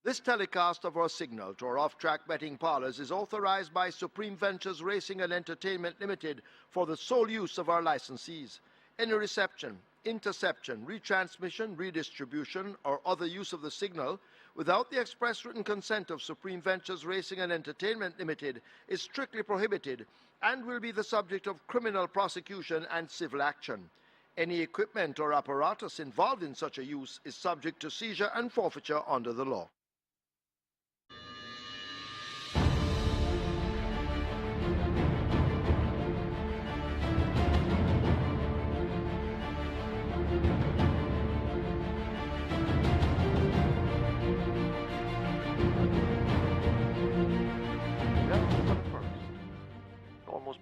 This telecast of our signal to our off-track betting parlors is authorized by Supreme Ventures Racing and Entertainment Limited for the sole use of our licensees. Any reception, interception, retransmission, redistribution, or other use of the signal without the express written consent of Supreme Ventures Racing and Entertainment Limited is strictly prohibited and will be the subject of criminal prosecution and civil action. Any equipment or apparatus involved in such a use is subject to seizure and forfeiture under the law.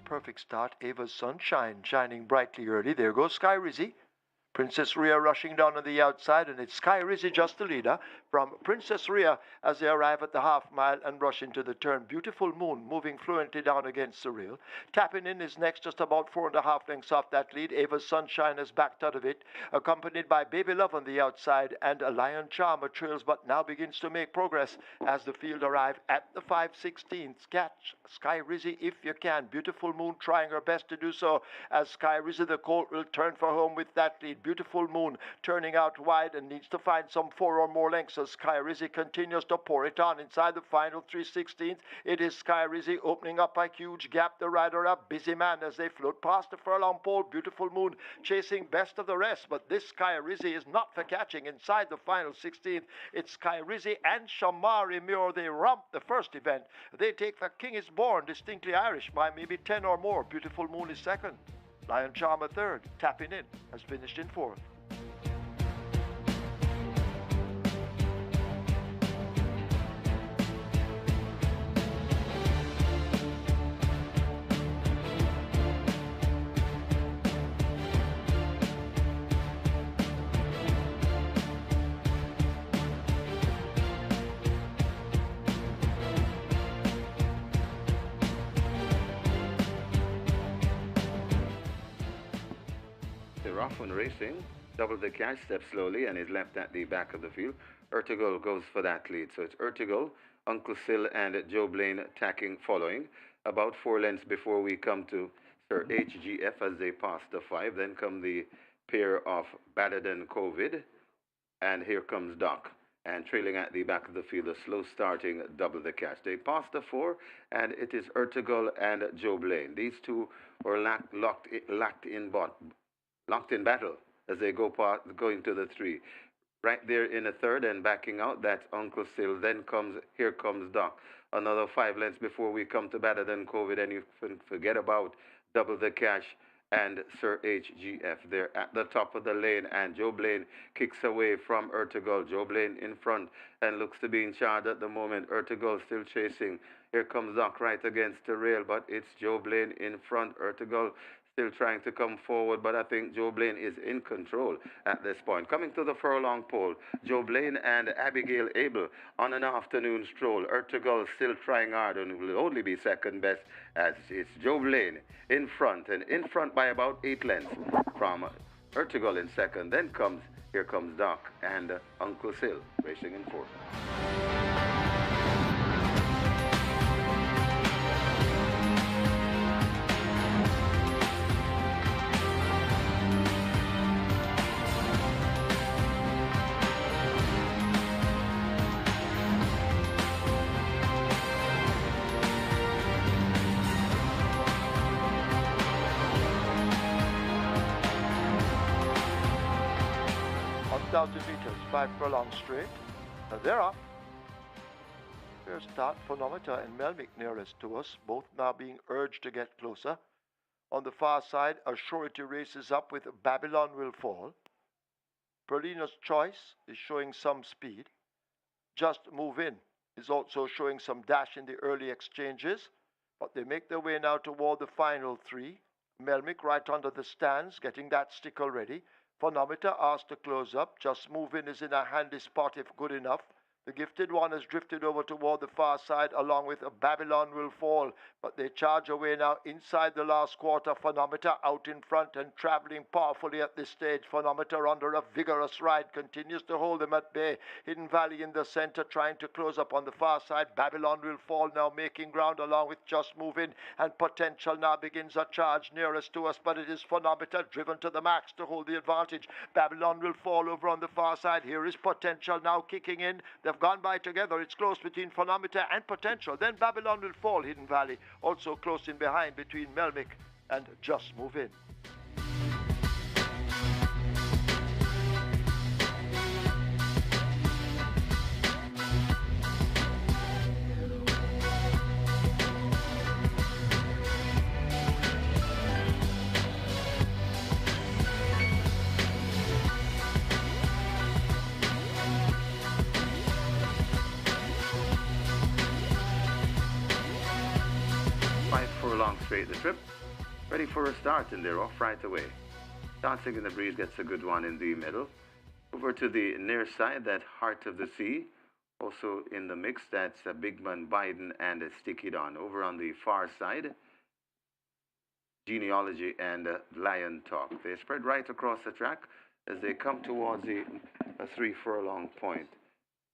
Perfect start. Ava's Sunshine shining brightly early. There goes Sky Rizzy. Princess Rhea rushing down on the outside, and it's Sky Rizzy just the leader from Princess Rhea as they arrive at the half mile and rush into the turn. Beautiful Moon moving fluently down against the rail. Tapping in is next, just about 4.5 lengths off that lead. Ava's Sunshine has backed out of it, accompanied by Baby Love on the outside, and a Lion Charmer trails but now begins to make progress as the field arrive at the 5/16. Catch Sky Rizzy if you can. Beautiful Moon trying her best to do so as Sky Rizzy the colt will turn for home with that lead. Beautiful Moon turning out wide and needs to find some 4 or more lengths as Sky Rizzy continues to pour it on inside the final 3/16. It is Sky Rizzy opening up a huge gap. The rider a busy man as they float past the furlong pole. Beautiful Moon chasing best of the rest, but this Sky Rizzy is not for catching inside the final 16th. It's Sky Rizzy and Shamari Muir. They romp the first event. They take the King is Born distinctly Irish by maybe 10 or more. Beautiful Moon is second. Lion Charmer third. Tapping in has finished in fourth. off and racing. Double the cash, steps slowly and is left at the back of the field. Ertugrul goes for that lead. So it's Ertugrul, Uncle Sil and Joe Blaine tacking following. About 4 lengths before we come to Sir HGF as they pass the 5. Then come the pair of Battered and COVID. And here comes Doc. And trailing at the back of the field, a slow starting Double the Cash. They pass the 4, and it is Ertugrul and Joe Blaine. These two are locked in battle as they go into the 3. Right there in the 3rd and backing out, that's Uncle Sil. Then here comes Doc. Another 5 lengths before we come to Battered and COVID, and you forget about Double the Cash and Sir HGF. They're at the top of the lane, and Joe Blaine kicks away from Ertugrul. Joe Blaine in front and looks to be in charge at the moment. Ertugrul still chasing. Here comes Doc right against the rail, but it's Joe Blaine in front. Ertugrul still trying to come forward, but I think Joe Blaine is in control at this point. Coming to the furlong pole, Joe Blaine and Abigail Abel on an afternoon stroll. Ertugrul still trying hard and will only be second best as it's Joe Blaine in front, and in front by about 8 lengths from Ertugrul in second. Then here comes Doc and Uncle Sil racing in fourth. meters, 5 furlong straight. Now they're off. Here's Start, Phonometer, and Melmick nearest to us, both now being urged to get closer. On the far side, a surety races up with Babylon Will Fall. Perlina's Choice is showing some speed. Just Move In is also showing some dash in the early exchanges, but they make their way now toward the final 3. Melmick right under the stands, getting that stick already. Phonometer asked to close up. Just Move In is in a handy spot if good enough. The Gifted One has drifted over toward the far side along with a Babylon Will Fall, but they charge away now inside the last quarter. Phonometer out in front and traveling powerfully at this stage. Phonometer under a vigorous ride continues to hold them at bay. Hidden Valley in the center trying to close up on the far side. Babylon Will Fall now making ground along with Just Move In, and Potential now begins a charge nearest to us, but it is Phonometer driven to the max to hold the advantage. Babylon Will Fall over on the far side. Here is Potential now kicking in. They've gone by together. It's close between Phonometer and Potential. Then Babylon Will Fall, Hidden Valley, also close in behind between Melmick and Just Move In. Straight the trip, ready for a start, and they're off right away. Dancing in the Breeze gets a good one in the middle. Over to the near side, that Heart of the Sea, also in the mix, that's a Big Man Biden and a Sticky Don. Over on the far side, Genealogy and Lion Talk. They spread right across the track as they come towards the 3 furlong point.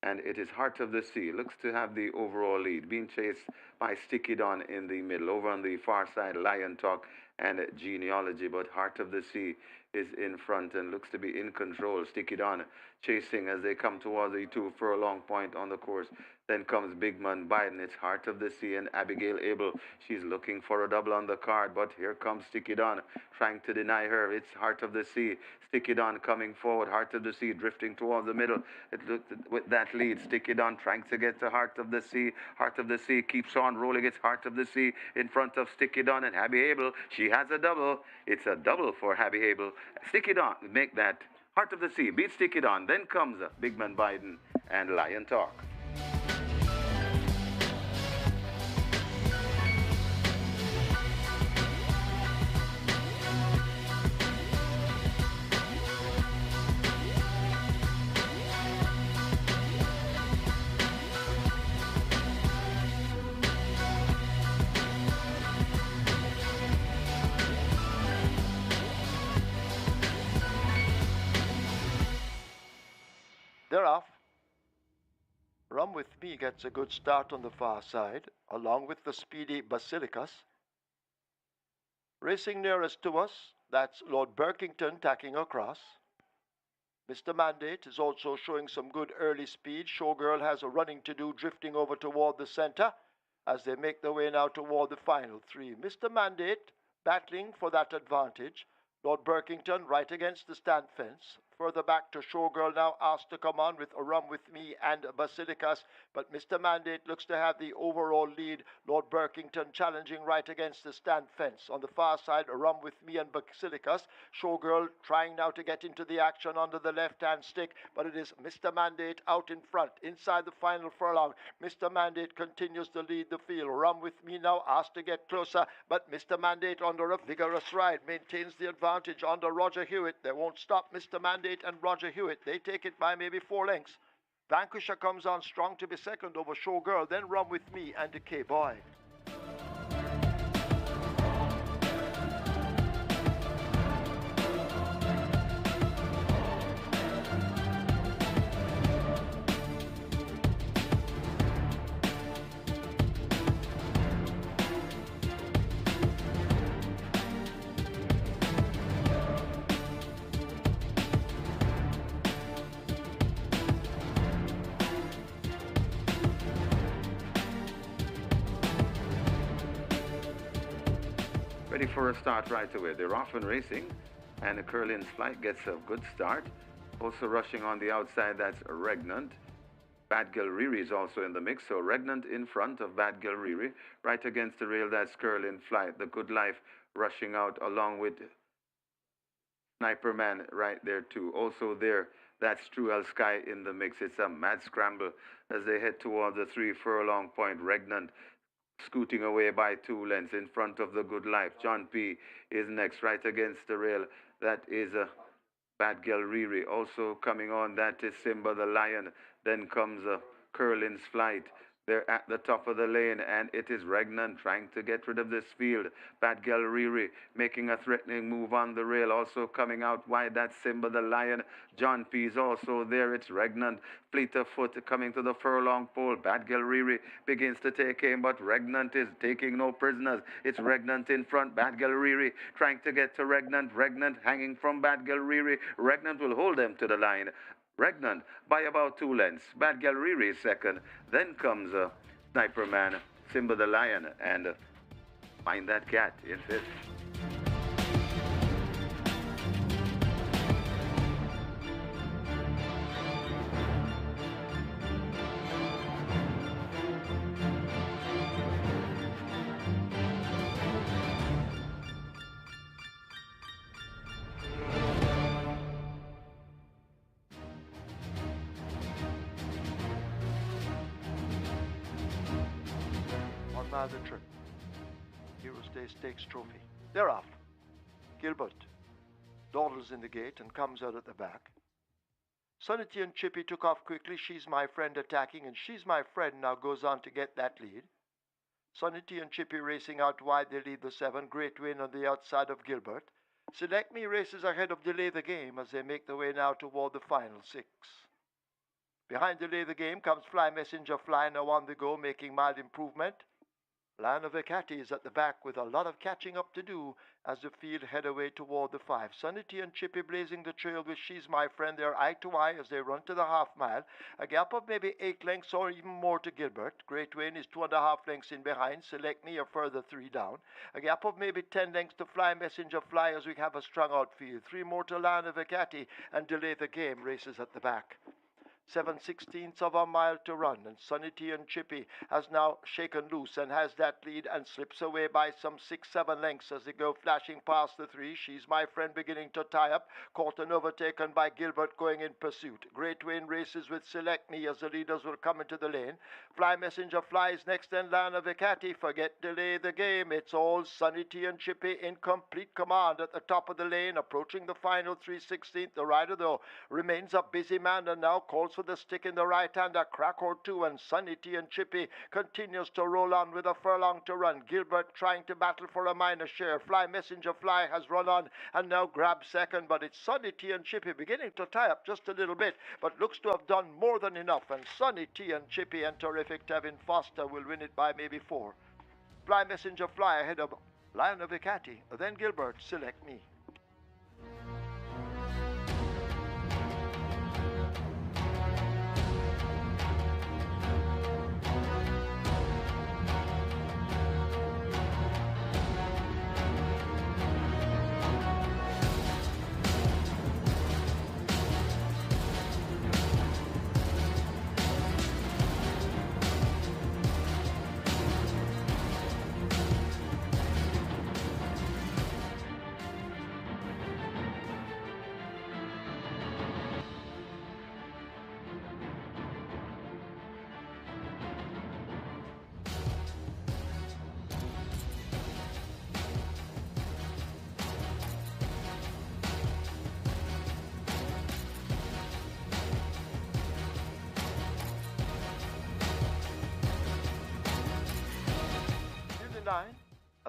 And it is Heart of the Sea. Looks to have the overall lead, being chased by Sticky Don in the middle. Over on the far side, Lion Talk and Genealogy, but Heart of the Sea is in front and looks to be in control. Sticky Don chasing as they come towards the 2 furlong point on the course. Then comes Big Man Biden. It's Heart of the Sea and Abigail Abel. She's looking for a double on the card, but here comes Sticky Don trying to deny her. It's Heart of the Sea. Sticky Don coming forward. Heart of the Sea drifting towards the middle. It looked with that lead. Sticky Don trying to get to Heart of the Sea. Heart of the Sea keeps on rolling. It's Heart of the Sea in front of Sticky Don and Abby Abel. She has a double. It's a double for Abby Abel. Sticky Don make that. Heart of the Sea beats Sticky Don. Then comes Big Man Biden and Lion Talk. Rum With Me gets a good start on the far side, along with the speedy Basilicus. Racing nearest to us, that's Lord Berkington tacking across. Mr. Mandate is also showing some good early speed. Showgirl has a running to do, drifting over toward the center as they make their way now toward the final three. Mr. Mandate battling for that advantage. Lord Berkington right against the stand fence. Further back to Showgirl now asked to come on with a Rum With Me and Basilicus, but Mr. Mandate looks to have the overall lead. Lord Berkington challenging right against the stand fence. On the far side, a Rum With Me and Basilicus. Showgirl trying now to get into the action under the left-hand stick, but it is Mr. Mandate out in front, inside the final furlong. Mr. Mandate continues to lead the field. Rum With Me now asked to get closer, but Mr. Mandate under a vigorous ride maintains the advantage under Roger Hewitt. They won't stop Mr. Mandate and Roger Hewitt. They take it by maybe 4 lengths. Vanquisher comes on strong to be second over Showgirl, then Rum With Me and the K-Boy. Ready for a start right away. They're off and racing, and the Curlin's Flight gets a good start. Also rushing on the outside, that's Regnant. Bad Girl Riri is also in the mix, so Regnant in front of Bad Girl Riri. Right against the rail, that's Curlin Flight. The Good Life rushing out along with Sniper Man right there too. Also there, that's True El Sky in the mix. It's a mad scramble as they head towards the 3 furlong point. Regnant scooting away by 2 lengths in front of the Good Life. John P. is next, right against the rail. That is a Bad Girl Riri. Also coming on, that is Simba the Lion. Then comes a Curlin's Flight. They're at the top of the lane, and it is Regnant trying to get rid of this field. Bad Girl Riri making a threatening move on the rail. Also coming out wide, that's Simba the Lion. John P. is also there. It's Regnant. Fleet of Foot coming to the furlong pole. Bad Girl Riri begins to take aim, but Regnant is taking no prisoners. It's Regnant in front. Bad Girl Riri trying to get to Regnant. Regnant hanging from Bad Girl Riri. Regnant will hold them to the line. Regnant by about 2 lengths. Bad Girl Riri is second. Then comes Sniper Man, Simba the Lion, and Find That Cat in fifth. The trip. Heroes Day Stakes Trophy. They're off. Gilbert dawdles in the gate and comes out at the back. Sunity and Chippy took off quickly. She's My Friend attacking, and She's My Friend now goes on to get that lead. Sunity and Chippy racing out wide. They lead the 7. Great Win on the outside of Gilbert. Select Me races ahead of Delay the Game as they make their way now toward the final 6. Behind Delay the Game comes Fly Messenger Fly, now on the go, making mild improvement. Lion of Ekati is at the back with a lot of catching up to do as the field head away toward the 5. Sunity and Chippy blazing the trail with She's My Friend. They're eye to eye as they run to the half mile. A gap of maybe 8 lengths or even more to Gilbert. Great Wayne is 2.5 lengths in behind. Select Me a further 3 down. A gap of maybe 10 lengths to Fly Messenger Fly as we have a strung out field. 3 more to Lion of Ekati and Delay the Game races at the back. 7/16 of a mile to run, and Sunity and Chippy has now shaken loose and has that lead and slips away by some 6-7 lengths as they go flashing past the 3. She's My Friend beginning to tie up, caught and overtaken by Gilbert going in pursuit. Great Wayne races with Select Me as the leaders will come into the lane. Fly Messenger flies next, and Lion of Ekati. Forget Delay the Game. It's all Sunity and Chippy in complete command at the top of the lane, approaching the final 3/16. The rider, though, remains a busy man and now calls with the stick in the right hand, a crack or two, and Sunny T and Chippy continues to roll on with a furlong to run. Gilbert trying to battle for a minor share. Fly Messenger Fly has run on and now grabs second, but it's Sunny T and Chippy beginning to tie up just a little bit, but looks to have done more than enough, and Sunny T and Chippy and Terrific Tevin Foster will win it by maybe 4. Fly Messenger Fly ahead of Lion of Icati, then Gilbert, Select Me.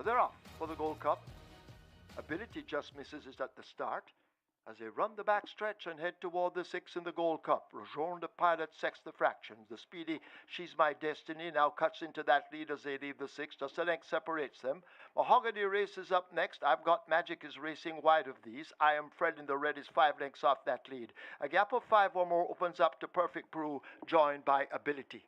They're off for the Gold Cup. Ability just misses it at the start as they run the back stretch and head toward the 6 in the Gold Cup. Rejourne the Pilot sects the fractions. The Speedy She's My Destiny now cuts into that lead as they leave the 6. Just a length separates them. Mahogany races up next. I've Got Magic is racing wide of these. I Am Fred in the red is 5 lengths off that lead. A gap of 5 or more opens up to Perfect Brew, joined by Ability.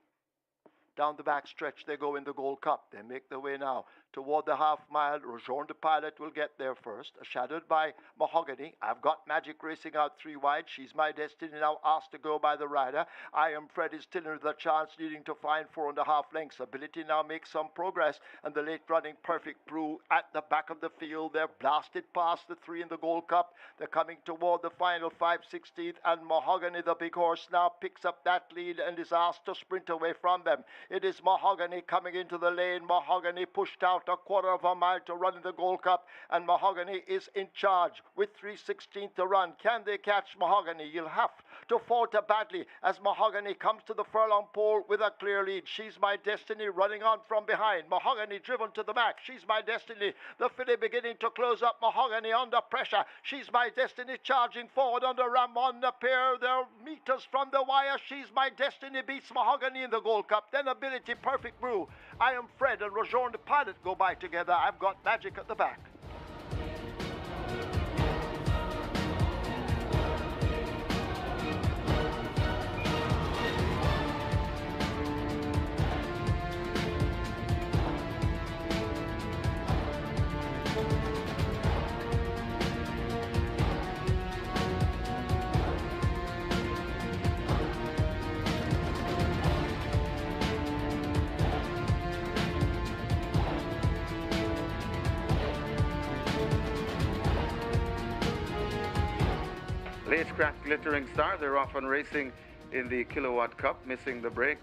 Down the back stretch they go in the Gold Cup. They make their way now toward the half mile. Rejourne the Pilot will get there first, shadowed by Mahogany. I've Got Magic racing out 3 wide. She's My Destiny now asked to go by the rider. I Am Fred is still in with a chance, leading to find 4.5 lengths. Ability now makes some progress, and the late running Perfect Brew at the back of the field. They're blasted past the 3 in the Gold Cup. They're coming toward the final 5/16th, and Mahogany, the big horse, now picks up that lead and is asked to sprint away from them. It is Mahogany coming into the lane. Mahogany pushed out a 1/4 mile to run in the Gold Cup, and Mahogany is in charge with 3/16 to run. Can they catch Mahogany? You'll have to falter badly as Mahogany comes to the furlong pole with a clear lead. She's My Destiny running on from behind. Mahogany driven to the back. She's My Destiny. The filly beginning to close up. Mahogany under pressure. She's My Destiny charging forward under Ramon the pair. They're meters from the wire. She's My Destiny beats Mahogany in the Gold Cup. Then Ability, Perfect Brew, I Am Fred, and Rejourne the Pilot go by together. I've Got Magic at the back. Lacecraft Glittering Star, they're off and racing in the Kilowatt Cup, missing the break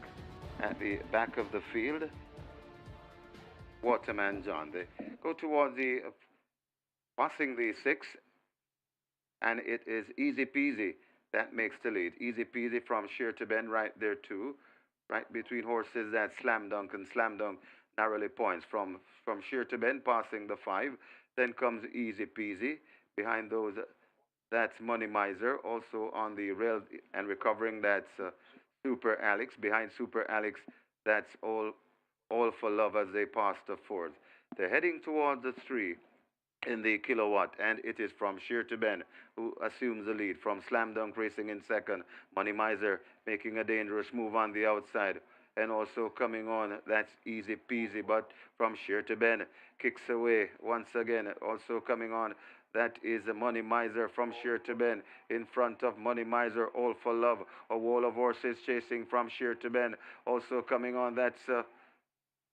at the back of the field. Waterman John, they go towards the, passing the 6, and it is Easy Peasy that makes the lead. Easy Peasy from Sheer to Bend right there too, right between horses that Slam Dunk and Slam Dunk narrowly points. From Sheer to Bend passing the 5, then comes Easy Peasy. Behind those, that's Money Miser, also on the rail and recovering. That's Super Alex. Behind Super Alex, that's all for Love as they pass the 4th. They're heading towards the 3 in the Kilowatt, and it is from Sheer to Bend who assumes the lead. From Slam Dunk racing in second, Money Miser making a dangerous move on the outside. And also coming on, that's Easy Peasy, but from Sheer to Bend kicks away once again. Also coming on, that is Money Miser from Sheer to Bend. In front of Money Miser, All for Love. A wall of horses chasing from Sheer to Bend. Also coming on, that's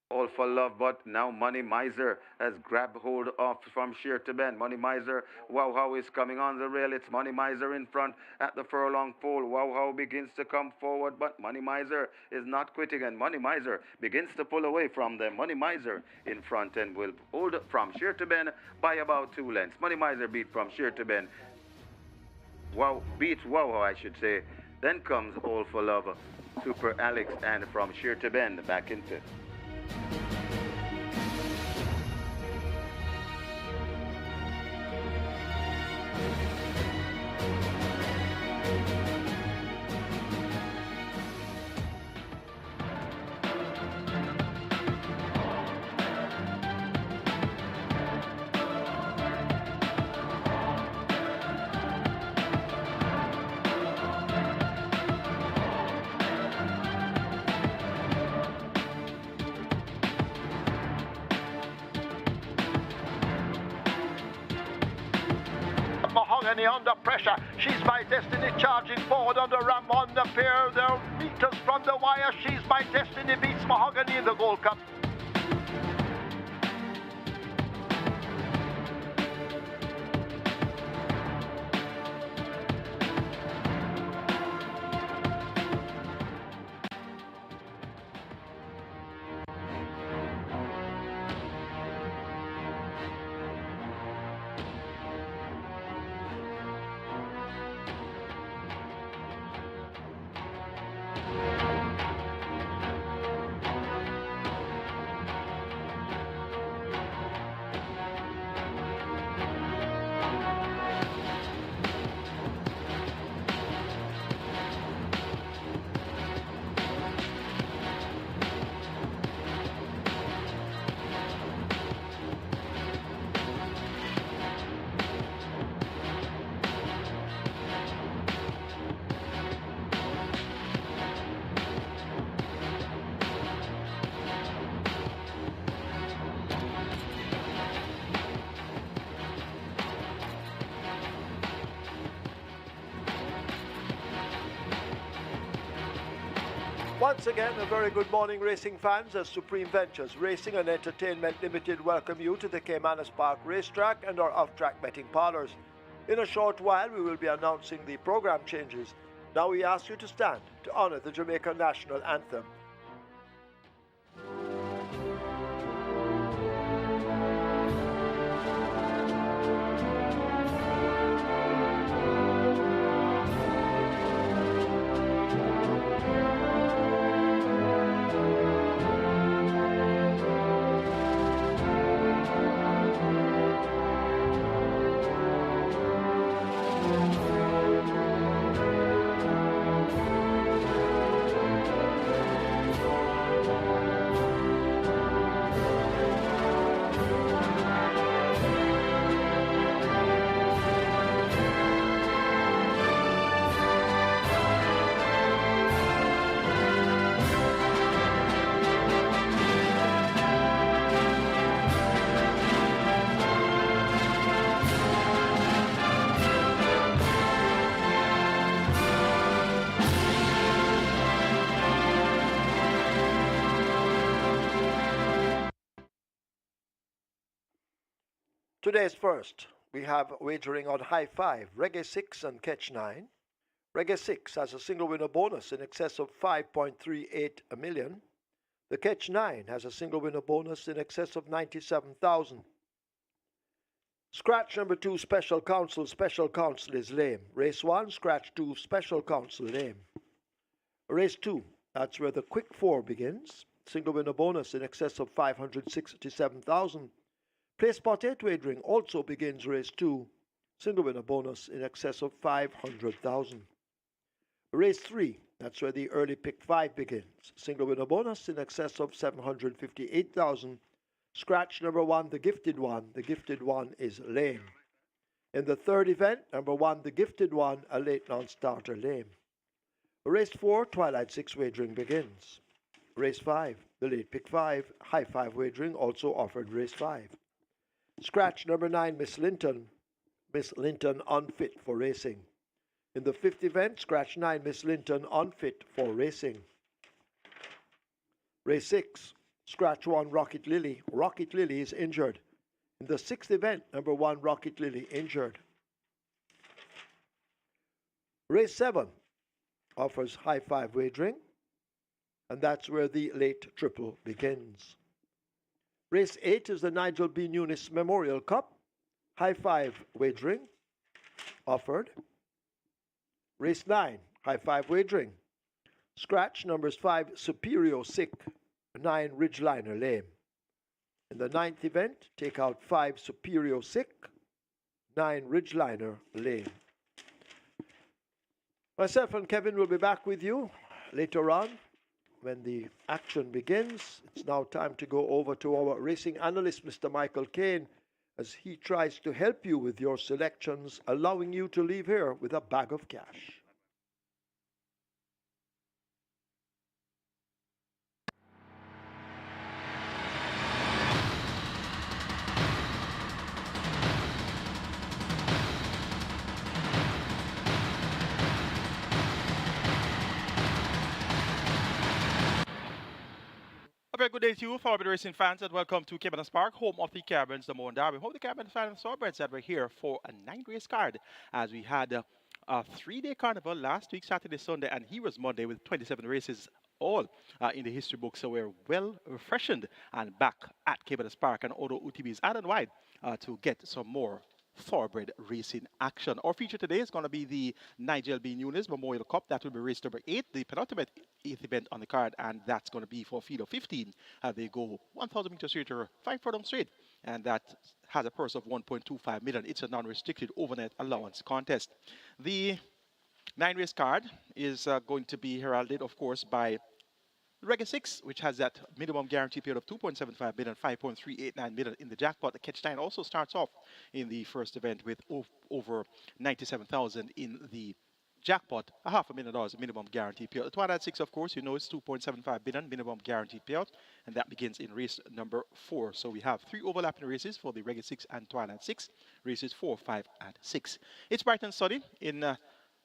All for Love, but now Money Miser has grabbed hold of from Sheer to Bend. Money Miser, Wow How is coming on the rail. It's Money Miser in front at the furlong pole. Wow How begins to come forward, but Money Miser is not quitting, and Money Miser begins to pull away from them. Money Miser in front and will hold from Sheer to Bend by about 2 lengths. Money Miser beat from Sheer to Bend. Wow, beats Wow How, I should say, Then comes All for Love, Super Alex, and From Sheer to Bend back in fifth. Mahogany under pressure. She's my destiny charging forward under Ram on the pair. They're meters from the wire. She's my destiny beats Mahogany in the Gold Cup. Once again, a very good morning, racing fans, as Supreme Ventures Racing and Entertainment Limited welcome you to the Caymanas Park Racetrack and our off-track betting parlors. In a short while, we will be announcing the program changes. Now we ask you to stand to honor the Jamaica National Anthem. Today's first, we have wagering on High 5, Reggae 6 and Catch 9. Reggae 6 has a single winner bonus in excess of 5.38 million. The Catch 9 has a single winner bonus in excess of 97,000. Scratch number 2, Special Counsel is lame. Race 1, Scratch 2, Special Counsel, lame. Race 2, that's where the Quick 4 begins. Single winner bonus in excess of 567,000. Play Spot 8 wagering also begins race 2. Single winner bonus in excess of 500,000. Race 3, that's where the early pick 5 begins. Single winner bonus in excess of 758,000. Scratch number 1, the gifted one is lame. In the third event, number 1, the gifted one, a late non-starter, lame. Race 4, Twilight 6 wagering begins. Race 5, the late pick 5, High 5 wagering also offered race 5. Scratch number 9, Miss Linton unfit for racing. In the fifth event, Scratch 9, Miss Linton unfit for racing. Race 6, Scratch 1, Rocket Lily is injured. In the sixth event, number 1, Rocket Lily injured. Race 7 offers High 5 wagering, and that's where the late triple begins. Race 8 is the Nigel B. NUNES Memorial Cup. High 5 wagering offered. Race 9, High five wagering. Scratch numbers 5 Superior Sick, 9 Ridgeliner Lame. In the 9th event, take out 5 Superior Sick, 9 Ridgeliner Lame. Myself and Kevin will be back with you later on when the action begins. It's now time to go over to our racing analyst, Mr. Michael Kane, as he tries to help you with your selections, allowing you to leave here with a bag of cash. A very good day to you, Thoroughbred Racing fans, and welcome to Caymanas Park, home of the Caribbeans, the Moore and Derby. Hope the Caribbean fans and Thoroughbreds that were here for a 9-race card, as we had a 3-day carnival last week, Saturday, Sunday, and here was Monday with 27 races all in the history book. So we're well refreshened and back at Caymanas Park, and although UTB is out and wide to get some more thoroughbred racing action. Our feature today is going to be the NIGEL NUNES Memorial Cup. That will be race number 8, the penultimate 8th event on the card, and that's going to be for a field of 15. They go 1,000 meters straight or 5 furlong straight, and that has a purse of 1.25 million. It's a non-restricted overnight allowance contest. The 9-race card is going to be heralded, of course, by Reggae 6, which has that minimum guarantee period of 2.75 million, 5.389 million in the jackpot. The Catch 9 also starts off in the first event with over 97,000 in the jackpot, $500,000 minimum guarantee payout. The Twilight 6, of course, you know, it's 2.75 billion minimum guarantee payout, and that begins in race number 4. So we have 3 overlapping races for the Reggae 6 and Twilight 6, races 4, 5, and 6. It's bright and sunny in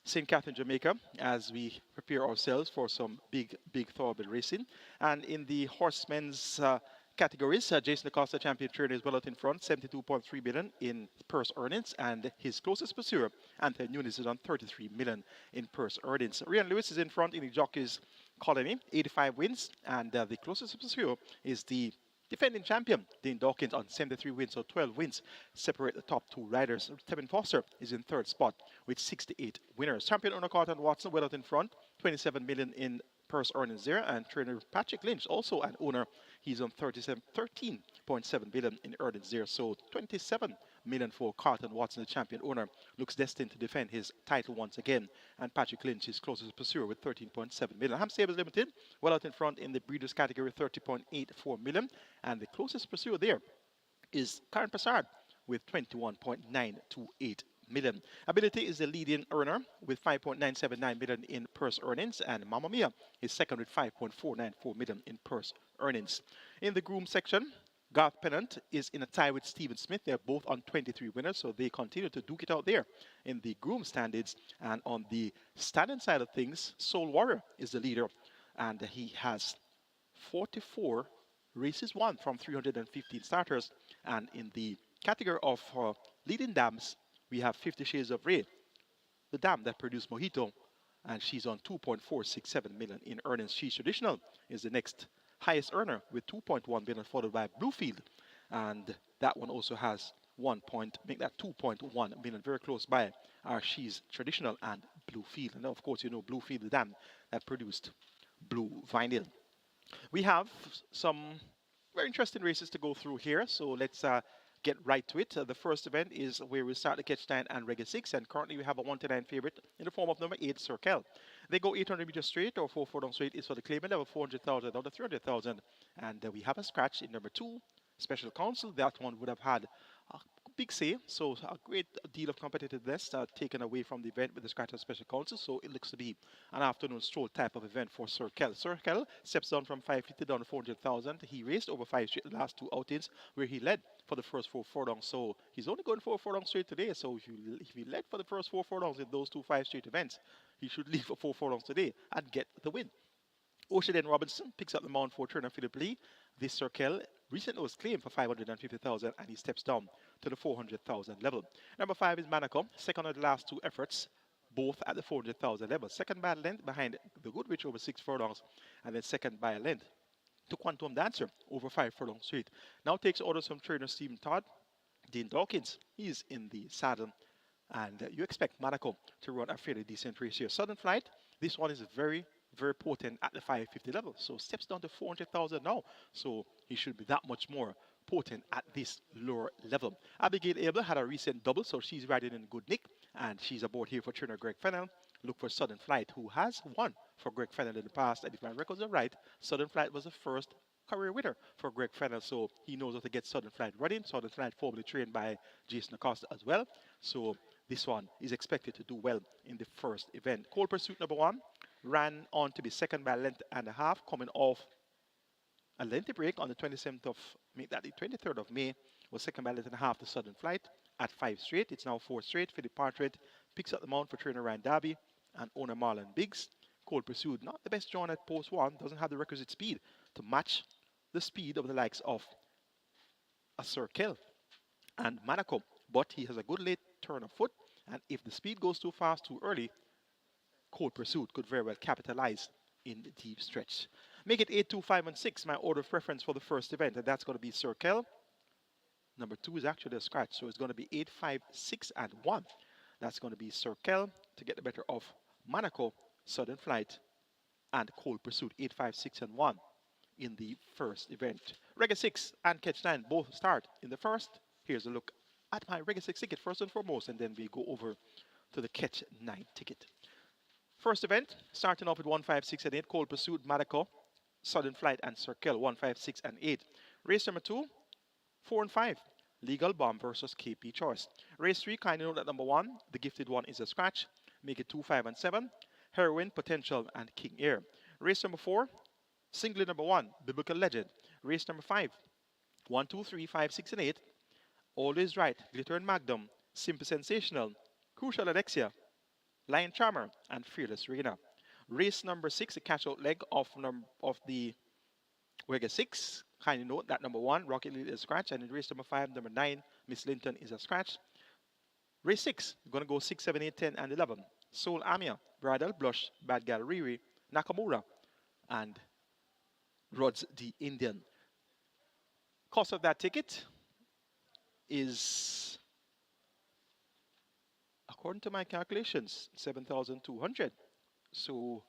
St. Catherine, Jamaica, as we prepare ourselves for some big thoroughbred racing. And in the horsemen's categories, Jason Acosta, champion trainer, is well out in front, 72.3 million in purse earnings, and his closest pursuer, Anthony Nunes, is on 33 million in purse earnings. Rian Lewis is in front in the Jockey's colony, 85 wins, and the closest pursuer is the defending champion, Dean Dawkins, on 73 wins, so 12 wins separate the top 2 riders. Tevin Foster is in 3rd spot with 68 winners. Champion owner Carlton Watson well out in front, 27 million in purse earnings there, and trainer Patrick Lynch, also an owner, he's on 13.7 billion in earnings there, so 27 million for Carlton Watson, the champion owner, looks destined to defend his title once again. And Patrick Lynch, his closest pursuer, with 13.7 million. Ham Stables Limited, well out in front in the breeders category, 30.84 million. And the closest pursuer there is Karen Passard with 21.928 million. Ability is the leading earner with 5.979 million in purse earnings, and Mamma Mia is second with 5.494 million in purse earnings. In the groom section, Garth Pennant is in a tie with Stephen Smith. They're both on 23 winners, so they continue to duke it out there in the groom standards. And on the standing side of things, Soul Warrior is the leader, and he has 44 races won from 315 starters. And in the category of leading dams, we have 50 Shades of Ray, the dam that produced Mojito, and she's on 2.467 million in earnings. She's Traditional is the next highest earner with 2.1 billion, followed by Bluefield, and that one also has make that 2.1 million, very close by She's Traditional and Bluefield. And of course, you know Bluefield, the dam that produced Blue Vinyl. We have some very interesting races to go through here, so let's get right to it. The first event is where we start the Catch 9 and Reggae 6, and currently we have a 1-9 favorite in the form of number 8, Circle. They go 800 meters straight, or 4 furlong straight is for the claimant, level 400,000 out of 300,000, and we have a scratch in number 2, Special Counsel. That one would have had a big say, so a great deal of competitiveness taken away from the event with the scratch of Special Counsel, so it looks to be an afternoon stroll type of event for Circle. Circle steps down from 550 down to 400,000. He raced over 5 straight the last 2 outings, where he led for the first 4 furlongs, so he's only going 4 furlongs straight today. So if he led for the first 4 furlongs in those 2 5 straight events, he should leave for 4 furlongs today and get the win. Ocean Robinson picks up the mount for trainer Philip Lee. This Circle recently was claimed for 550,000, and he steps down to the 400,000 level. Number 5 is Monaco, second of the last 2 efforts, both at the 400,000 level. Second by a length behind the Goodrich over 6 furlongs, and then second by a length to Quantum Dancer over 5 furlongs straight. Now takes orders from trainer Stephen Todd. Dean Dawkins, he's in the saddle, and you expect Monaco to run a fairly decent race here. Southern Flight This one is very, very potent at the 550 level. So steps down to 400,000 now. So he should be that much more potent at this lower level. Abigail Abel had a recent double, so she's riding in good nick. And she's aboard here for trainer Greg Fennell. Look for Southern Flight, who has won for Greg Fennell in the past. And if my records are right, Southern Flight was the first career winner for Greg Fennell. So he knows how to get Southern Flight running. Southern Flight formerly trained by Jason Acosta as well. So this one is expected to do well in the first event. Cold Pursuit number 1 ran on to be second by a length and a half, coming off a lengthy break on the 27th of May, that the 23rd of May was second by a length and a half to Southern Flight at 5 straight. It's now 4 straight. Philip Partridge picks up the mount for trainer Ryan Darby and owner Marlon Biggs. Cold Pursuit, not the best drawn at post 1, doesn't have the requisite speed to match the speed of the likes of a Circle and Monaco, but he has a good late turn of foot, and if the speed goes too fast too early, Cold Pursuit could very well capitalize in the deep stretch. Make it 8, 2, 5, and 6, my order of preference for the first event, and that's going to be Circle. Number 2 is actually a scratch, so it's going to be 8, 5, 6, and 1. That's going to be Circle to get the better of Monaco, Southern Flight, and Cold Pursuit, 8, 5, 6, and 1 in the first event. Reggae 6 and Catch 9 both start in the first. Here's a look at my Reggae 6 ticket first and foremost, and then we go over to the Catch 9 ticket. First event, starting off with 1, 5, 6, and 8, Cold Pursuit, Monaco, Southern Flight, and Circle, 1, 5, 6, and 8. Race number 2, 4 and 5, Legal Bomb versus KP Choice. Race 3, kindly note that number 1, the gifted one, is a scratch. Make it 2, 5, and 7, Heroin, Potential, and King Air. Race number 4, singlet number 1, Biblical Legend. Race number 5, 1, 2, 3, 5, 6, and 8, Always Right, Glitter and Magnum, Simple Sensational, Crucial Alexia, Lion Charmer, and Fearless Reina. Race number 6, the catch-out leg of the Reggae 6. Kindly note that number 1, Rocket Lead, is a scratch, and in race number 5, number 9, Miss Linton, is a scratch. Race 6, we're going to go 6, 7, 8, 10, and 11. Soul Amia, Bridal Blush, Bad Gal Riri, Nakamura, and Rods the Indian. Cost of that ticket is, according to my calculations, 7,200. So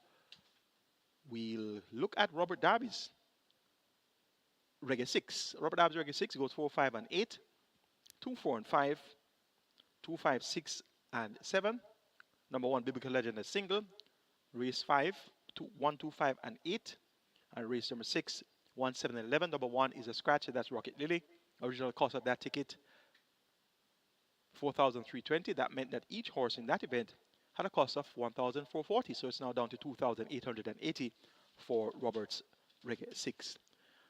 we'll look at Robert Darby's Reggae 6. Robert Darby's Reggae 6 goes 4, 5, and 8, 2, 4, and 5, 2, 5, 6, and 7. Number 1, Biblical Legend, is single. Race 5, 1, 2, 5, and 8. And race number 6, 1, 7, and 11. Number 1 is a scratch, and that's Rocket Lily. Original cost of that ticket, 4,320. That meant that each horse in that event had a cost of 1,440. So it's now down to 2,880 for Robert's Reggae 6.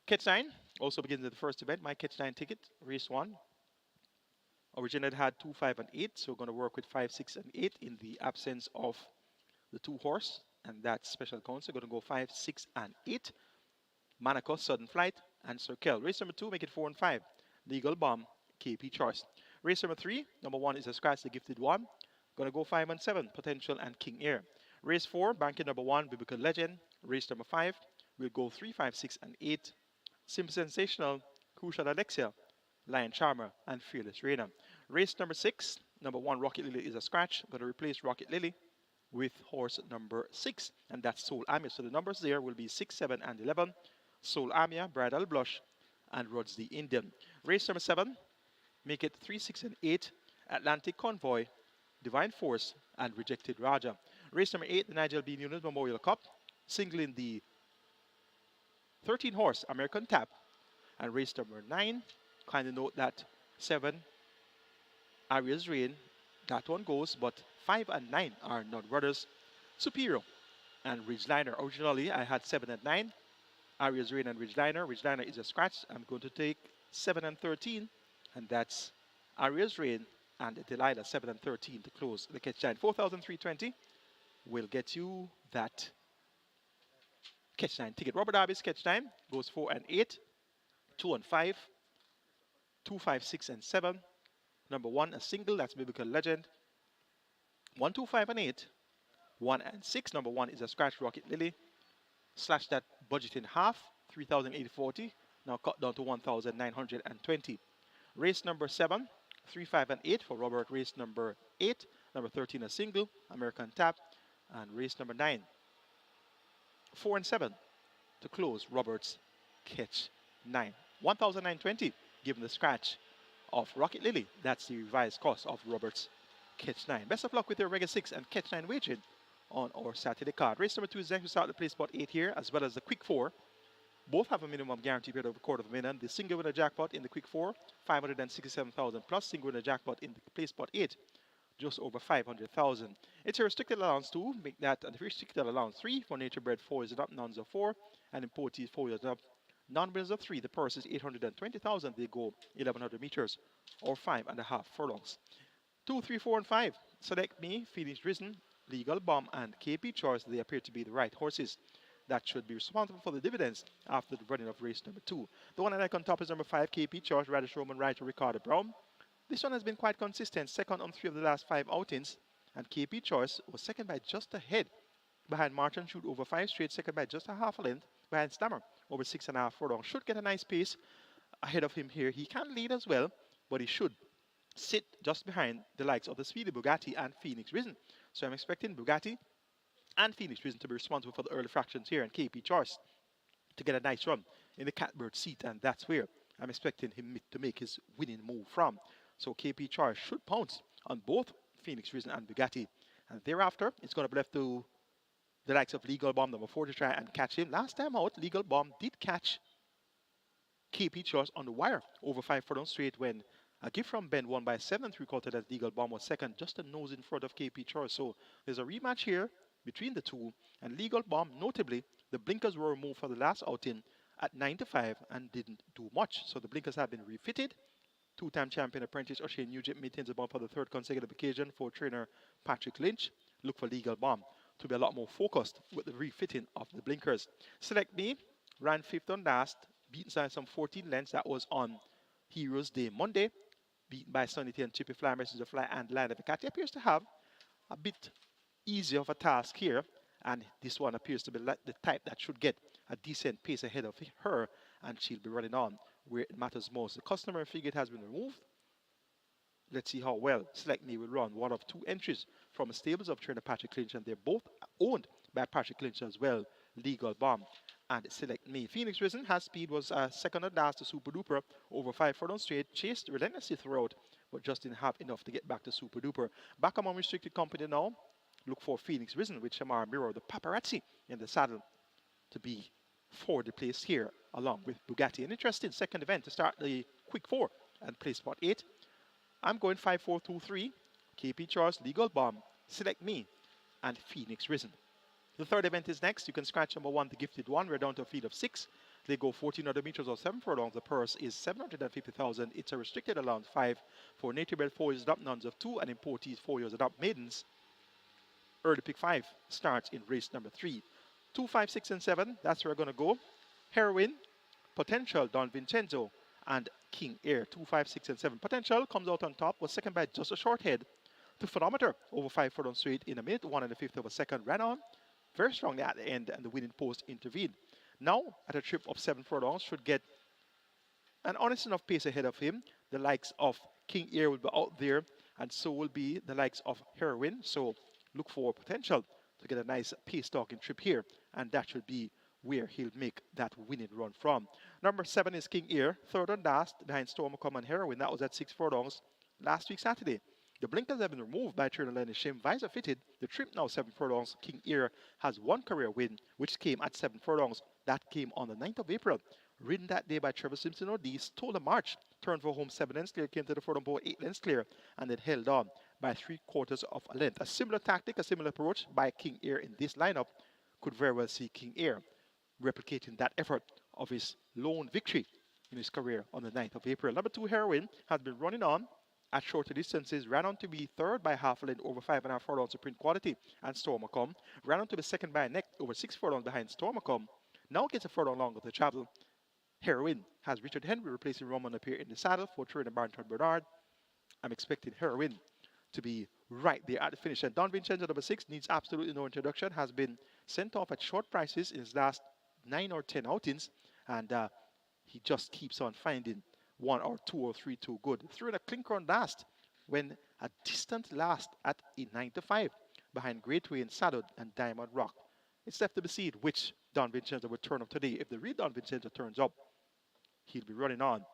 Catch 9 also begins at the first event. My Catch 9 ticket, race 1. Originally had 2, 5, and 8. So we're going to work with 5, 6, and 8 in the absence of the 2 horse. And that's special count. So we're going to go 5, 6, and 8. Monaco, Southern Flight, and Circle. Race number 2, make it 4 and 5. Legal Bomb, KP Choice. Race number 3, number 1 is a scratch, the gifted one. Going to go 5 and 7, Potential and King Air. Race 4, banking number 1, Biblical Legend. Race number 5, we'll go 3, 5, 6, and 8. Simple Sensational, Crucial Alexia, Lion Charmer, and Fearless Reina. Race number 6, number 1, Rocket Lily, is a scratch. Going to replace Rocket Lily with horse number 6, and that's Soul Amia. So the numbers there will be 6, 7, and 11. Soul Amia, Bridal Blush, and Rods the Indian. Race number 7, make it 3, 6, and 8. Atlantic Convoy, Divine Force, and Rejected Raja. Race number 8, the NIGEL B. NUNES Memorial Cup, single in the 13 horse American Tap. And race number 9, kindly note that 7, Aria's Reign, that one goes, but 5 and 9 are not brothers. Superior and Ridgeliner. Originally, I had 7 and 9. Aria's Reign and Ridgeliner. Ridgeliner is a scratch. I'm going to take 7 and 13, and that's Aria's Reign and Delilah, 7 and 13 to close the Catch 9. 4,320 will get you that Catch 9 ticket. Robert Darby's Catch 9 goes 4 and 8, 2 and 5, 2, 5, 6, and 7. Number 1, a single, that's Biblical Legend. 1, 2, 5, and 8. 1 and 6. Number 1 is a scratch, Rocket Lily. Slash that budget in half, 3,840. Now cut down to 1,920. Race number 7, 3, 5, and 8 for Robert. Race number 8. Number 13, a single, American Tap. And race number 9, 4 and 7 to close Roberts catch 9. 1,920 given the scratch of Rocket Lily. That's the revised cost of Roberts catch 9. Best of luck with your regular 6 and catch 9 wagering on our Saturday card. Race number 2 is next. We start the play spot 8 here, as well as the quick 4. Both have a minimum guarantee period of $250,000. The single winner jackpot in the quick 4, 567,000 plus single winner jackpot in the play spot 8, just over 500,000. It's a restricted allowance 2, make that a restricted allowance 3 for nature bred 4 is up, nuns of 4, and imported 4 is up. Non-winners of 3, the purse is 820,000. They go 1,100 meters or 5.5 furlongs. 2, 3, 4, and 5. Select Me, Phoenix Risen, Legal Bomb, and KP Choice. They appear to be the right horses that should be responsible for the dividends after the running of race number 2. The one I like on top is number 5, KP Choice, Radish Roman Rider, Ricardo Brown. This one has been quite consistent, second on 3 of the last 5 outings, and KP Choice was second by just a head behind Martin Shoot over 5 straight, second by just a half a length behind Stammer over 6.5 furlongs. Should get a nice pace ahead of him here. He can lead as well, but he should sit just behind the likes of the Speedy Bugatti and Phoenix Risen. So I'm expecting Bugatti and Phoenix Risen to be responsible for the early fractions here, and KP Choice to get a nice run in the catbird seat, and that's where I'm expecting him to make his winning move from. So KP Choice should pounce on both Phoenix Risen and Bugatti, and thereafter it's going to be left to the likes of Legal Bomb number 4 to try and catch him. Last time out, Legal Bomb did catch KP Choice on the wire over 5 furlongs straight when a gift from Ben won by 7 3/4 as Legal Bomb was second, just a nose in front of KP Choice. So there's a rematch here between the two, and Legal Bomb, notably, the blinkers were removed for the last outing at 9 to 5 and didn't do much. So the blinkers have been refitted. Two-time champion apprentice O'Shea Nugent maintains the ball for the 3rd consecutive occasion for trainer Patrick Lynch. Look for Legal Bomb to be a lot more focused with the refitting of the blinkers. Select Me ran 5th on last, beaten by some 14 lengths. That was on Heroes Day Monday, beaten by Sunny T and Chippy Fly, Messenger Fly, and Line of the Cat. He appears to have a bit easier of a task here, and this one appears to be like the type that should get a decent pace ahead of her, and she'll be running on where it matters most. The customer figure has been removed. Let's see how well Select Me will run. One of 2 entries from the stables of trainer Patrick Lynch, and they're both owned by Patrick Lynch as well. Legal Bomb and Select Me. Phoenix Risen has speed, was second at last to Super Duper over 5 furlongs straight, chased relentlessly throughout, but just didn't have enough to get back to Super Duper. Back among restricted company now. Look for Phoenix Risen with Shamar Mirror, the paparazzi in the saddle, to be for the place here along with Bugatti. An interesting second event to start the quick 4 and play spot 8. I'm going 5, 4, 2, 3. KP Choice, Legal Bomb, Select Me, and Phoenix Risen. The 3rd event is next. You can scratch number 1, the Gifted One. We're down to a field of 6. They go 1,400 meters or 7 furlongs. The purse is 750,000. It's a restricted allowance 5 for native bred 4 years and up, nuns of 2, and importees 4 years and up, maidens. Early pick 5 starts in race number 3. 2, 5, 6, and 7. That's where we're going to go. Heroine, Potential, Don Vincenzo, and King Air. 2, 5, 6, and 7. Potential comes out on top, was second by just a short head to Phonometer over 5 furlongs straight in a minute, 1 1/5 of a second. Ran on very strongly at the end, and the winning post intervened. Now, at a trip of 7 furlongs, should get an honest enough pace ahead of him. The likes of King Air will be out there, and so will be the likes of Heroine. So look for Potential to get a nice pace talking trip here, and that should be where he'll make that winning run from. Number 7 is King Air, 3rd on last behind Storm Come and Heroine. That was at 6 furlongs last week Saturday. The blinkers have been removed by trainer Lenny Shim. Visor fitted. The trip now 7 furlongs. King Air has 1 career win, which came at 7 furlongs. That came on the 9th of April. Ridden that day by Trevor Simpson O'D, stole a march, turned for home 7 lengths clear, came to the furlong pole 8 lengths clear, and then held on by 3/4 of a length. A similar tactic, a similar approach by King Air in this lineup could very well see King Air replicating that effort of his lone victory in his career on the 9th of April. Number 2, Heroine, has been running on at shorter distances, ran on to be 3rd by half a length over 5.5 furlongs to Print Quality and Stormacom, ran on to be 2nd by a neck over 6 furlongs behind Stormacom, now gets a furlong longer to travel. Heroine has Richard Henry replacing Roman appear in the saddle for trainer Barrington Bernard. I'm expecting Heroine to be right there at the finish. And Don Vincenzo, number 6, needs absolutely no introduction, has been sent off at short prices in his last 9 or 10 outings, and he just keeps on finding 1 or 2 or 3 too good. Threw in a clinker on last when a distant last at a 9 to 5 behind Great Way and Saddle and Diamond Rock. It's left to be seen which Don Vincenzo will turn up today. If the real Don Vincenzo turns up, he'll be running on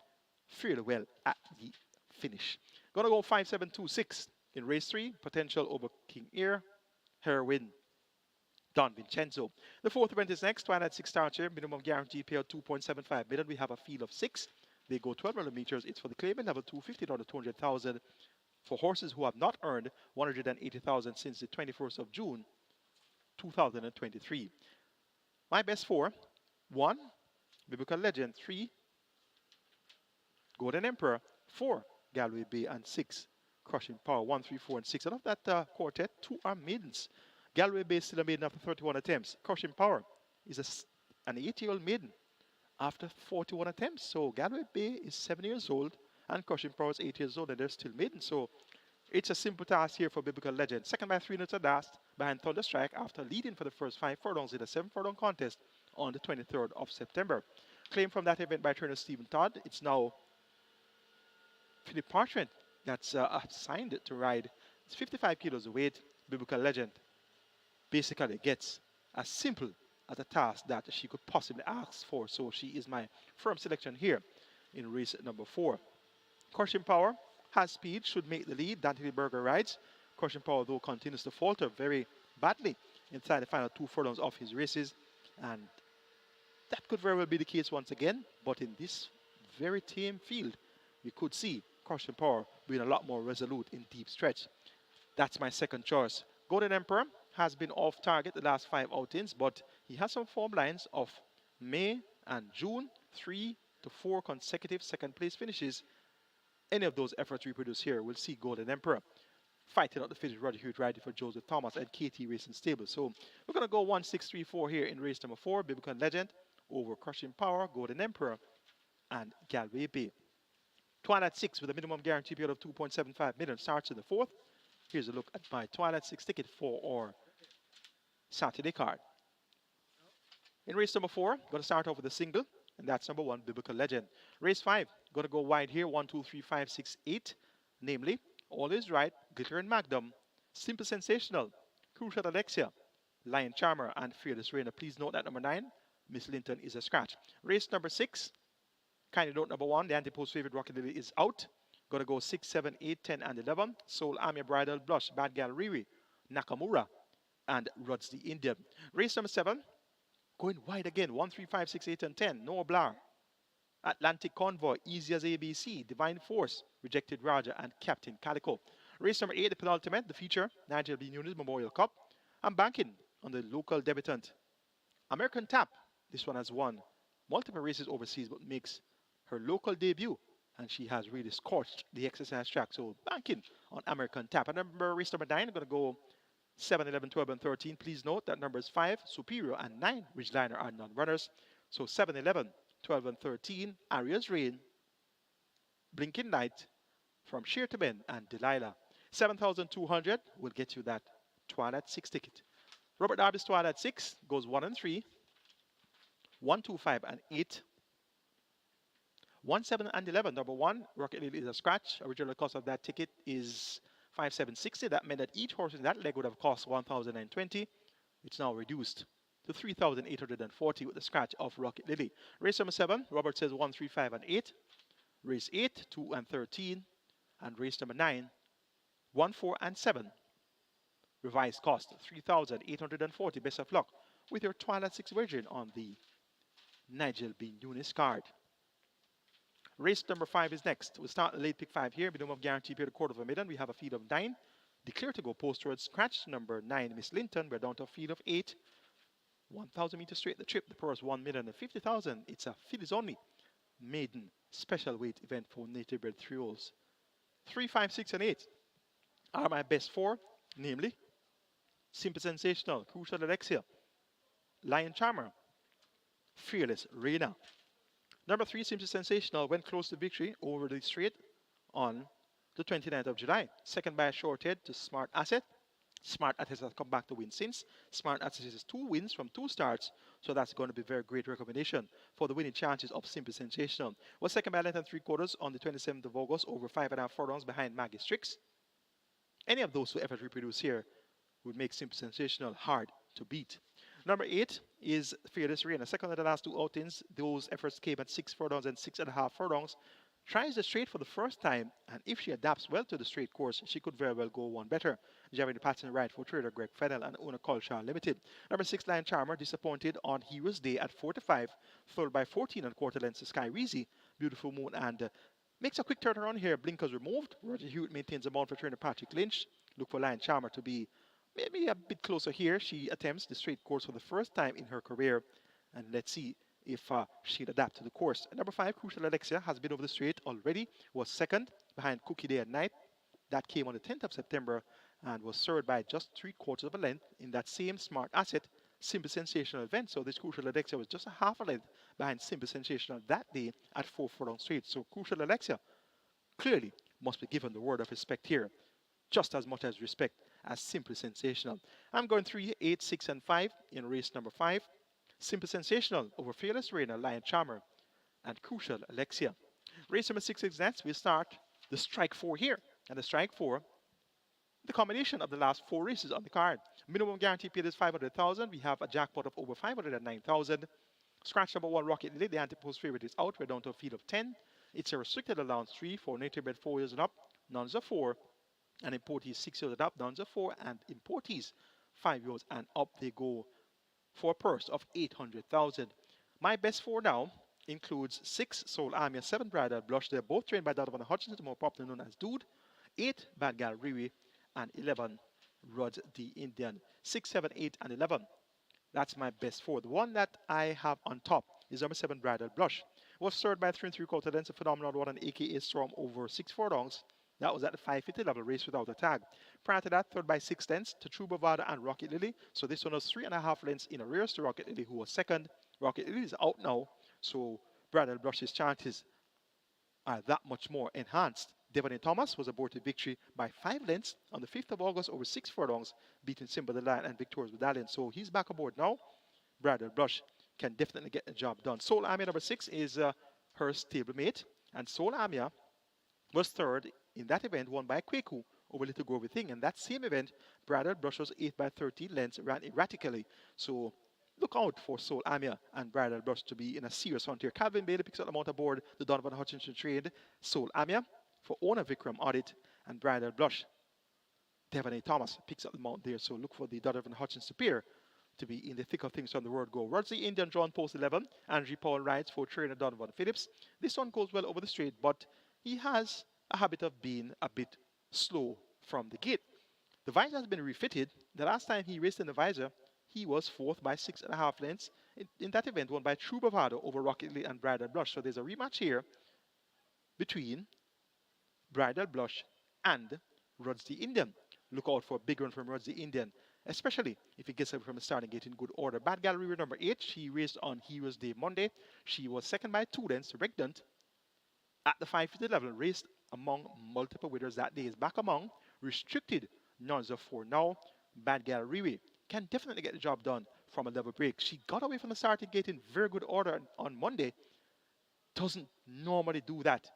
fairly well at the finish. Gonna go 5-7-2-6 in race 3. Potential over King Air. Heroin Don Vincenzo. The fourth event is next. Twilight 6 starts here. Minimum guarantee payout 2.75 million. We have a field of 6. They go 1200 meters. It's for the claimant level 250 to 200,000 for horses who have not earned 180,000 since the 21st of June 2023. My best 4: 1, Biblical Legend; 3, Golden Emperor; 4, Galway Bay; and 6, Crushing Power. 1, 3, 4, and 6. Out of that quartet, 2 are maidens. Galway Bay is still a maiden after 31 attempts. Crushing Power is an 8-year-old maiden after 41 attempts. So Galway Bay is 7 years old and Crushing Power is 8 years old, and they're still maiden. So it's a simple task here for Biblical Legend. Second by 3 minutes of last behind Thunderstrike after leading for the first 5 furlongs in a 7-furlong contest on the 23rd of September. Claim from that event by trainer Stephen Todd. It's now Philip Parchment that's assigned to ride. It's 55 kilos of weight. Biblical Legend basically gets as simple as a task that she could possibly ask for. So she is my firm selection here in race number 4. Crushing Power has speed, should make the lead. Dante Berger rides. Crushing Power, though, continues to falter very badly inside the final 2 furlongs of his races. And that could very well be the case once again. But in this very tame field, we could see Crushing Power being a lot more resolute in deep stretch. That's my second choice. Golden Emperor has been off target the last 5 outings, but he has some form lines of May and June, 3 to 4 consecutive second place finishes. Any of those efforts reproduced here will see Golden Emperor fighting out the finish. Roger Hewitt riding for Joseph Thomas and KT Racing Stable. So we're going to go 1-6-3-4 here in race number 4. Biblical Legend over Crushing Power, Golden Emperor, and Galway Bay. Twilight 6 with a minimum guarantee period of 2.75 million starts in the 4th. Here's a look at my Twilight 6 ticket for our Saturday card. In race number 4, going to start off with a single, and that's number 1, Biblical Legend. Race 5, going to go wide here, 1, 2, 3, 5, 6, 8. Namely, All Is Right, Glitter and Magnum, Simple Sensational, Crucial Alexia, Lion Charmer, and Fearless Rainer. Please note that number 9, Miss Linton, is a scratch. Race number 6, kindly note number 1, the anti-post favorite Rocket Lily is out. Going to go 6, 7, 8, 10, and 11. Soul Army Bridal, Blush, Bad Gal Riri, Nakamura, and Ruds the Indian. Race number 7, going wide again, 1, 3, 5, 6, 8, and 10. Noah Blar, Atlantic Convoy, Easy as ABC, Divine Force, Rejected Raja, and Captain Calico. Race number 8, the penultimate, the feature, NIGEL NUNES Memorial Cup. I'm banking on the local debutant, American Tap. This one has won multiple races overseas, but makes her local debut, and she has really scorched the exercise track. So banking on American Tap. And race number 9, I'm going to go 7, 11, 12, and 13. Please note that numbers 5, Superior, and 9, Ridgeliner, are non-runners. So 7, 11, 12, and 13, Aria's Reign, Blinking Light, From Sheer to Bend, and Delilah. 7,200 will get you that Twilight 6 ticket. Robert Darby's Twilight 6 goes 1 and 3, 1, 2, 5, and 8. 1, 7, and 11. Number 1, Rocket Lily, is a scratch. Original cost of that ticket is 5,760. That meant that each horse in that leg would have cost 1,020. It's now reduced to 3,840 with the scratch of Rocket Lily. Race number 7, Robert says 1, 3, 5, and 8. Race 8, 2, and 13. And race number 9, 1, 4, and 7. Revised cost 3,840. Best of luck with your Twilight 6 version on the NIGEL B. NUNES card. Race number 5 is next. We'll start the late pick 5 here. Minimum guarantee period $250,000. We have a field of 9. Declare to go post towards scratch number 9, Miss Linton. We're down to a field of 8. 1,000 meters straight the trip. The purse $1,050,000. It's a fillies only maiden special weight event for native bred 3-year-olds. 3, 5, 6, and 8 are my best 4, namely Simple Sensational, Crucial Alexia, Lion Charmer, Fearless Reina. Number 3, Simple Sensational, went close to victory over the straight on the 29th of July. Second by a short head to Smart Asset. Smart Asset has come back to win since. Smart Asset has 2 wins from 2 starts, so that's going to be a very great recommendation for the winning chances of Simple Sensational. Was second by length and 3/4 on the 27th of August, over 5.5 furlongs behind Maggie Strix. Any of those 2 efforts reproduced here would make Simple Sensational hard to beat. Number 8 is Fearless Rain. Second of the last two outings, those efforts came at 6 furlongs and 6.5 furlongs. Tries the straight for the first time, and if she adapts well to the straight course, she could very well go one better. Driving the pattern right for trader Greg Fennell and owner Culture Limited. Number 6, Lion Charmer, disappointed on Heroes Day at 4 to 5, followed by 14 and quarter lengths to Sky Reezy. Beautiful Moon and makes a quick turnaround here. Blinkers removed. Roger Hewitt maintains a mount for trainer Patrick Lynch. Look for Lion Charmer to be maybe a bit closer here. She attempts the straight course for the first time in her career, and let's see if she'll adapt to the course. Number 5, Crucial Alexia, has been over the straight already, was second behind Cookie Day at Night. That came on the 10th of September and was served by just 3/4 of a length in that same Smart Asset Simple Sensational event. So this Crucial Alexia was just a half a length behind Simple Sensational that day at 4 furlong straight. So Crucial Alexia clearly must be given the word of respect here, just as much as respect as Simple Sensational. I'm going 3, 8, 6, and 5 in race number 5. Simple Sensational over Fearless Rainer, Lion Charmer, and Crucial Alexia. Race number 6 is next. We start the Strike 4 here. And the Strike 4, the combination of the last 4 races on the card. Minimum guarantee paid is 500,000. We have a jackpot of over 509,000. Scratch number 1, Rocket Lily. The anti-post favorite is out. We're down to a field of 10. It's a restricted allowance 3 for native bred 4 years and up. Nuns of 4. And importees 6 years and up. Nuns of 4. And importees 5 years and up. They go for a purse of 800,000. My best 4 now includes 6 Soul Army, 7 Bridal Blush. They're both trained by Donovan Hutchinson, more popularly known as Dude. 8 Bad Gal Riri, and 11 Rod the Indian. 6, 7, 8, and 11. That's my best 4. The one that I have on top is number 7 Bridal Blush. Was served by 3 3/4 lengths, a phenomenal one, an AKA Storm over 6 furlongs. That was at the 550 level, race without a tag. Prior to that, third by 6 lengths to True Bravado and Rocket Lily. So this one was 3.5 lengths in arrears to Rocket Lily, who was second. Rocket Lily is out now, so Bridal Blush's chances are that much more enhanced. Devon Thomas was aborted victory by 5 lengths on the 5th of August over 6 furlongs, beating Simba the Lion and Victoria's Medallion. So he's back aboard now. Bridal Blush can definitely get the job done. Soul Army number 6 is her stablemate, and Soul Army was third in that event, won by Kweku over Little Groovy Thing. And that same event, Bridal Blush was 8 by 13 lengths, ran erratically. So look out for Soul Amia and Bridal Blush to be in a serious hunt here. Calvin Bailey picks up the mount aboard the Donovan Hutchinson trade. Soul Amia for owner Vikram Audit, and Bridal Blush. Devon A. Thomas picks up the mount there. So look for the Donovan Hutchinson pair to be in the thick of things on the word go. Rodsley Indian John post 11. Andrew Paul rides for trainer Donovan Phillips. This one goes well over the straight, but he has a habit of being a bit slow from the gate. The visor has been refitted. The last time he raced in the visor, he was 4th by 6.5 lengths. In that event, won by True Bravado over Rocket Lee and Bridal Blush. So there's a rematch here between Bridal Blush and Rods the Indian. Look out for a big run from Rods the Indian, especially if he gets up from the starting gate in good order. Bad Gallery number 8, she raced on Heroes Day Monday. She was second by 2 lengths, regnant at the 550 level, raced among multiple winners that day. Is back among restricted nuns of 4 now. Bad Gal Riri can definitely get the job done from a level break. She got away from the starting gate in very good order on Monday. Doesn't normally do that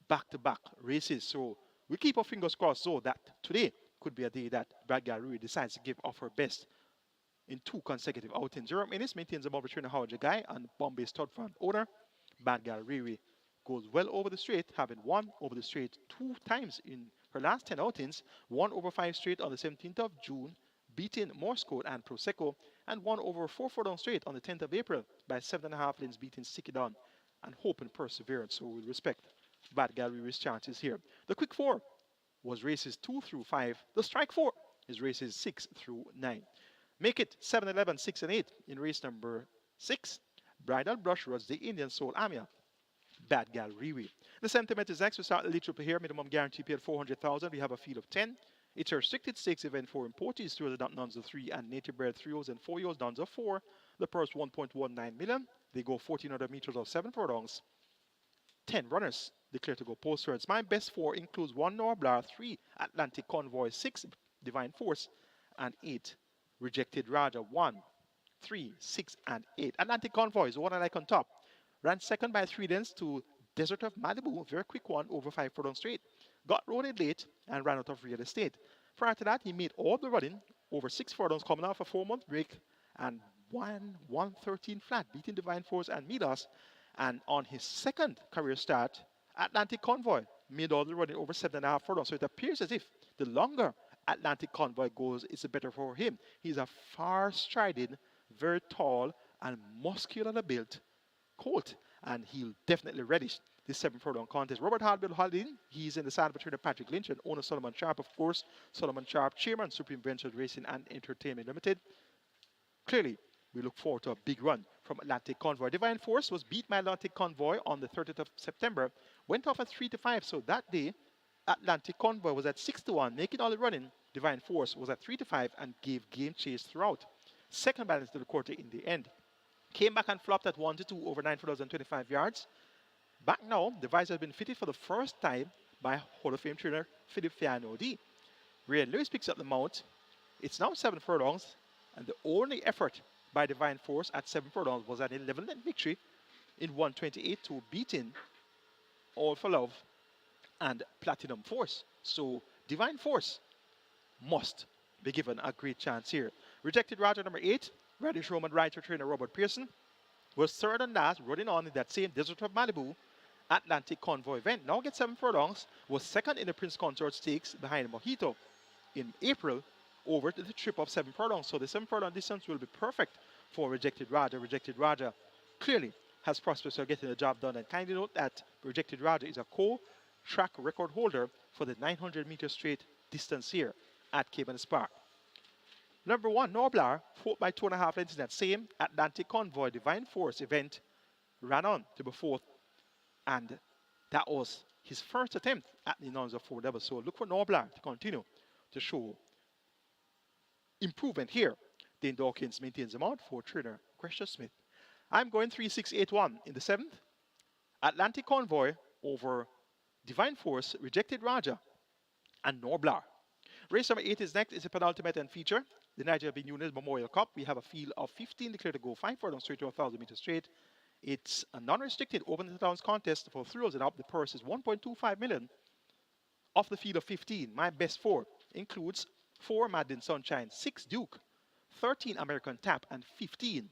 back-to-back races. So we keep our fingers crossed so that today could be a day that Bad Gal Riri decides to give off her best in 2 consecutive outings. 0 minutes maintains a mobile trainer Howard Jagai and Bombay stud front owner. Bad Gal Riri goes well over the straight, having won over the straight 2 times in her last 10 outings. 1 over 5 straight on the 17th of June, beating Morse Code and Prosecco, and 1 over 4 furlong straight on the 10th of April by 7.5 lengths, beating Sikidon and Hope and Perseverance. So we'll respect Bad Gal Riri's chances here. The quick 4 was races 2 through 5. The strike 4 is races 6 through 9. Make it 7, 11, 6, and 8 in race number 6. Bridal Brush was the Indian Soul Amia. Bad Gal Riri. The sentiment is next. We start the lead triple here. Minimum guarantee paid 400,000. We have a field of 10. It's a restricted stakes event for importees, 2 years nuns of 3, and native bred 3 years and 4 years nuns of 4. The purse 1.19 million. They go 1,400 meters of 7 furlongs. 10 runners declare to go postwards. My best 4 includes 1 Norblar, 3 Atlantic Convoy, 6 Divine Force, and 8 Rejected Raja. 1, 3, 6, and 8. Atlantic Convoy is the one I like on top. Ran second by 3 lengths to Desert of Malibu, very quick one over 5 furlong straight. Got loaded late and ran out of real estate. Prior to that, he made all the running over 6 furlongs, coming off a 4-month break and 113 flat, beating Divine Force and Midas. And on his second career start, Atlantic Convoy made all the running over 7.5 furlongs. So it appears as if the longer Atlantic Convoy goes, it's better for him. He's a far-striding, very tall, and muscular built colt, and he'll definitely relish this 7 furlong contest. Robert Hardbill Holding, he's in the saddle between Patrick Lynch and owner Solomon Sharp, of course. Solomon Sharp, chairman, Supreme Ventures Racing and Entertainment Limited. Clearly, we look forward to a big run from Atlantic Convoy. Divine Force was beat by Atlantic Convoy on the 30th of September, went off at 3-5, so that day, Atlantic Convoy was at 6-1, making all the running. Divine Force was at 3-5 and gave game chase throughout. Second balance to the quarter in the end. Came back and flopped at 1-2 over 9 furlongs and 25 yards. Back now, the visor has been fitted for the first time by Hall of Fame trainer Philip Fianodi. Ray Lewis picks up the mount. It's now 7 furlongs, and the only effort by Divine Force at 7 furlongs was an 11-length victory in 128-2, beating All for Love and Platinum Force. So Divine Force must be given a great chance here. Rejected Roger number 8, Radish Roman writer trainer Robert Pearson, was third and last, running on in that same Desert of Malibu Atlantic Convoy event. Now gets 7 furlongs, was second in the Prince Consort Stakes behind Mojito in April over to the trip of 7 furlongs. So the 7 furlong distance will be perfect for Rejected Raja. Rejected Raja clearly has prospects for getting the job done. And kindly note that Rejected Raja is a co-track record holder for the 900-meter straight distance here at Caymanas Park. Number 1, Noblar, fought by 2.5 lengths in that same Atlantic Convoy Divine Force event, ran on to be fourth, and that was his first attempt at the NUNES of 4 levels. So look for Noblar to continue to show improvement here. Dane Dawkins maintains the mount for trainer Gresham Smith. I'm going 3-6-8-1 in the 7th. Atlantic Convoy over Divine Force, Rejected Raja, and Noblar. Race number 8 is next. It's a penultimate and feature. The NIGEL NUNES Memorial Cup. We have a field of 15 declared to go 5 furlongs straight to 1,000 meters straight. It's a non-restricted open downs contest for thrills and up. The purse is 1.25 million. Off the field of 15, my best 4 includes 4 Madden Sunshine, 6 Duke, 13 American Tap, and 15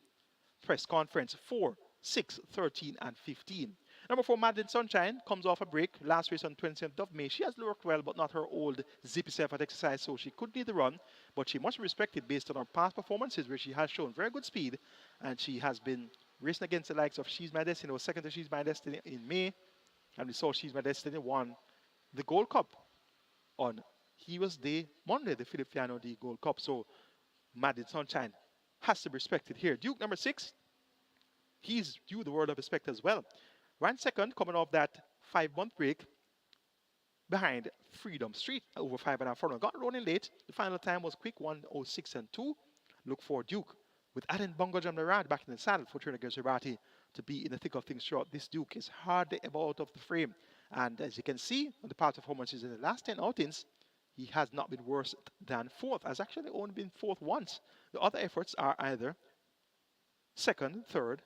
Press Conference. 4, 6, 13, and 15. Number 4, Madden Sunshine, comes off a break. Last race on 27th of May. She has worked well, but not her old zippy self at exercise, so she could need the run. But she must be respected based on her past performances, where she has shown very good speed, and she has been racing against the likes of She's My Destiny. Was second to She's My Destiny in May, and we saw She's My Destiny won the Gold Cup on Day Monday, the Philip Fianodi Gold Cup. So Madden Sunshine has to be respected here. Duke number 6, he's due the world of respect as well. Ran second, coming off that 5-month break behind Freedom Street over 5.5 furlongs. Got running late. The final time was quick, 1:06 and 2. Look for Duke with Alan Bungo Jamlarad back in the saddle for trainer Gerserati to be in the thick of things throughout. This Duke is hardly ever out of the frame. And as you can see on the past performances in the last 10 outings, he has not been worse than 4th. Has actually only been 4th once. The other efforts are either 2nd, 3rd,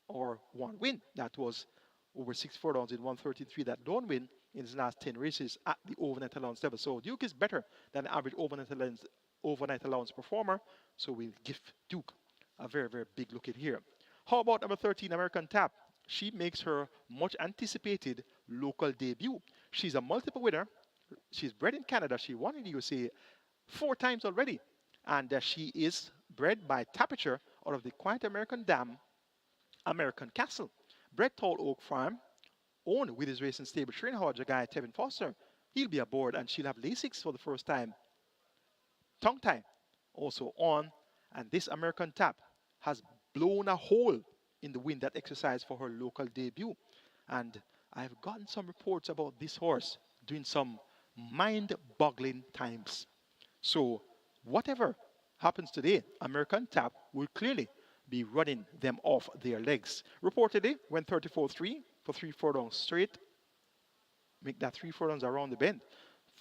or 1 win. That was over 6 furlongs in 1:33. That lone win in his last 10 races at the overnight allowance level. So Duke is better than the average overnight allowance performer. So we'll give Duke a very, very big look in here. How about number 13, American Tap? She makes her much anticipated local debut. She's a multiple winner. She's bred in Canada. She won in the USA 4 times already. And she is bred by Tapiture out of the Quiet American Dam, American Castle. Bred Tall Oak Farm, owned with his racing stable trainer Hodge guy Tevin Foster. He'll be aboard, and she'll have Lasix for the first time. Tongue tie also on, and this American Tap has blown a hole in the wind that exercise for her local debut. And I've gotten some reports about this horse doing some mind-boggling times. So whatever happens today, American Tap will clearly be running them off their legs. Reportedly went 34-3 for 3 furlongs straight. Make that 3 furlongs around the bend.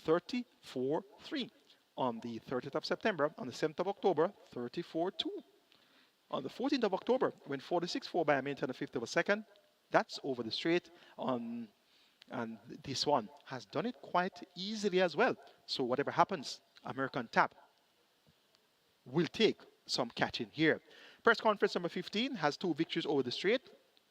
34-3 on the 30th of September. On the 7th of October, 34-2. On the 14th of October, went 46-4 by a minute and a fifth of a second. That's over the straight. And this one has done it quite easily as well. So whatever happens, American Tap will take some catching here. Press conference number 15 has 2 victories over the straight.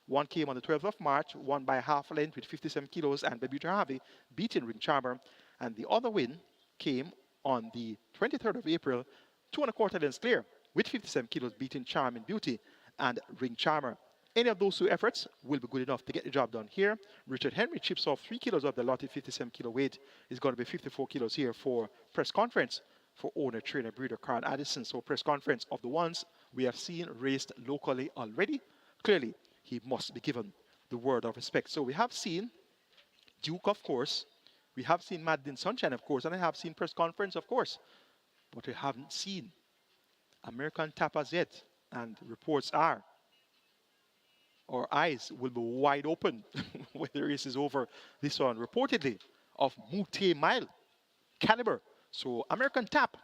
One came on the 12th of March, won by half a length with 57 kilos and Babuta Harvey beating Ring Charmer. And the other win came on the 23rd of April, 2 1/4 lengths clear with 57 kilos beating Charming Beauty and Ring Charmer. Any of those 2 efforts will be good enough to get the job done here. Richard Henry chips off 3 kilos of the allotted 57 kilo weight. Is going to be 54 kilos here for press conference for owner, trainer, breeder Carl Addison. So press conference of the ones we have seen raced locally already. Clearly, he must be given the word of respect. So we have seen Duke, of course. We have seen Madeline Sunshine, of course. And I have seen press conference, of course. But we haven't seen American Tappers yet. And reports are our eyes will be wide open when the race is over. This one reportedly of multi-mile caliber. So American Tap,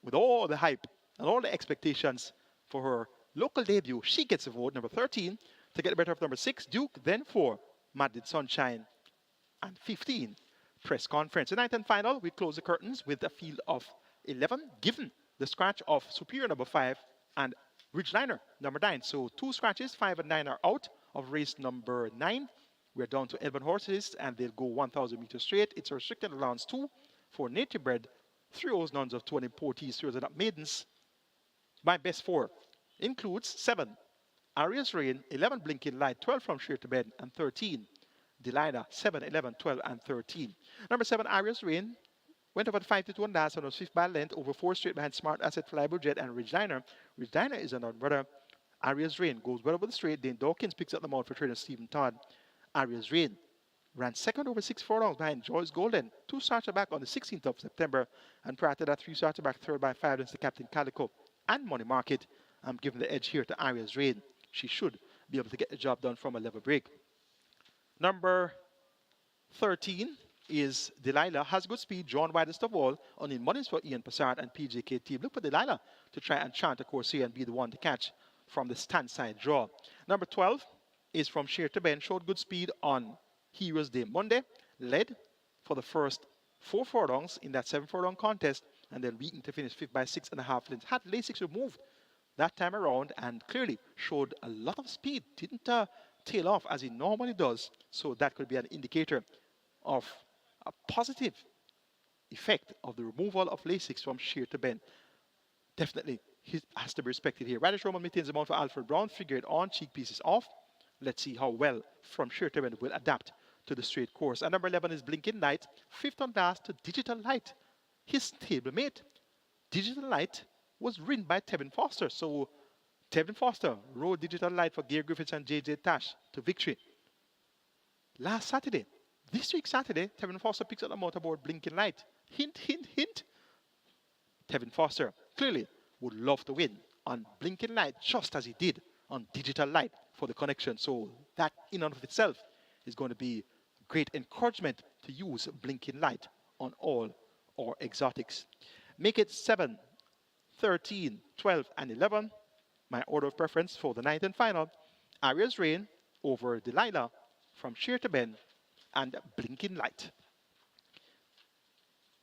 with all the hype and all the expectations for her local debut, she gets a vote, number 13, to get the better of number 6, Duke, then 4, Madeline Sunshine, and 15, press conference. The 9th and final, we close the curtains with a field of 11, given the scratch of Superior number 5 and Ridgeliner number 9. So 2 scratches, 5 and 9 are out of race number 9. We're down to 11 horses, and they'll go 1,000 meters straight. It's a restricted allowance 2 for native bred, 3 O's, nuns of 2 and importees, 3 O's and up maidens. My best 4 includes 7, Arias Rain, 11, Blinking Light, 12 from Sheer to Bed, and 13, Delilah, 7, 11, 12, and 13. Number 7, Arias Rain, went over 5 to 1 last and was 5th by length, over 4 straight behind Smart Asset, Flyable Jet, and Ridgeliner. Ridgeliner is another brother. Arias Rain goes well over the straight. Dane Dawkins picks up the mount for trainer Stephen Todd. Arias Rain ran 2nd over 6 furlongs behind Joyce Golden. 2 starts back on the 16th of September, and prior to that, 3 starts back, 3rd by 5 against the Captain Calico and Money Market. I'm giving the edge here to Arias Rain. She should be able to get the job done from a level break. Number 13 is Delilah, has good speed, drawn widest of all, on in monies for Ian Passard and PJK team. Look for Delilah to try and chant a course here and be the one to catch from the stand side draw. Number 12 is from Sheer to Bend, showed good speed on Heroes Day Monday, led for the first 4 furlongs in that 7 furlong contest, and then weakened to finish 5th by 6.5 lengths. Had Lasix removed that time around and clearly showed a lot of speed. Didn't tail off as he normally does, so that could be an indicator of a positive effect of the removal of Lasix from Sheer to Bend. Definitely, he has to be respected here. Radish Roman maintains the mount for Alfred Brown, figure it on, cheek pieces off. Let's see how well from Sheer to Bend will adapt to the straight course. And number 11 is Blinking Light, 5th on last to Digital Light. His stablemate, Digital Light, was ridden by Tevin Foster. So Tevin Foster rode Digital Light for Gary Griffiths and JJ Tash to victory last Saturday. This week Saturday, Tevin Foster picks up the motorboard Blinking Light. Hint, hint, hint. Tevin Foster clearly would love to win on Blinking Light, just as he did on Digital Light for the connection. So that in and of itself is going to be great encouragement to use Blinking Light on all our exotics. Make it 7, 13, 12, and 11. My order of preference for the 9th and final, Arias Rain over Delilah from Sheer to Bend and Blinking Light.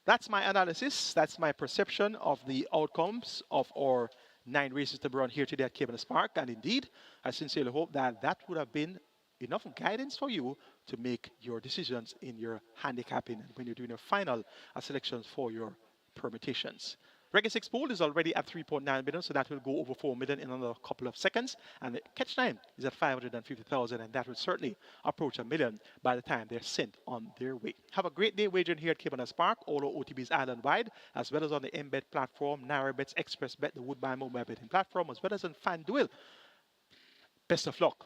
That's my analysis. That's my perception of the outcomes of our 9 races to be run here today at Caymanas Park. And indeed, I sincerely hope that that would have been enough guidance for you to make your decisions in your handicapping and when you're doing your final selections for your permutations. Reggae 6 pool is already at 3.9 million, so that will go over 4 million in another couple of seconds. And the catch time is at 550,000, and that will certainly approach $1 million by the time they're sent on their way. Have a great day wagering here at Caymanas Park, all our OTBs island-wide, as well as on the Embed platform, NaraBets, Express Bet, the Woodbine mobile betting platform, as well as on FanDuel. Best of luck,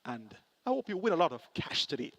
and I hope you win a lot of cash today.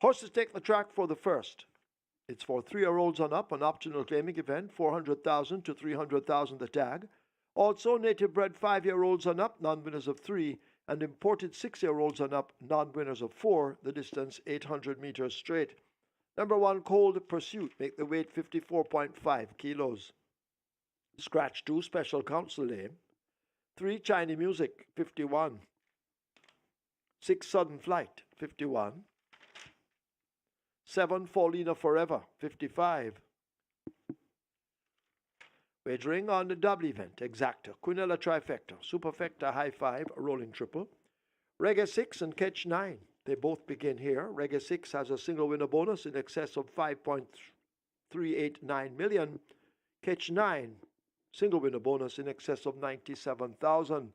Horses take the track for the first. It's for 3-year-olds and up, an optional claiming event, 400,000 to 300,000 the tag. Also, native bred 5-year-olds and up, non-winners of 3, and imported 6-year-olds and up, non-winners of 4, the distance 800 meters straight. Number 1, Cold Pursuit, make the weight 54.5 kilos. Scratch 2, Special Council name. 3, Chinese Music, 51. 6, Sudden Flight, 51. 7, Paulina Forever, 55. Wagering on the double event, Exacta, Quinella Trifecta, Superfecta High 5, Rolling Triple. Reggae 6 and Catch 9, they both begin here. Reggae 6 has a single winner bonus in excess of 5.389 million. Catch 9, single winner bonus in excess of 97,000.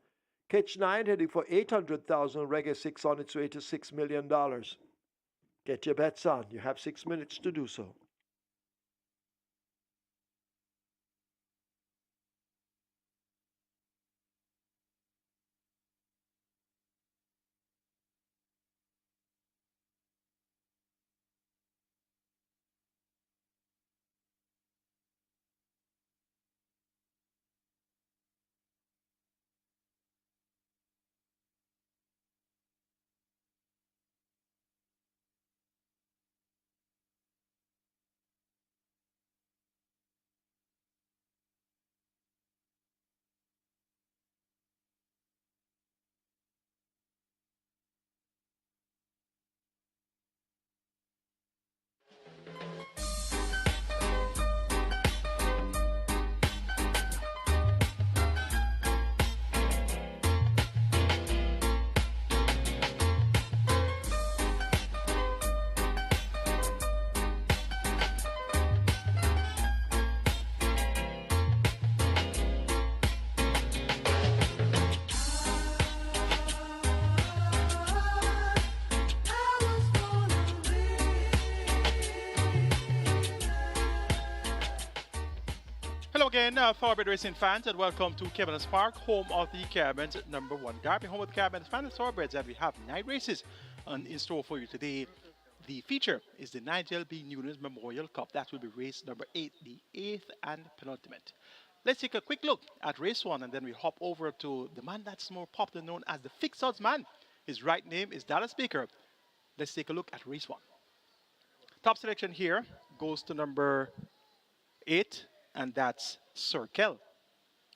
Catch 9 heading for 800,000, Reggae 6 on its way to $6 million. Get your bets on. You have 6 minutes to do so. Hello again, Thoroughbred Racing fans, and welcome to Caymanas Park, home of the Caribbean's #1 Derby, home of the Caribbean's finest thoroughbreds, and we have 9 races in store for you today. The feature is the NIGEL B. NUNES Memorial Cup. That will be race number 8, the 8th and penultimate. Let's take a quick look at race 1, and then we hop over to the man that's more popularly known as the fixed odds man. His right name is Dallas Baker. Let's take a look at race 1. Top selection here goes to number 8, and that's Circle.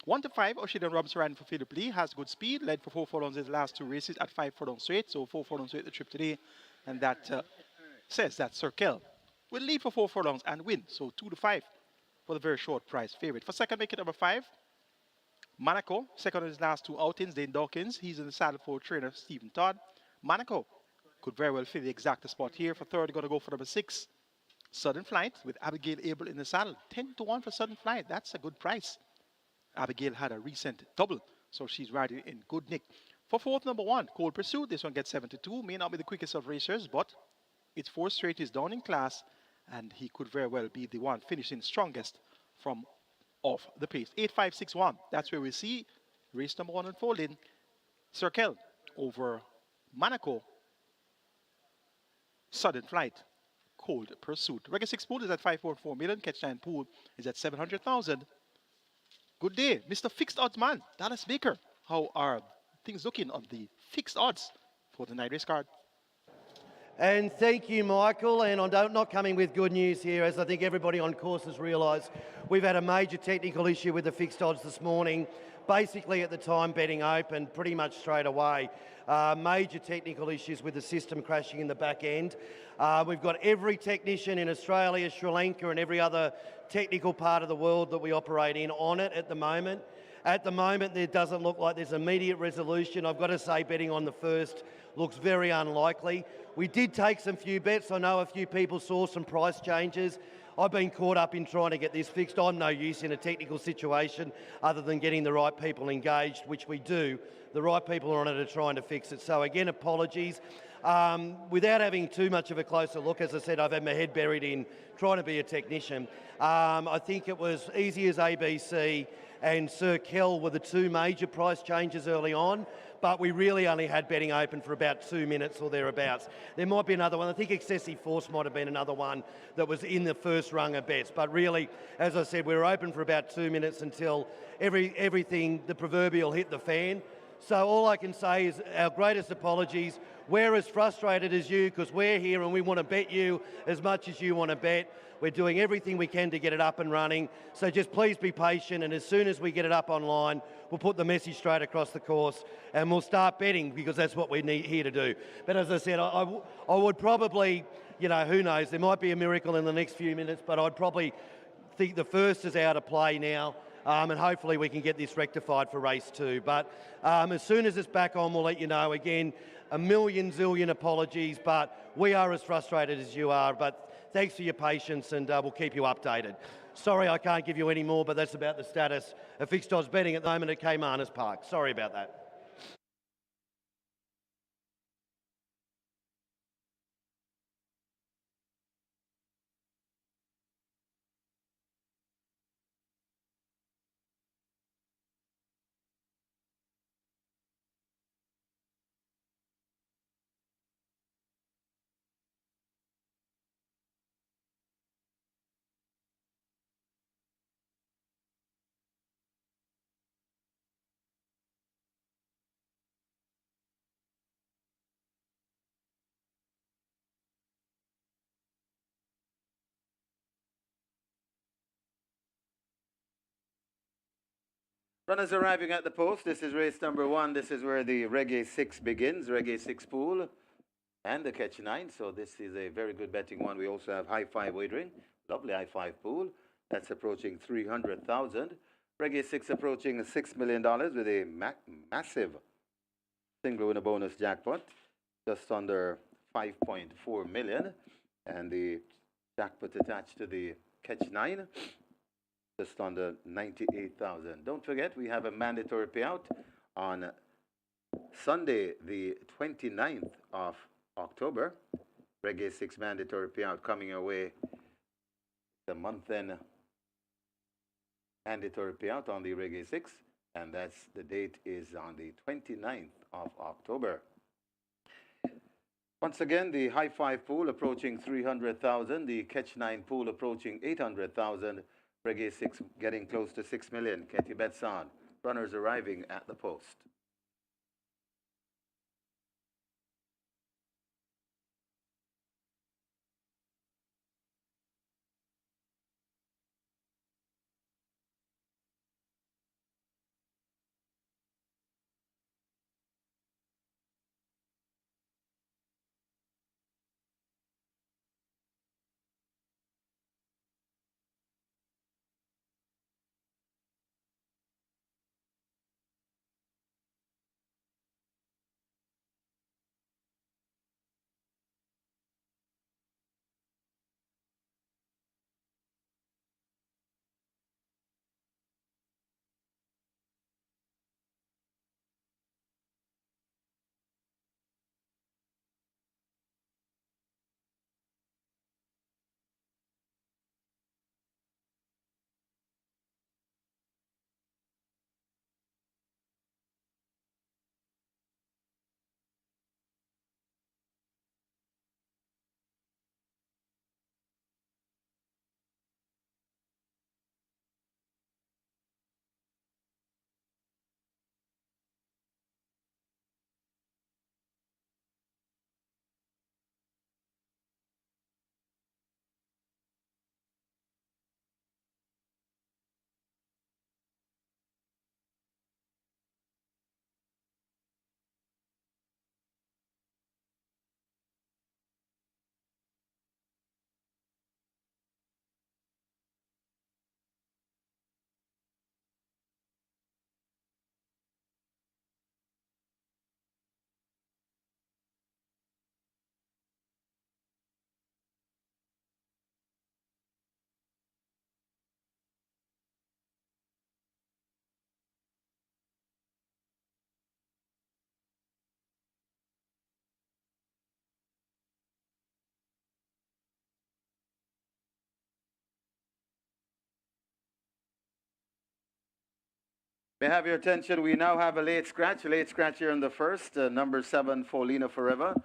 1 to 5, Ocean Robinson riding for Philip Lee, has good speed, led for 4 furlongs in his last 2 races at 5 furlongs straight, so 4 furlongs straight the trip today, and that says that Circle will lead for 4 furlongs and win, so 2 to 5 for the very short price favorite. For second, make it number 5, Monaco, second in his last 2 outings, Dane Dawkins, he's in the saddle for trainer Stephen Todd. Monaco could very well fill the exact spot here. For third, going to go for number 6, Sudden Flight, with Abigail Abel in the saddle. 10 to 1 for Sudden Flight. That's a good price. Abigail had a recent double, so she's riding in good nick. For fourth, number 1, Cold Pursuit. This one gets 7 to 2. May not be the quickest of racers, but its 4 straight is down in class, and he could very well be the one finishing strongest from off the pace. 8-5-6-1. That's where we see race number 1 unfolding. Circle over Monaco. Sudden Flight. Cold Pursuit. Regular 6 pool is at 5.4 million. Catch 9 pool is at 700,000. Good day, Mr. Fixed Odds man, Dallas Baker. How are things looking on the fixed odds for the night race card? And thank you, Michael. And I'm not coming with good news here, as I think everybody on course has realised. We've had a major technical issue with the fixed odds this morning. Basically, at the time betting open, pretty much straight away. Major technical issues with the system crashing in the back end. We've got every technician in Australia, Sri Lanka, and every other technical part of the world that we operate in on it at the moment. At the moment, there doesn't look like there's immediate resolution. I've got to say, betting on the first looks very unlikely. We did take some few bets. I know a few people saw some price changes. I've been caught up in trying to get this fixed. I'm no use in a technical situation other than getting the right people engaged, which we do. The right people are on it are trying to fix it. So again, apologies. Without having too much of a closer look, as I said, I've had my head buried in trying to be a technician. I think it was easy as ABC, and Sir Kell were the two major price changes early on, but we really only had betting open for about 2 minutes or thereabouts. There might be another one. I think Excessive Force might have been another one that was in the first rung of bets. But really, as I said, we were open for about 2 minutes until everything, the proverbial, hit the fan. So all I can say is our greatest apologies. We're as frustrated as you because we're here and we want to bet you as much as you want to bet. We're doing everything we can to get it up and running. So just please be patient, and as soon as we get it up online, we'll put the message straight across the course and we'll start betting, because that's what we need here to do. But as I said, I would probably, you know, who knows, there might be a miracle in the next few minutes, but I'd probably think the first is out of play now. And hopefully we can get this rectified for race 2. But as soon as it's back on, we'll let you know. Again, a million zillion apologies, but we are as frustrated as you are. But thanks for your patience, and we'll keep you updated. Sorry I can't give you any more, but that's about the status of fixed odds betting at the moment at Caymanas Park. Sorry about that. Runners arriving at the post. This is race number 1. This is where the Reggae 6 begins. Reggae 6 pool and the Catch 9. So this is a very good betting one. We also have High 5 wagering. Lovely High 5 pool. That's approaching 300,000. Reggae 6 approaching $6 million with a massive single winner bonus jackpot. Just under 5.4 million. And the jackpot attached to the Catch 9. Just under 98,000. Don't forget, we have a mandatory payout on Sunday, the 29th of October. Reggae 6 mandatory payout coming your way. The month-end mandatory payout on the Reggae 6. And that's the date is on the 29th of October. Once again, the High 5 pool approaching 300,000. The Catch 9 pool approaching 800,000. Reggae 6 getting close to 6 million. Ketty bets on. Runners arriving at the post. May I have your attention? We now have a late scratch here in the first. Number 7, Folina Forever,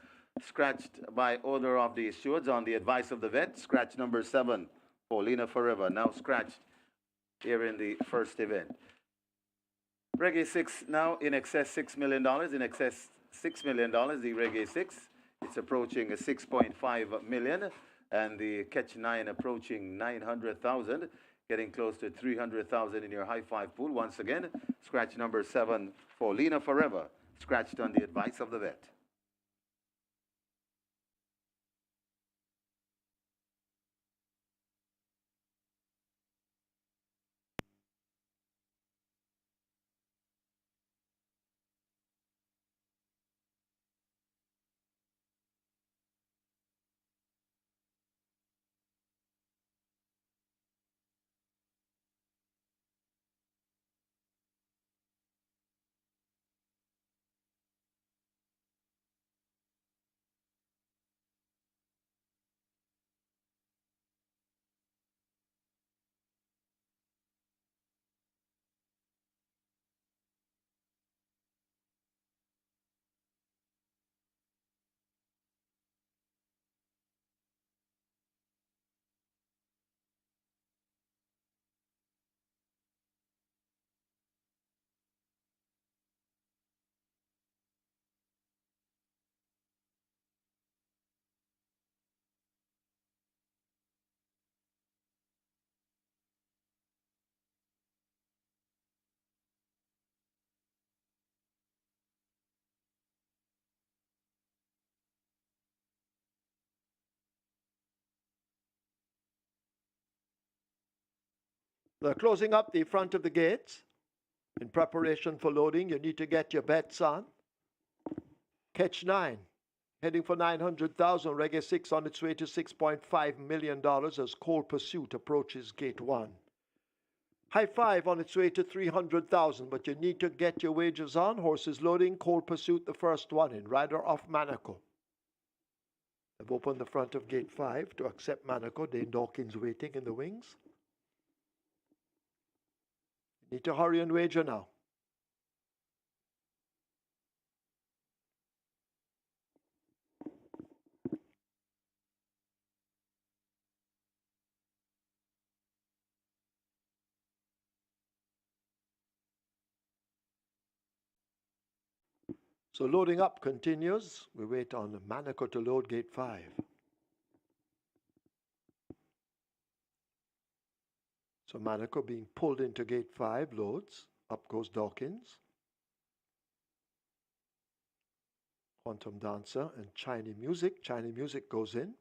scratched by order of the stewards on the advice of the vet. Scratch number 7, Folina Forever, now scratched here in the first event. Reggae 6 now in excess $6 million, in excess $6 million, the Reggae 6. It's approaching 6.5 million, and the Catch 9 approaching 900,000. Getting close to 300,000 in your high five pool. Once again, scratch number 7 for Lena Forever, scratched on the advice of the vet. They're closing up the front of the gates. In preparation for loading, you need to get your bets on. Catch 9, heading for 900,000. Reggae 6 on its way to $6.5 million as Cold Pursuit approaches gate 1. High 5 on its way to 300,000, but you need to get your wagers on. Horses loading, Cold Pursuit the first one in. Rider off Manaco. They've opened the front of gate 5 to accept Manaco. Dane Dawkins waiting in the wings. Need to hurry and wager now. So loading up continues. We wait on Manaco to load gate 5. So Manaco being pulled into gate 5 loads. Up goes Dawkins. Quantum Dancer and Chinese Music. Chinese Music goes in.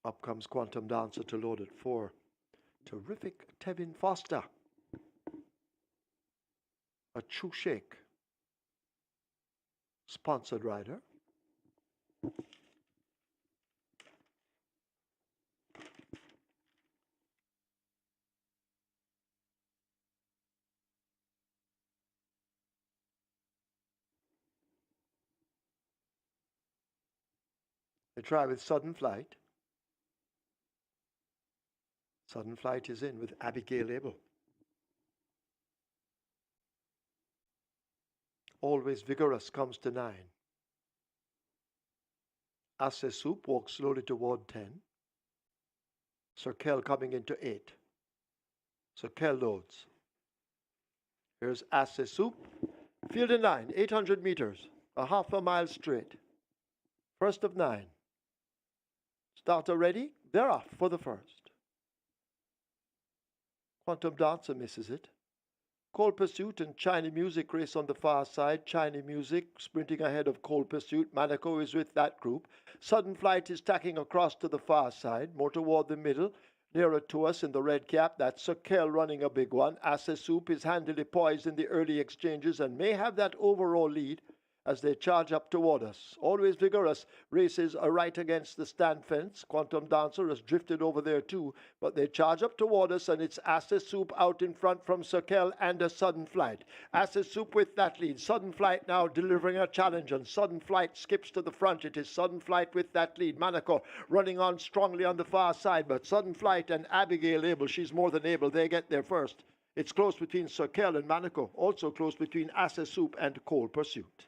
Up comes Quantum Dancer to load at 4. Terrific Tevin Foster. A True Shake. Sponsored rider. They try with Sudden Flight. Sudden Flight is in with Abigail Abel. Always Vigorous comes to 9. Asse Soup walks slowly toward 10. Sir Kell coming into 8. Sir Kell loads. Here's Asse Soup. Field in 9, 800 meters, a half a mile straight. First of 9. Starter ready? They're off for the first. Quantum Dancer misses it. Cold Pursuit and Chinese Music race on the far side. Chinese Music sprinting ahead of Cold Pursuit. Manaco is with that group. Sudden Flight is tacking across to the far side, more toward the middle. Nearer to us in the red cap, that's Sir Kell running a big one. Asse Soup is handily poised in the early exchanges and may have that overall lead as they charge up toward us. Always Vigorous races right against the stand fence. Quantum Dancer has drifted over there too, but they charge up toward us, and it's Asse Soup out in front from Sir Kell and a Sudden Flight. Asse Soup with that lead. Sudden Flight now delivering a challenge, and Sudden Flight skips to the front. It is Sudden Flight with that lead. Manaco running on strongly on the far side, but Sudden Flight and Abigail Abel, she's more than able. They get there first. It's close between Circle and Monaco, also close between Asset Soup and Cold Pursuit.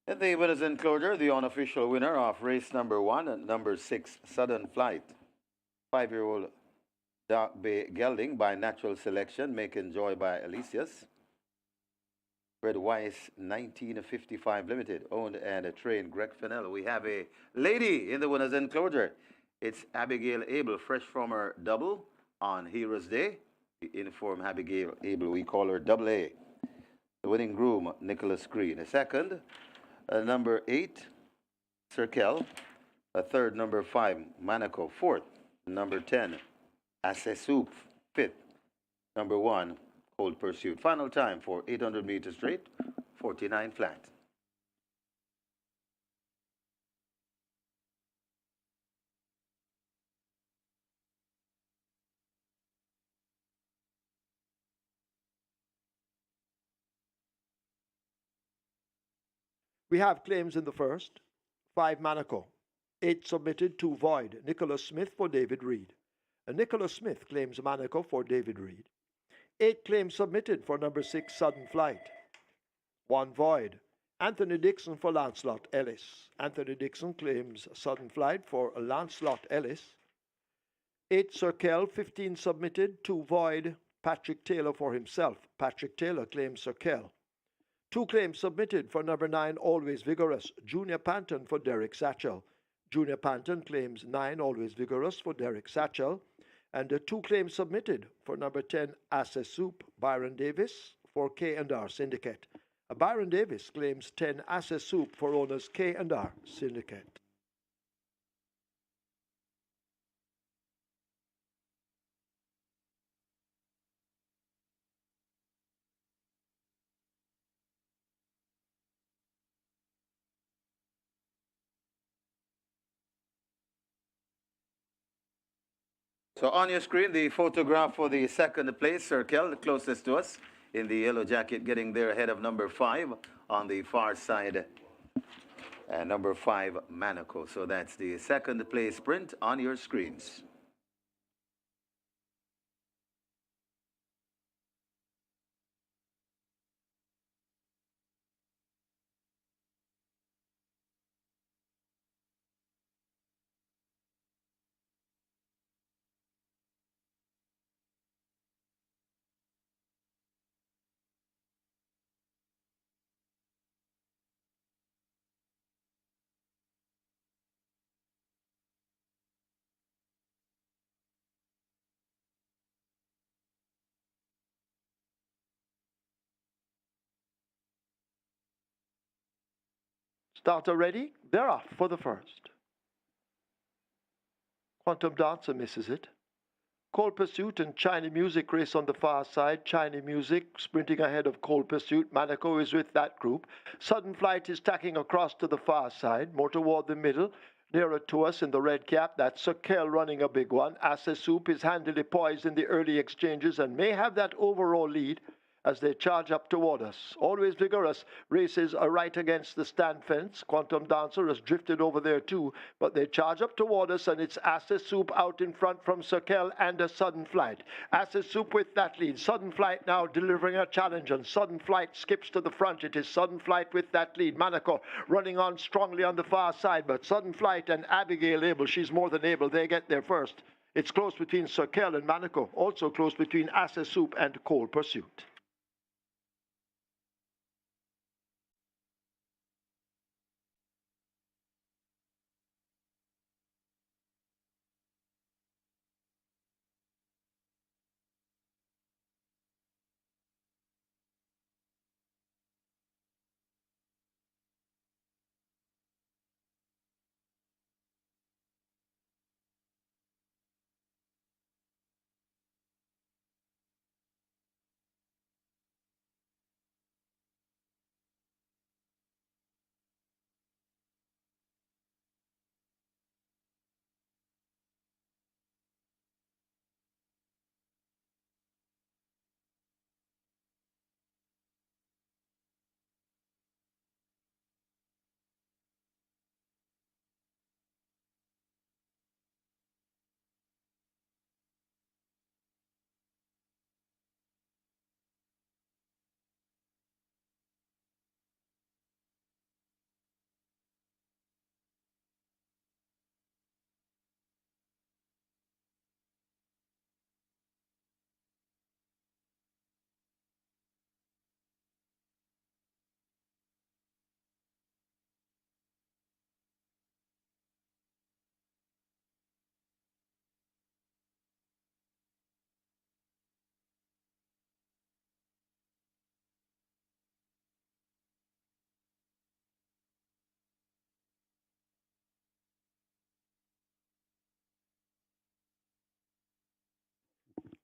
In the winners enclosure, the unofficial winner of race number 1 and number 6, Southern Flight, 5-year-old Dark Bay Gelding by natural selection, Making Joy by Alicius. Red Weiss 1955 Limited, owned and trained Greg Fennell. We have a lady in the winner's enclosure. It's Abigail Abel, fresh from her double on Heroes Day. We inform Abigail Abel, we call her Double A. The winning groom, Nicholas Green. A second, number 8, Circle. A third, number 5, Monaco. Fourth, number 10, Asesoup. Fifth, number 1, Cold Pursuit. Final time for 800 meters straight, 49 flat. We have claims in the first. 5 Monaco. 8 submitted, 2 void. Nicholas Smith for David Reed. Nicholas Smith claims Monaco for David Reed. 8 claims submitted for number 6 Sudden Flight. 1 void. Anthony Dixon for Lancelot Ellis. Anthony Dixon claims Sudden Flight for Lancelot Ellis. 8 Circle, 15 submitted, 2 void. Patrick Taylor for himself. Patrick Taylor claims Circle. 2 claims submitted for number 9 Always Vigorous. Junior Panton for Derek Satchel. Junior Panton claims 9 Always Vigorous for Derek Satchel. And 2 claims submitted for number 10 Asset Soup. Byron Davis for K&R Syndicate. Byron Davis claims 10 Asset Soup for owners K&R Syndicate. So on your screen, the photograph for the second place, Circle, the closest to us in the yellow jacket, getting there ahead of number 5 on the far side. And number 5, Monaco. So that's the second place sprint on your screens. Starter ready? They're off for the first. Quantum Dancer misses it. Cold Pursuit and China Music race on the far side. China Music sprinting ahead of Cold Pursuit. Monaco is with that group. Sudden Flight is tacking across to the far side, more toward the middle. Nearer to us in the red cap, that's Circle running a big one. Asa Soup is handily poised in the early exchanges and may have that overall lead as they charge up toward us. Always vigorous. Races are right against the stand fence. Quantum Dancer has drifted over there too, but they charge up toward us, and it's Asa Soup out in front from Circle and a Sudden Flight. Asa Soup with that lead. Sudden Flight now delivering a challenge, and Sudden Flight skips to the front. It is Sudden Flight with that lead. Monaco running on strongly on the far side, but Sudden Flight and Abigail Abel, she's more than able. They get there first. It's close between Circle and Monaco. Also close between Asa Soup and Cold Pursuit.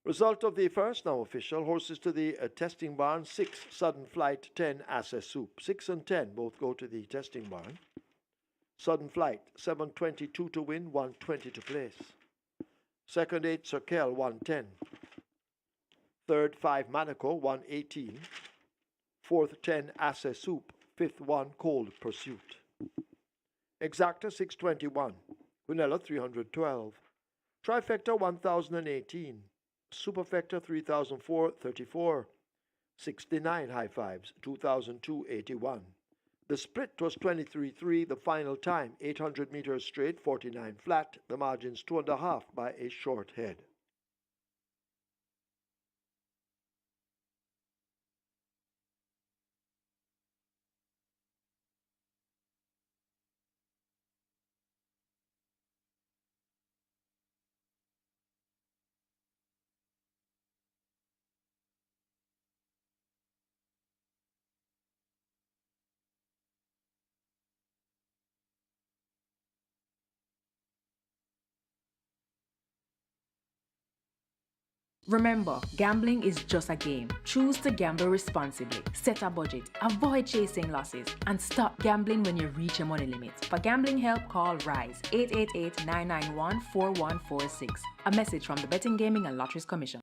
Result of the first now official. Horses to the testing barn. 6 Sudden Flight, 10 Asa Soup. 6 and 10 both go to the testing barn. Sudden Flight, 722 to win, 120 to place. Second 8 Circle, 110. Third 5 Monaco, 118. Fourth 10 Asa Soup. Fifth 1 Cold Pursuit. Exacta 621. Quinella 312. Trifecta 1018. Superfecta 3004-34. 69 high fives, 2002-81. The split was 23-3, the final time 800 meters straight, 49 flat, the margins 2.5 by a short head. Remember, gambling is just a game. Choose to gamble responsibly. Set a budget. Avoid chasing losses. And stop gambling when you reach your money limit. For gambling help, call RISE 888-991-4146. A message from the Betting, Gaming and Lotteries Commission.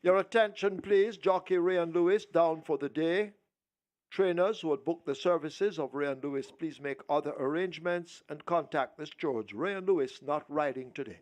Your attention, please. Jockey Ray and Lewis down for the day. Trainers who had booked the services of Ray and Lewis, please make other arrangements and contact Miss George. Ray and Lewis not riding today.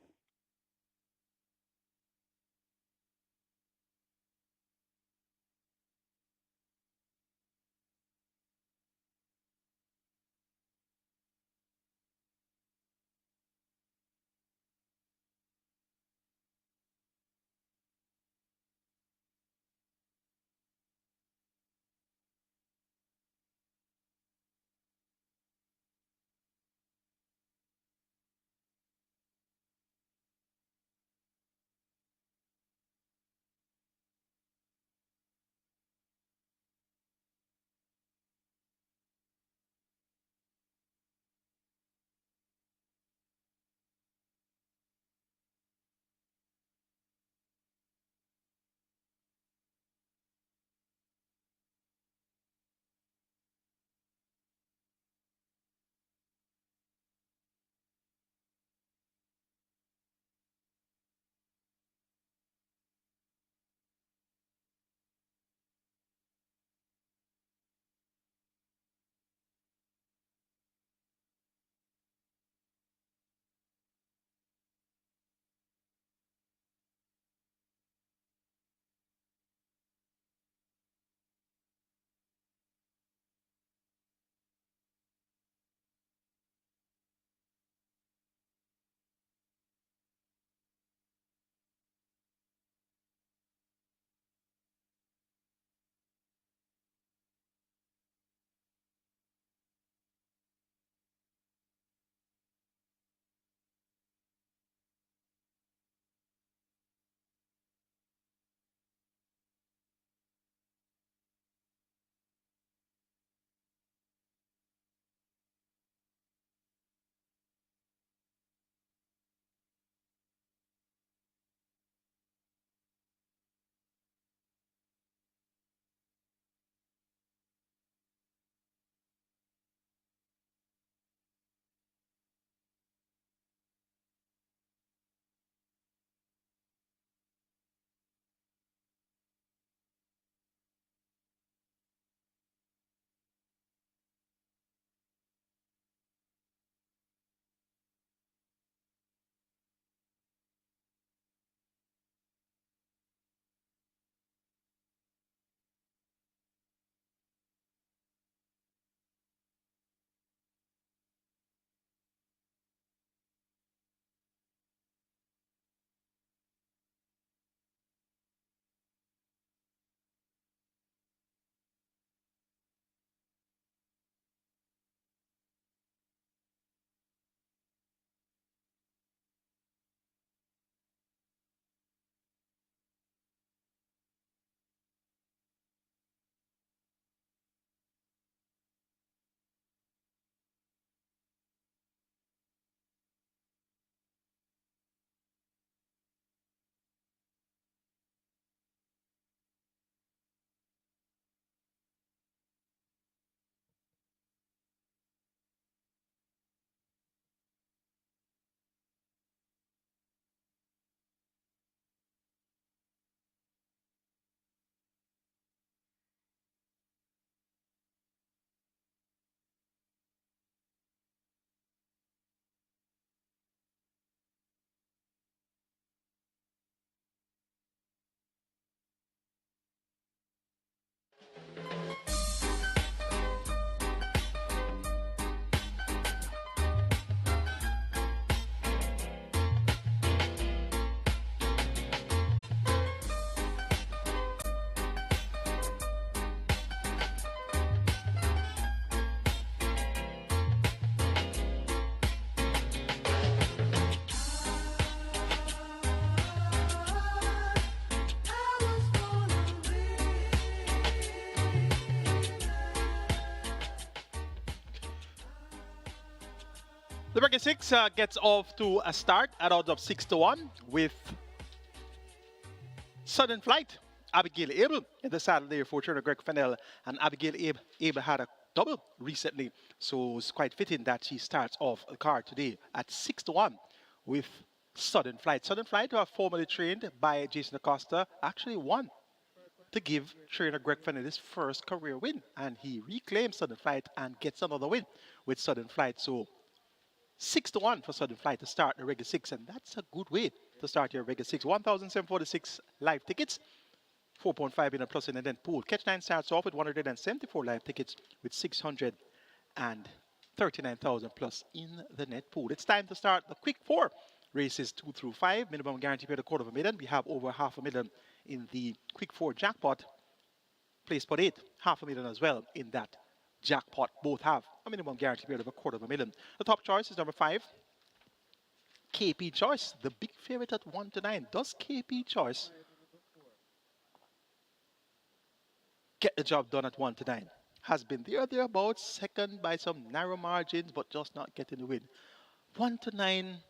The bracket 6 gets off to a start at odds of 6-1 with Sudden Flight, Abigail Abel in the saddle there for trainer Greg Fennell, and Abigail Abel had a double recently, so it's quite fitting that she starts off the card today at 6-1 with Sudden Flight. Sudden Flight, formerly trained by Jason Acosta, actually won to give trainer Greg Fernandez first career win. And he reclaims Sudden Flight and gets another win with Sudden Flight. So 6-1 for Sudden Flight to start the Regular 6. And that's a good way to start your Regular 6. 1,746 live tickets. 4.5 in a plus in the event pool. Catch 9 starts off with 174 live tickets with 639,000 plus in the net pool. It's time to start the quick four. Races 2 through 5, minimum guarantee paid $250,000. We have over $500,000 in the quick four jackpot. Place pot 8, $500,000 as well in that jackpot. Both have a minimum guarantee paid of $250,000. The top choice is number 5, KP Choice, the big favorite at 1-9. Does KP Choice get the job done at 1-9? Has been thereabouts, second by some narrow margins, but just not getting the win. 1-9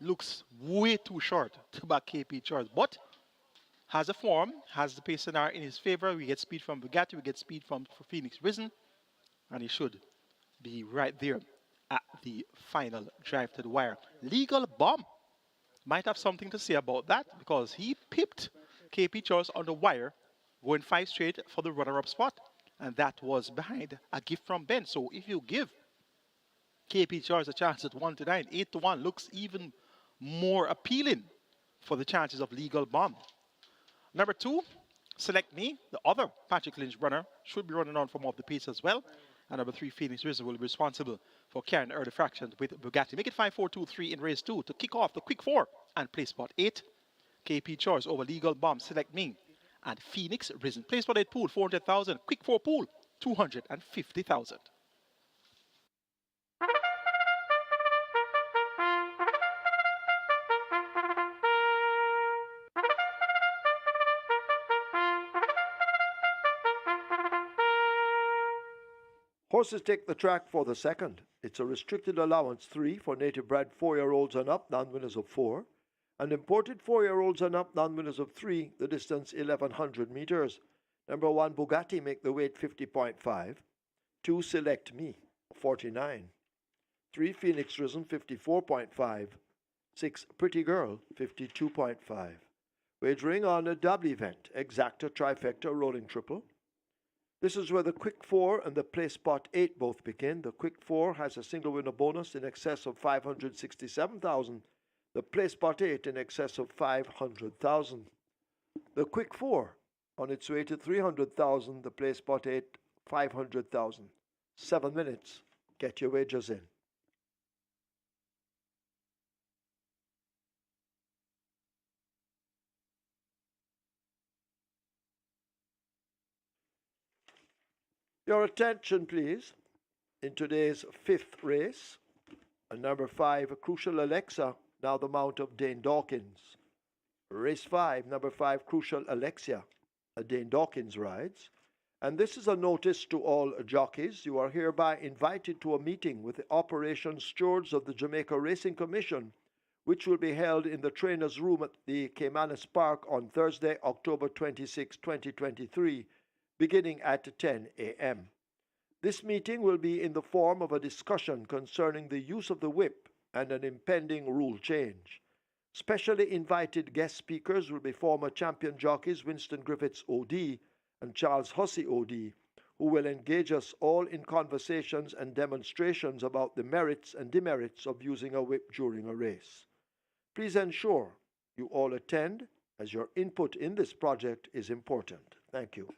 looks way too short to back KP Choice, but has a form, has the pace scenario in his favor. We get speed from Bugatti, we get speed from Phoenix Risen, and he should be right there at the final drive to the wire. Legal Bomb might have something to say about that because he pipped KP Choice on the wire, going 5 straight for the runner-up spot, and that was behind a gift from Ben. So if you give KP Choice a chance at 1-9, 8-1 looks even more appealing for the chances of Legal Bomb. Number 2, Select Me, the other Patrick Lynch runner, should be running on from off the pace as well. And number 3, Phoenix Risen, will be responsible for carrying early fractions with Bugatti. Make it 5-4-2-3 in race 2 to kick off the quick 4 and play spot 8. KP Choice over Legal Bomb, Select Me, and Phoenix Risen. Play spot 8 pool, 400,000. Quick 4 pool, 250,000. Horses take the track for the second. It's a restricted allowance 3 for native bred 4-year-olds and up, non-winners of 4. And imported 4-year-olds and up, non-winners of 3, the distance 1,100 meters. Number 1, Bugatti, make the weight 50.5. 2, Select Me, 49. 3, Phoenix Risen, 54.5. 6, Pretty Girl, 52.5. Wagering on a double event, exacta, trifecta, rolling triple. This is where the quick 4 and the play spot 8 both begin. The quick 4 has a single winner bonus in excess of 567,000. The play spot 8 in excess of 500,000. The quick 4 on its way to 300,000. The play spot 8, 500,000. 7 minutes. Get your wagers in. Your attention, please, in today's 5th race. Number 5, Crucial Alexa, now the mount of Dane Dawkins. Race 5, number 5, Crucial Alexia, Dane Dawkins rides. And this is a notice to all jockeys. You are hereby invited to a meeting with the operations stewards of the Jamaica Racing Commission, which will be held in the trainer's room at the Caymanas Park on Thursday, October 26, 2023, beginning at 10 a.m. This meeting will be in the form of a discussion concerning the use of the whip and an impending rule change. Specially invited guest speakers will be former champion jockeys Winston Griffiths OD and Charles Hussey OD, who will engage us all in conversations and demonstrations about the merits and demerits of using a whip during a race. Please ensure you all attend, as your input in this project is important. Thank you.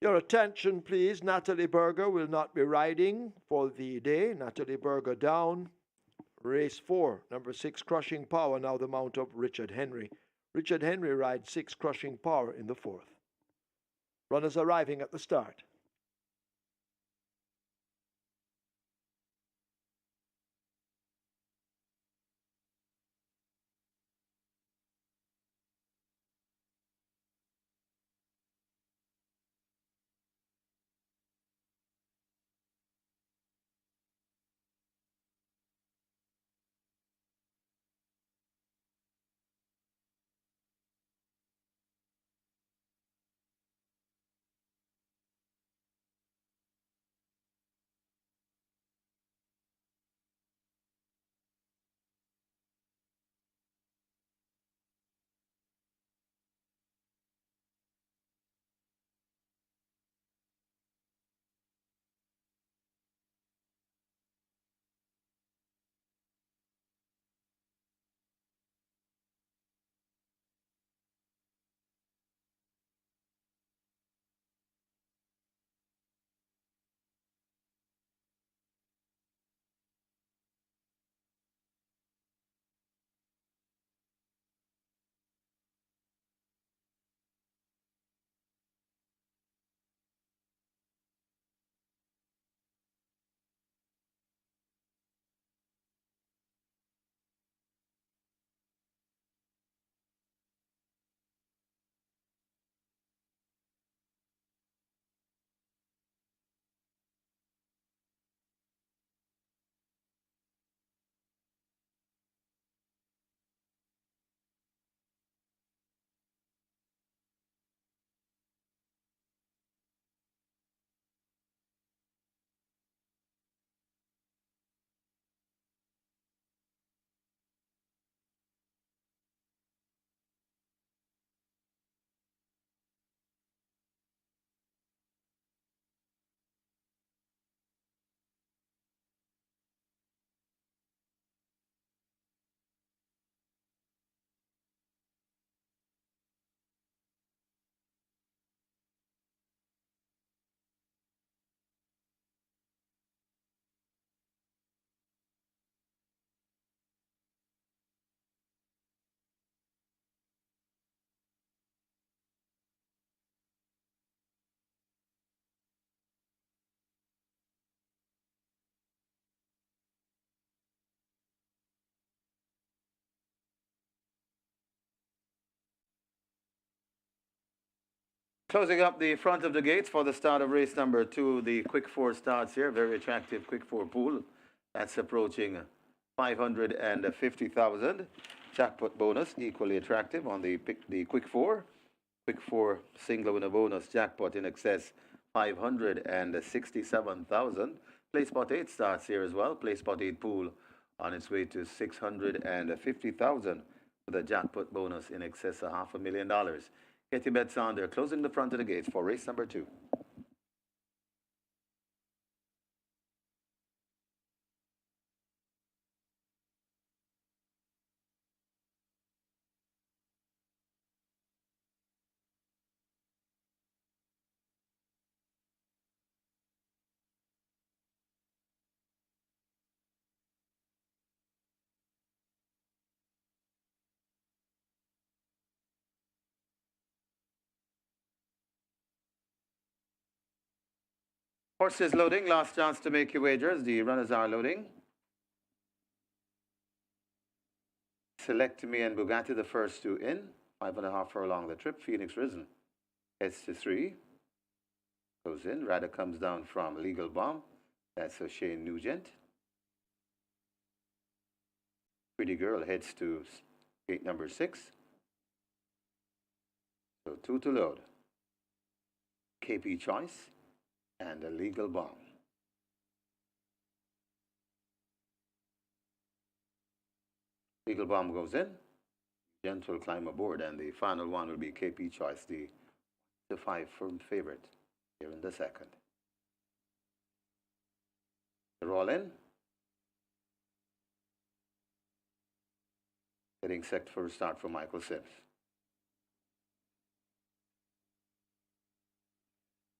Your attention, please. Natalie Berger will not be riding for the day. Natalie Berger down. Race 4, number 6, Crushing Power, now the mount of Richard Henry. Richard Henry rides 6, Crushing Power in the 4th. Runners arriving at the start. Closing up the front of the gates for the start of race number 2, the quick 4 starts here. Very attractive quick 4 pool. That's approaching 550,000. Jackpot bonus, equally attractive on the quick 4. Quick 4 single winner bonus jackpot in excess 567,000. Play spot 8 starts here as well. Play spot 8 pool on its way to 650,000 with a jackpot bonus in excess of $500,000. Get your bets on there. Closing the front of the gates for race number 2. Horses loading. Last chance to make your wagers. The runners are loading. Select Me and Bugatti, the first 2 in. 5.5 furlong the trip. Phoenix Risen heads to 3. Goes in. Rider comes down from Legal Bomb. That's Shane Nugent. Pretty Girl heads to gate number 6. So 2 to load. KP Choice and a Legal Bomb. Legal Bomb goes in. Gent will climb aboard, and the final one will be KP Choice, the 5 firm favorite here in the second. They're all in. Getting set for a start for Michael Sims.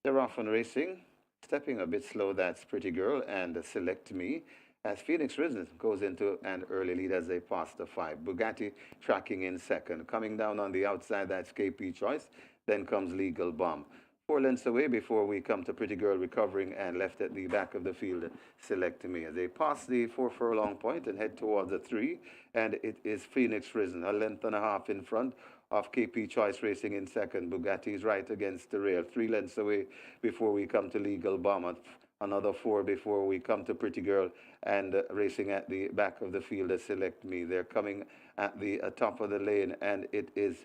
They're off and racing. Stepping a bit slow, that's Pretty Girl and Select Me. As Phoenix Risen goes into an early lead as they pass the 5. Bugatti tracking in second. Coming down on the outside, that's KP Choice. Then comes Legal Bomb. 4 lengths away before we come to Pretty Girl recovering and left at the back of the field, Select Me. As they pass the 4 furlong point and head towards the 3, and it is Phoenix Risen, a length and a half in front of KP Choice racing in second. Bugatti's right against the rail. 3 lengths away before we come to Legal Bomb. Another 4 before we come to Pretty Girl and racing at the back of the field as Select Me. They're coming at the top of the lane, and it is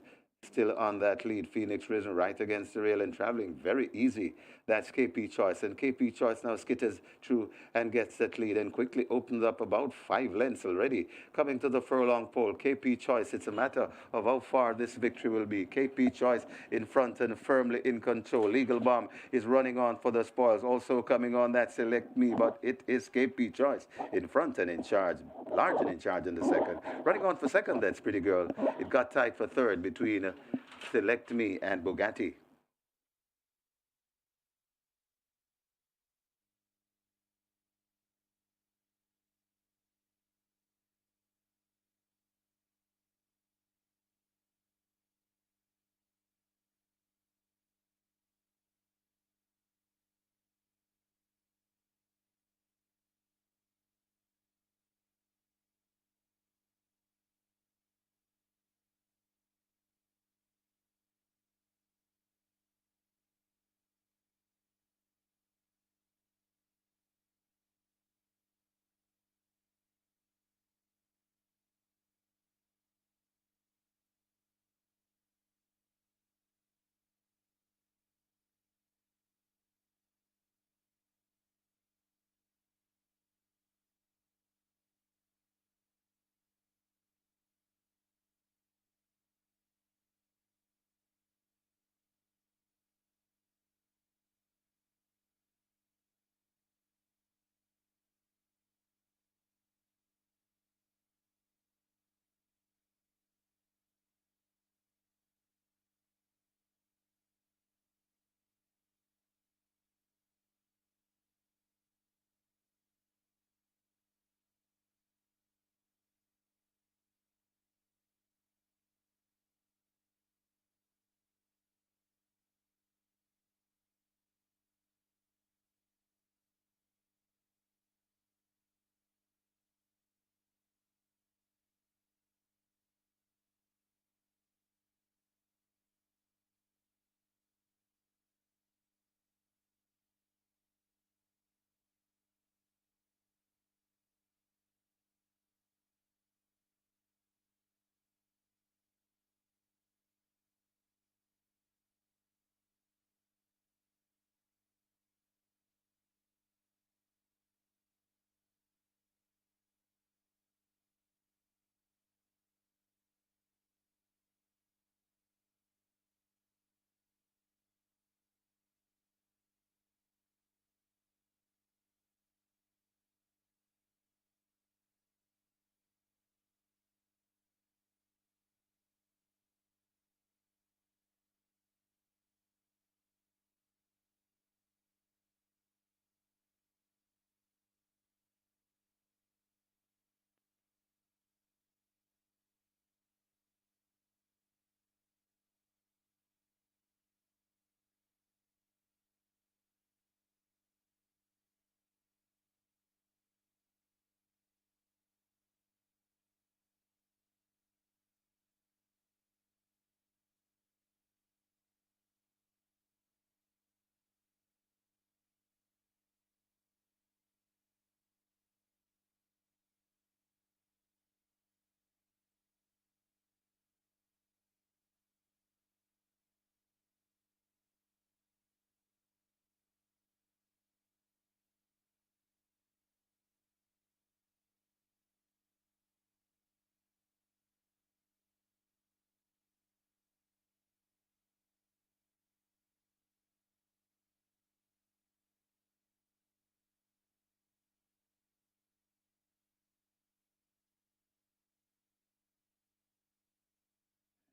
still on that lead. Phoenix Risen right against the rail and traveling very easy. That's KP Choice. And KP Choice now skitters through and gets that lead and quickly opens up about 5 lengths already. Coming to the furlong pole, KP Choice. It's a matter of how far this victory will be. KP Choice in front and firmly in control. Legal Bomb is running on for the spoils. Also coming on that Select Me, but it is KP Choice in front and in charge. Large and in charge in the second. Running on for second, that's Pretty Girl. It got tight for third between Select Me and Bugatti.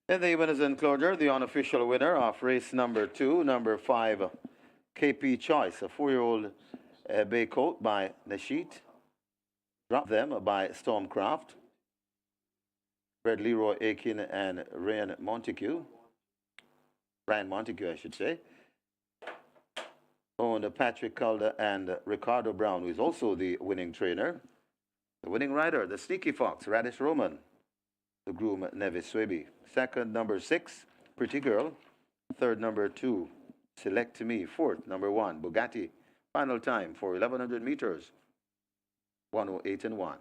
And the winners enclosure, the unofficial winner of race number 2, number 5, KP Choice, a 4-year-old bay coat by Nashit. Drop Them by Stormcraft. Bred Leroy Aiken and Ryan Montague, I should say. Owned Patrick Calder and Ricardo Brown, who is also the winning trainer. The winning rider, the Sneaky Fox, Radish Roman. The groom, Nevis Swaby. Second, number 6, Pretty Girl. Third, number 2, Select Me. Fourth, number 1, Bugatti. Final time for 1100 meters, 1:08 and 1.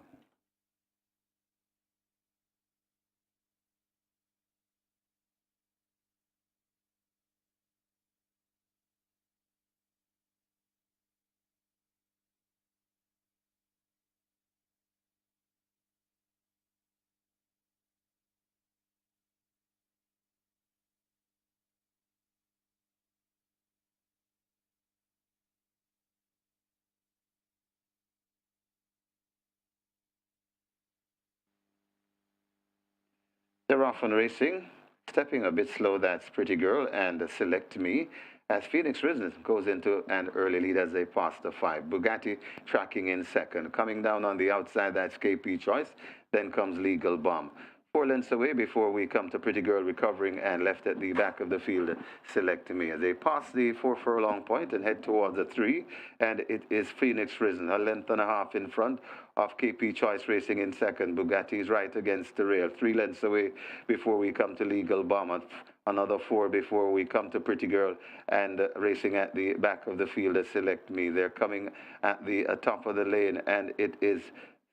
They're off on racing. Stepping a bit slow, that's Pretty Girl and Select Me. As Phoenix Risen goes into an early lead as they pass the 5. Bugatti tracking in second. Coming down on the outside, that's KP Choice. Then comes Legal Bomb. 4 lengths away before we come to Pretty Girl recovering and left at the back of the field, Select Me. As they pass the 4 furlong point and head towards the 3, and it is Phoenix Risen, a length and a half in front of KP Choice racing in second. Bugatti's right against the rail. 3 lengths away before we come to Legal Bomb. Another 4 before we come to Pretty Girl, and racing at the back of the field, Select Me. They're coming at the top of the lane, and it is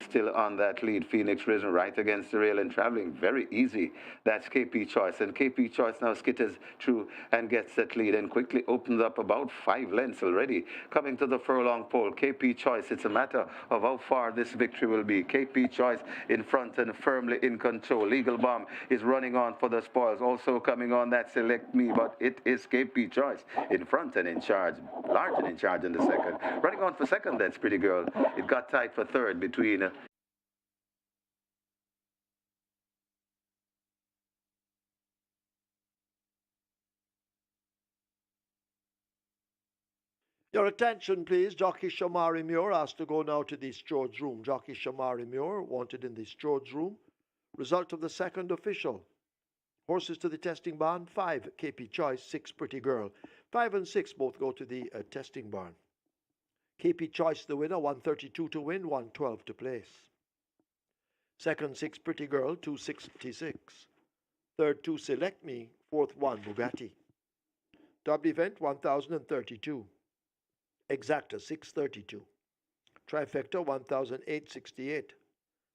still on that lead. Phoenix Risen right against the rail and traveling very easy. That's KP Choice. And KP Choice now skitters through and gets that lead and quickly opens up about 5 lengths already. Coming to the furlong pole, KP Choice. It's a matter of how far this victory will be. KP Choice in front and firmly in control. Legal Bomb is running on for the spoils. Also coming on that Select Me, but it is KP Choice in front and in charge. Large and in charge in the second. Running on for second, that's Pretty Girl. It got tight for third between Your attention, please. Jockey Shamari Muir asked to go now to the stewards' room. Jockey Shamari Muir wanted in the stewards' room. Result of the second official. Horses to the testing barn, 5 KP Choice, 6 Pretty Girl. 5 and 6 both go to the testing barn. KP Choice the winner, 132 to win, 112 to place. Second, 6 Pretty Girl, 266. Third, 2 Select Me. Fourth, 1 Bugatti. Double event, 1032. Exacta, 632. Trifecta, 1008.68.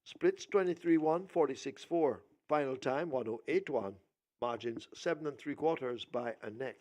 Splits, 23-1, 46-4. Final time, 1081. Margins, 7 3/4 by a neck.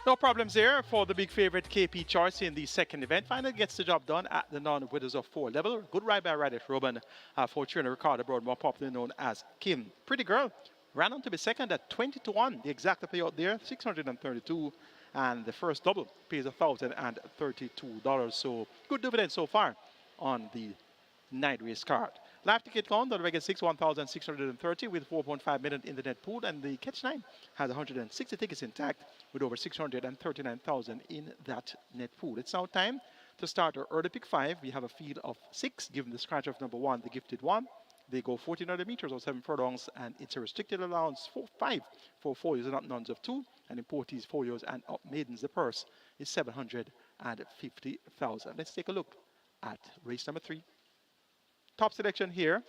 No problems there for the big favorite KP Choice in the second event. Finally gets the job done at the non-winners of 4 level. Good ride by Radish Robin for trainer Ricardo Broad, more popularly known as Kim. Pretty Girl ran on to be second at 20 to 1. The exact payout there, 632. And the first double pays $1,032. So good dividend so far on the night race card. Live ticket count on the regular 6, 1,630 with 4.5 million in the net pool, and the catch 9 has 160 tickets intact with over 639,000 in that net pool. It's now time to start our early pick 5. We have a field of 6, given the scratch of number 1, the gifted 1. They go 1,400 meters or 7 furlongs, and it's a restricted allowance for 5 for folios and up nuns of 2, and in Porties, folios and up maidens. The purse is 750,000. Let's take a look at race number 3. Top selection here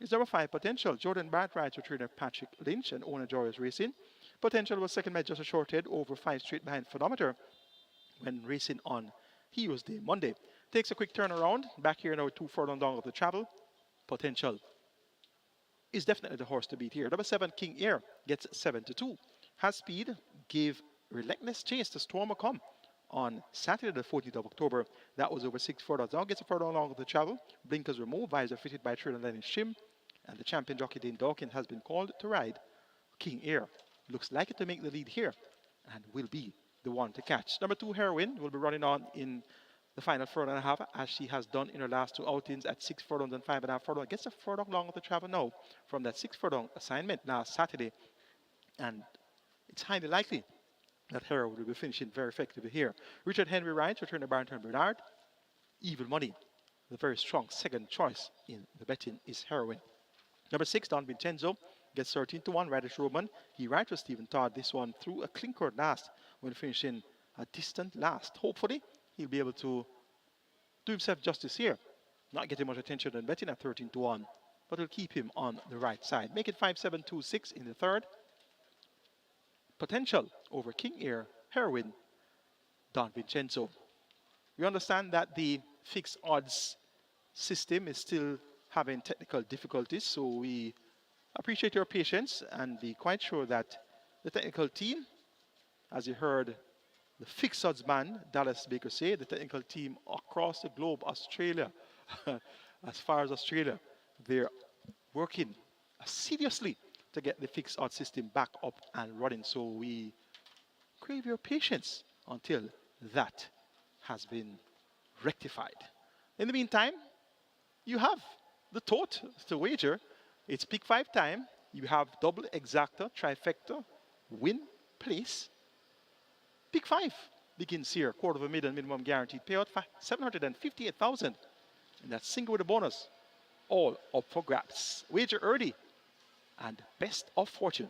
is number 5, Potential. Jordan Barrett rides for trainer Patrick Lynch and owner Joyous Racing. Potential was second by just a short head over 5 straight behind Phonometer when racing on Heroes Day Monday. Takes a quick turnaround. Back here now 2 furlong down of the travel. Potential is definitely the horse to beat here. Number 7, King Air, gets 7 to 2. Has speed, gave relentless chase to Storm Come on Saturday the 14th of October. That was over 6 furlongs. Now gets a furlong along the travel. Blinkers removed, visor fitted by trainer Lenny Shim. And the champion jockey Dane Dawkins has been called to ride King Air. Looks like it to make the lead here and will be the one to catch. Number 2, Heroine, will be running on in the final furlong and a half, as she has done in her last 2 outings at 6 furlongs and 5.5 furlongs. Gets a furlong long of the travel now from that 6 furlong assignment last Saturday. And it's highly likely that Hero will be finishing very effectively here. Richard Henry rides, returner Barrington Bernard. Evil Money, the very strong second choice in the betting, is Heroine. Number 6, Don Vincenzo, gets 13 to 1. Radish Roman, he rides for Stephen Todd. This one through a clinker last when finishing a distant last. Hopefully, he'll be able to do himself justice here. Not getting much attention in betting at 13 to 1, but it'll keep him on the right side. Make it 5, 7, 2, 6 in the third. Potential over King Air, Heroine, Don Vincenzo. We understand that the fixed odds system is still having technical difficulties, so we appreciate your patience and be quite sure that the technical team, as you heard the fixed odds man, Dallas Baker, say, the technical team across the globe, Australia, as far as Australia, they're working assiduously to get the fixed odds system back up and running. So we crave your patience until that has been rectified. In the meantime, you have the tote to wager. It's pick 5 time. You have double exacta, trifecta, win, place. Pick 5 begins here. $250,000 minimum guaranteed payout, 758,000. And that's single with a bonus. All up for grabs. Wager early and best of fortune.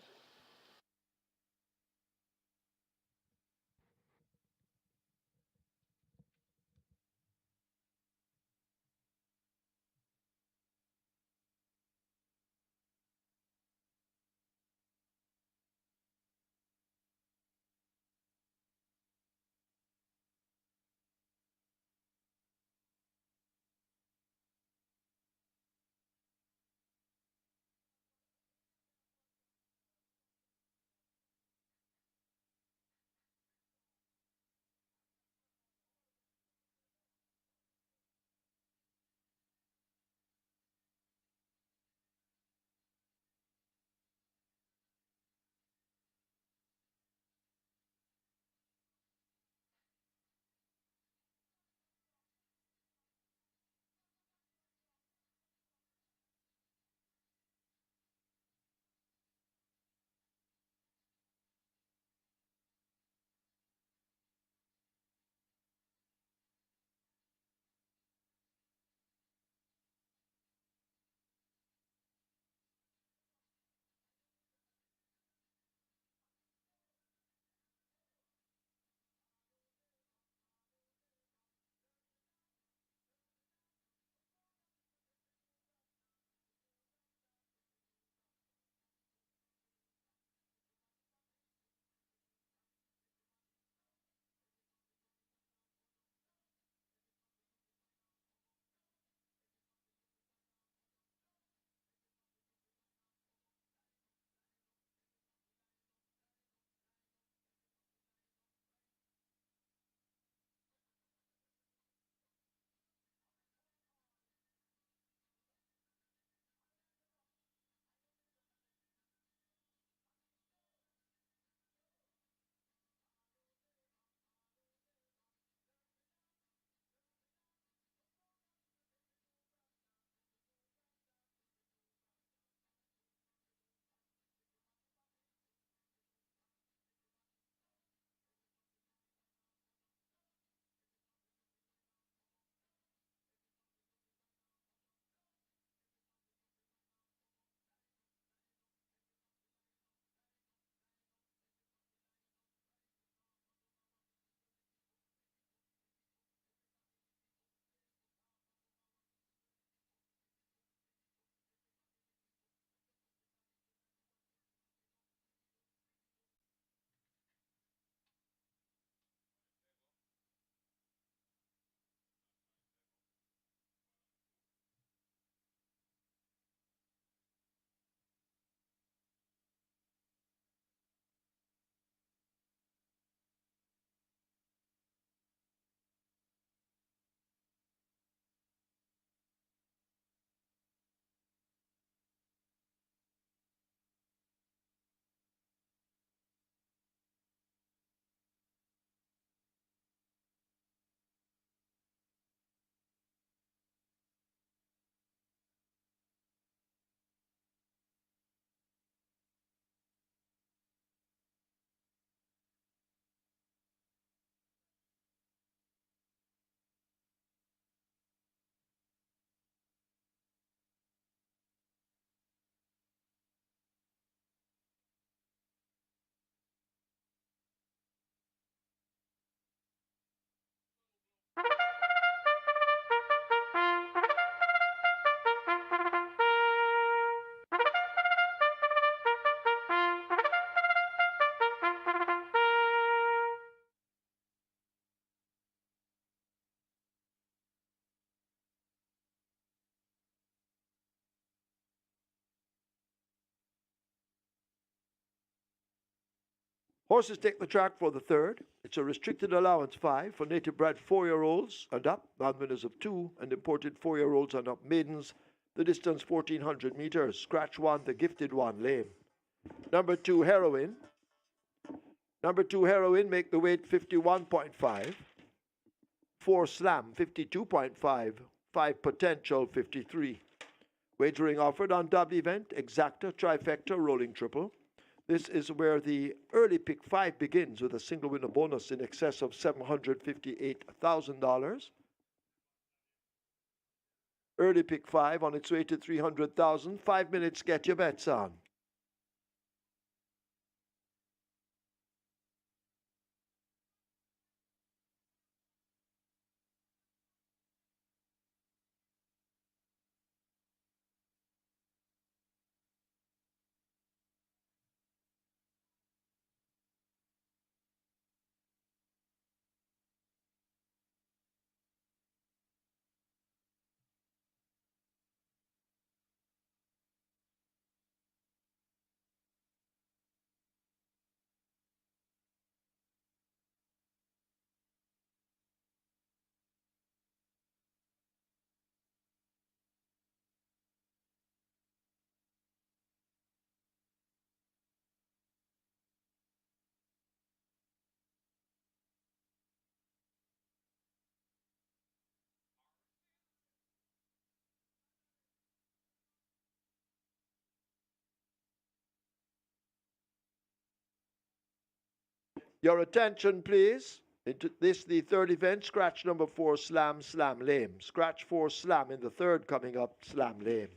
Horses take the track for the third. It's a restricted allowance 5 for native bred 4-year-olds and up, non-winners of 2, and imported 4-year-olds and up maidens. The distance 1400 meters. Scratch 1, the gifted one, lame. Number 2, Heroine. Number 2, Heroine, make the weight 51.5. 4, Slam, 52.5. 5, Potential, 53. Wagering offered on double event, exacta, trifecta, rolling triple. This is where the early pick 5 begins with a single winner bonus in excess of $758,000. Early pick 5 on its way to 300,000. 5 minutes, get your bets on. Your attention, please. Into this, the third event, scratch number 4, Slam, Slam, Lame. Scratch 4, Slam in the third coming up, Slam, Lame.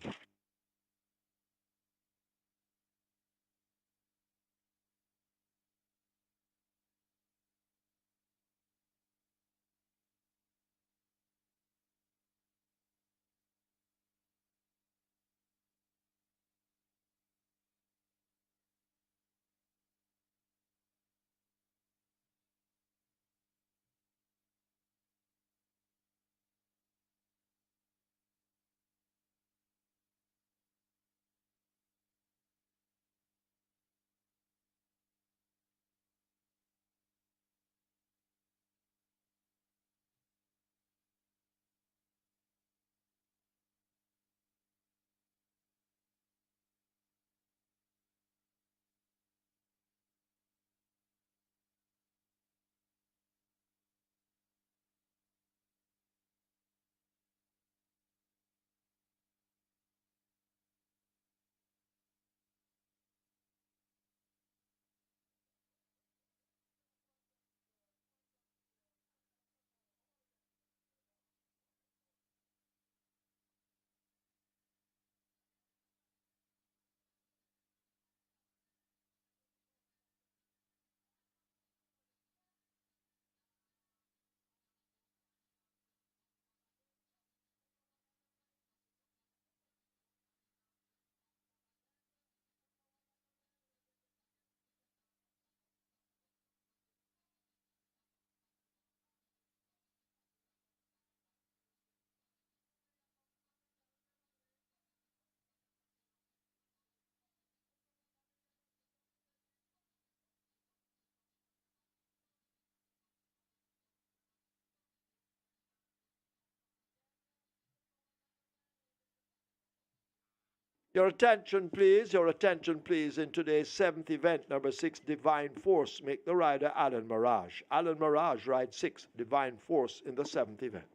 Your attention, please, in today's 7th event, number 6, Divine Force. Make the rider Alan Mirage. Alan Mirage rides 6, Divine Force, in the 7th event.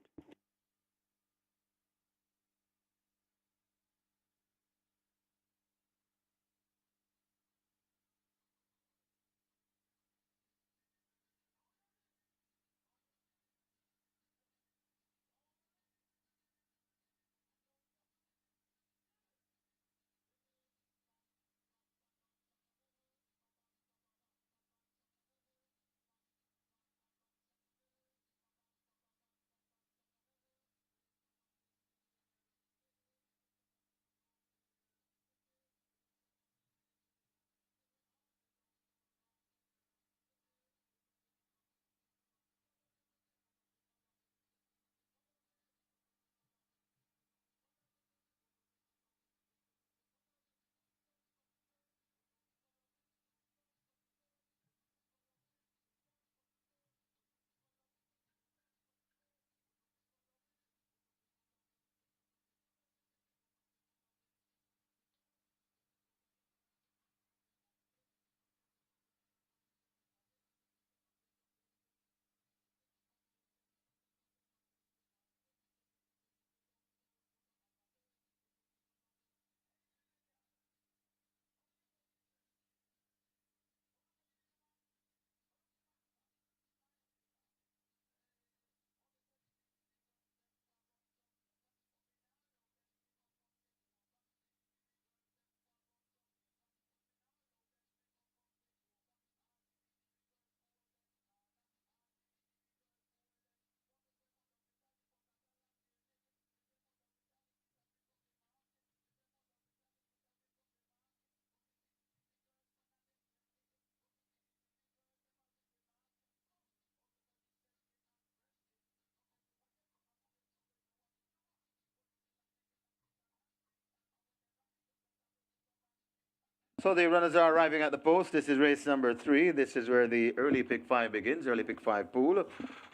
So the runners are arriving at the post. This is race number 3. This is where the early pick 5 begins. Early pick 5 pool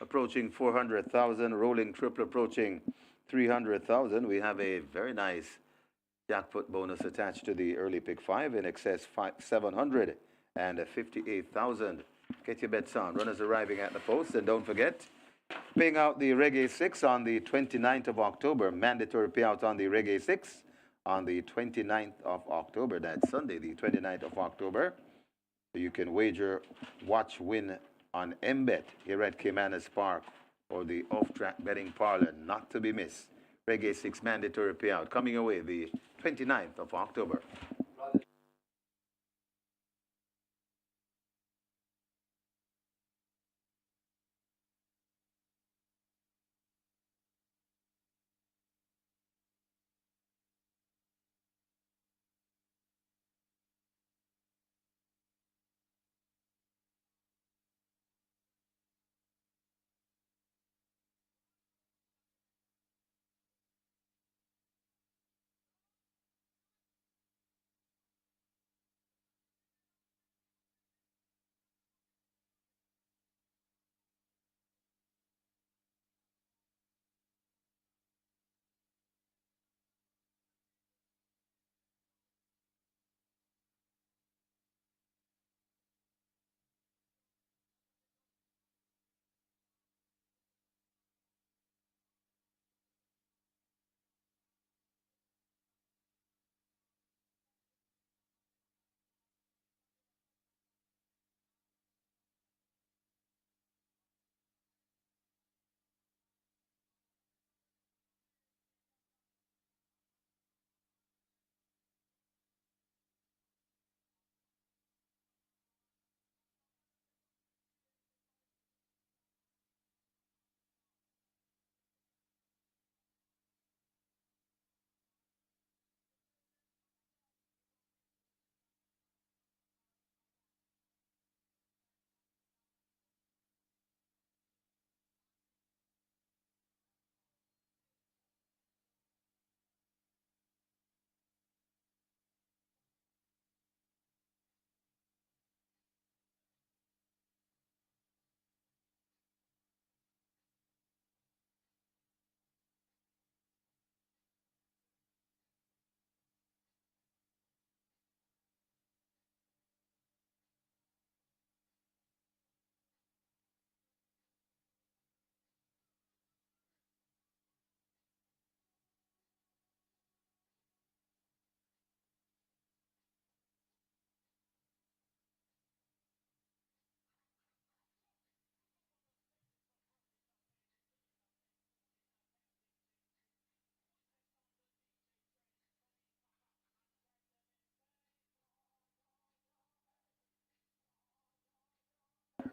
approaching 400,000. Rolling triple approaching 300,000. We have a very nice jackpot bonus attached to the early pick 5 in excess 758,000. Get your bets on. Runners arriving at the post. And don't forget, paying out the Reggae 6 on the 29th of October. Mandatory payout on the Reggae 6 on the 29th of October. That's Sunday, the 29th of October. You can wager, watch, win on MBet here at Caymanas Park or the off-track betting parlor, not to be missed. Reggae 6 mandatory payout coming away the 29th of October.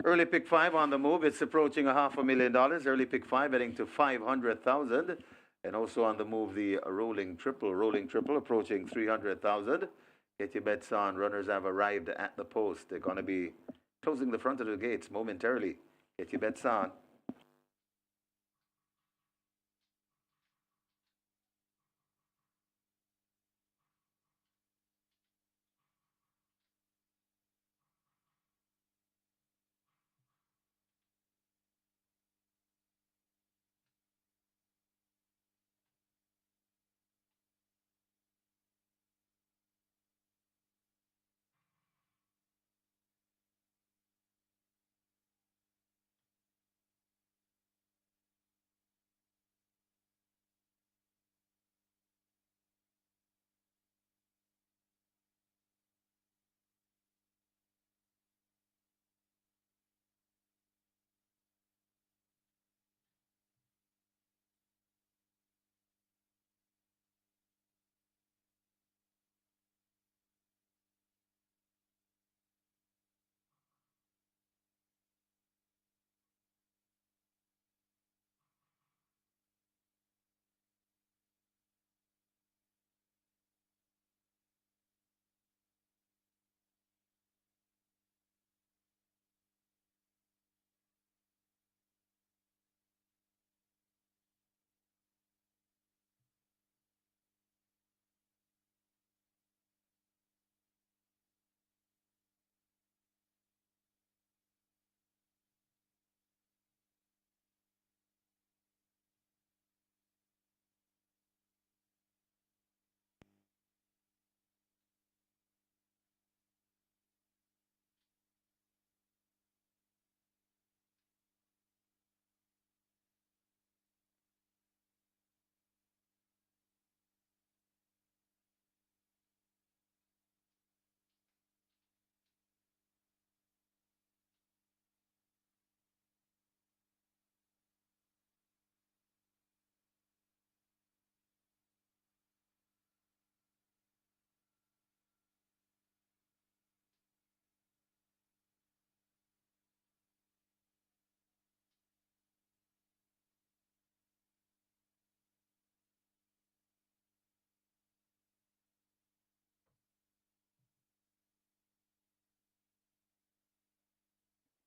Early pick 5 on the move. It's approaching $500,000. Early pick 5 heading to 500,000. And also on the move, the rolling triple approaching 300,000. Get your bets on. Runners have arrived at the post. They're going to be closing the front of the gates momentarily. Get your bets on.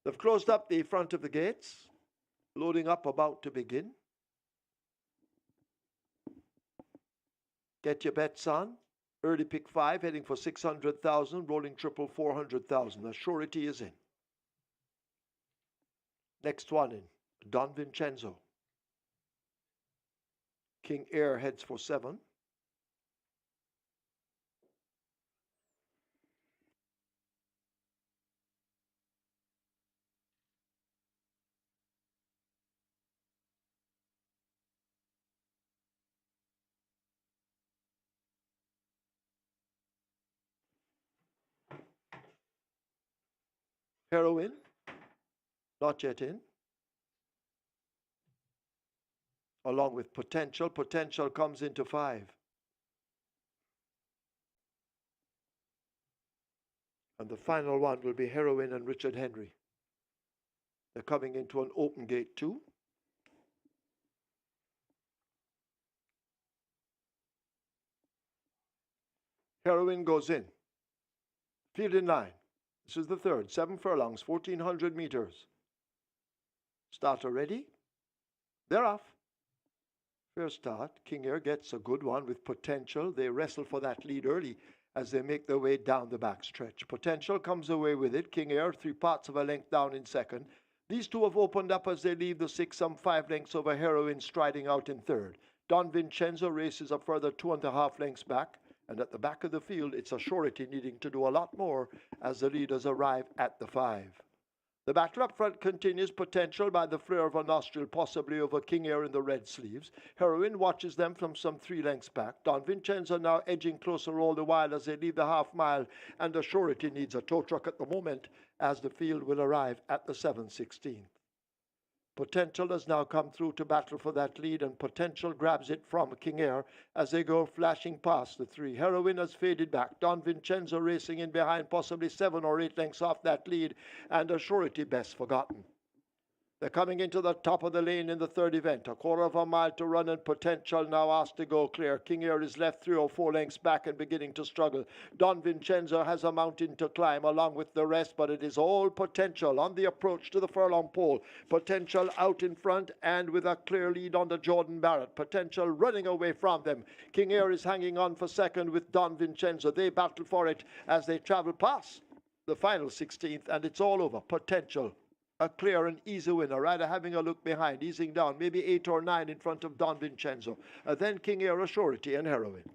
They've closed up the front of the gates. Loading up about to begin. Get your bets on. Early pick 5 heading for 600,000. Rolling triple 400,000. The surety is in. Next one in. Don Vincenzo. King Air heads for 7. Heroine, not yet in. Along with Potential. Potential comes into 5. And the final one will be Heroine and Richard Henry. They're coming into an open gate 2. Heroine goes in. Field in line. This is the third. 7 furlongs, 1,400 meters. Starter ready. They're off. First start. King Air gets a good one with Potential. They wrestle for that lead early as they make their way down the backstretch. Potential comes away with it. King Air 3 parts of a length down in second. These two have opened up as they leave the 6, some 5 lengths over Heroine striding out in third. Don Vincenzo races a further 2.5 lengths back. And at the back of the field, it's a surety needing to do a lot more as the leaders arrive at the 5. The battle up front continues. Potential by the flare of a nostril, possibly over King Air in the red sleeves. Heroine watches them from some 3 lengths back. Don Vincenzo now edging closer all the while as they leave the half mile, and the surety needs a tow truck at the moment as the field will arrive at the 7/16. Potential has now come through to battle for that lead, and Potential grabs it from King Air as they go flashing past the 3. Heroine has faded back. Don Vincenzo racing in behind, possibly 7 or 8 lengths off that lead, and a surety best forgotten. They're coming into the top of the lane in the third event. A quarter of a mile to run, and Potential now asked to go clear. King Air is left 3 or 4 lengths back and beginning to struggle. Don Vincenzo has a mountain to climb along with the rest, but it is all Potential on the approach to the furlong pole. Potential out in front and with a clear lead on the Jordan Barrett. Potential running away from them. King Air is hanging on for second with Don Vincenzo. They battle for it as they travel past the final 16th, and it's all over. Potential, a clear and easy winner. Rather having a look behind, easing down, maybe 8 or 9 in front of Don Vincenzo. Then King Air, a surety, and Heroine.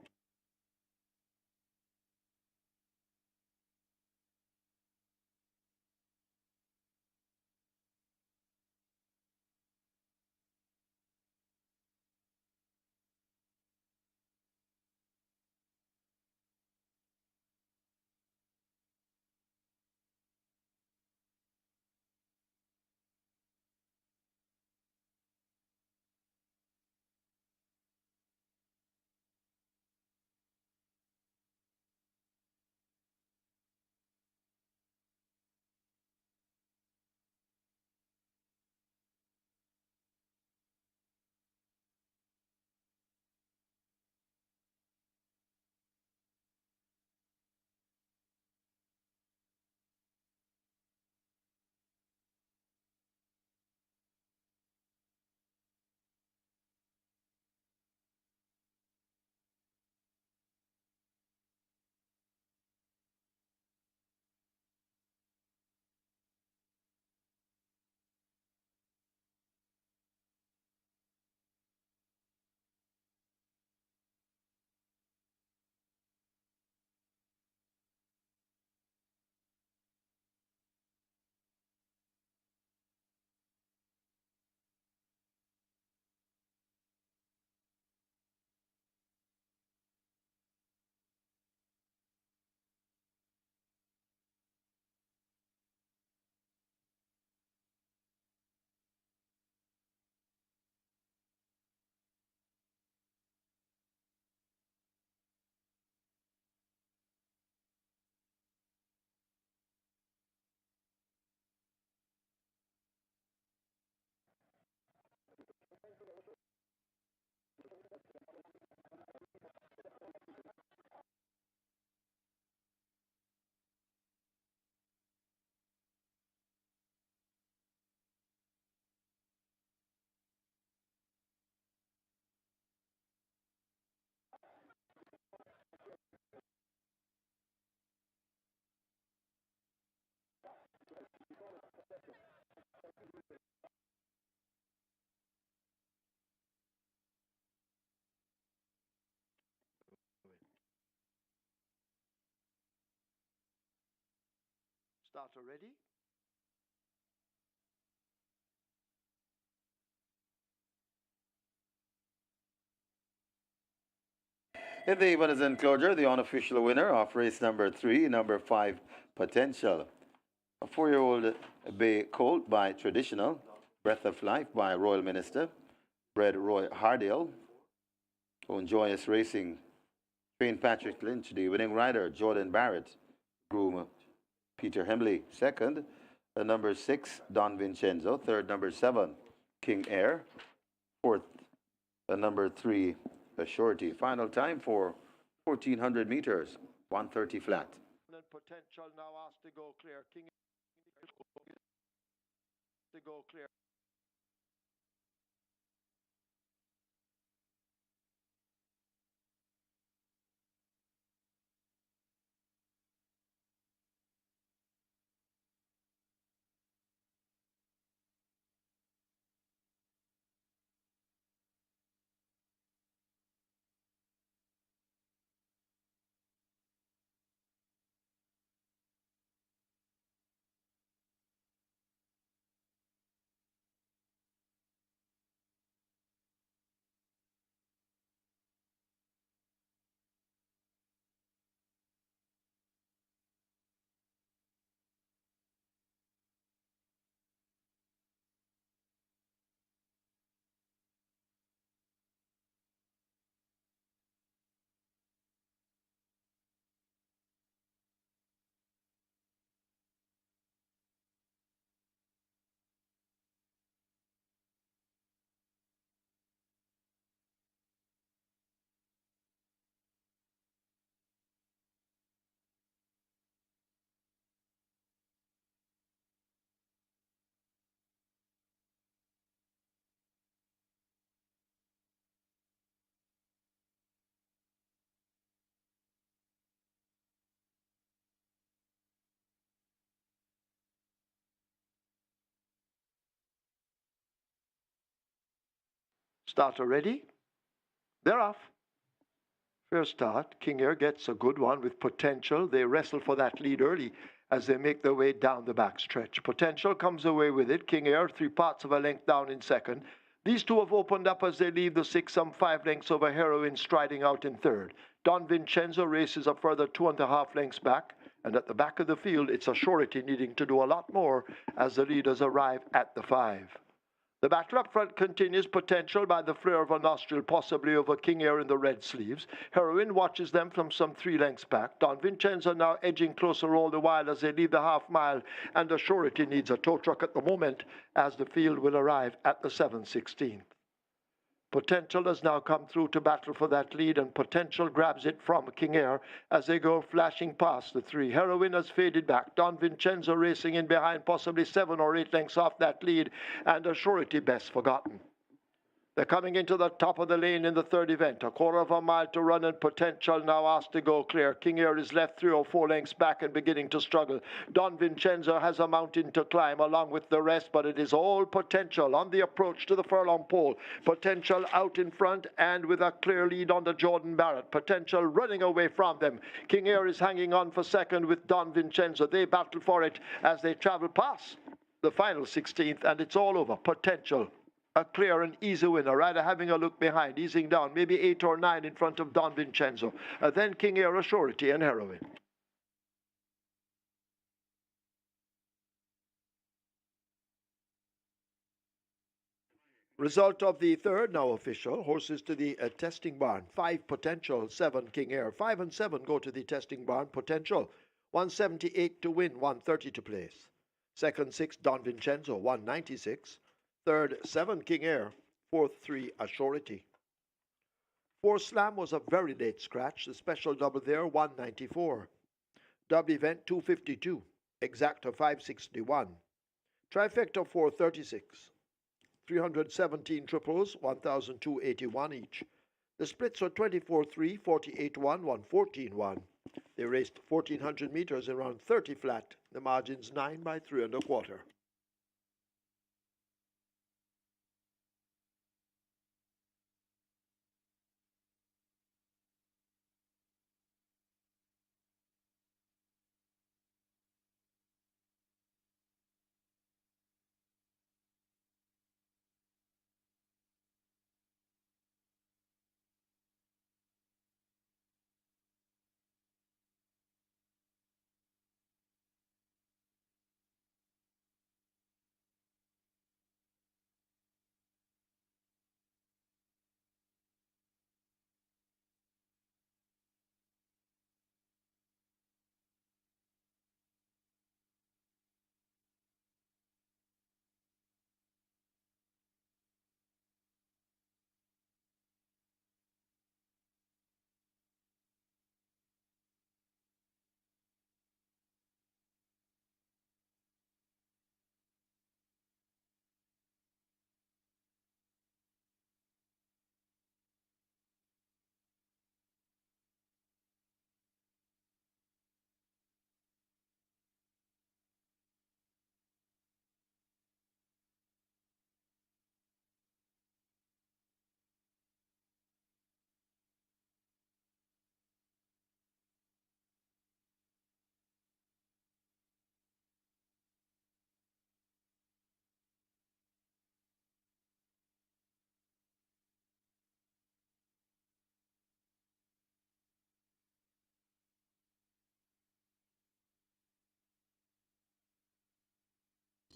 Starter ready? In the winners enclosure, the unofficial winner of race number 3, number 5, Potential. A 4-year-old bay colt by Traditional, Breath of Life by Royal Minister, bred Roy Hardale, own Joyous Racing, trained Patrick Lynch, the winning rider, Jordan Barrett, groom Peter Hemley, second, number 6, Don Vincenzo, third, number 7, King Air, fourth, number 3, Shorty. Final time for 1400 meters, 130 flat. And Potential now asked to go clear. King to go clear. Starter ready? They're off. First start, King Air gets a good one with Potential. They wrestle for that lead early as they make their way down the backstretch. Potential comes away with it. King Air 3/4 of a length down in second. These two have opened up as they leave the 6, some 5 lengths over Heroin striding out in third. Don Vincenzo races a further 2.5 lengths back. And at the back of the field, it's a surety needing to do a lot more as the leaders arrive at the 5. The battle up front continues. Potential by the flare of a nostril, possibly over King Air in the red sleeves. Heroin watches them from some 3 lengths back. Don Vincenzo now edging closer all the while as they leave the half mile, and the surety needs a tow truck at the moment as the field will arrive at the 7/16. Potential has now come through to battle for that lead, and Potential grabs it from King Air as they go flashing past the 3. Heroin has faded back. Don Vincenzo racing in behind, possibly 7 or 8 lengths off that lead, and a surety best forgotten. They're coming into the top of the lane in the third event. A 1/4 of a mile to run, and Potential now asked to go clear. King Air is left 3 or 4 lengths back and beginning to struggle. Don Vincenzo has a mountain to climb along with the rest, but it is all Potential on the approach to the furlong pole. Potential out in front and with a clear lead under Jordan Barrett. Potential running away from them. King Air is hanging on for second with Don Vincenzo. They battle for it as they travel past the final 16th, and it's all over. Potential, a clear and easy winner. Rider having a look behind, easing down, maybe 8 or 9 in front of Don Vincenzo. Then King Air, a surety, and Heroin. Result of the third now official. Horses to the testing barn. 5 Potential, 7 King Air. 5 and 7 go to the testing barn. Potential, 178 to win, 130 to place. Second, 6 Don Vincenzo, 196. Third, 7 King Air. Fourth, 3 a surety. 4 Slam was a very late scratch. The special double there, 194. Dub event, 252. Exacta, 561. Trifecta, 436. 317 triples, 1,281 each. The splits are 24-3, 48-1, 114-1. They raced 1,400 meters around 30 flat. The margin's 9 by 3 1/4.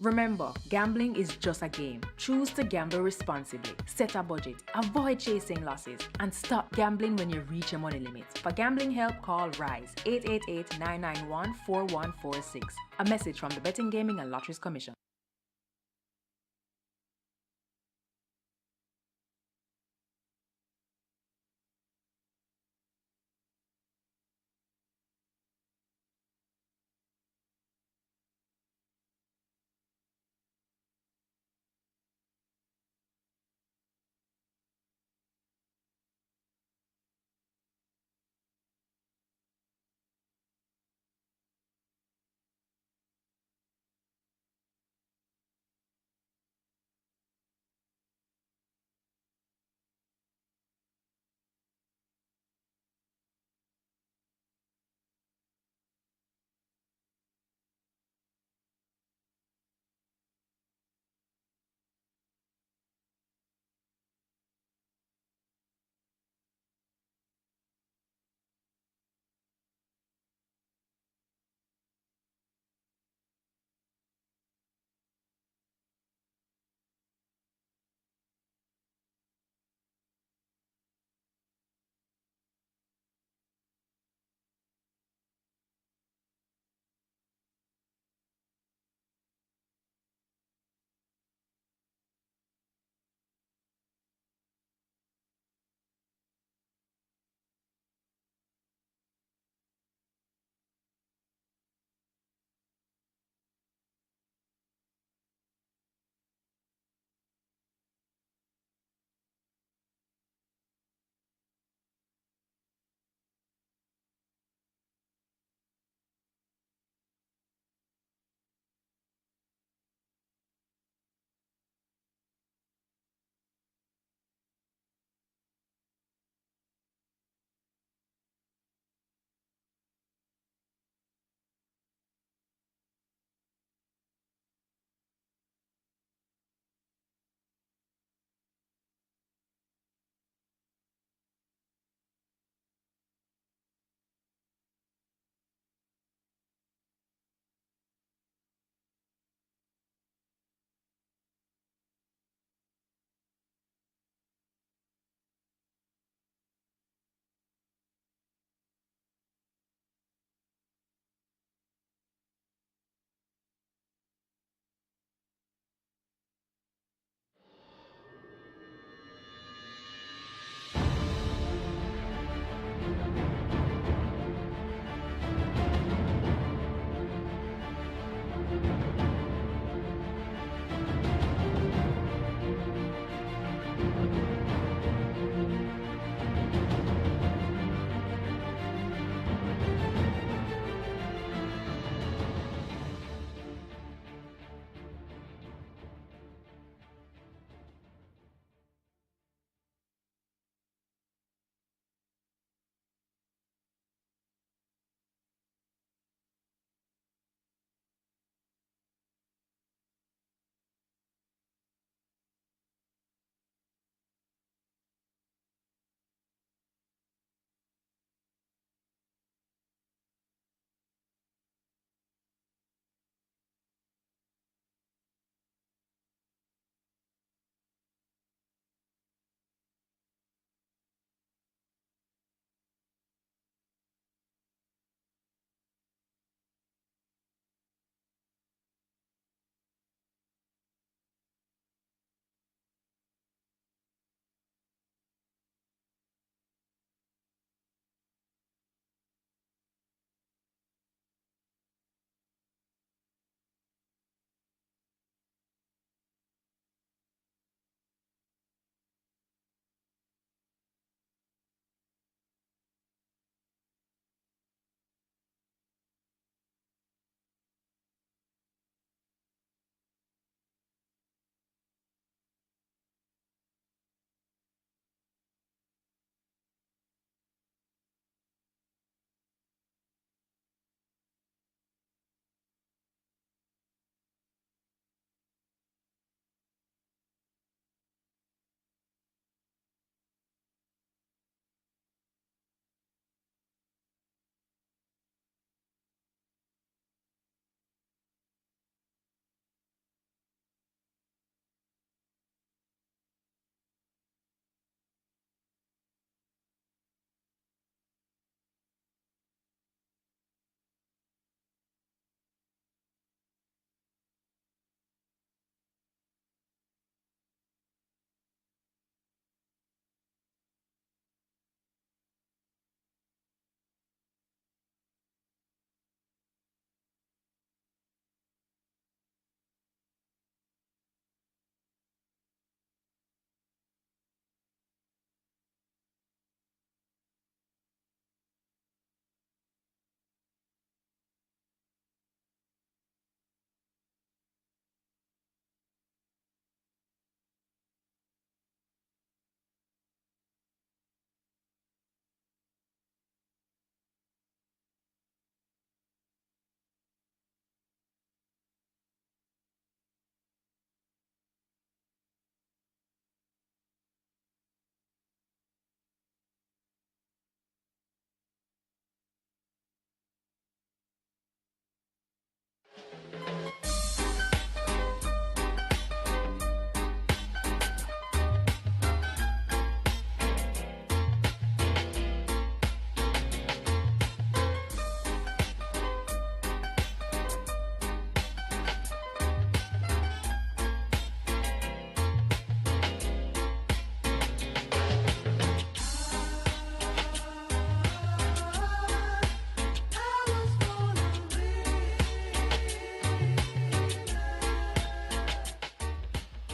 Remember, gambling is just a game. Choose to gamble responsibly. Set a budget, avoid chasing losses, and stop gambling when you reach your money limit. For gambling help, call RISE 888-991-4146. A message from the Betting, Gaming and Lotteries Commission.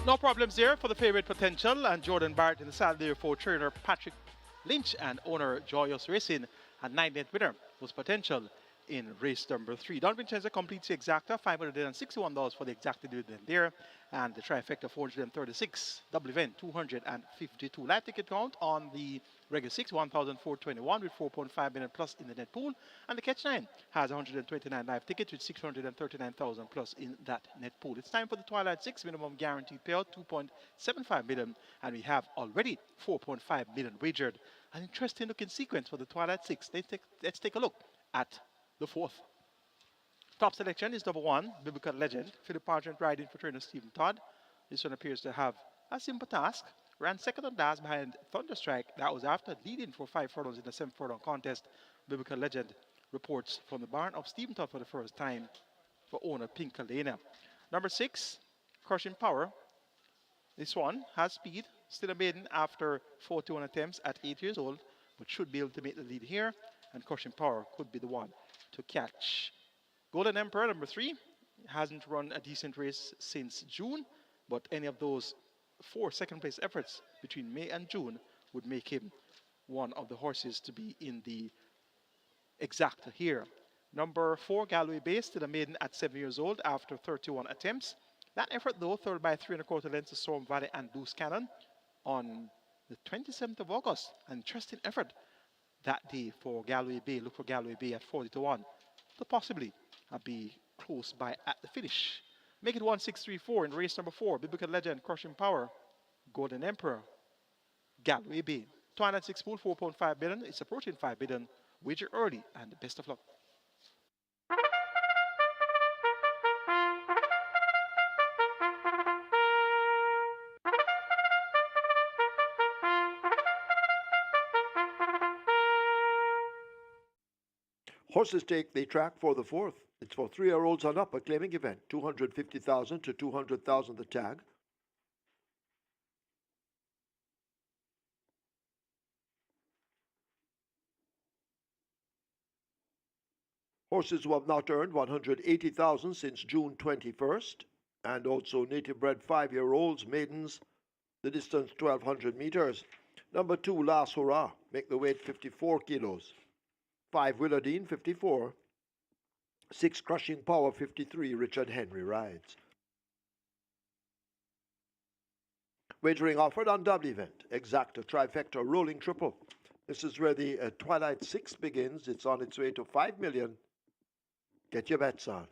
No problems there for the favorite Potential and Jordan Barrett in the saddle there for trainer Patrick Lynch and owner Joyous Racing. And 9th winner was Potential in race number 3. Don Vincenzo completes the exacta, $561 for the exacta dividend there, and the trifecta 436, double event 252. Live ticket count on the regular 6, 1,421 with 4.5 million plus in the net pool, and the catch 9 has 129 live tickets with 639,000 plus in that net pool. It's time for the Twilight 6 minimum guaranteed payout 2.75 million, and we have already 4.5 million wagered. An interesting looking sequence for the Twilight 6. Let's take a look at the 4th. Top selection is number 1, Biblical Legend. Philip Pargent riding for trainer Stephen Todd. This one appears to have a simple task. Ran second on last behind Thunderstrike. That was after leading for 5 furlongs in the 7th furlong contest. Biblical Legend reports from the barn of Stephen Todd for the first time for owner Pink Kalena. Number 6, Crushing Power. This one has speed. Still a maiden after 41 attempts at 8 years old, but should be able to make the lead here. And Crushing Power could be the one to catch. Golden Emperor, number 3, hasn't run a decent race since June, but any of those 4 second-place efforts between May and June would make him one of the horses to be in the exacta here. Number 4, Galway Bay, still a maiden at 7 years old after 31 attempts. That effort, though, third by 3 1/4 lengths to Storm Valley and Loose Cannon on the 27th of August. An interesting effort that day for Galway Bay. Look for Galway Bay at 40-1 to possibly be close by at the finish. Make it 1-6-3-4 in race number 4. Biblical Legend, Crushing Power, Golden Emperor, Galway Bay. Twilight 6 pool, 4.5 billion. It's approaching 5 billion. Wager early and best of luck. Horses take the track for the 4th. It's for 3-year-olds and up, a claiming event. 250,000 to 200,000 the tag. Horses who have not earned 180,000 since June 21st, and also native bred 5-year-olds, maidens, the distance 1,200 meters. Number 2, Last Hurrah, make the weight 54 kilos. 5, Willardine, 54. 6, Crushing Power, 53, Richard Henry rides. Wagering offered on double event, exacta, trifecta, rolling triple. This is where the Twilight 6 begins. It's on its way to 5 million. Get your bets on.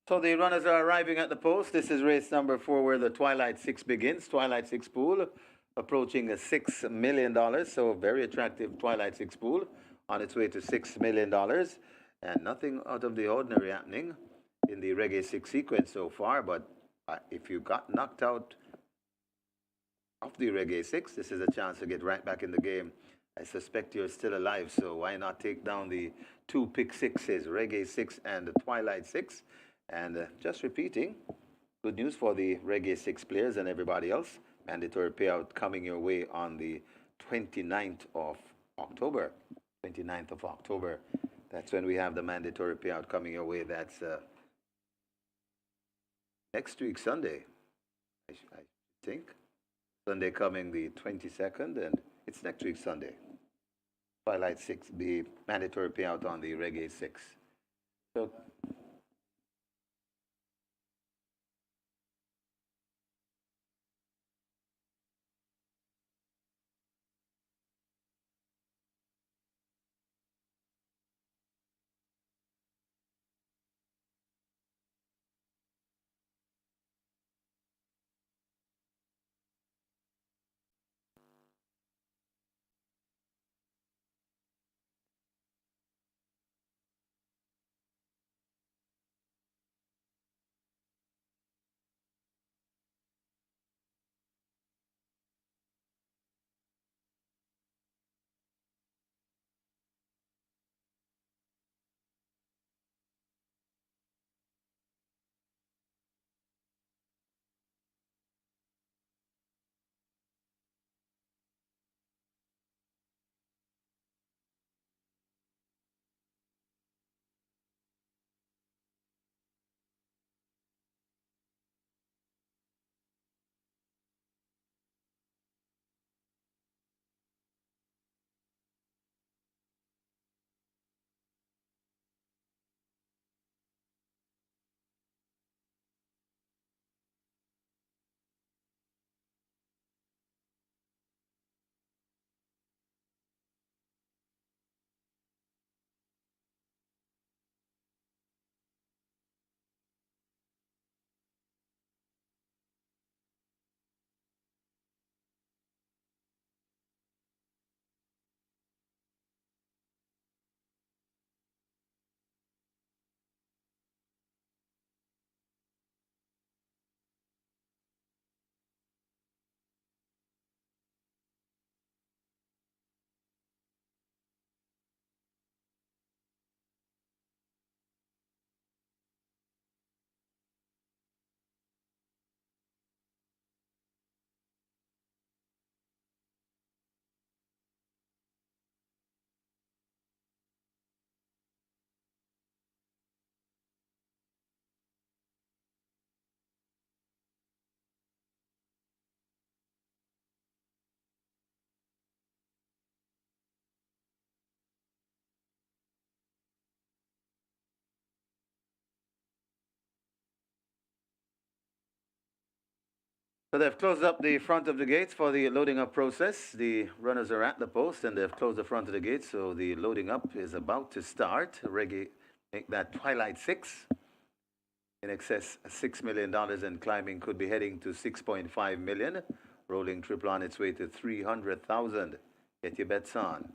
So the runners are arriving at the post. This is race number 4 where the Twilight 6 begins. Twilight 6 pool approaching $6 million. So very attractive Twilight 6 pool on its way to $6 million. And nothing out of the ordinary happening in the Reggae 6 sequence so far. But if you got knocked out of the Reggae 6, this is a chance to get right back in the game. I suspect you're still alive, so why not take down the 2 pick 6s, Reggae 6 and the Twilight 6. And just repeating, good news for the Reggae 6 players and everybody else. Mandatory payout coming your way on the 29th of October. 29th of October. That's when we have the mandatory payout coming your way. That's next week, Sunday, I think. Sunday coming the 22nd, and it's next week, Sunday. Twilight 6, the mandatory payout on the Reggae 6. So they've closed up the front of the gates for the loading up process. The runners are at the post and they've closed the front of the gates, so the loading up is about to start. Reggae, make that Twilight 6 in excess $6 million and climbing could be heading to 6.5 million. Rolling triple on its way to 300,000. Get your bets on.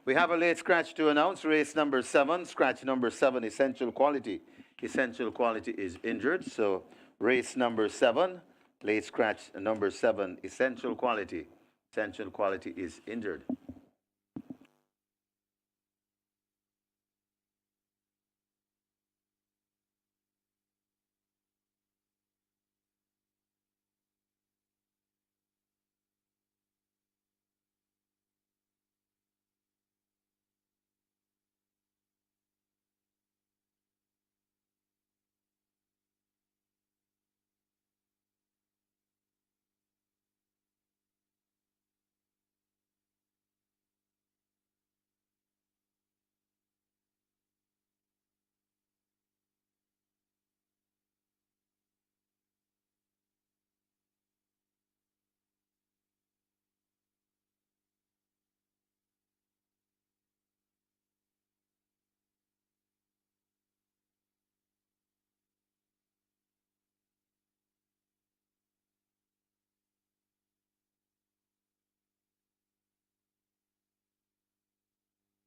We have a late scratch to announce. Race number 7, scratch number 7, Essential Quality. Essential Quality is injured, so race number 7, late scratch number 7, Essential Quality. Essential Quality is injured.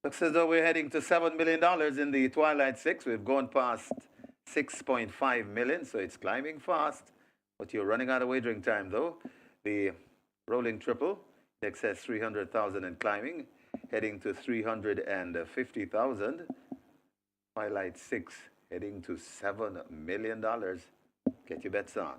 Looks as though we're heading to $7 million in the Twilight 6. We've gone past 6.5 million, so it's climbing fast. But you're running out of wagering time, though. The rolling triple, in excess 300,000 and climbing, heading to 350,000. Twilight 6 heading to $7 million. Get your bets on.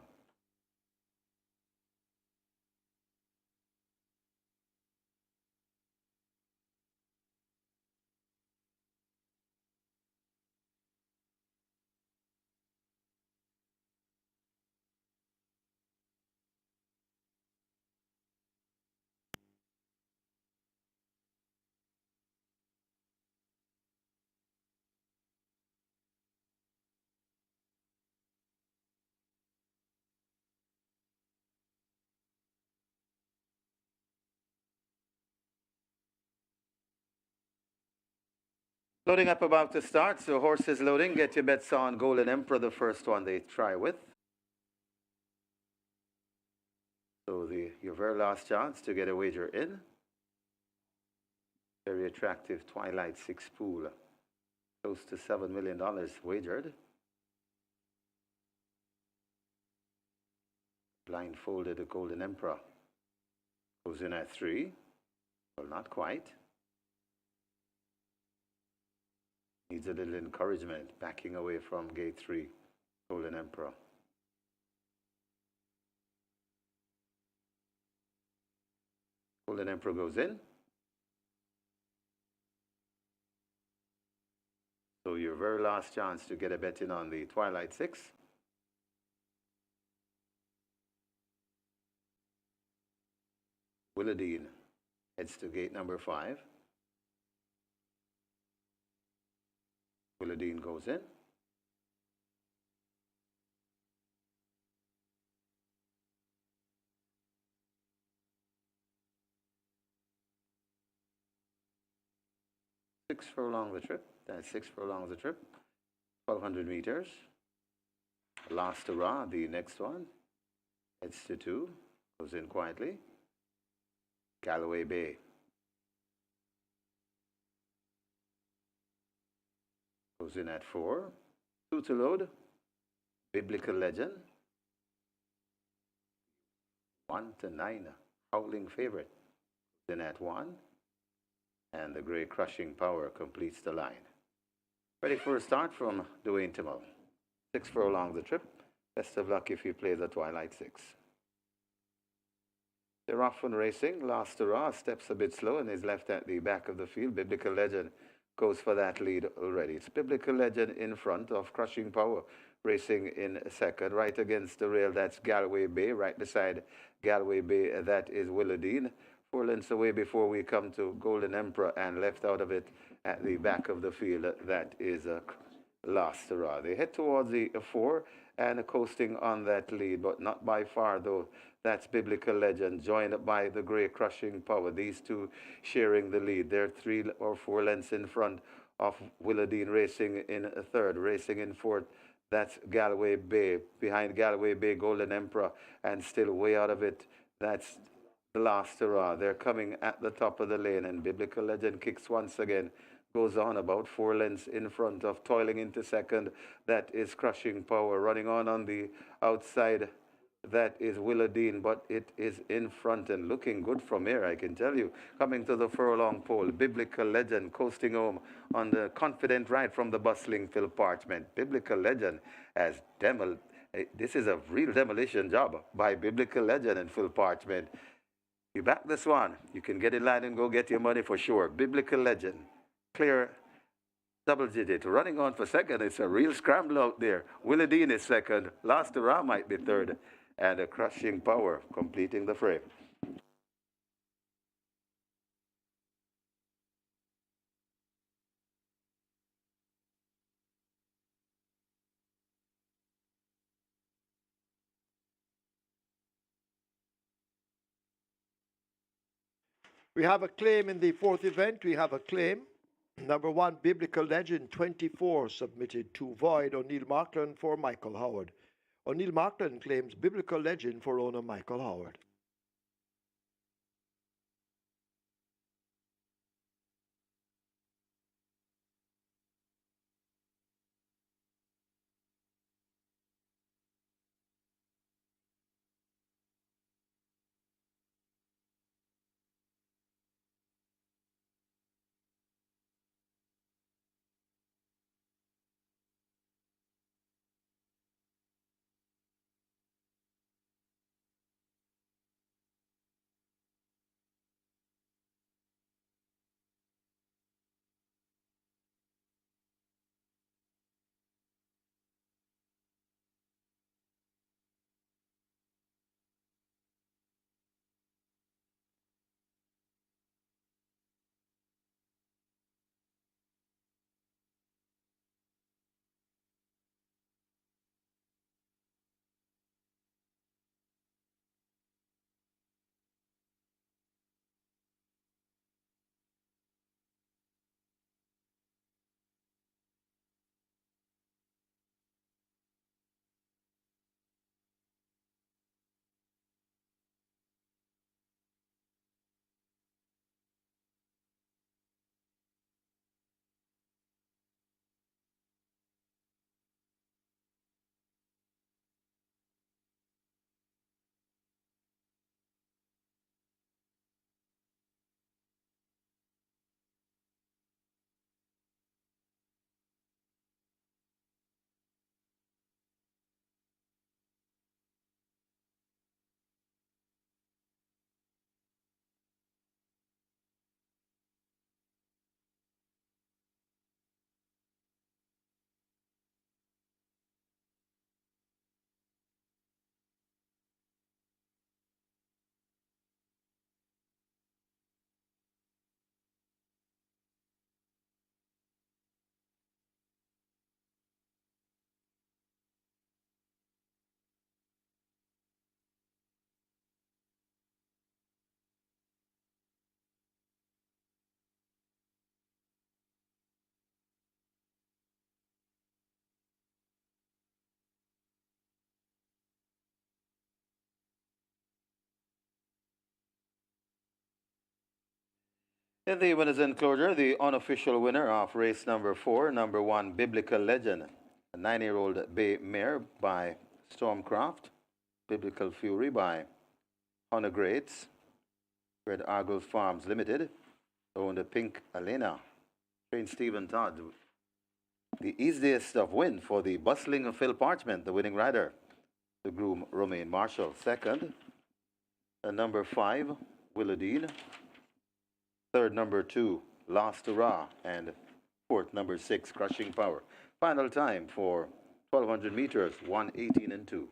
Loading up about to start, so horses loading. Get your bets on Golden Emperor, the first one they try with. So your very last chance to get a wager in. Very attractive Twilight 6 pool. Close to $7 million wagered. Blindfolded the Golden Emperor. Goes in at 3. Well, not quite. Needs a little encouragement, backing away from gate 3, Golden Emperor. Golden Emperor goes in. So your very last chance to get a bet in on the Twilight 6. Willadine heads to gate number 5. Willadine goes in. Six furlongs the trip. That's 6 furlongs the trip. 1,200 meters. Last hurrah, the next one. Heads to 2. Goes in quietly. Galloway Bay. Goes in at 4. 2 to load. Biblical Legend. 1 to 9. Howling Favorite. Goes in at 1. And the Grey Crushing Power completes the line. Ready for a start from Dwayne Timmel. 6 furlongs the trip. Best of luck if you play the Twilight 6. They're off and racing. Last hurrah steps a bit slow and is left at the back of the field. Biblical Legend goes for that lead already. It's Biblical Legend in front of Crushing Power, racing in second. Right against the rail, that's Galloway Bay. Right beside Galloway Bay, that is Willadine. 4 lengths away before we come to Golden Emperor, and left out of it at the back of the field, that is Last Hurrah. They head towards the 4 and coasting on that lead, but not by far though. That's Biblical Legend, joined by the Grey Crushing Power. These two sharing the lead. They're 3 or 4 lengths in front of Willadine, racing in third. Racing in fourth, that's Galloway Bay. Behind Galloway Bay, Golden Emperor, and still way out of it, that's the Last Hurrah. They're coming at the top of the lane, and Biblical Legend kicks once again. Goes on about 4 lengths in front of, toiling into second. That is Crushing Power. Running on the outside, that is Willadine, but it is in front and looking good from here, I can tell you. Coming to the furlong pole, Biblical Legend coasting home on the confident ride from the bustling Phil Parchment. Biblical Legend has this is a real demolition job by Biblical Legend and Phil Parchment. You back this one, you can get in line and go get your money for sure. Biblical Legend, clear double digit, running on for second. It's a real scramble out there. Willadine is second. Last hurrah might be third. And a Crushing Power completing the frame. We have a claim in the 4th event. We have a claim. Number 1, Biblical Legend 24, submitted to Void O'Neill Markland for Michael Howard. O'Neill Markland claims Biblical Legend for owner Michael Howard. In the winners' enclosure, the unofficial winner of race number 4, number 1, Biblical Legend, a 9-year-old bay mare by Stormcraft, Biblical Fury by Honor Greats, Red Argyle Farms Limited, owned Pink Elena, trained Stephen Todd. The easiest of win for the bustling Phil Parchment, the winning rider, the groom Romaine Marshall. Second, number 5, Willadine. Third, number 2, Last Hurrah. And fourth, number 6, Crushing Power. Final time for 1,200 meters, 1:18 and 2.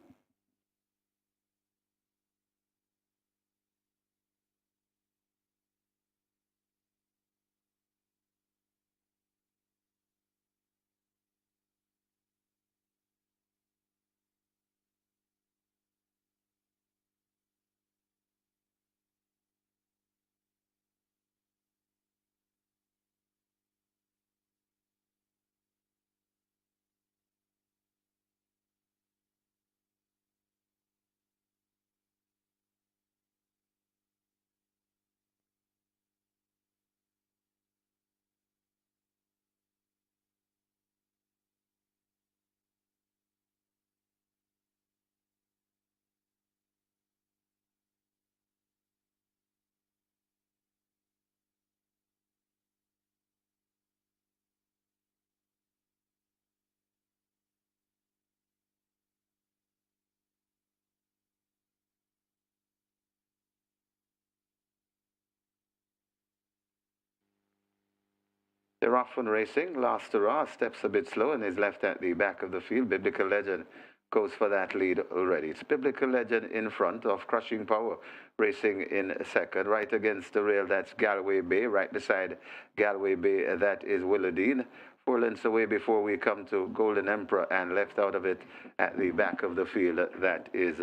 They're off and racing. Last Hurrah steps a bit slow and is left at the back of the field. Biblical Legend goes for that lead already. It's Biblical Legend in front of Crushing Power, racing in second. Right against the rail, that's Galway Bay. Right beside Galway Bay, that is Willadine. 4 lengths away before we come to Golden Emperor, and left out of it at the back of the field, that is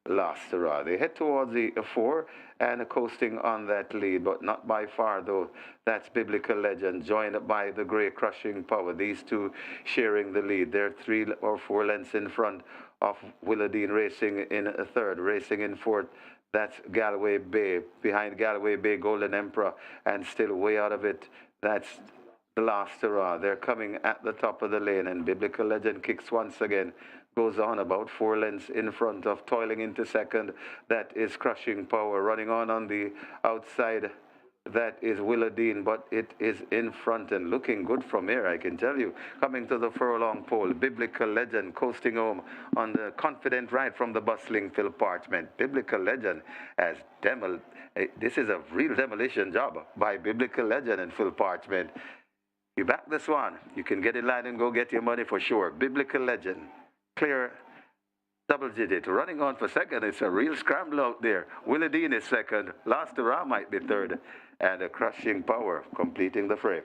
Last Hurrah. They head towards the 4 and coasting on that lead, but not by far though. That's Biblical Legend, joined by the Grey Crushing Power. These two sharing the lead. They're 3 or 4 lengths in front of Willadine, racing in third. Racing in fourth, that's Galway Bay. Behind Galway Bay, Golden Emperor, and still way out of it, that's Last Hurrah. They're coming at the top of the lane, and Biblical Legend kicks once again. Goes on about 4 lengths in front of, toiling into second. That is Crushing Power. Running on the outside, that is Willadine, but it is in front and looking good from here, I can tell you. Coming to the furlong pole, Biblical Legend coasting home on the confident ride from the bustling Phil Parchment. Biblical Legend has this is a real demolition job by Biblical Legend and Phil Parchment. You back this one, you can get in line and go get your money for sure. Biblical Legend, clear double digit, running on for second. It's a real scramble out there. Willadine is second, Last Hurrah might be third, and a Crushing Power completing the fray.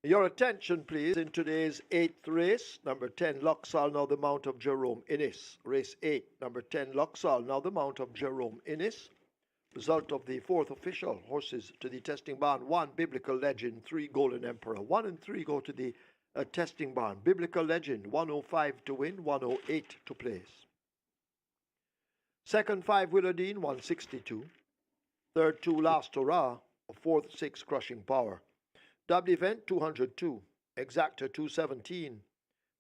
Your attention, please, in today's 8th race. Number 10, Luxall, now the mount of Jerome Innis. Race 8, number 10, Luxall, now the mount of Jerome Innis. Result of the 4th official. Horses to the testing barn. 1, Biblical Legend. 3, Golden Emperor. 1 and 3 go to the testing barn. Biblical Legend, 105 to win, 108 to place. Second, 5, Willardine, 162. Third, 2, Last Hurrah. Fourth, 6, Crushing Power. Double event 202, exacta 217,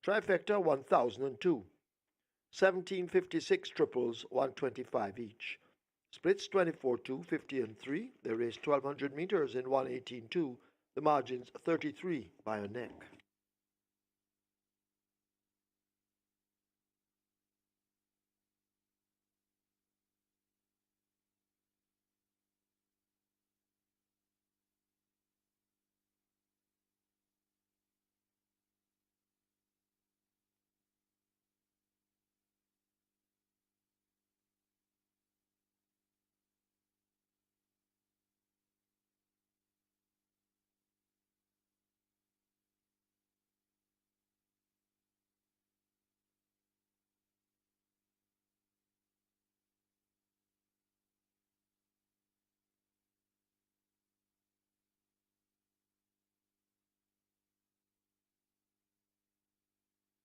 trifecta 1002, 1756 triples 125 each. Splits 24-2, 50 and 3. They race 1200 meters in 118-2. The margins 33 by a neck.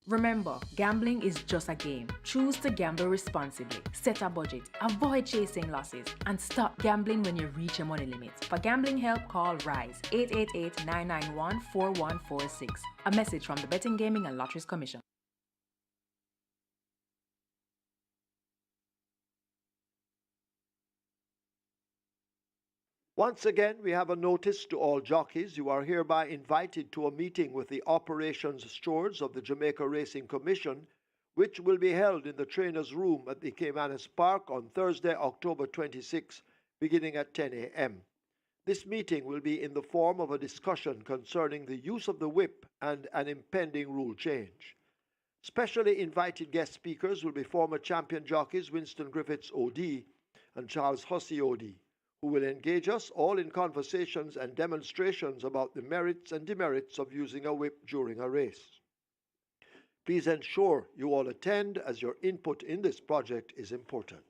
Remember, gambling is just a game. Choose to gamble responsibly. Set a budget, avoid chasing losses, and stop gambling when you reach your money limits. For gambling help, call RISE 888-991-4146. A message from the Betting, Gaming and Lotteries Commission. Once again, we have a notice to all jockeys. You are hereby invited to a meeting with the operations stewards of the Jamaica Racing Commission, which will be held in the trainer's room at the Caymanas Park on Thursday, October 26, beginning at 10 a.m. This meeting will be in the form of a discussion concerning the use of the whip and an impending rule change. Specially invited guest speakers will be former champion jockeys Winston Griffiths OD and Charles Hussey OD, who will engage us all in conversations and demonstrations about the merits and demerits of using a whip during a race. Please ensure you all attend, as your input in this project is important.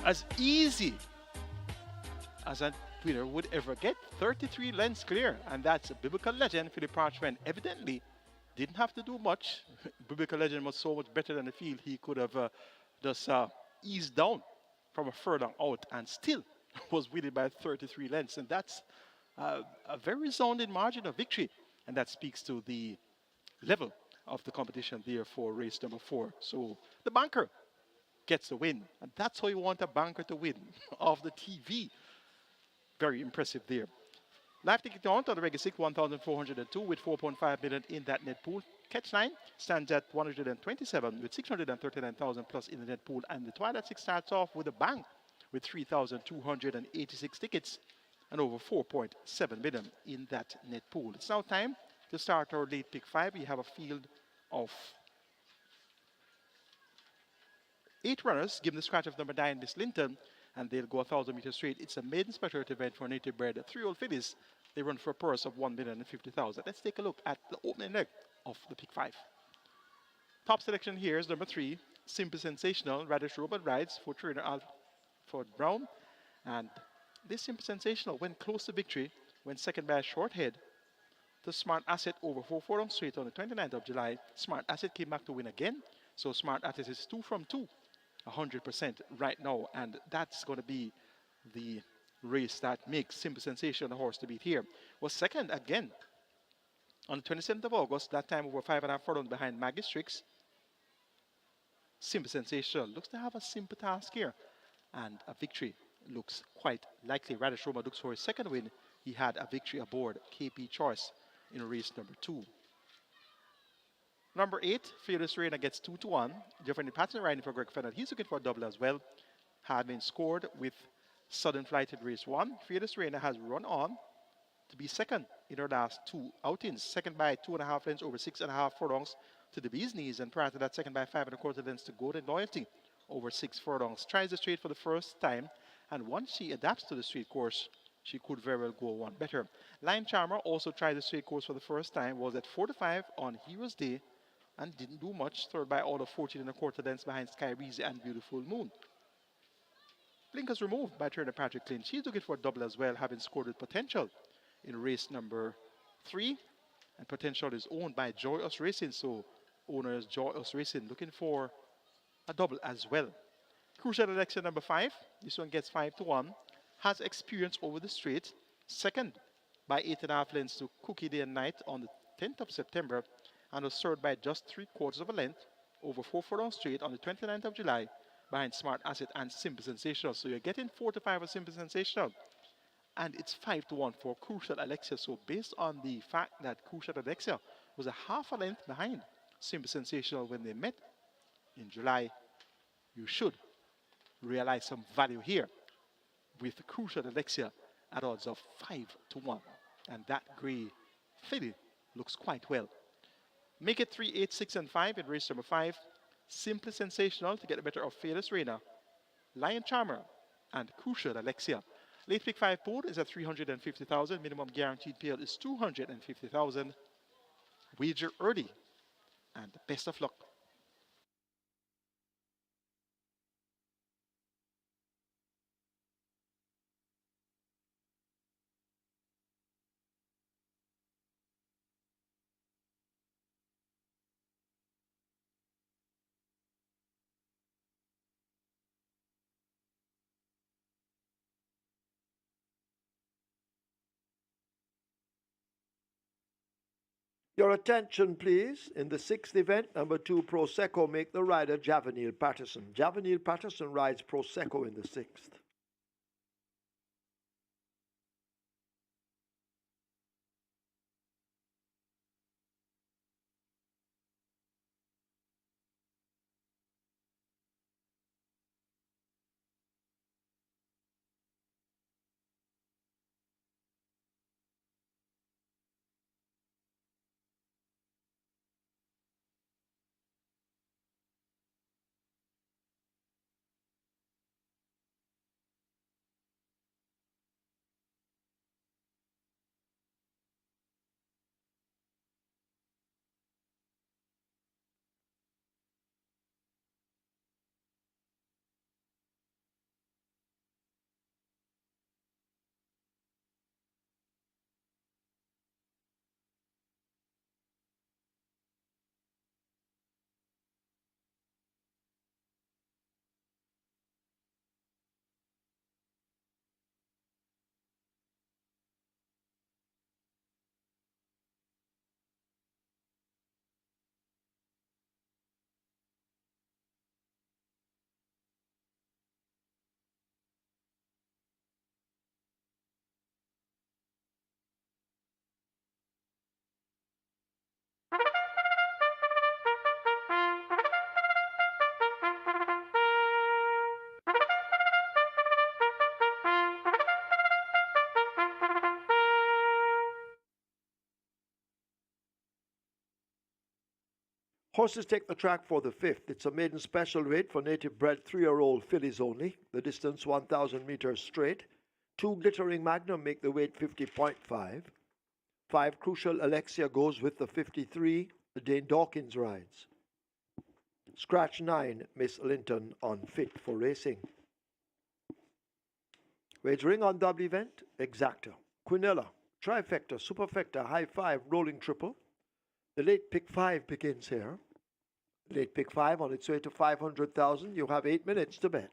as easy as a winner would ever get. 33 lengths clear, and that's a biblical legend. Philip Parchment evidently didn't have to do much. Biblical legend was so much better than the field. He could have just eased down from a furlong out and still was winning by 33 lengths, and that's a very resounding margin of victory, and that speaks to the level of the competition there for race number 4. So the banker gets the win, and that's how you want a banker to win off the TV. Very impressive there. Live ticket count on the regular 6, 1,402 with 4.5 million in that net pool. Catch 9 stands at 127 with 639,000 plus in the net pool, and the Twilight 6 starts off with a bang with 3,286 tickets and over 4.7 million in that net pool. It's now time to start our late pick 5. We have a field of 8 runners, given the scratch of number 9, Miss Linton, and they'll go 1,000 meters straight. It's a maiden specialty event for native bred 3-year-old fillies. They run for a purse of 1,050,000. Let's take a look at the opening leg of the pick 5. Top selection here is number 3, Simple Sensational. Radish Robot rides for trainer Alfred Brown, and this Simple Sensational went close to victory when second by a short head to Smart Asset over 4 furlongs straight on the 29th of July. Smart Asset came back to win again, so Smart Asset is 2 from 2. 100% right now, and that's going to be the race that makes Simple Sensation the horse to beat here. Was second again on the 27th of August, that time over 5.5 furlongs behind Maggie Strix. Simple Sensation looks to have a simple task here, and a victory looks quite likely. Radish Roma looks for his second win. He had a victory aboard KP Choice in race number 2. Number 8, Fearless Reina gets 2-1. Jeffrey Patton riding for Greg Fennell. He's looking for a double as well. Having scored with Sudden Flight in race 1. Fearless Reina has run on to be second in her last 2 outings. Second by 2.5 lengths over 6.5 furlongs to the Bee's Knees, and prior to that, second by 5.25 lengths to Golden Loyalty over 6 furlongs. Tries the straight for the first time, and once she adapts to the straight course, she could very well go one better. Lion Charmer also tried the straight course for the first time, was at 4-5 on Heroes Day, and didn't do much, third by all of 14.25 lengths behind Sky Breezy and Beautiful Moon. Blinkers removed by trainer Patrick Clint. She's looking for a double as well, having scored with Potential in race number 3. And Potential is owned by Joyous Racing, so owners Joyous Racing looking for a double as well. Crucial Election number 5. This one gets 5-1. Has experience over the straight. Second by 8.5 lengths to Cookie Day and Night on the 10th of September. And was served by just 3/4 of a length over 4 furlongs straight on the 29th of July behind Smart Asset and Simple Sensational. So you're getting 4-5 of Simple Sensational, and it's 5-1 for Crucial Alexia. So based on the fact that Crucial Alexia was a half a length behind Simple Sensational when they met in July, you should realize some value here with Crucial Alexia at odds of 5-1, and that grey filly looks quite well. Make it 3, 8, 6, and 5 in race number 5. Simply Sensational to get the better of Fearless Reina, Lion Charmer, and Crucial Alexia. Late pick 5 pool is at 350,000. Minimum guaranteed payout is 250,000. Wager early, and best of luck. Your attention, please. In the 6th event, number 2, Prosecco, make the rider Javanil Patterson. Javanil Patterson rides Prosecco in the 6th. Horses take the track for the 5th. It's a maiden special weight for native bred 3-year-old fillies only. The distance 1,000 meters straight. 2 glittering Magnum make the weight 50.5. 5 Crucial Alexia goes with the 53. The Dane Dawkins rides. Scratch 9 Miss Linton on fit for racing. Wagering on double event, Exacta, Quinella, Trifecta, Superfecta, High 5, Rolling Triple. The late pick 5 begins here. Late pick 5 on its way to 500,000. You have 8 minutes to bet.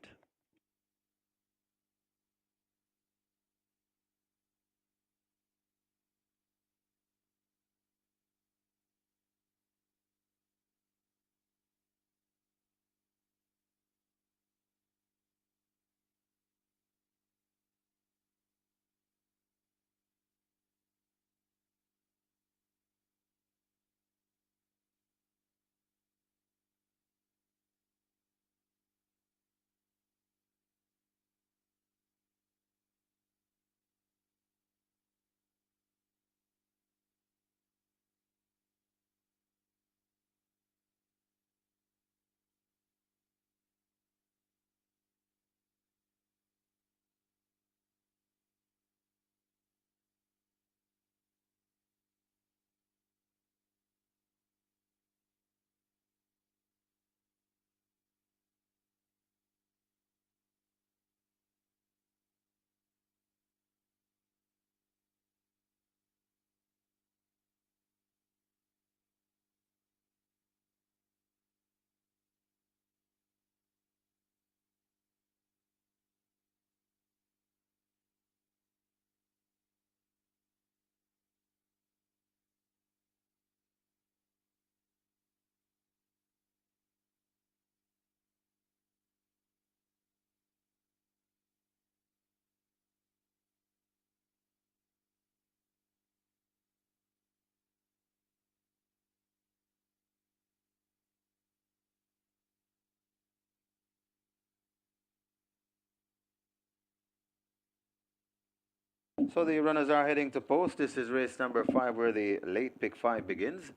So the runners are heading to post. This is race number 5 where the late pick 5 begins.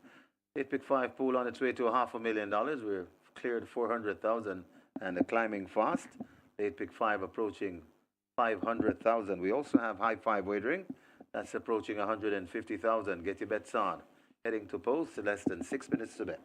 Late pick 5 pool on its way to $500,000. We're cleared 400,000 and climbing fast. Late pick 5 approaching 500,000. We also have high 5 wagering. That's approaching 150,000. Get your bets on. Heading to post, less than 6 minutes to bet.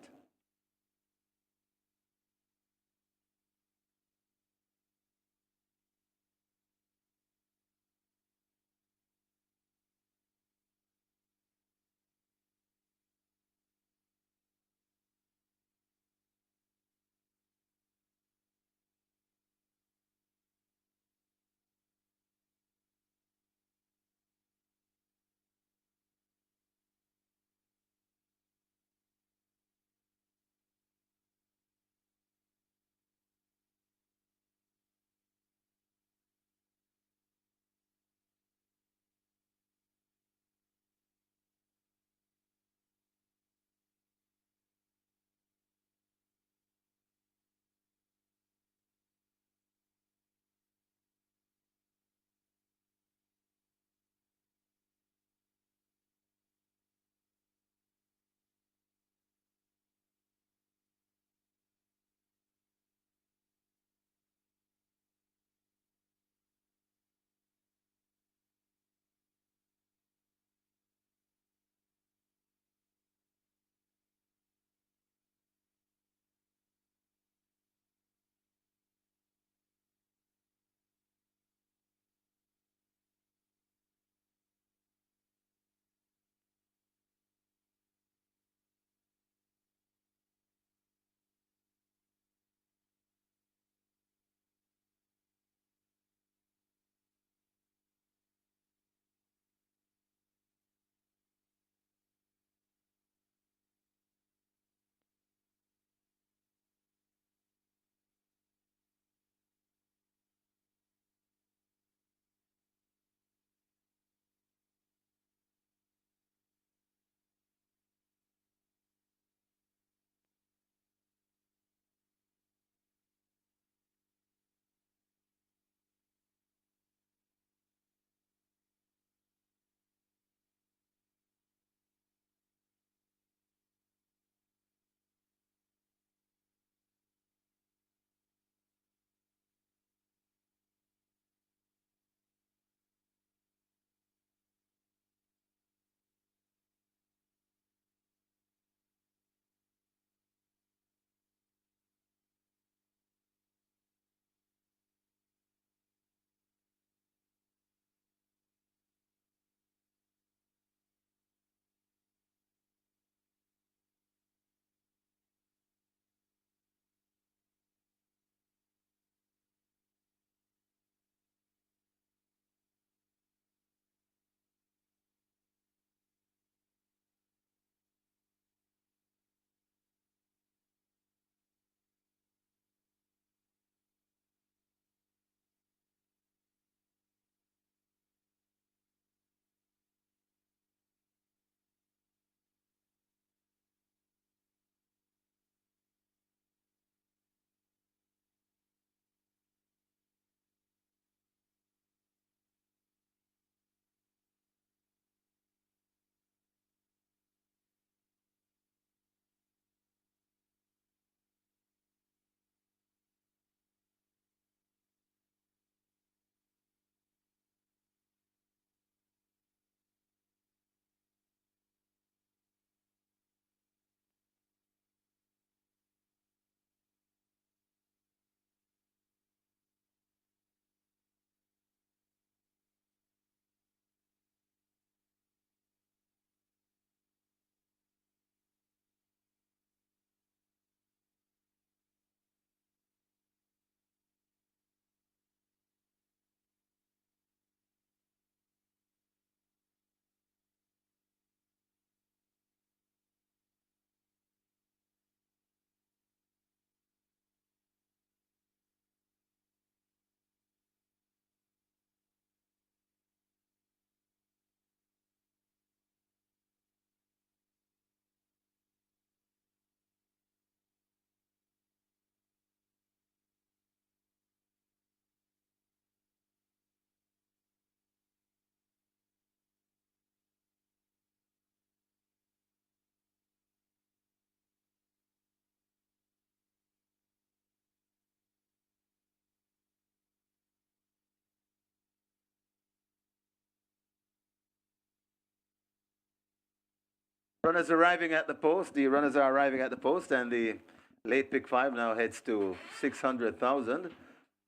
Runners arriving at the post. The runners are arriving at the post, and the late pick 5 now heads to 600,000.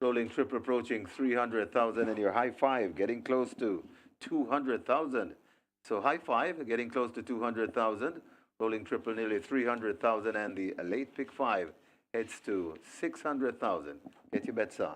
Rolling triple approaching 300,000, and your high 5 getting close to 200,000. So high 5 getting close to 200,000. Rolling triple nearly 300,000, and the late pick 5 heads to 600,000. Get your bets on.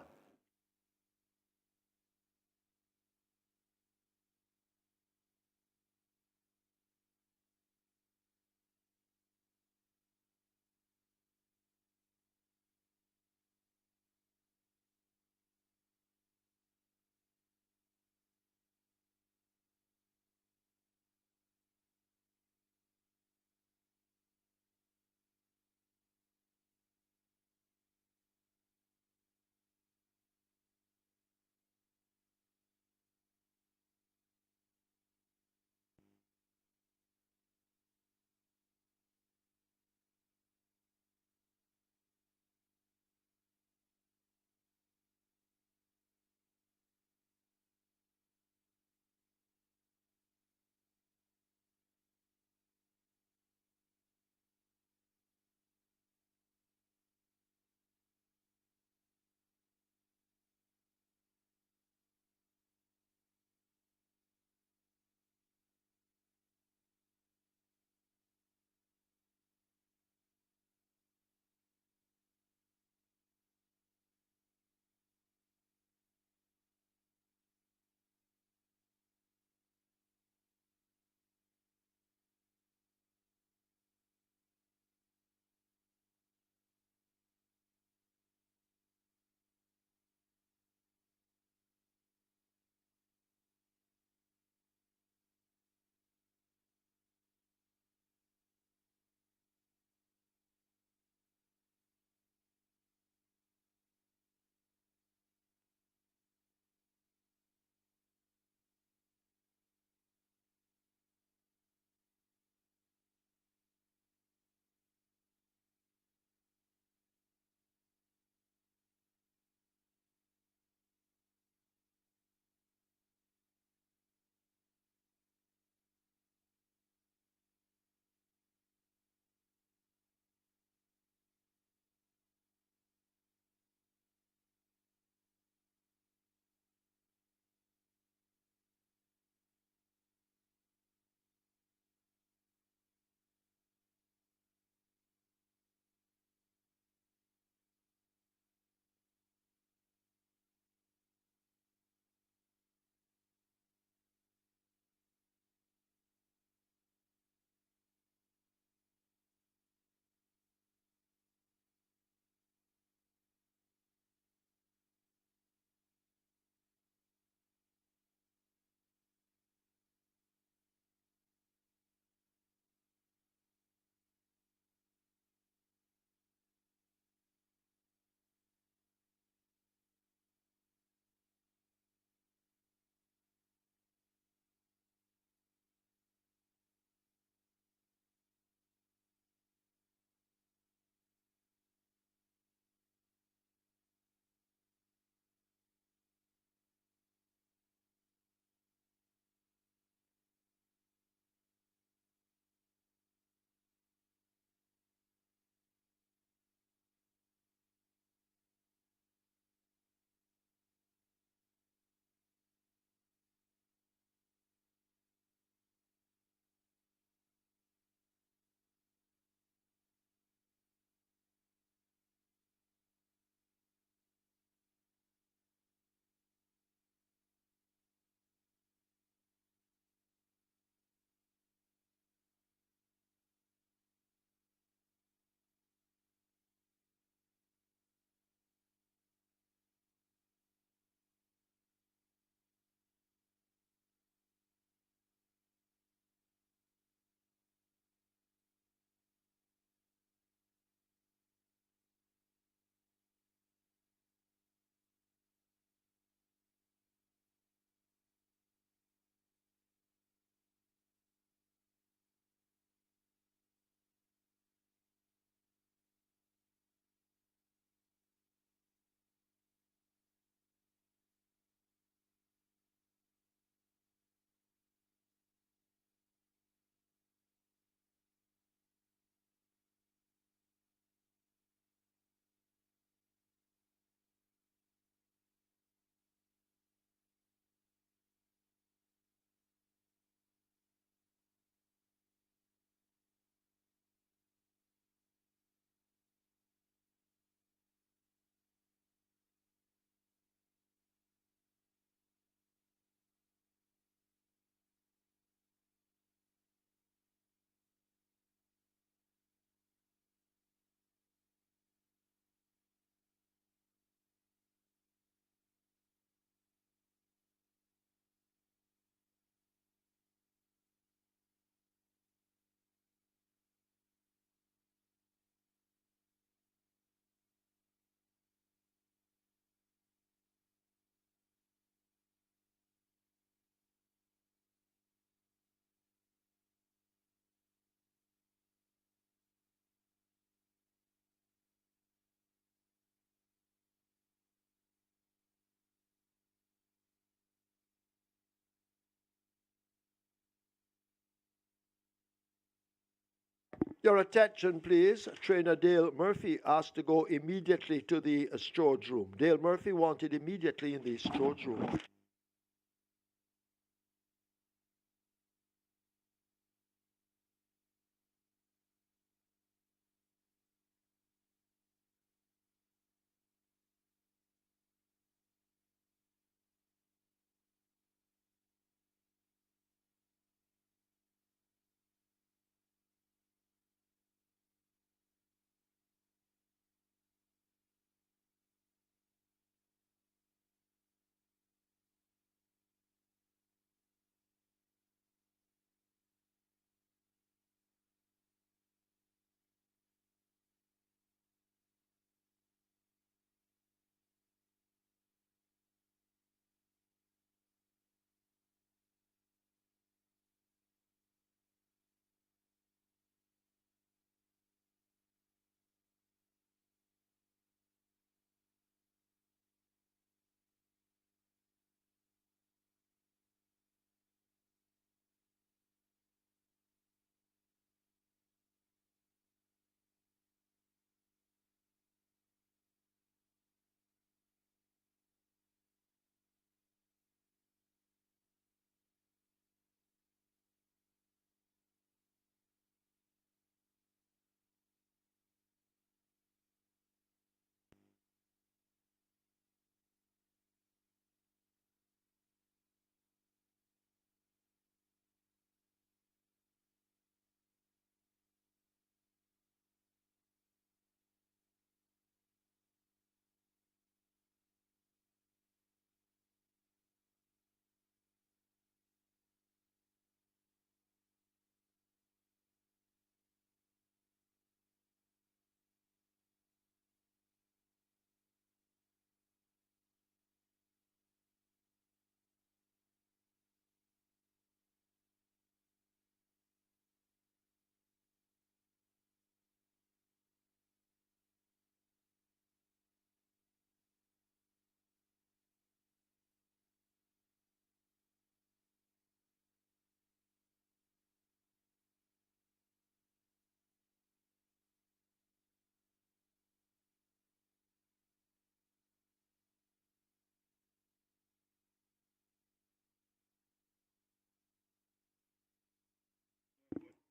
Your attention, please. Trainer Dale Murphy asked to go immediately to the storage room. Dale Murphy wanted immediately in the storage room.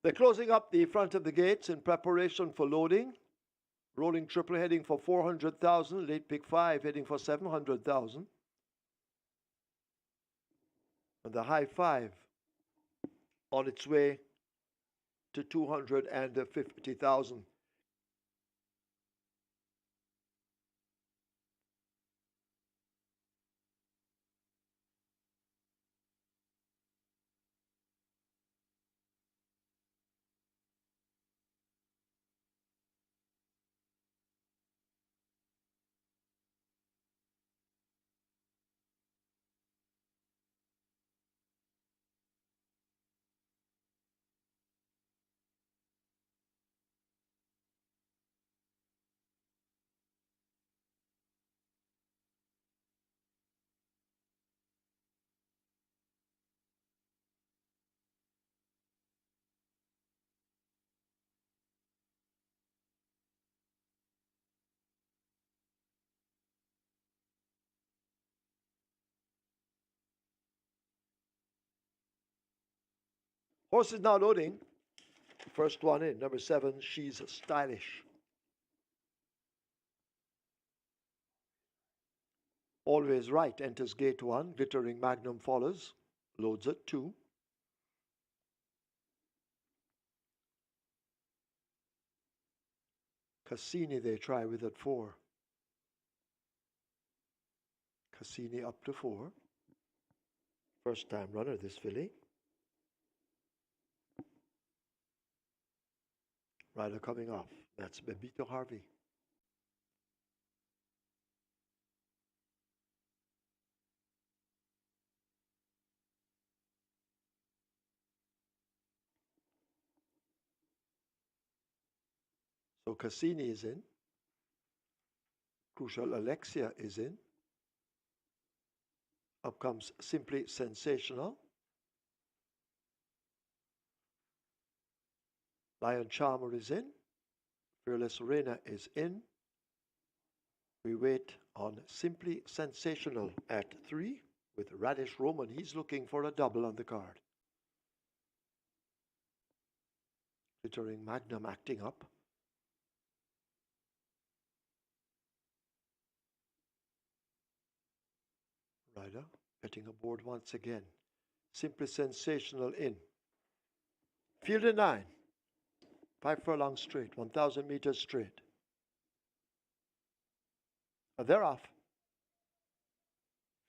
They're closing up the front of the gates in preparation for loading. Rolling triple heading for 400,000. Late pick 5 heading for 700,000. And the high 5 on its way to 250,000. Horse is now loading. First one in, number 7, She's Stylish. Always Right enters gate 1. Glittering Magnum follows. Loads at 2. Cassini they try with at 4. Cassini up to 4. First time runner, this filly. Rider coming off. That's Bebito Harvey. So Cassini is in. Crucial Alexia is in. Up comes Simply Sensational. Lion Charmer is in. Fearless Reina is in. We wait on Simply Sensational at 3 with Radish Roman. He's looking for a double on the card. Glittering Magnum acting up. Rider getting aboard once again. Simply Sensational in. Field of 9. 5 furlongs straight, 1,000 meters straight. They're off.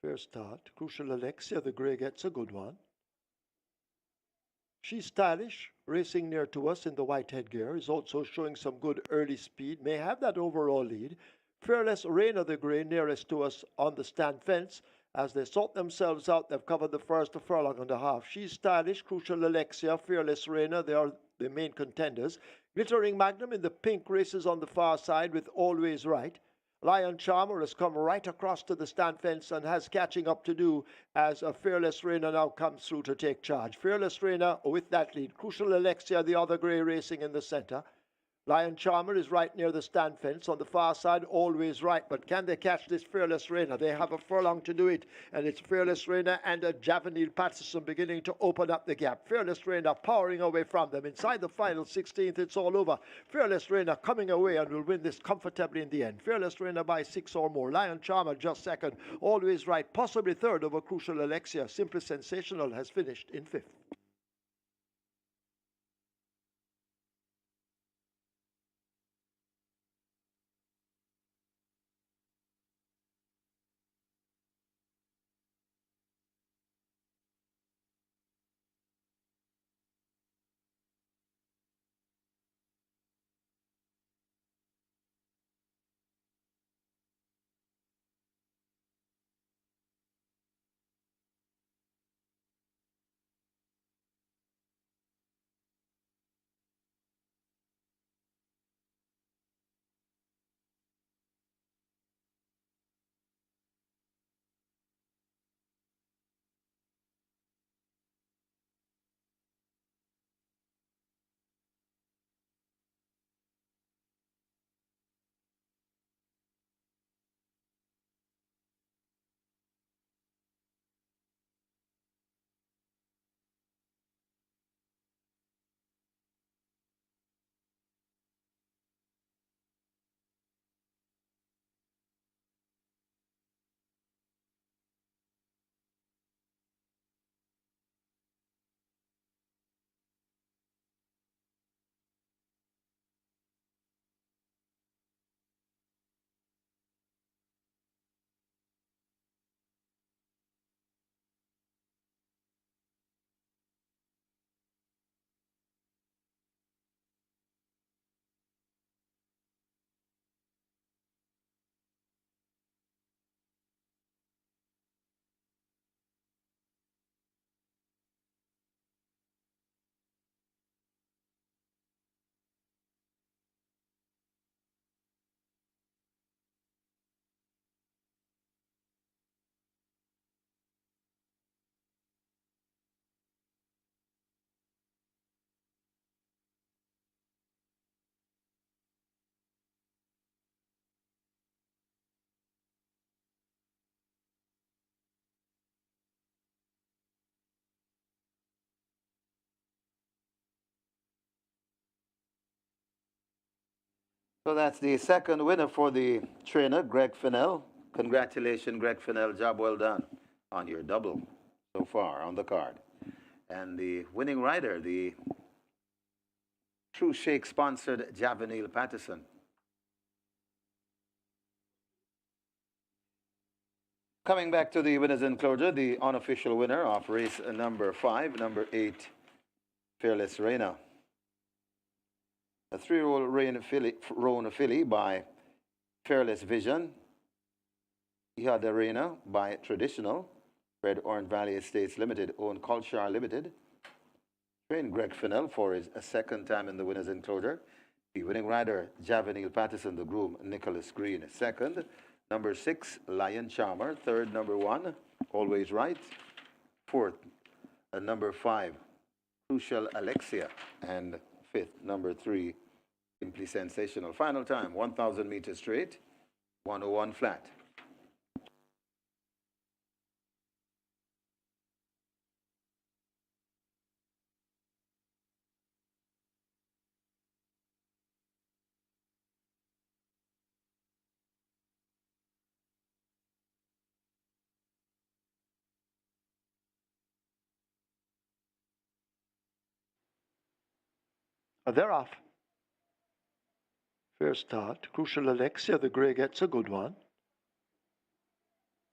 Fair start. Crucial Alexia, the grey gets a good one. She's stylish, racing near to us in the white headgear, is also showing some good early speed, may have that overall lead. Fearless Reina, the grey, nearest to us on the stand fence. As they sort themselves out, they've covered the first furlong and a half. She's stylish, Crucial Alexia, Fearless Reina, they are the main contenders. Glittering Magnum in the pink races on the far side with Always Right. Lion Charmer has come right across to the stand fence and has catching up to do as a Fearless Reina now comes through to take charge. Fearless Reina with that lead. Crucial Alexia, the other grey, racing in the centre. Lion Charmer is right near the stand fence on the far side, Always Right. But can they catch this Fearless Reina? They have a furlong to do it. And it's Fearless Reina and a Javanil Patterson beginning to open up the gap. Fearless Reina powering away from them. Inside the final 16th, it's all over. Fearless Reina coming away and will win this comfortably in the end. Fearless Reina by 6 or more. Lion Charmer just second. Always Right, possibly third over Crucial Alexia. Simply Sensational has finished in 5th. So that's the second winner for the trainer, Greg Fennell. Congratulations, Greg Fennell. Job well done on your double so far on the card. And the winning rider, the True Shake sponsored Javanil Patterson. Coming back to the winners enclosure, the unofficial winner of race number 5, number 8, Fearless Reina. A 3-year-old Roan filly by Fearless Vision. He had the Reina by Traditional, Red Orange Valley Estates Limited, owned Culture Limited. Trained Greg Fennell for his second time in the winners enclosure. The winning rider, Javanil Patterson, the groom, Nicholas Green. Second, number 6, Lion Charmer. Third, number 1, Always Right. Fourth, number 5, Crucial Alexia. And fifth, number 3, Simply Sensational. Final time, 1,000 meters straight, 101 flat. They're off. Fair start. Crucial Alexia, the grey, gets a good one.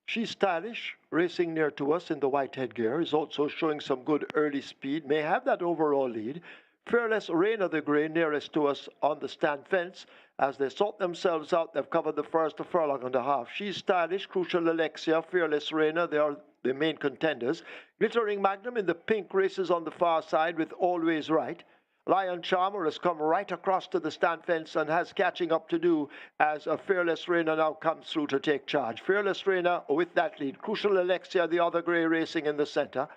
She's stylish, racing near to us in the white headgear, is also showing some good early speed, may have that overall lead. Fearless Reina, the grey, nearest to us on the stand fence. As they sort themselves out, they've covered the first furlong and a half. She's stylish, Crucial Alexia, Fearless Reina, they are the main contenders. Glittering Magnum in the pink races on the far side with Always Right. Lion Charmer has come right across to the stand fence and has catching up to do as a Fearless Reina now comes through to take charge. Fearless Reina with that lead. Crucial Alexia, the other grey, racing in the centre.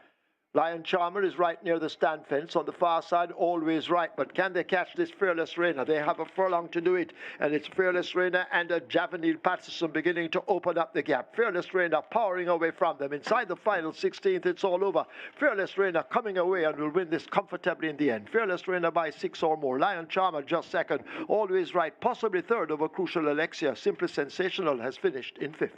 Lion Charmer is right near the stand fence on the far side, Always Right. But can they catch this Fearless Reina? They have a furlong to do it. And it's Fearless Reina and a Javanil Patterson beginning to open up the gap. Fearless Reina powering away from them. Inside the final 16th, it's all over. Fearless Reina coming away and will win this comfortably in the end. Fearless Reina by 6 or more. Lion Charmer just second. Always Right, possibly third over Crucial Alexia. Simply Sensational has finished in 5th.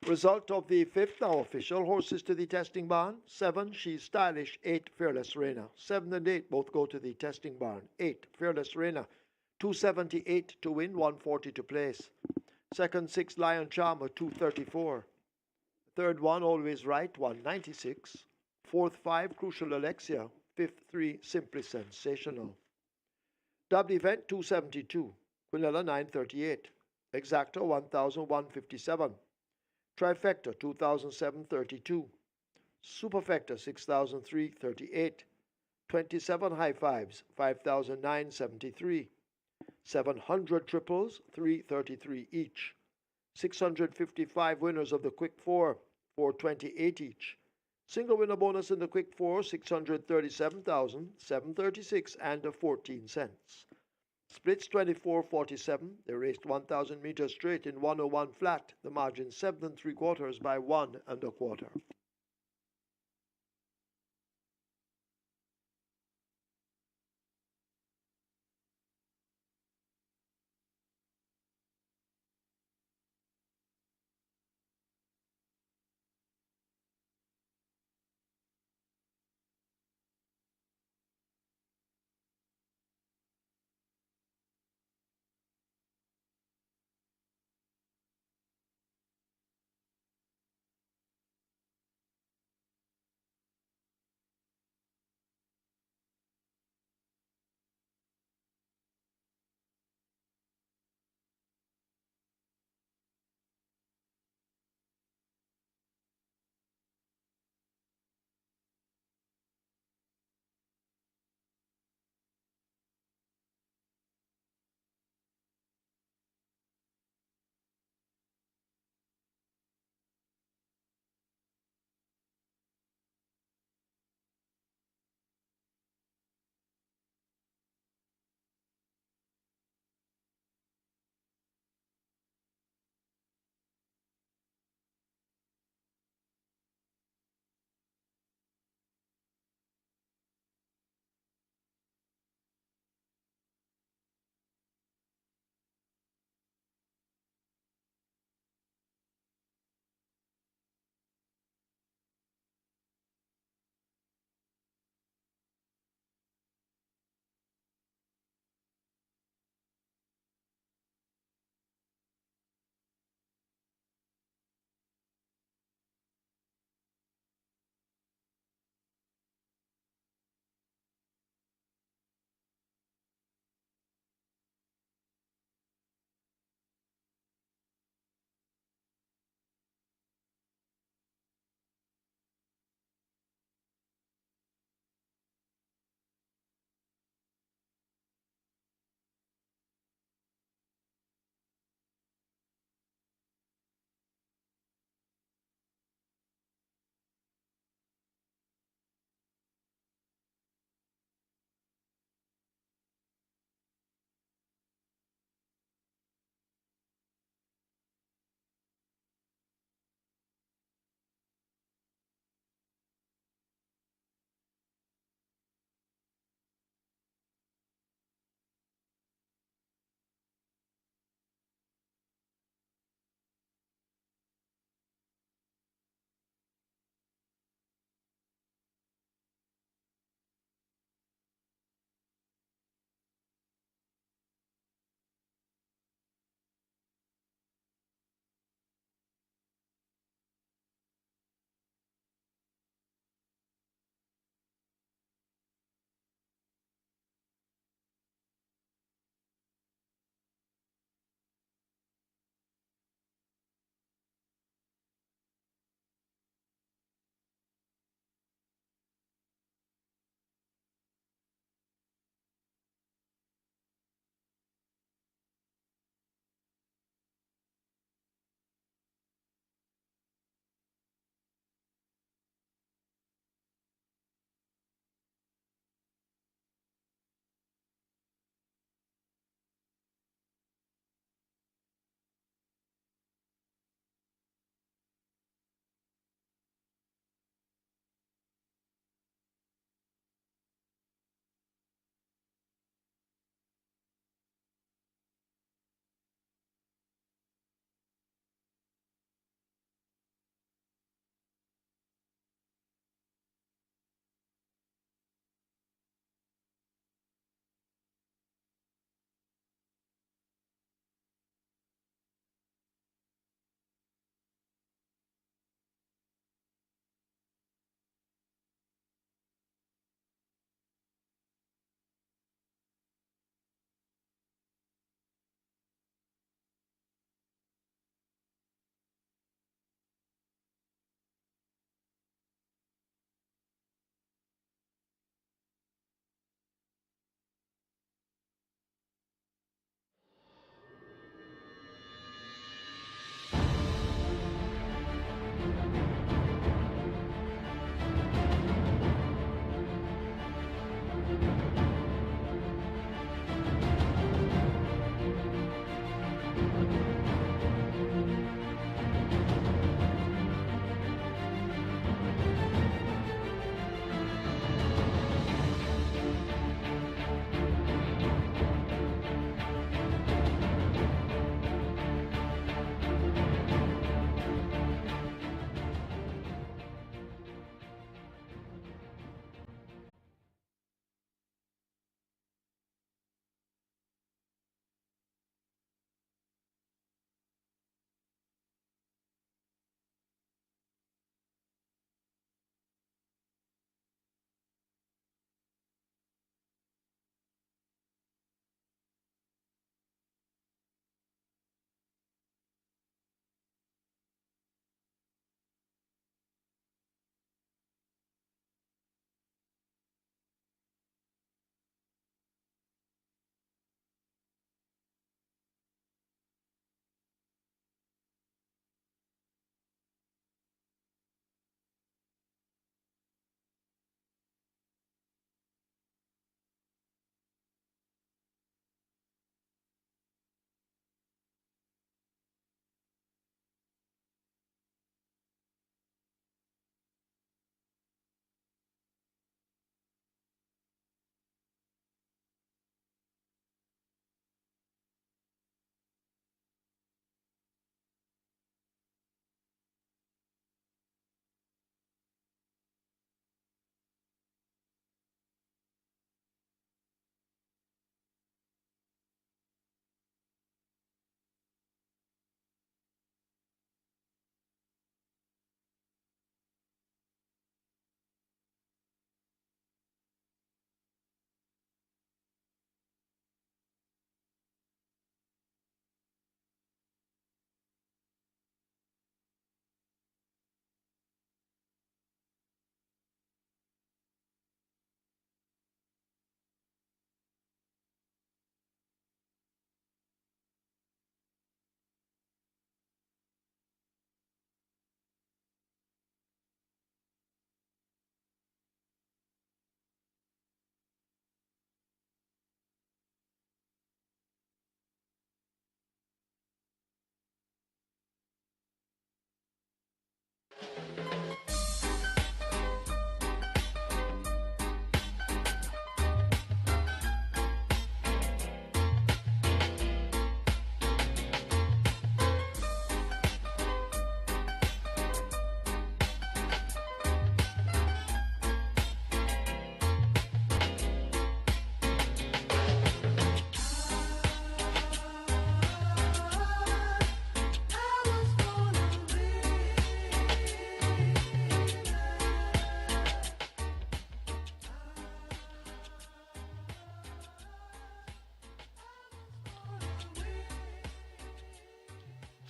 Result of the 5th now official. Horses to the testing barn. 7, She's Stylish. 8, Fearless Reina. 7 and 8 both go to the testing barn. 8, Fearless Reina. 278 to win, 140 to place. Second, 6, Lion Charmer, 234. Third one, Always Right, 196. Fourth, 5, Crucial Alexia. Fifth, 3, Simply Sensational. Dubbed event, 272. Quinella, 938. Exacta, 1,157. Trifecta, 2,732. Superfecta, 6,338. 27 high fives, 5,973. 700 triples, 333 each. 655 winners of the Quick Four, 428 each. Single winner bonus in the Quick Four, 637,736 and 14 cents. Splits 24-47. They raced 1,000 meters straight in 101 flat. The margin 7 3/4 by 1 1/4.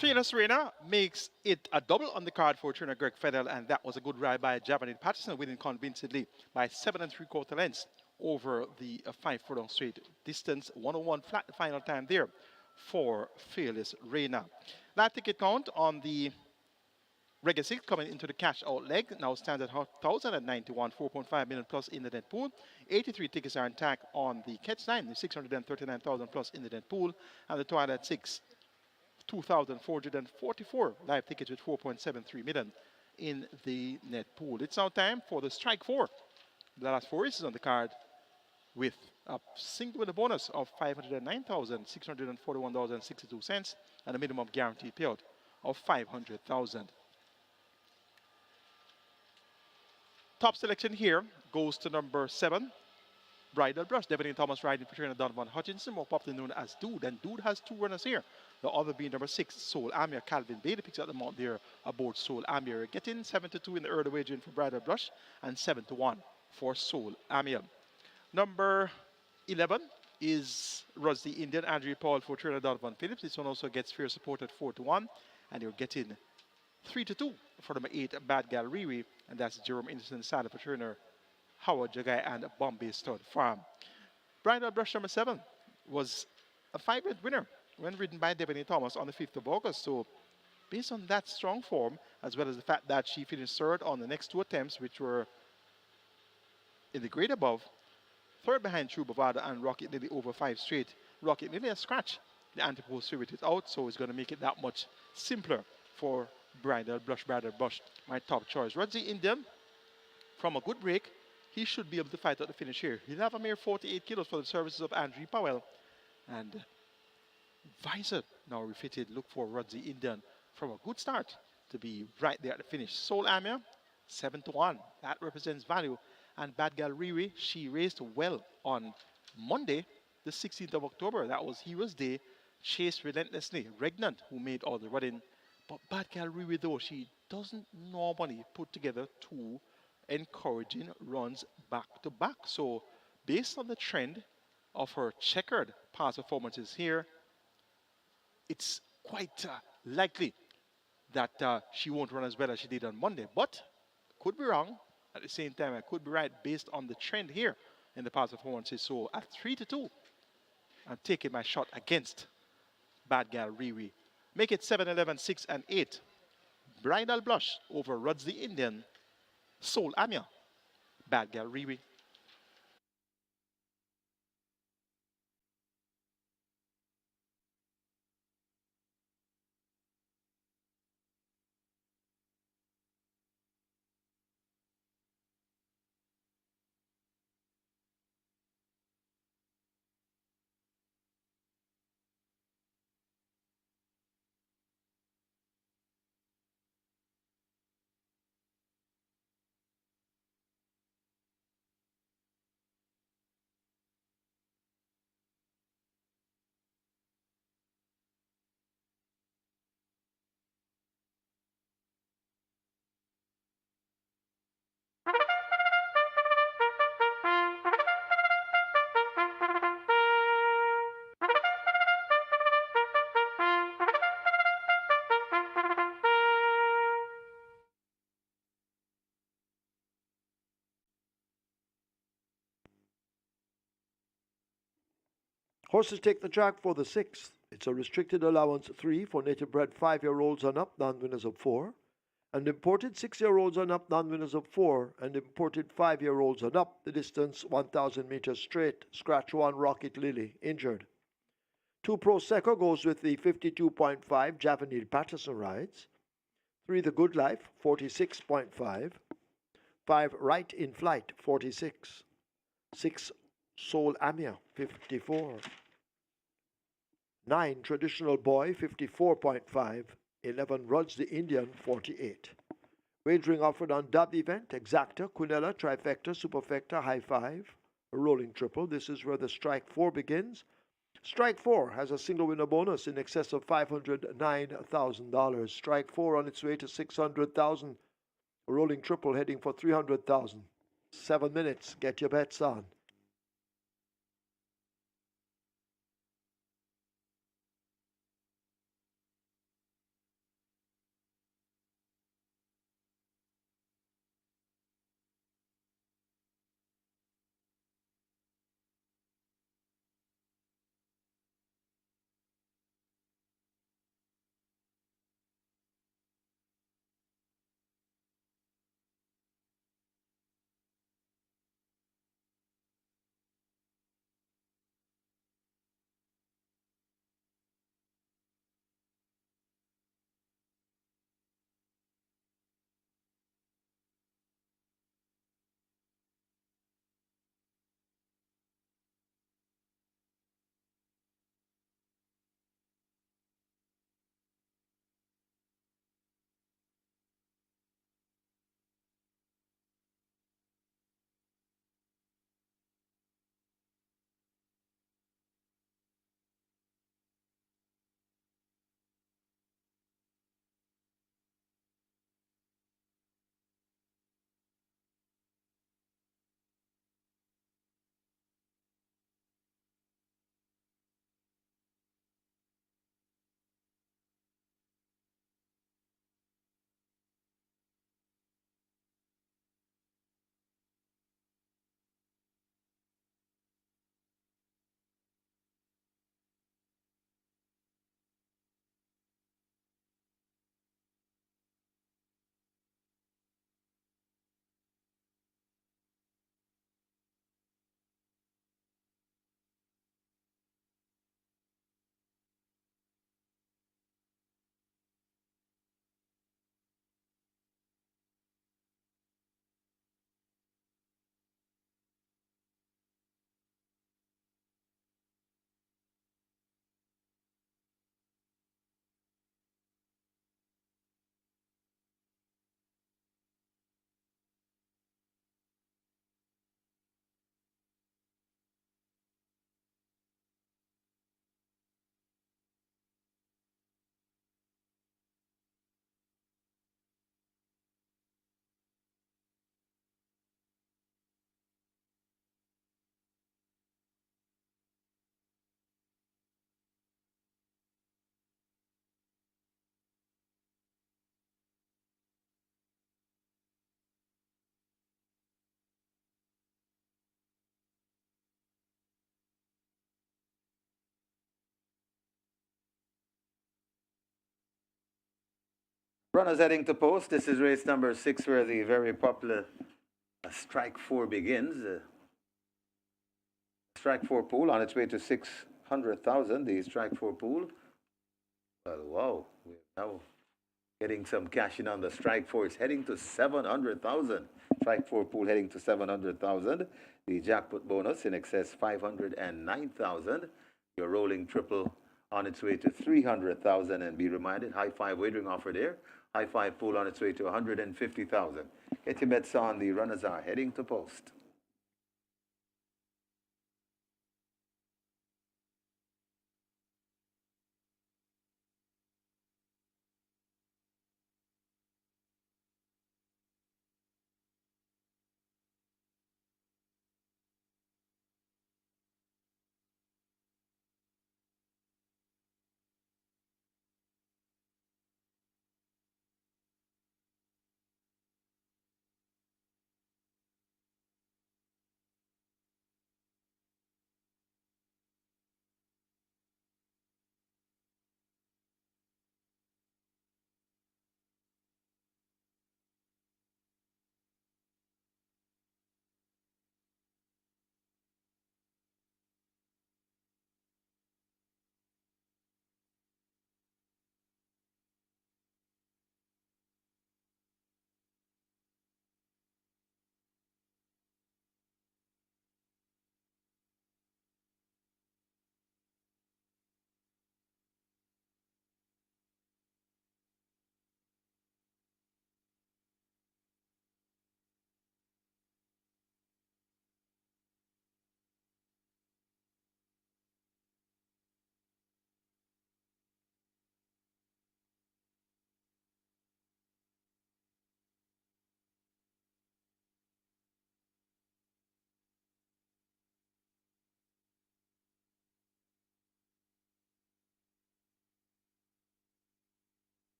Fearless Reina makes it a double on the card for trainer Greg Fennell, and that was a good ride by Javanil Patterson, winning convincingly by 7 3/4 lengths over the 5 furlong straight distance. 101 flat the final time there for Fearless Reina. That ticket count on the regular 6 coming into the cash out leg now stands at 1,091, 4.5 million plus in the net pool. 83 tickets are intact on the catch line, 639,000 plus in the net pool, and the Twilight 6, 2,444 live tickets with 4.73 million in the net pool. It's now time for the Strike 4. The last 4 races on the card with a single winner bonus of $509,641.62 and a minimum guaranteed payout of $500,000. Top selection here goes to number 7, Bridal Brush. Devin Thomas riding for trainer Donovan Hutchinson, more popularly known as Dude. And Dude has 2 runners here. The other being number 6, Soul Amir. Calvin Bailey picks up the mount there aboard Soul Amir. Getting 7-2 in the early wagering for Bridal Brush and 7-1 for Soul Amir. Number 11 is Russ the Indian. Andrew Paul for trainer Donovan Phillips. This one also gets fair support at 4-1. And you're getting 3-2 for number 8, Bad Gal Riri. And that's Jerome Innocent Saddle for trainer Howard Jagai and Bombay Stud Farm. Bridal Brush number 7 was a 5-length winner when ridden by Devin Thomas on the 5th of August. So based on that strong form, as well as the fact that she finished 3rd on the next 2 attempts, which were in the grade above, 3rd behind True Bavada and Rocket Lily over 5 straight. Rocket Lily has scratched the anti-post favorite is out, so it's going to make it that much simpler for Bridal Brush. My top choice. Rudzy Indian, from a good break, he should be able to fight out the finish here. He'll have a mere 48 kilos for the services of Andrew Powell. And Visor now refitted. Look for Rudzy Indian from a good start to be right there at the finish. Soul Amir, 7-1. That represents value. And Bad Gal Riri, she raced well on Monday, the 16th of October. That was Heroes Day. Chased relentlessly. Regnant, who made all the running. But Bad Gal Riri, though, she doesn't normally put together 2 encouraging runs back to back. So based on the trend of her checkered past performances here, it's quite likely that she won't run as well as she did on Monday. But could be wrong. At the same time, I could be right based on the trend here in the past performances. So at 3-2, I'm taking my shot against Bad Gal Riri. Make it 7, 11, 6, and 8. Bridal Blush over Ruds the Indian. Soul Amir. Bad Gal Riri. Horses take the track for the 6th. It's a restricted allowance 3 for native bred 5-year-olds and up, non-winners of 4. And imported 6-year-olds and up, non-winners of 4. And imported 5-year-olds and up, the distance 1,000 meters straight. Scratch 1, Rocket Lily, injured. 2 Prosecco goes with the 52.5, Javanil Patterson rides. 3 The Good Life, 46.5. 5 Right in Flight, 46. 6 Soul Amir, 54. 9 Traditional Boy, 54.5. 11 Ruds the Indian, 48. Wagering offered on Dub Event, Exacta, Quinella, Trifecta, Superfecta, High Five, a rolling triple. This is where the Strike 4 begins. Strike 4 has a single winner bonus in excess of $509,000. Strike 4 on its way to $600,000. A rolling triple heading for $300,000. 7 minutes. Get your bets on. Runners heading to post. This is race number 6 where the very popular Strike 4 begins. Strike 4 pool on its way to 600,000. The Strike 4 pool. Well, wow. We're now getting some cash in on the Strike 4. It's heading to 700,000. Strike 4 pool heading to 700,000. The jackpot bonus in excess 509,000. Your rolling triple on its way to 300,000. And be reminded, high five wagering offer there. High five pool on its way to 150,000. Get your bets on. The runners are heading to post.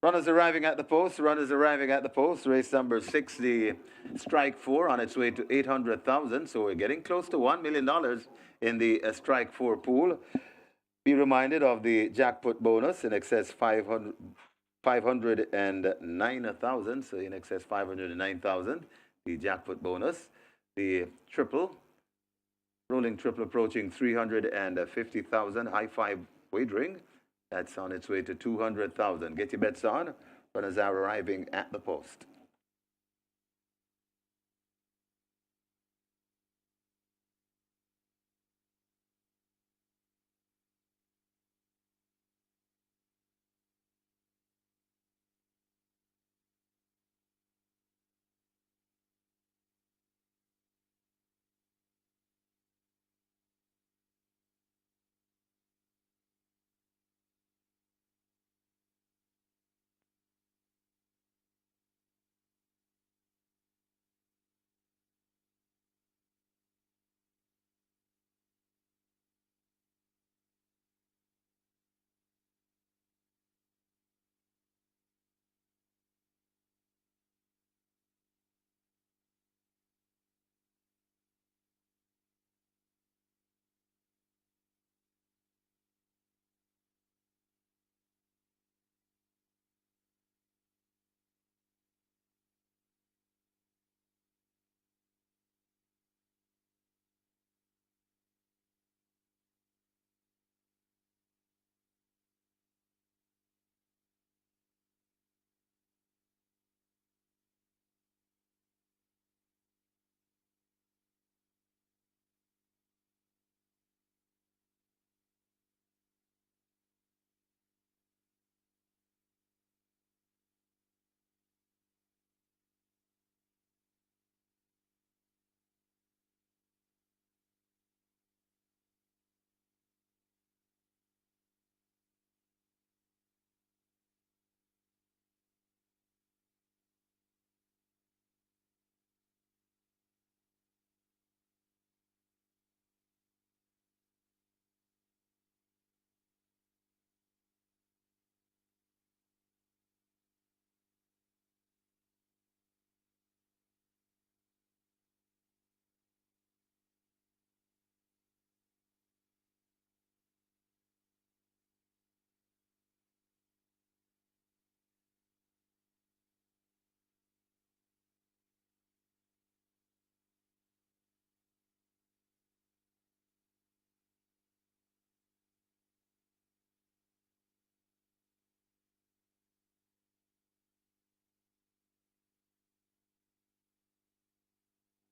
Runners arriving at the post. Runners arriving at the post. Race number 6, the Strike 4 on its way to 800,000. So we're getting close to $1 million in the Strike 4 pool. Be reminded of the jackpot bonus in excess 509,000. So in excess 509,000, the jackpot bonus. The triple, rolling triple approaching 350,000. High five wagering. That's on its way to 200,000. Get your bets on. Runners are arriving at the post.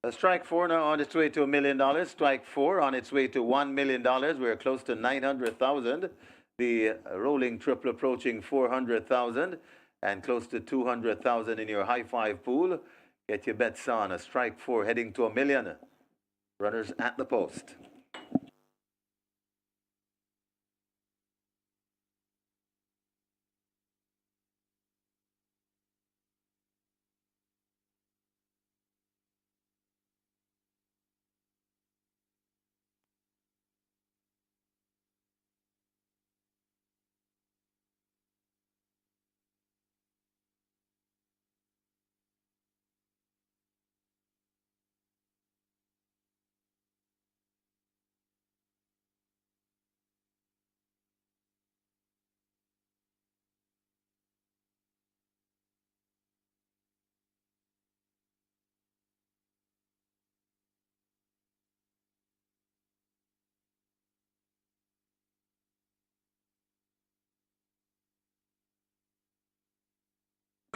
Strike 4 now on its way to $1 million. Strike 4 on its way to $1 million. We're close to 900,000. The rolling triple approaching 400,000 and close to 200,000 in your high five pool. Get your bets on. A strike 4 heading to $1 million. Runners at the post.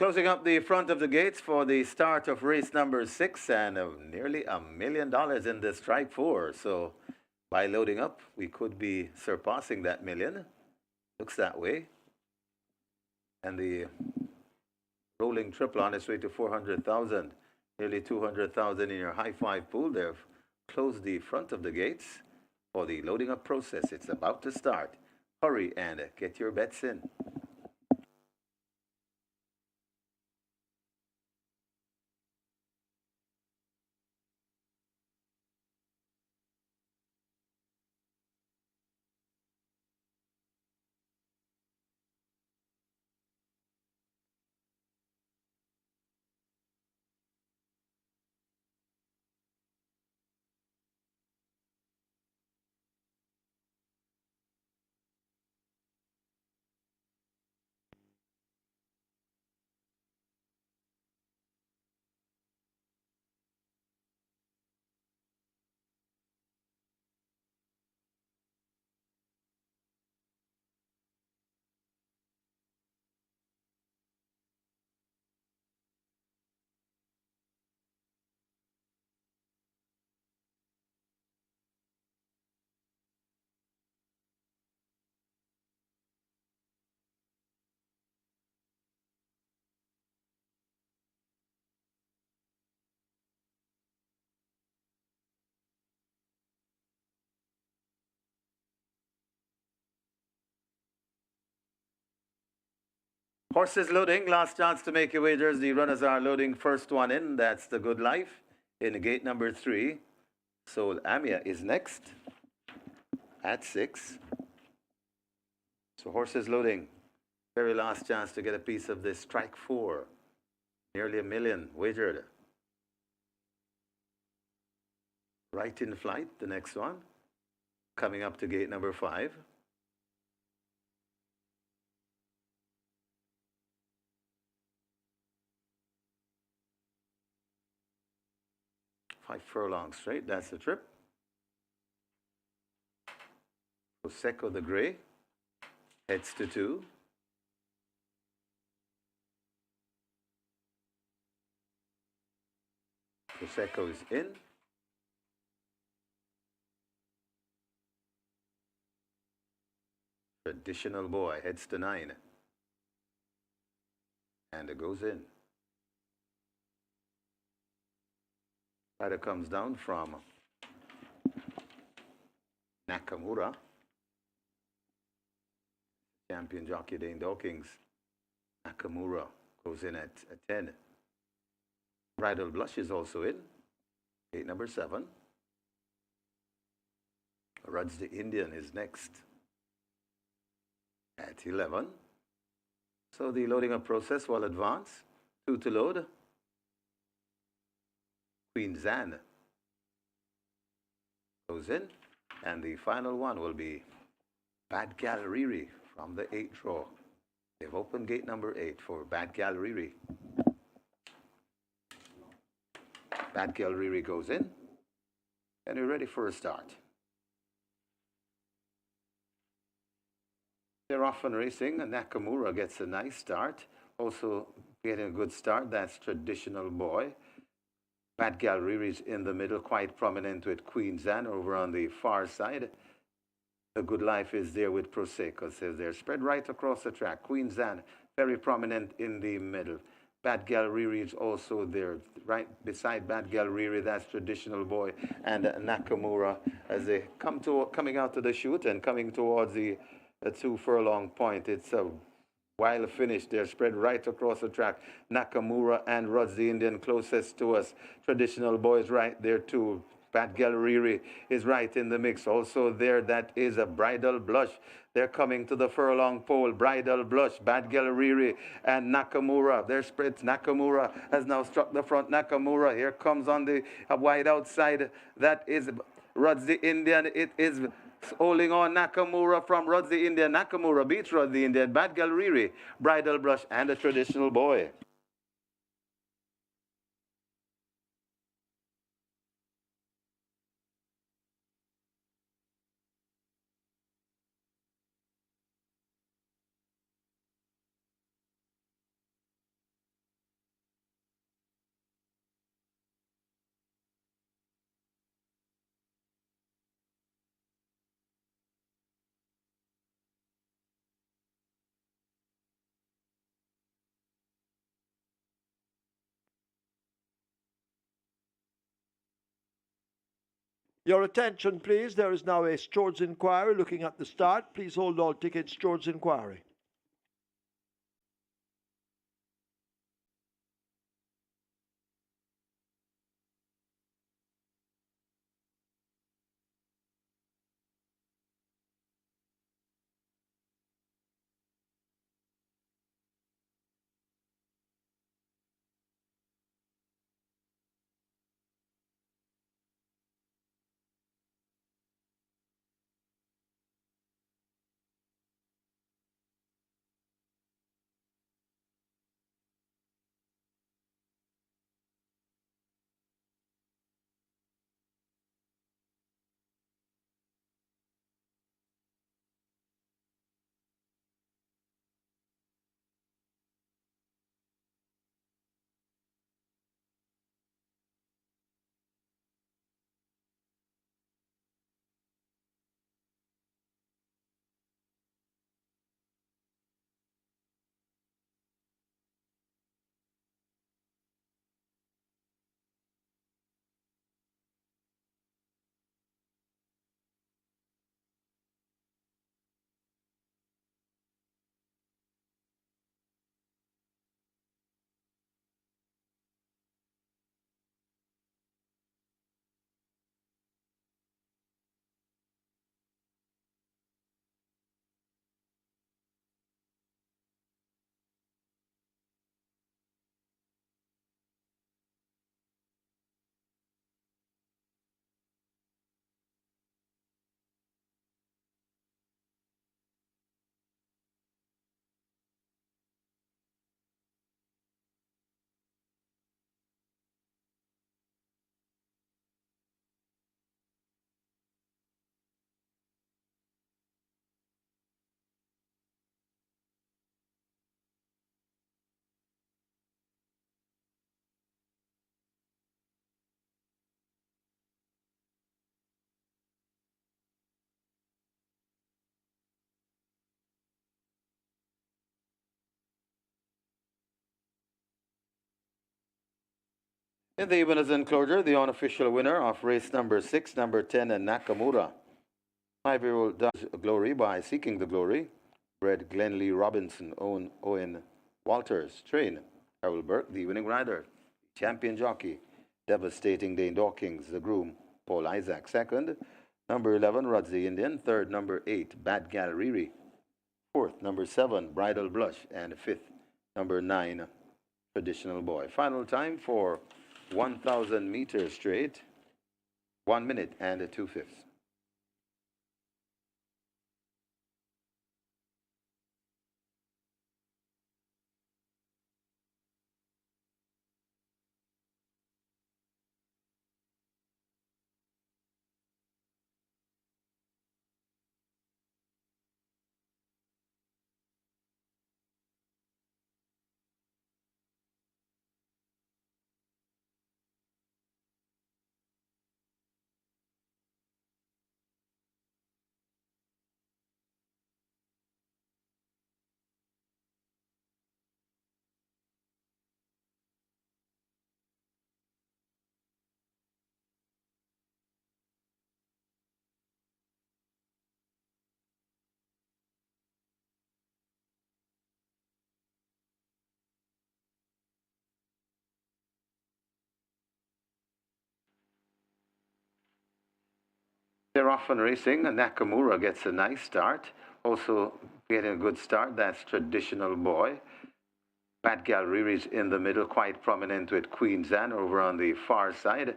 Closing up the front of the gates for the start of race number 6 and nearly $1 million in the strike 4. So by loading up, we could be surpassing that million. Looks that way. And the rolling triple on its way to 400,000. Nearly 200,000 in your high five pool. They've closed the front of the gates for the loading up process. It's about to start. Hurry and get your bets in. Horses loading, last chance to make your wagers. The runners are loading, first one in. That's the Good Life in gate number 3. Soul Amia is next at 6. So horses loading, very last chance to get a piece of this strike 4. Nearly $1 million wagered. Right in flight, the next one. Coming up to gate number 5. Five furlongs straight, that's the trip. Prosecco the Grey heads to 2. Prosecco is in. Traditional Boy heads to 9. And it goes in. Rider comes down from Nakamura. Champion jockey Dane Dawkins. Nakamura goes in at 10. Bridal Blush is also in. Gate number 7. Ruds the Indian is next at 11. So the loading up process will advance. 2 to load. Queen Zan goes in, and the final one will be Bad Gal Riri from the 8th row. They've opened gate number 8 for Bad Gal Riri. Bad Gal Riri goes in, and we're ready for a start. They're off and racing, and Nakamura gets a nice start. Also getting a good start, that's Traditional Boy. Bad Gallery is in the middle, quite prominent with Queen's Anne over on the far side. The Good Life is there with Prosecco, says they're spread right across the track. Queen's Anne, very prominent in the middle. Bad Gallery is also there, right beside Bad Gallery. That's Traditional Boy and Nakamura as they coming out to the chute and coming towards the 2 furlong point. It's a wild finish. They're spread right across the track. Nakamura and Rods the Indian closest to us. Traditional Boy is right there too. Bad Gallery is right in the mix. Also there, that is a Bridal Blush. They're coming to the furlong pole. Bridal Blush, Bad Gallery, and Nakamura. Their spreads. Nakamura has now struck the front. Nakamura here comes on the wide outside. That is Rods the Indian. It is holding on Nakamura from Rods the Indian. Nakamura beats Rods the Indian. Bad Gallery, Bridal Blush, and the Traditional Boy. Your attention, please. There is now a Stewards inquiry looking at the start. Please hold all tickets. Stewards inquiry. In the winners enclosure, the unofficial winner of race number 6, number 10, and Nakamura. 5-year-old Does Glory by Seeking the Glory. Bred Glenlee Robinson, Owen Walters. Train Harold Burke, the winning rider. Champion jockey. Devastating Dane Dawkins, the groom. Paul Isaac, second. Number 11, Rods the Indian. Third, number 8, Bad Gallery. Fourth, number 7, Bridal Blush. And fifth, number 9, Traditional Boy. Final time for 1,000 meters straight, 1 minute and 2/5. They're off and racing, and Nakamura gets a nice start. Also getting a good start, that's Traditional Boy. Bad Gal Riri's in the middle, quite prominent with Queen's Anne over on the far side.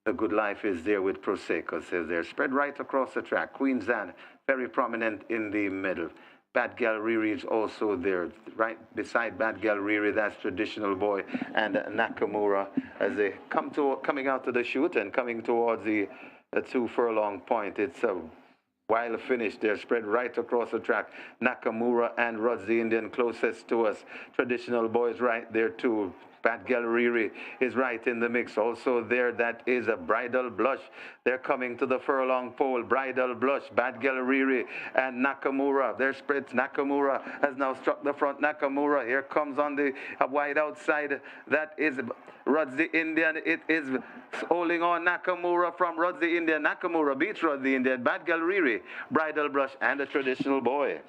The Good Life is there with Prosecco, says they're spread right across the track. Queen's Anne, very prominent in the middle. Bad Gal Riri is also there, right beside Bad Gal Riri, that's Traditional Boy and Nakamura as they coming out to the chute and coming towards the 2 furlong point. It's a wild finish. They're spread right across the track. Nakamura and Rods the Indian closest to us. Traditional Boys right there too. Bad Gal Riri is right in the mix. Also there, that is a Bridal Blush. They're coming to the furlong pole. Bridal Blush, Bad Gal Riri and Nakamura. They're spread. Nakamura has now struck the front. Nakamura here comes on the wide outside. That is Rods the Indian. It is holding on. Nakamura from Rods the Indian. Nakamura beats Rods the Indian. Bad Gal Riri, Bridal Blush and a Traditional Boy.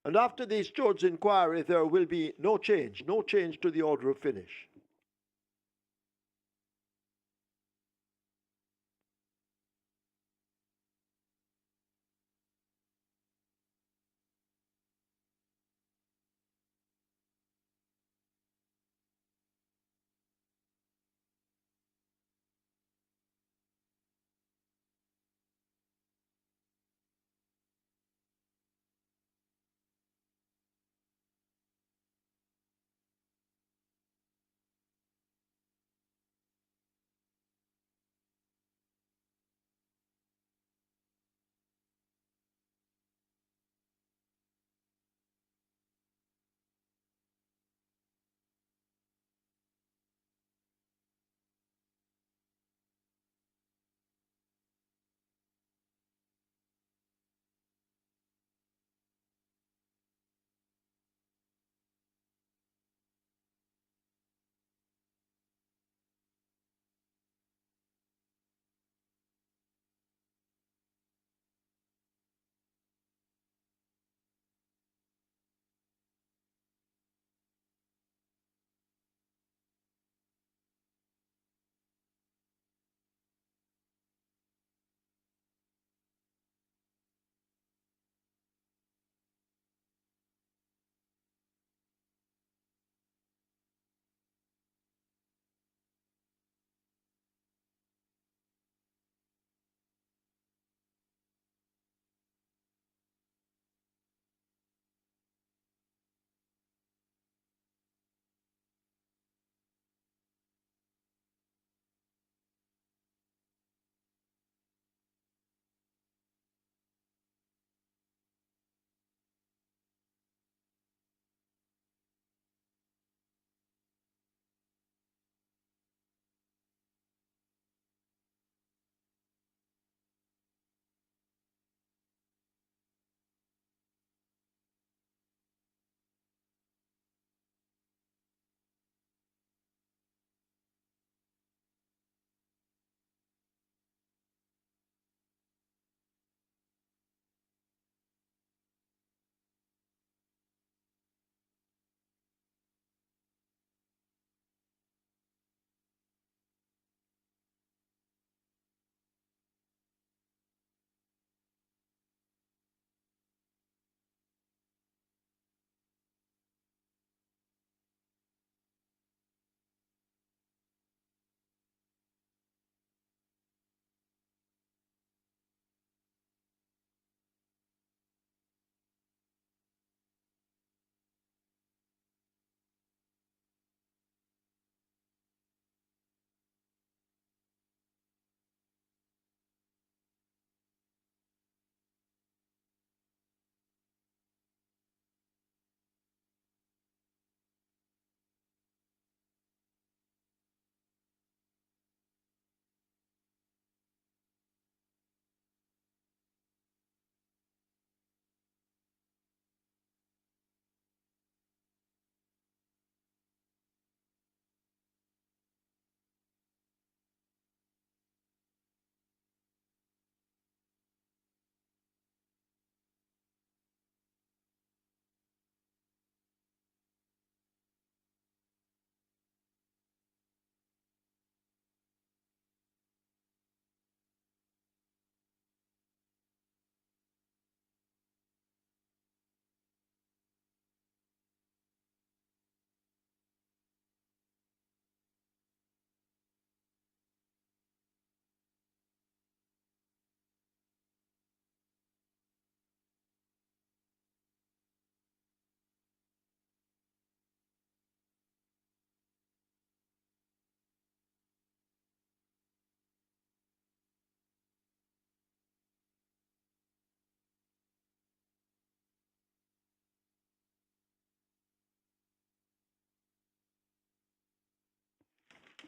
And after the steward's inquiry, there will be no change to the order of finish.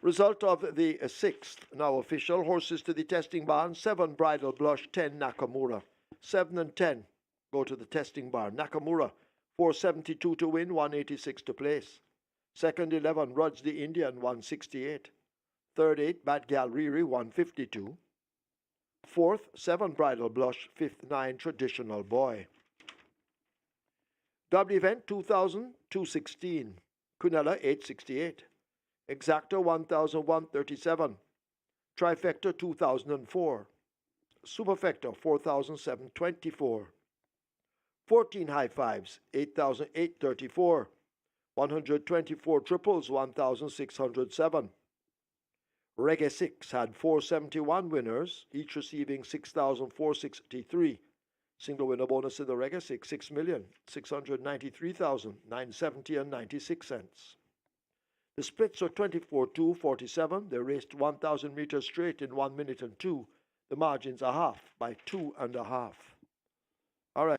Result of the sixth, now official. Horses to the testing barn. 7 Bridal Blush, 10 Nakamura. 7 and 10 go to the testing barn. Nakamura, 472 to win, 186 to place. Second 11, Rudge the Indian, 168. Third 8, Bad Gal Riri, 152. Fourth, 7 Bridal Blush. Fifth 9, Traditional Boy. Double event 2000, 216. Quinella 868. Exacta 1137. Trifecta 2004. Superfecta 4724. 14 high fives 8834. 124 triples 1607. Reggae 6 had 471 winners, each receiving 6,463. Single winner bonus in the Reggae 6, 6,693,970 and 96 cents. The splits are 24-2, 47. They raced 1,000 meters straight in 1 minute and 2. The margins are half by 2.5. All right.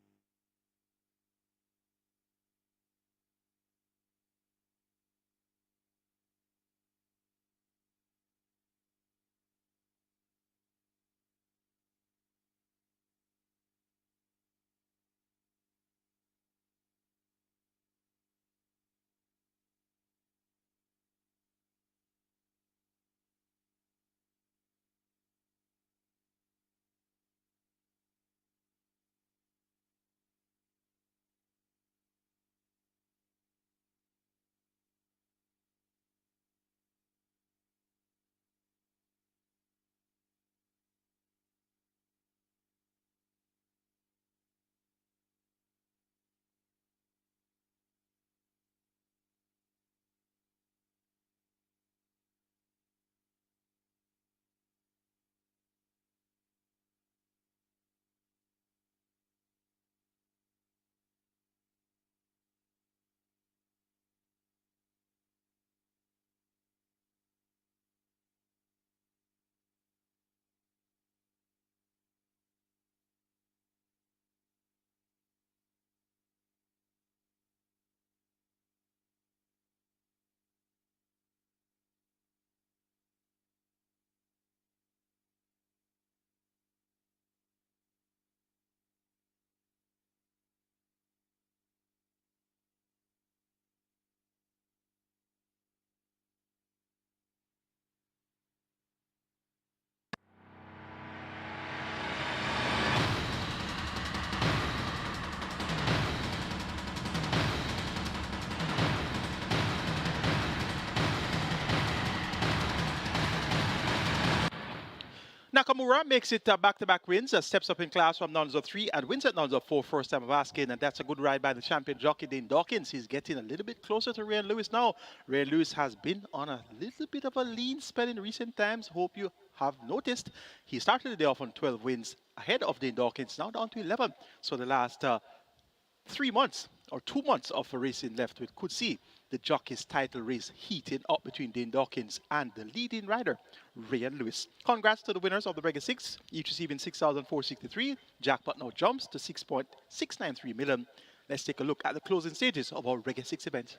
Nakamura makes it back-to-back wins, steps up in class from nuns of 3 and wins at nuns of 4 first time of asking, and that's a good ride by the champion jockey Dane Dawkins. He's getting a little bit closer to Ray Lewis now. Ray Lewis has been on a little bit of a lean spell in recent times. Hope you have noticed. He started the day off on 12 wins ahead of Dane Dawkins, now down to 11. So the last 3 months or 2 months of racing left, we could see the jockey's title race heating up between Dane Dawkins and the leading rider, Ryan Lewis. Congrats to the winners of the Reggae 6, each receiving 6,463. Jackpot now jumps to 6.693 million. Let's take a look at the closing stages of our Reggae 6 event.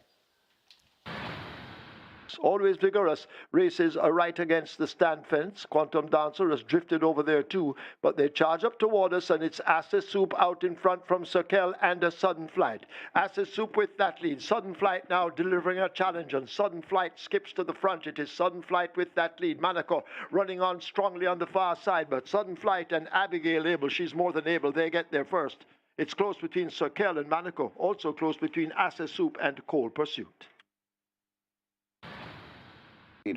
Always vigorous. Races are right against the stand fence. Quantum Dancer has drifted over there too, but they charge up toward us, and it's Acid Soup out in front from Circle and a Sudden Flight. Acid Soup with that lead. Sudden Flight now delivering a challenge, and Sudden Flight skips to the front. It is Sudden Flight with that lead. Monaco running on strongly on the far side, but Sudden Flight and Abigail Abel, she's more than able. They get there first. It's close between Circle and Monaco. Also close between Acid Soup and Cold Pursuit.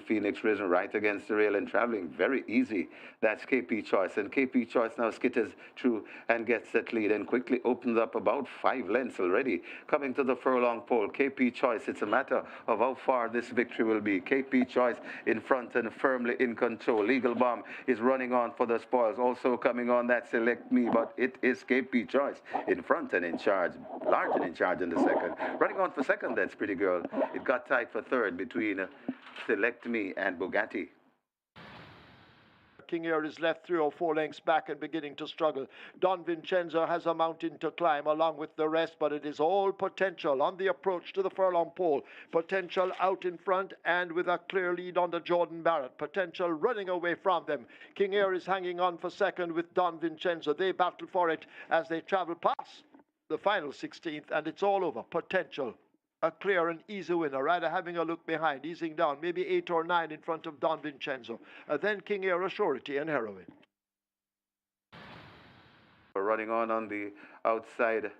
Phoenix risen right against the rail and traveling very easy. That's KP Choice, and KP Choice now skitters through and gets that lead and quickly opens up about 5 lengths already. Coming to the furlong pole, KP Choice, it's a matter of how far this victory will be. KP Choice in front and firmly in control. Legal Bomb is running on for the spoils, also coming on that Select Me, but it is KP Choice in front and in charge, large and in charge in the second. Running on for second, that's Pretty Girl. It got tight for third between Select Me and Bugatti. King Air is left 3 or 4 lengths back and beginning to struggle. Don Vincenzo has a mountain to climb along with the rest, but it is all Potential on the approach to the furlong pole. Potential out in front and with a clear lead under Jordan Barrett. Potential running away from them. King Air is hanging on for second with Don Vincenzo. They battle for it as they travel past the final 16th, and it's all over. Potential, a clear and easy winner. Rider having a look behind, easing down, maybe 8 or 9 in front of Don Vincenzo. Then King Air, Surety and Heroin. Running on the outside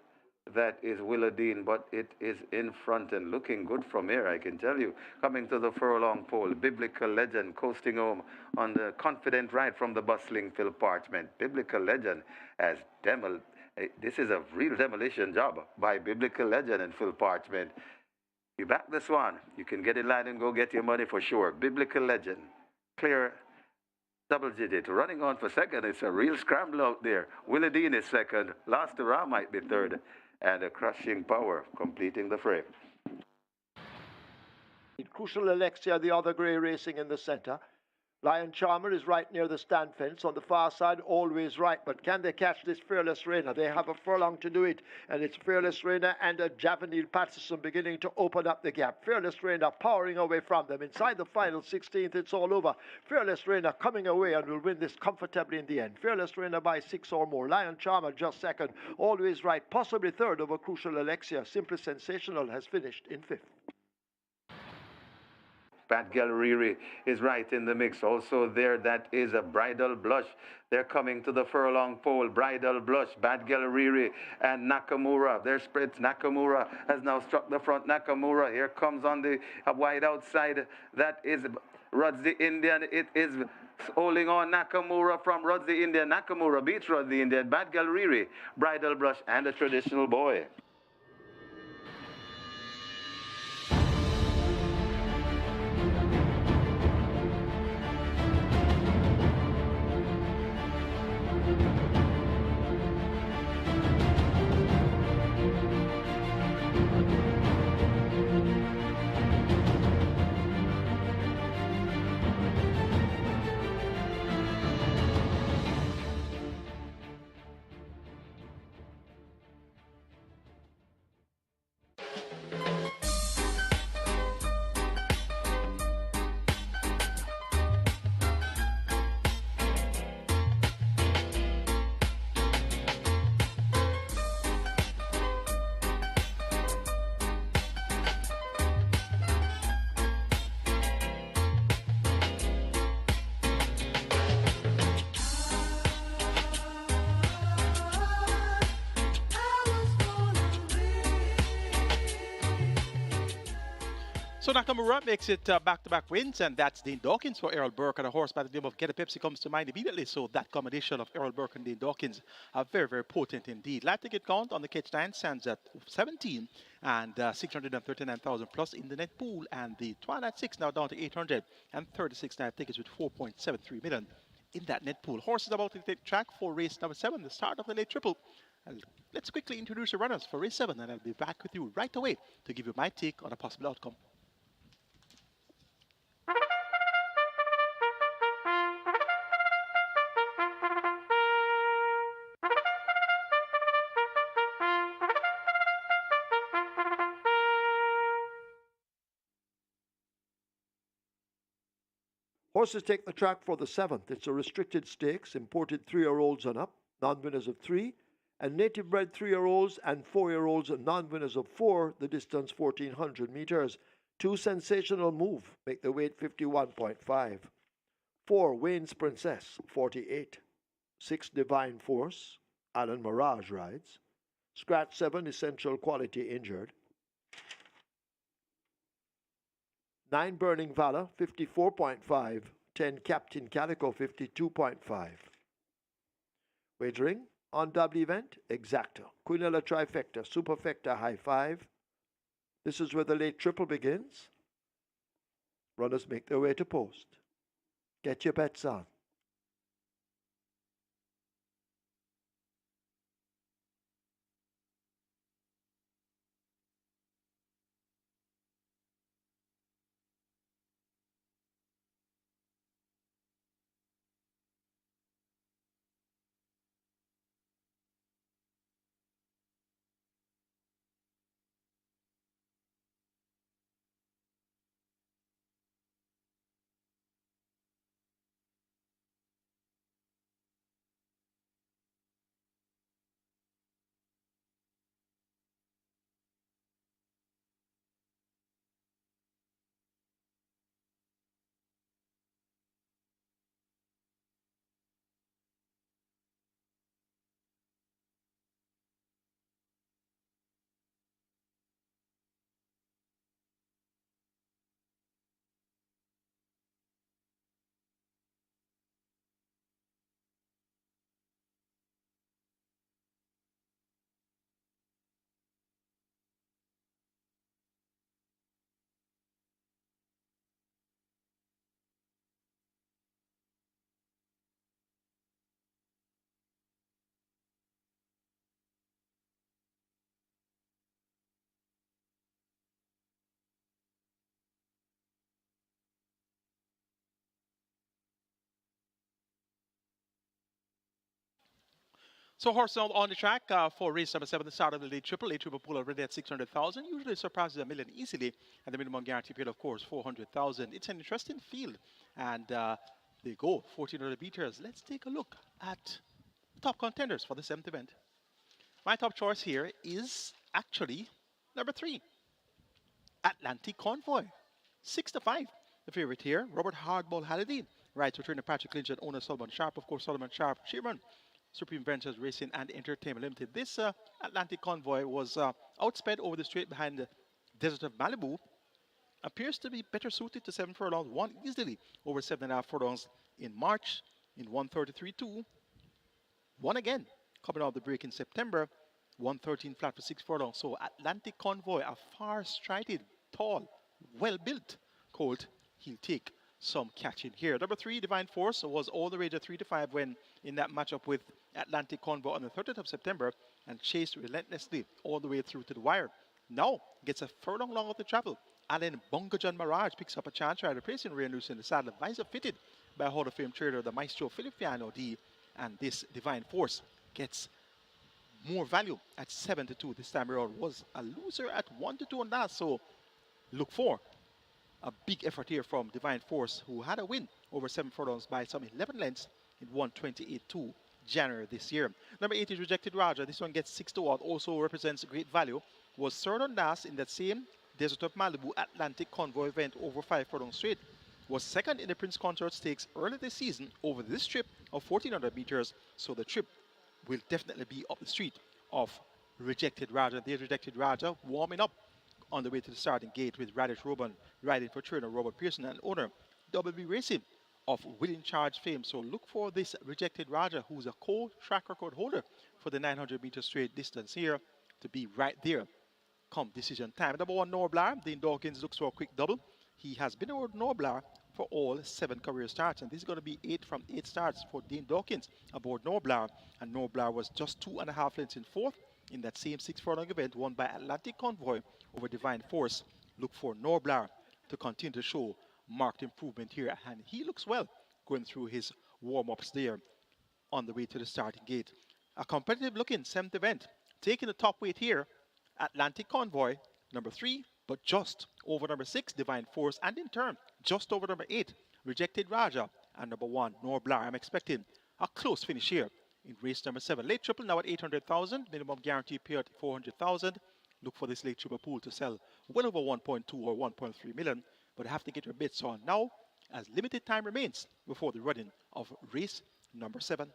That is Willardine, but it is in front and looking good from here, I can tell you. Coming to the furlong pole, Biblical Legend coasting home on the confident ride from the bustling Phil Parchment. Biblical Legend has this is a real demolition job by Biblical Legend and Phil Parchment. You back this one, you can get in line and go get your money for sure. Biblical Legend, clear double digit, running on for second. It's a real scramble out there. Willardine is second. Last Hurrah might be third. And a crushing power completing the frame. Crucial Alexia, the other grey racing in the centre. Lion Charmer is right near the stand fence on the far side, always right. But can they catch this Fearless Rainer? They have a furlong to do it. And it's Fearless Rainer and a Javanil Patterson beginning to open up the gap. Fearless Rainer powering away from them. Inside the final 16th, it's all over. Fearless Rainer coming away and will win this comfortably in the end. Fearless Rainer by 6 or more. Lion Charmer just second. Always right. Possibly third over Crucial Alexia. Simply Sensational has finished in 5th. Pat Gallery is right in the mix. Also there, that is a Bridal Blush. They're coming to the furlong pole. Bridal Blush, Pat Gallery, and Nakamura. Their spreads. Nakamura has now struck the front. Nakamura here comes on the wide outside. That is Ruds the Indian. It is holding on Nakamura from Ruds the Indian. Nakamura beats Ruds the Indian. Pat Gallery, Bridal Blush, and a Traditional Boy. So Nakamura makes it back-to-back wins, and that's Dean Dawkins for Errol Burke, and a horse by the name of Get a Pepsi comes to mind immediately. So that combination of Errol Burke and Dean Dawkins are very, very potent indeed. Live ticket count on the catch line stands at 17 and 639,000 plus in the net pool, and the Twilight 6 now down to 836 live tickets with 4.73 million in that net pool. Horse is about to take track for race number 7, the start of the late triple. And let's quickly introduce the runners for race 7, and I'll be back with you right away to give you my take on a possible outcome. Horses take the track for the 7th. It's a restricted stakes, imported 3-year-olds and up, non-winners of 3, and native bred 3-year-olds and 4-year-olds and non-winners of 4, the distance 1,400 meters. 2 Sensational Move make the weight 51.5. 4 Wayne's Princess, 48. 6 Divine Force, Alan Mirage rides. Scratch 7 Essential Quality injured. 9 Burning Valor, 54.5. 10 Captain Calico, 52.5. Wagering on double event, Exacta. Quinella Trifecta, Superfecta High 5. This is where the late triple begins. Runners make their way to post. Get your bets on. So horse now on the track for race number 7, the start of the late triple. Late triple pool already at 600,000. Usually surpasses a million easily. And the minimum guarantee period, of course, 400,000. It's an interesting field. And they go 1,400 meters. Let's take a look at top contenders for the 7th event. My top choice here is actually number 3, Atlantic Convoy. 6-5. The favorite here, Robert Hardball Halliday. Rides return to Patrick Lynch and owner Solomon Sharp. Of course, Solomon Sharp, Chairman, Supreme Ventures Racing and Entertainment Limited. This Atlantic Convoy was outsped over the straight behind the Desert of Malibu. Appears to be better suited to 7 furlongs. Won easily over 7.5 furlongs in March in 133.2. Won again coming out of the break in September. 113 flat for 6 furlongs. So Atlantic Convoy, a far-strided, tall, well-built colt. He'll take some catching here. Number 3, Divine Force, was all the way to 3-5 when in that matchup with Atlantic Convoy on the 30th of September and chased relentlessly all the way through to the wire. Now gets a furlong longer to travel. Alan Bungajan Mirage picks up a chance rider, placing Ray News in the saddle. Visor fitted by Hall of Fame trader, the Maestro Filipiano D. And this Divine Force gets more value at 7-2 this time around. Was a loser at 1-2 on that, so look for a big effort here from Divine Force, who had a win over 7 furlongs by some 11 lengths in 128.2 January this year. Number 8 is Rejected Raja. This one gets 6-2 out, also represents great value. Was third on last in that same Desert of Malibu Atlantic Convoy event over 5 furlongs straight. Was second in the Prince Consort Stakes early this season over this trip of 1,400 meters. So the trip will definitely be up the street of Rejected Raja. There's Rejected Raja warming up on the way to the starting gate with Radish Roban riding for trainer Robert Pearson and owner WB Racing of Willing Charge fame. So look for this Rejected Raja, who's a co-track record holder for the 900 meter straight distance here, to be right there come decision time. Number 1, Norblar. Dean Dawkins looks for a quick double. He has been aboard Norblar for all 7 career starts, and this is going to be 8 from 8 starts for Dean Dawkins aboard Norblar. And Norblar was just 2.5 lengths in 4th in that same 6 furlong event won by Atlantic Convoy over Divine Force. Look for Norblar to continue to show marked improvement here, and he looks well going through his warm-ups there on the way to the starting gate. A competitive looking 7th event. Taking the top weight here, Atlantic Convoy, number 3, but just over number 6, Divine Force, and in turn, just over number 8, Rejected Raja, and number 1, Norblar. I'm expecting a close finish here in race number 7. Late triple now at 800,000, minimum guarantee payout 400,000. Look for this late triple pool to sell well over 1.2 or 1.3 million, but have to get your bets on now as limited time remains before the running of race number 7.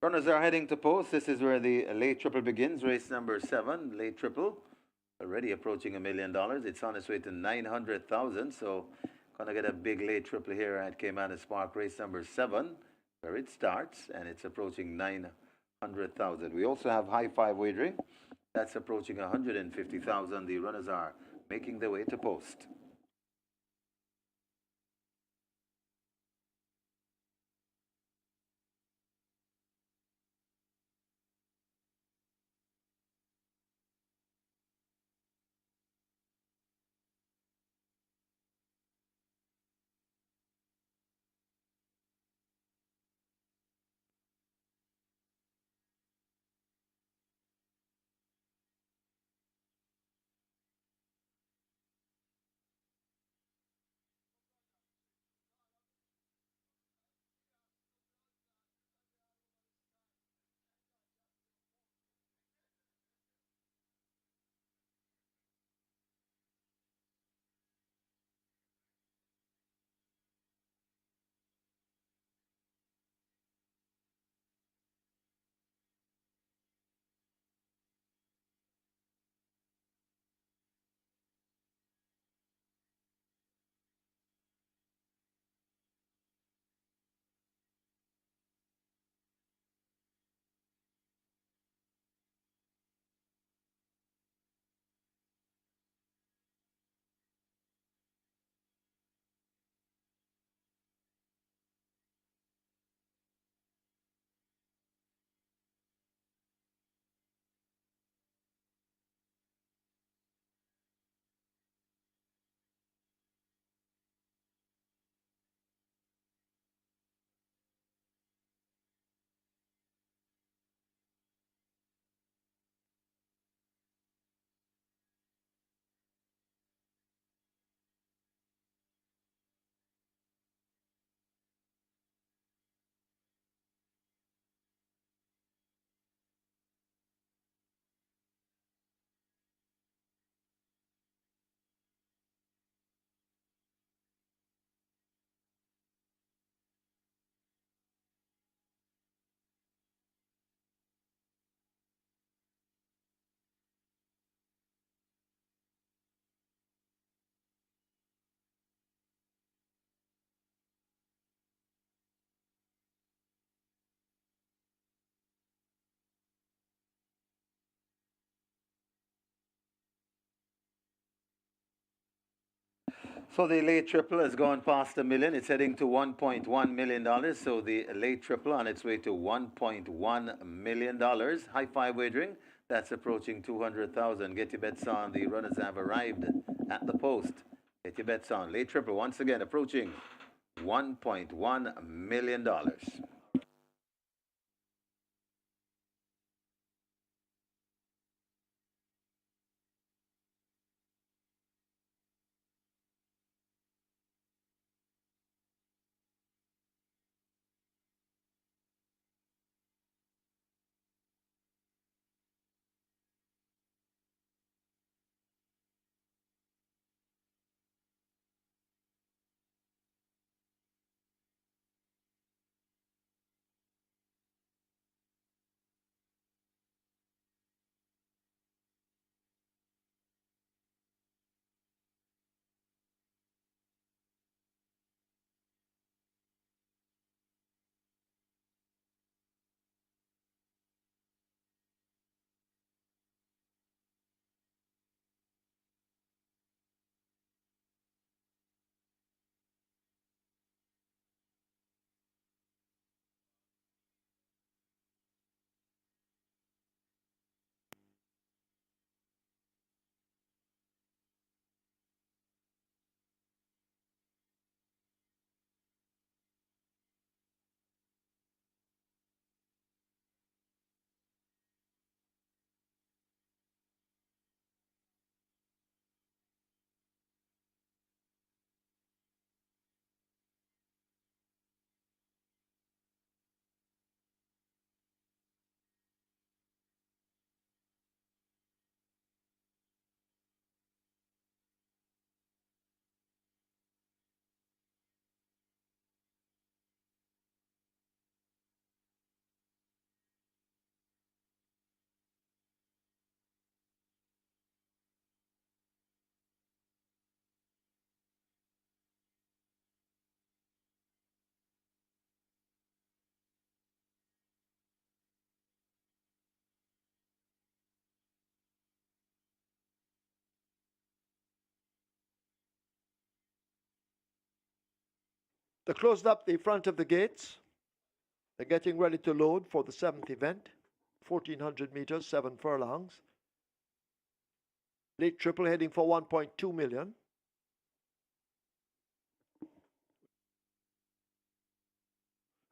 Runners are heading to post. This is where the late triple begins. Race number 7, late triple. Already approaching $1 million. It's on its way to 900,000. So gonna get a big late triple here at Caymanas Park. Race number 7, where it starts, and it's approaching 900,000. We also have high 5 wagering. That's approaching 150,000. The runners are making their way to post. So the late triple has gone past $1 million. It's heading to $1.1 million. So the late triple on its way to $1.1 million. High five wagering. That's approaching 200,000. Get your bets on. The runners have arrived at the post. Get your bets on. Late triple once again approaching $1.1 million. They closed up the front of the gates. They're getting ready to load for the 7th event. 1,400 meters, 7 furlongs. Late triple heading for 1.2 million.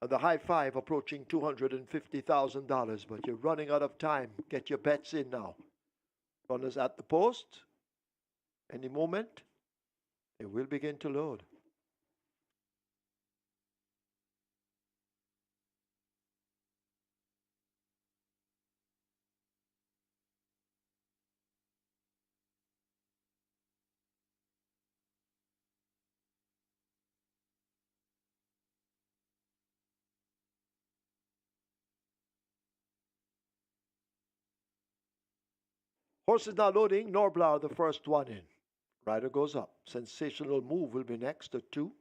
And the high five approaching $250,000, but you're running out of time. Get your bets in now. Runners at the post. Any moment, they will begin to load. Horse is now loading. Norblar, the first one in. Rider goes up. Sensational Move will be next at 2.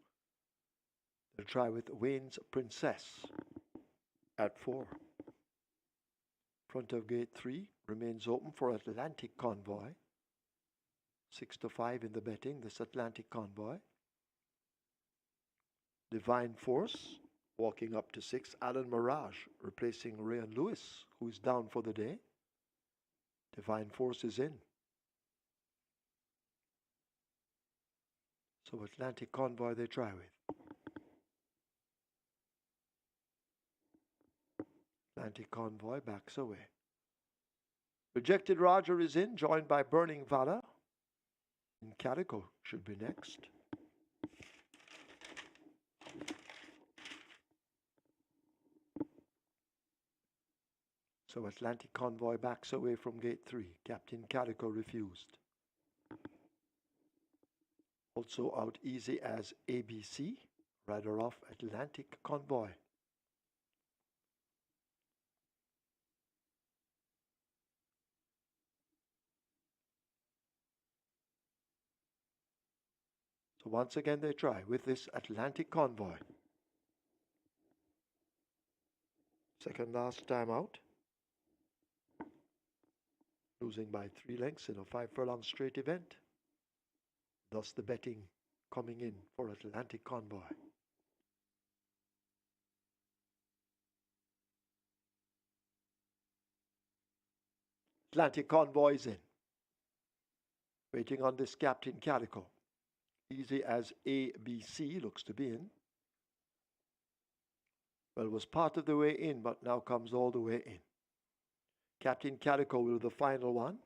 They'll try with Wayne's Princess at 4. Front of gate 3 remains open for Atlantic Convoy. 6-5 in the betting, this Atlantic Convoy. Divine Force walking up to 6. Alan Mirage replacing Ryan Lewis, who's down for the day. Divine Force is in. So Atlantic Convoy they try with. Atlantic Convoy backs away. Rejected Roger is in, joined by Burning Valor. And Calico should be next. So Atlantic Convoy backs away from gate 3. Captain Calico refused. Also out easy as ABC. Rider off Atlantic Convoy. So once again they try with this Atlantic Convoy. Second last time out. Losing by 3 lengths in a 5 furlong straight event. Thus the betting coming in for Atlantic Convoy. Atlantic Convoy is in. Waiting on this Captain Calico. Easy as ABC looks to be in. Well, was part of the way in, but now comes all the way in. Captain Calico will be the final one.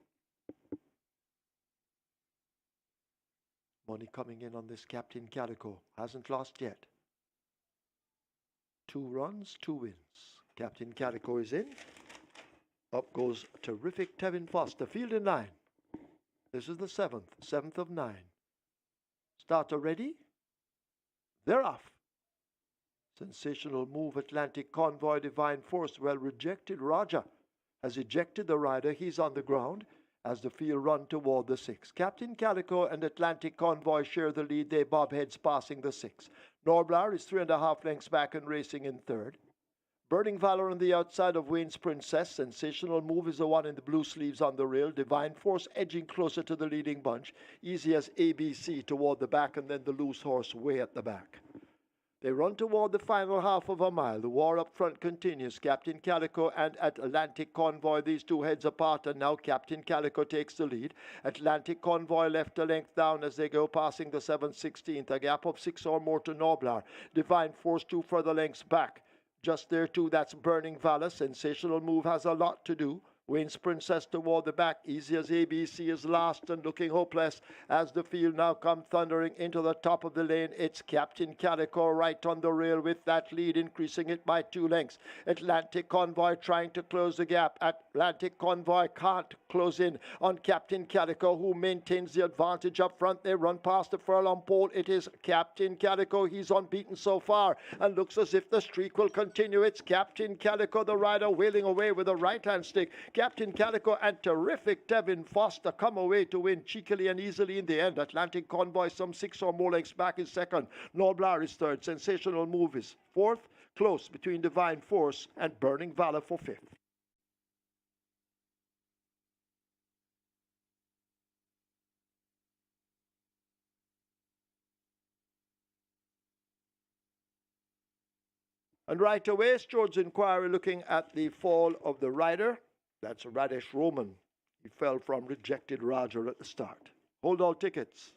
Money coming in on this Captain Calico. Hasn't lost yet. 2 runs, 2 wins. Captain Calico is in. Up goes terrific Tevin Foster. Field in 9. This is the 7th of 9. Starter ready. They're off. Sensational move, Atlantic Convoy, Divine Force. Well rejected. Roger has ejected the rider. He's on the ground as the field run toward the 6. Captain Calico and Atlantic Convoy share the lead. They bob heads passing the 6. Norblar is 3.5 lengths back and racing in 3rd. Burning Valor on the outside of Wayne's Princess. Sensational Move is the one in the blue sleeves on the rail. Divine Force edging closer to the leading bunch. Easy as ABC toward the back, and then the loose horse way at the back. They run toward the final half of a mile. The war up front continues. Captain Calico and Atlantic Convoy, these 2 heads apart, and now Captain Calico takes the lead. Atlantic Convoy left a length down as they go passing the 7/16th. A gap of 6 or more to Noblar. Divine Force 2 further lengths back. Just there too, that's Burning Valor. Sensational Move has a lot to do. Wayne's Princess toward the back. Easy as ABC is last and looking hopeless as the field now come thundering into the top of the lane. It's Captain Calico right on the rail with that lead, increasing it by 2 lengths. Atlantic Convoy trying to close the gap. Atlantic Convoy can't close in on Captain Calico, who maintains the advantage up front. They run past the furlong pole. It is Captain Calico. He's unbeaten so far and looks as if the streak will continue. It's Captain Calico, the rider, wailing away with a right-hand stick. Captain Calico and terrific Tevin Foster come away to win cheekily and easily in the end. Atlantic Convoy some 6 or more lengths back is 2nd. Noblar is 3rd. Sensational Move is 4th. Close between Divine Force and Burning Valor for 5th. And right away, George's inquiry looking at the fall of the rider. That's Radesh Roman. He fell from rejected Roger at the start. Hold all tickets.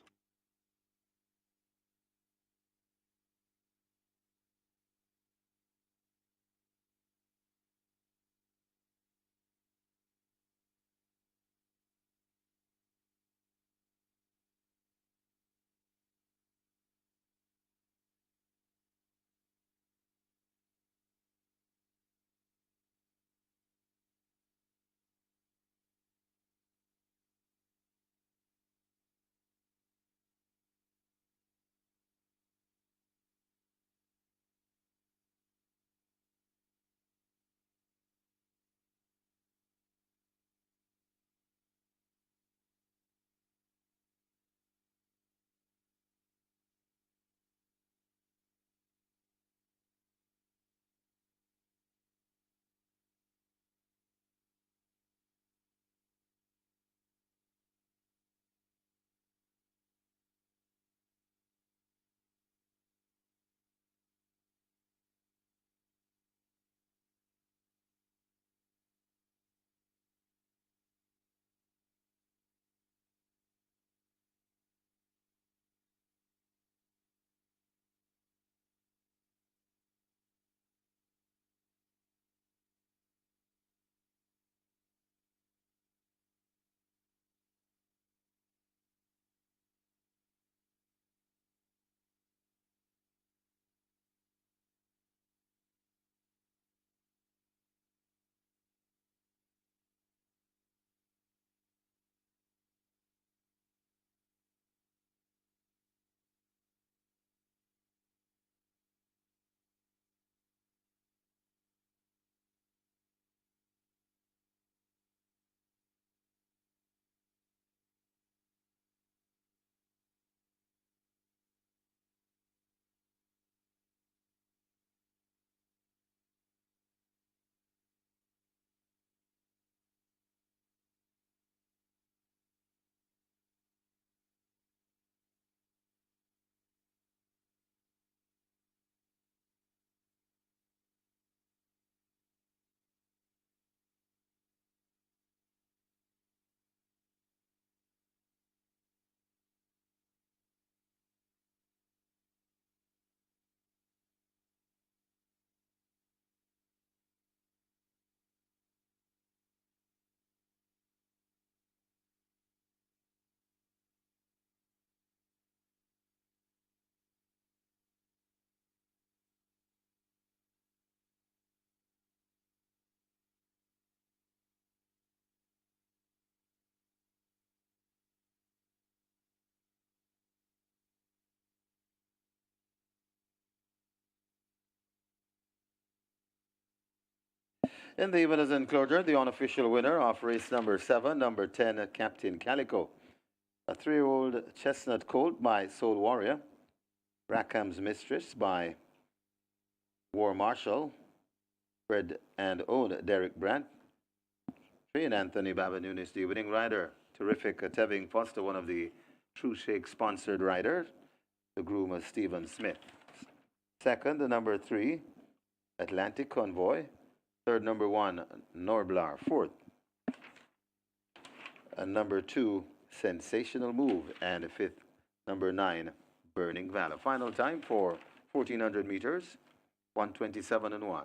In the winners' enclosure, the unofficial winner of race number 7, number 10, Captain Calico. A 3-year-old chestnut colt by Soul Warrior. Rackham's Mistress by War Marshal. Fred and owned Derek Brandt. Train Anthony NUNES, the winning rider. Terrific Tevin Foster, one of the True Shake sponsored riders. The groom Stephen Smith. Second, the number 3, Atlantic Convoy. Third, number 1, Norblar. Fourth, number 2, Sensational Move. And fifth, number 9, Burning Valor. Final time for 1400 meters, 1:27 and 1.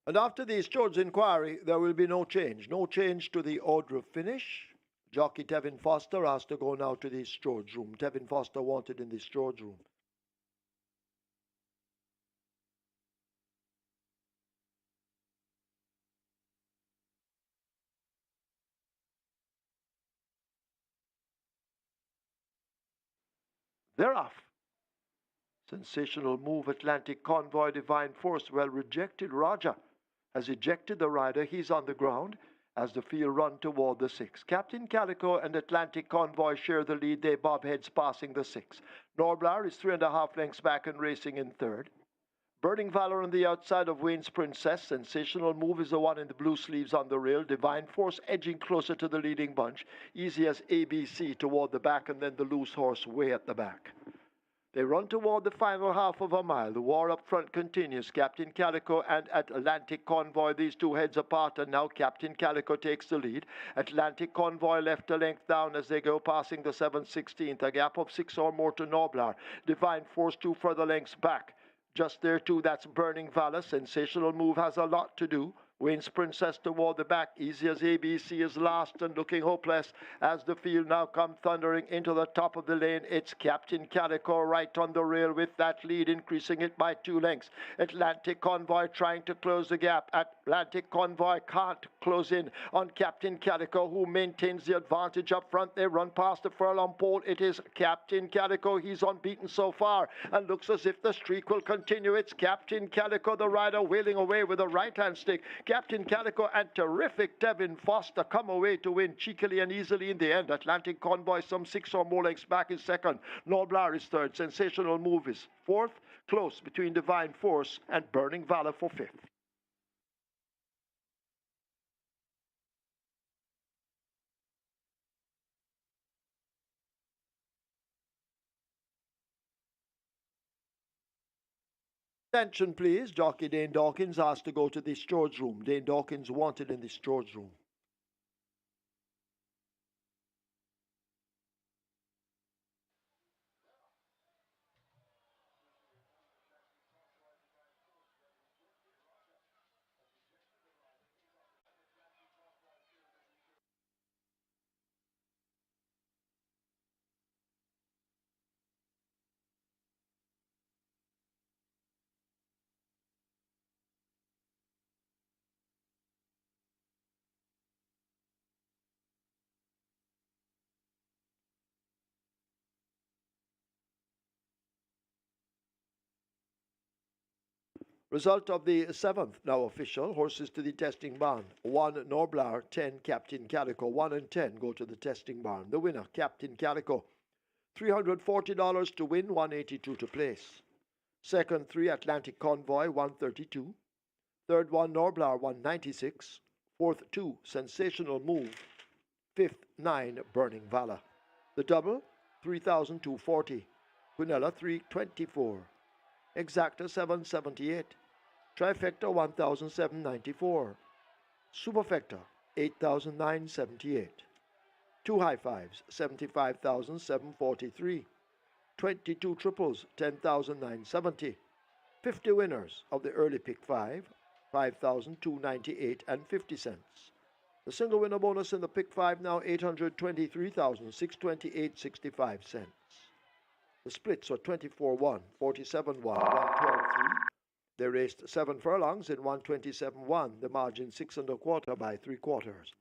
And after the stewards' inquiry, there will be no change. No change to the order of finish. Jockey Tevin Foster has to go now to the stewards' room. Tevin Foster wanted in the stewards' room. They're off. Sensational Move, Atlantic Convoy, Divine Force, well rejected. Roger has ejected the rider. He's on the ground as the field run toward the 6. Captain Calico and Atlantic Convoy share the lead. They bob heads passing the 6. Norblar is 3.5 lengths back and racing in third. Burning Valor on the outside of Wayne's Princess. Sensational Move is the one in the blue sleeves on the rail. Divine Force edging closer to the leading bunch. Easy as ABC toward the back, and then the loose horse way at the back. They run toward the final half of a mile. The war up front continues. Captain Calico and Atlantic Convoy, these two heads apart, and now Captain Calico takes the lead. Atlantic Convoy left a length down as they go passing the 7/16th. A gap of 6 or more to Norblar. Divine Force 2 further lengths back. Just there too, that's Burning Valor. Sensational Move has a lot to do. Wayne's Princess toward the back. Easy as ABC is last and looking hopeless as the field now come thundering into the top of the lane. It's Captain Calico right on the rail with that lead, increasing it by 2 lengths. Atlantic Convoy trying to close the gap. Atlantic Convoy can't close in on Captain Calico, who maintains the advantage up front. They run past the furlong pole. It is Captain Calico. He's unbeaten so far and looks as if the streak will continue. It's Captain Calico, the rider, wheeling away with a right-hand stick. Captain Calico and terrific Tevin Foster come away to win cheekily and easily in the end. Atlantic Convoy some 6 or more lengths back is second. Norblar is third. Sensational Move is fourth. Close between Divine Force and Burning Valor for fifth. Attention please, Jockey Dane Dawkins asked to go to the stewards' room. Dane Dawkins wanted in the stewards' room. Result of the 7th, now official. Horses to the testing barn. 1 Norblar, 10 Captain Calico. 1 and 10 go to the testing barn. The winner, Captain Calico. $340 to win, 182 to place. Second, 3 Atlantic Convoy, 132. Third one, Norblar, 196. Fourth, 2 Sensational Move. Fifth, 9 Burning Valor. The double, 3,240. Quinella, 324. Exacta, 778. Trifecta, 1,794. Superfecta, 8,978. 2 high fives, 75,743. 22 triples, 10,970. 50 winners of the early pick 5, 5,298 and 50 cents. The single winner bonus in the pick 5 now 823,628.65 cents. The splits were 24-1, 47-1, 112-3. They raced 7 furlongs in 127-1, the margin 6 1/4 by 3/4.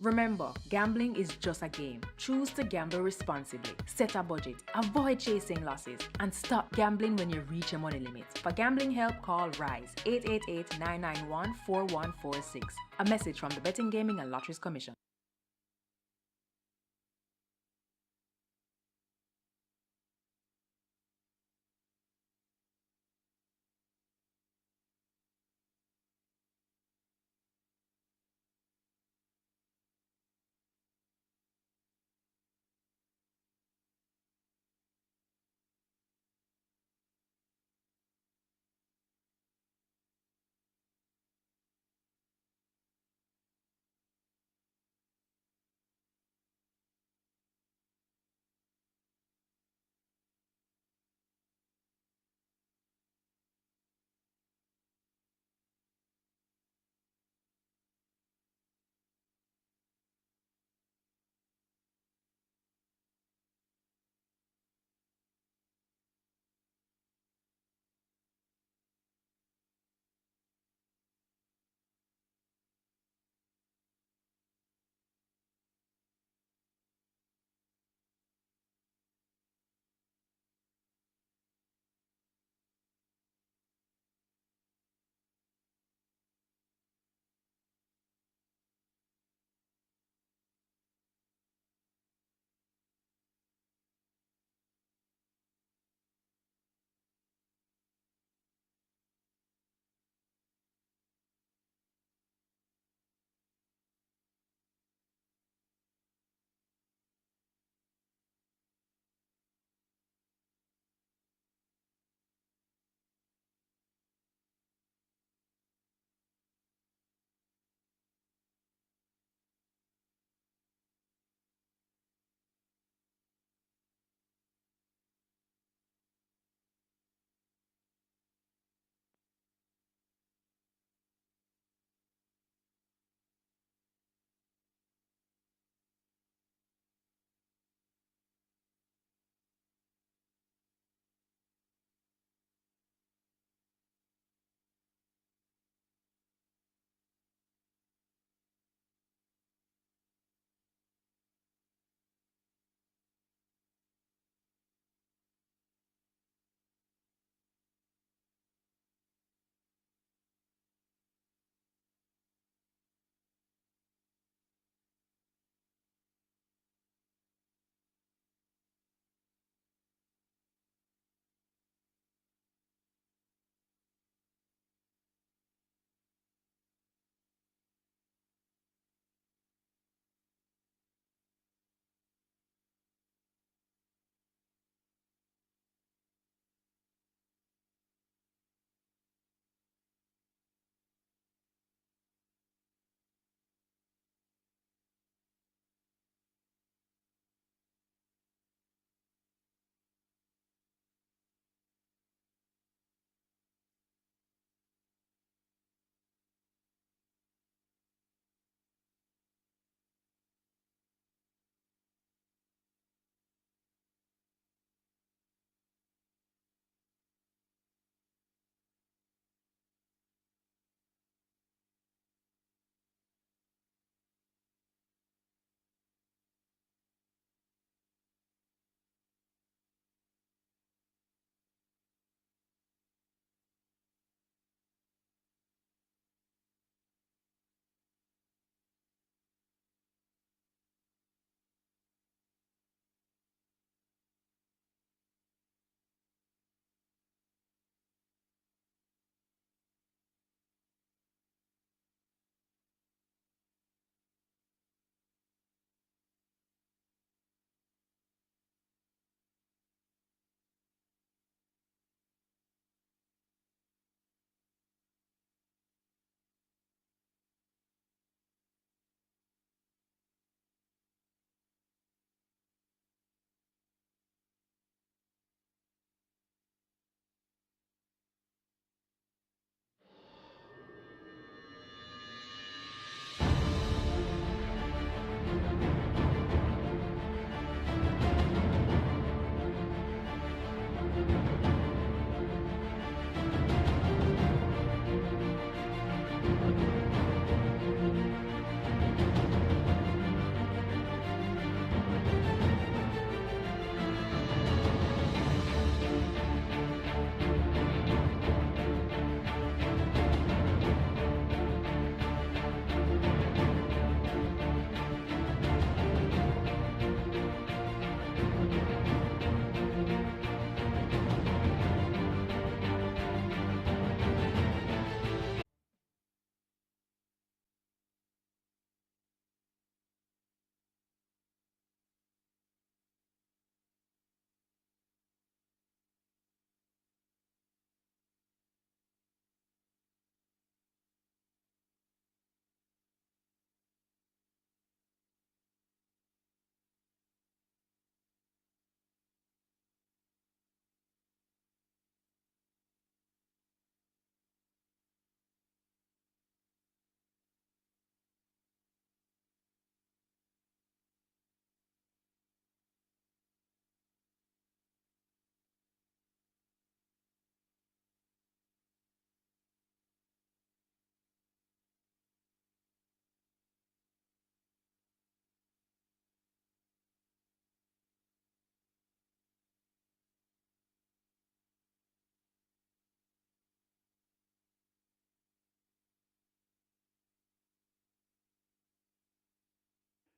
Remember, gambling is just a game. Choose to gamble responsibly. Set a budget. Avoid chasing losses. And stop gambling when you reach your money limits. For gambling help, call RISE 888-991-4146. A message from the Betting, Gaming and Lotteries Commission.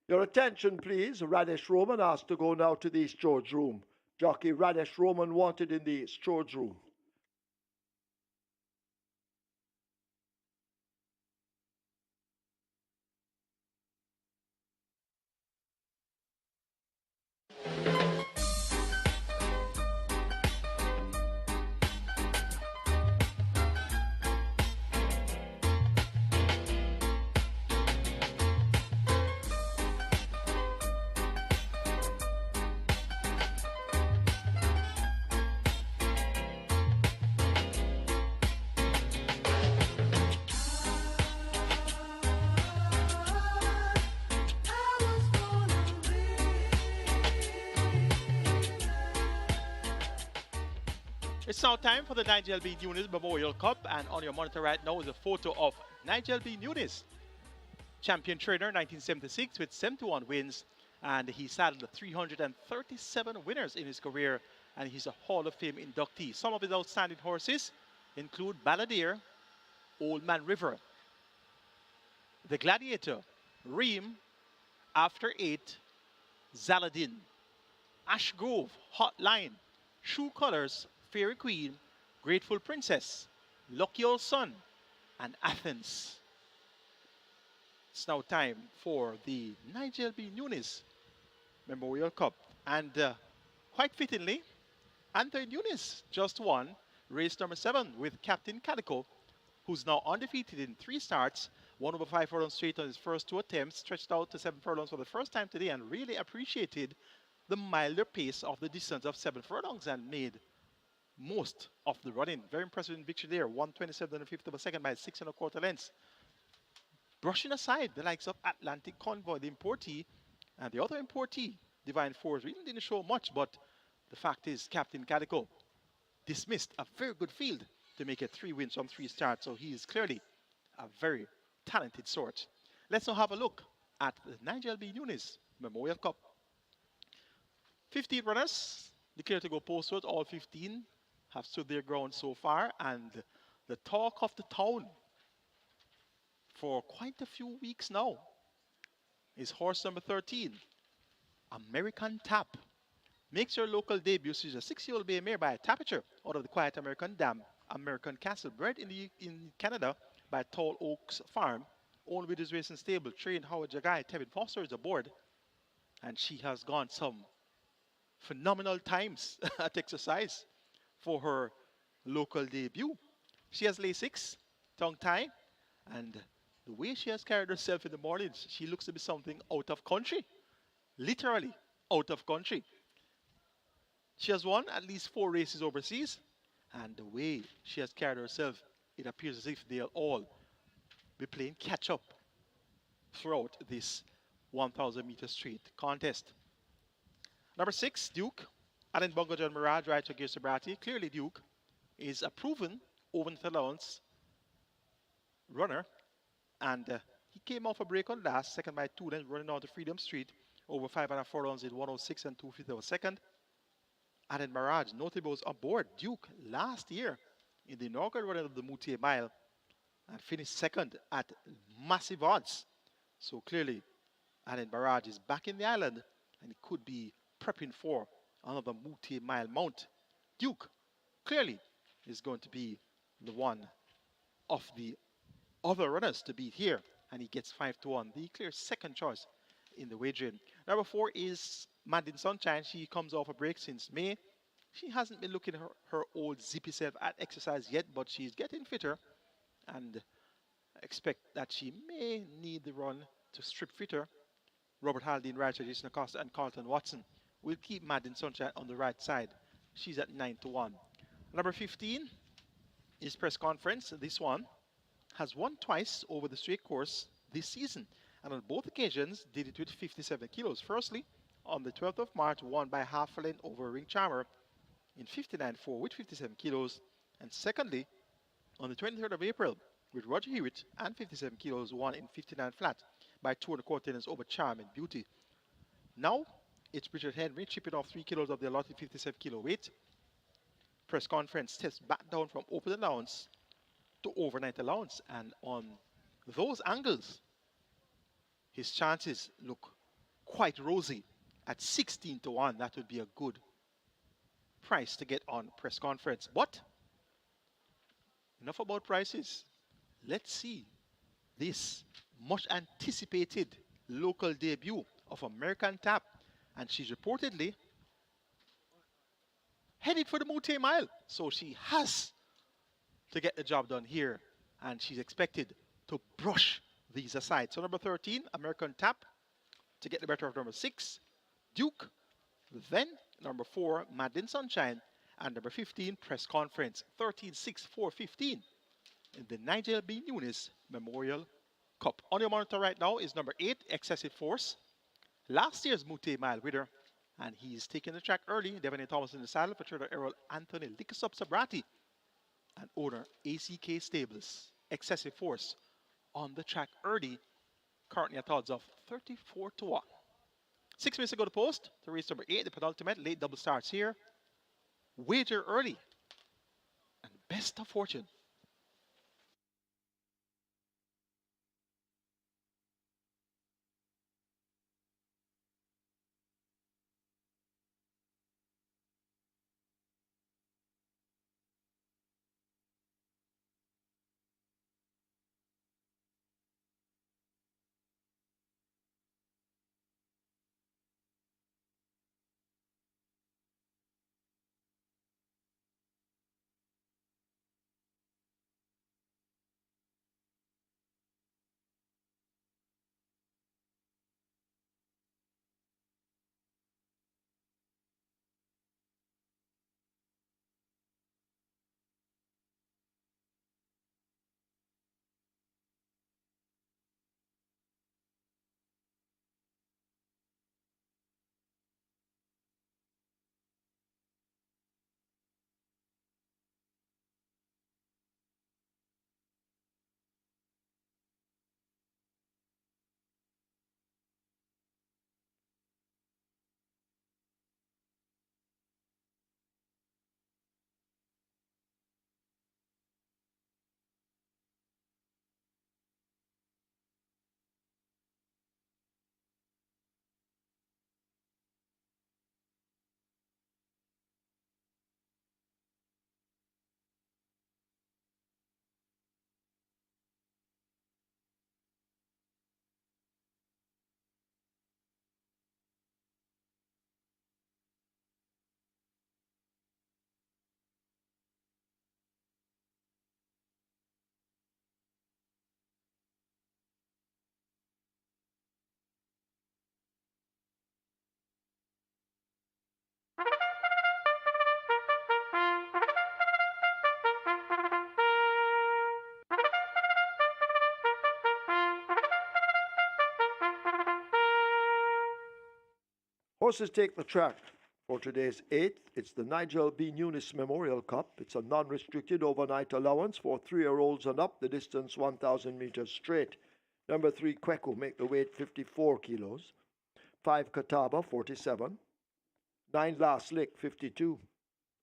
Your attention, please. Radish Roman asked to go now to the storage room. Jockey Radish Roman wanted in the storage room. It's now time for the Nigel B. NUNES Memorial Cup, and on your monitor right now is a photo of Nigel B. NUNES, champion trainer 1976 with 71 wins, and he saddled 337 winners in his career, and he's a Hall of Fame inductee. Some of his outstanding horses include Balladeer, Old Man River, the Gladiator, Ream, After 8, Zaladin, Ash Grove, Hotline, Shoe Colors, Fairy Queen, Grateful Princess, Lucky Old Son, and Athens. It's now time for the Nigel B. NUNES Memorial Cup. And quite fittingly, Anthony Nunes just won race number 7 with Captain Calico, who's now undefeated in 3 starts, 1 over 5 furlongs straight on his first 2 attempts, stretched out to 7 furlongs for the first time today, and really appreciated the milder pace of the distance of 7 furlongs and made most of the running. Very impressive victory there, 127 and a fifth of a second by 6 1/4 lengths. Brushing aside the likes of Atlantic Convoy, the importee, and the other importee, Divine Force, really didn't show much, but the fact is Captain Calico dismissed a very good field to make it 3 wins from 3 starts, so he is clearly a very talented sort. Let's now have a look at the Nigel B. NUNES Memorial Cup. 15 runners declared to go postward. All 15 have stood their ground so far, and the talk of the town for quite a few weeks now is horse number 13, American Tap. Makes her local debut. She's a 6-year-old bay mare by a Tapature out of the Quiet American Dam, American Castle, bred in Canada by Tall Oaks Farm, owned with his racing stable, trained Howard Jagai. Tevin Foster is aboard, and she has gone some phenomenal times at exercise for her local debut. She has Lasix, tongue tie, and the way she has carried herself in the mornings, she looks to be something out of country. Literally out of country. She has won at least 4 races overseas, and the way she has carried herself, it appears as if they'll all be playing catch up throughout this 1,000 meter straight contest. Number 6, Duke. Alan Bongo John Mirage rides for Gear Sobriety. Clearly Duke is a proven over-net allowance runner, and he came off a break on last, second by 2 lengths, running on to Freedom Street over 5 furlongs in 106 and 2/5 of a second. Alan Mirage notably was aboard Duke last year in the inaugural running of the Moutier Mile and finished second at massive odds. So clearly Alan Mirage is back in the island, and he could be prepping for another Moutier Mile mount. Duke clearly is going to be the one of the other runners to beat here, and he gets 5-1, the clear second choice in the wagering. Number 4 is Mandin Sunshine. She comes off a break since May. She hasn't been looking her old zippy self at exercise yet, but she's getting fitter, and expect that she may need the run to strip fitter. Robert Haldane, Ryder, Jason Acosta, and Carlton Watson will keep Mandin Sunshine on the right side. She's at 9-1. Number 15 is Press Conference. This one has won twice over the straight course this season, and on both occasions did it with 57 kilos. Firstly, on the 12th of March, won by half a length over Ring Charmer in 59.4 with 57 kilos. And secondly, on the 23rd of April, with Roger Hewitt and 57 kilos, won in 59 flat by 2 1/4 lengths over Charm and Beauty. Now, it's Richard Henry chipping off 3 kilos of the allotted 57 kilo weight. Press Conference steps back down from open allowance to overnight allowance, and on those angles, his chances look quite rosy at 16 to 1. That would be a good price to get on press conference. But enough about prices. Let's see this much anticipated local debut of American Tap. And she's reportedly headed for the Moute Mile. So she has to get the job done here. And she's expected to brush these aside. So number 13, American Tap, to get the better of number 6, Duke. Then number 4, Madeline Sunshine. And number 15, Press Conference. 13-6, 4-15 in the NIGEL B. NUNES Memorial Cup. On your monitor right now is number 8, Excessive Force. Last year's Moute Mile winner. And he's taking the track early. Devon Thomas in the saddle for trader Errol Anthony Lickasup Sabrati and owner ACK Stables. Excessive Force on the track early. Currently at odds of 34 to 1. 6 minutes to go to post to race number 8, the penultimate. Late double starts here. Wager early. And best of fortune. Horses take the track for today's 8th. It's the NIGEL B. NUNES Memorial Cup. It's a non-restricted overnight allowance for 3-year-olds and up. The distance 1,000 meters straight. Number 3, Kweku, make the weight 54 kilos. 5, Kataba, 47. 9, Last Lick, 52.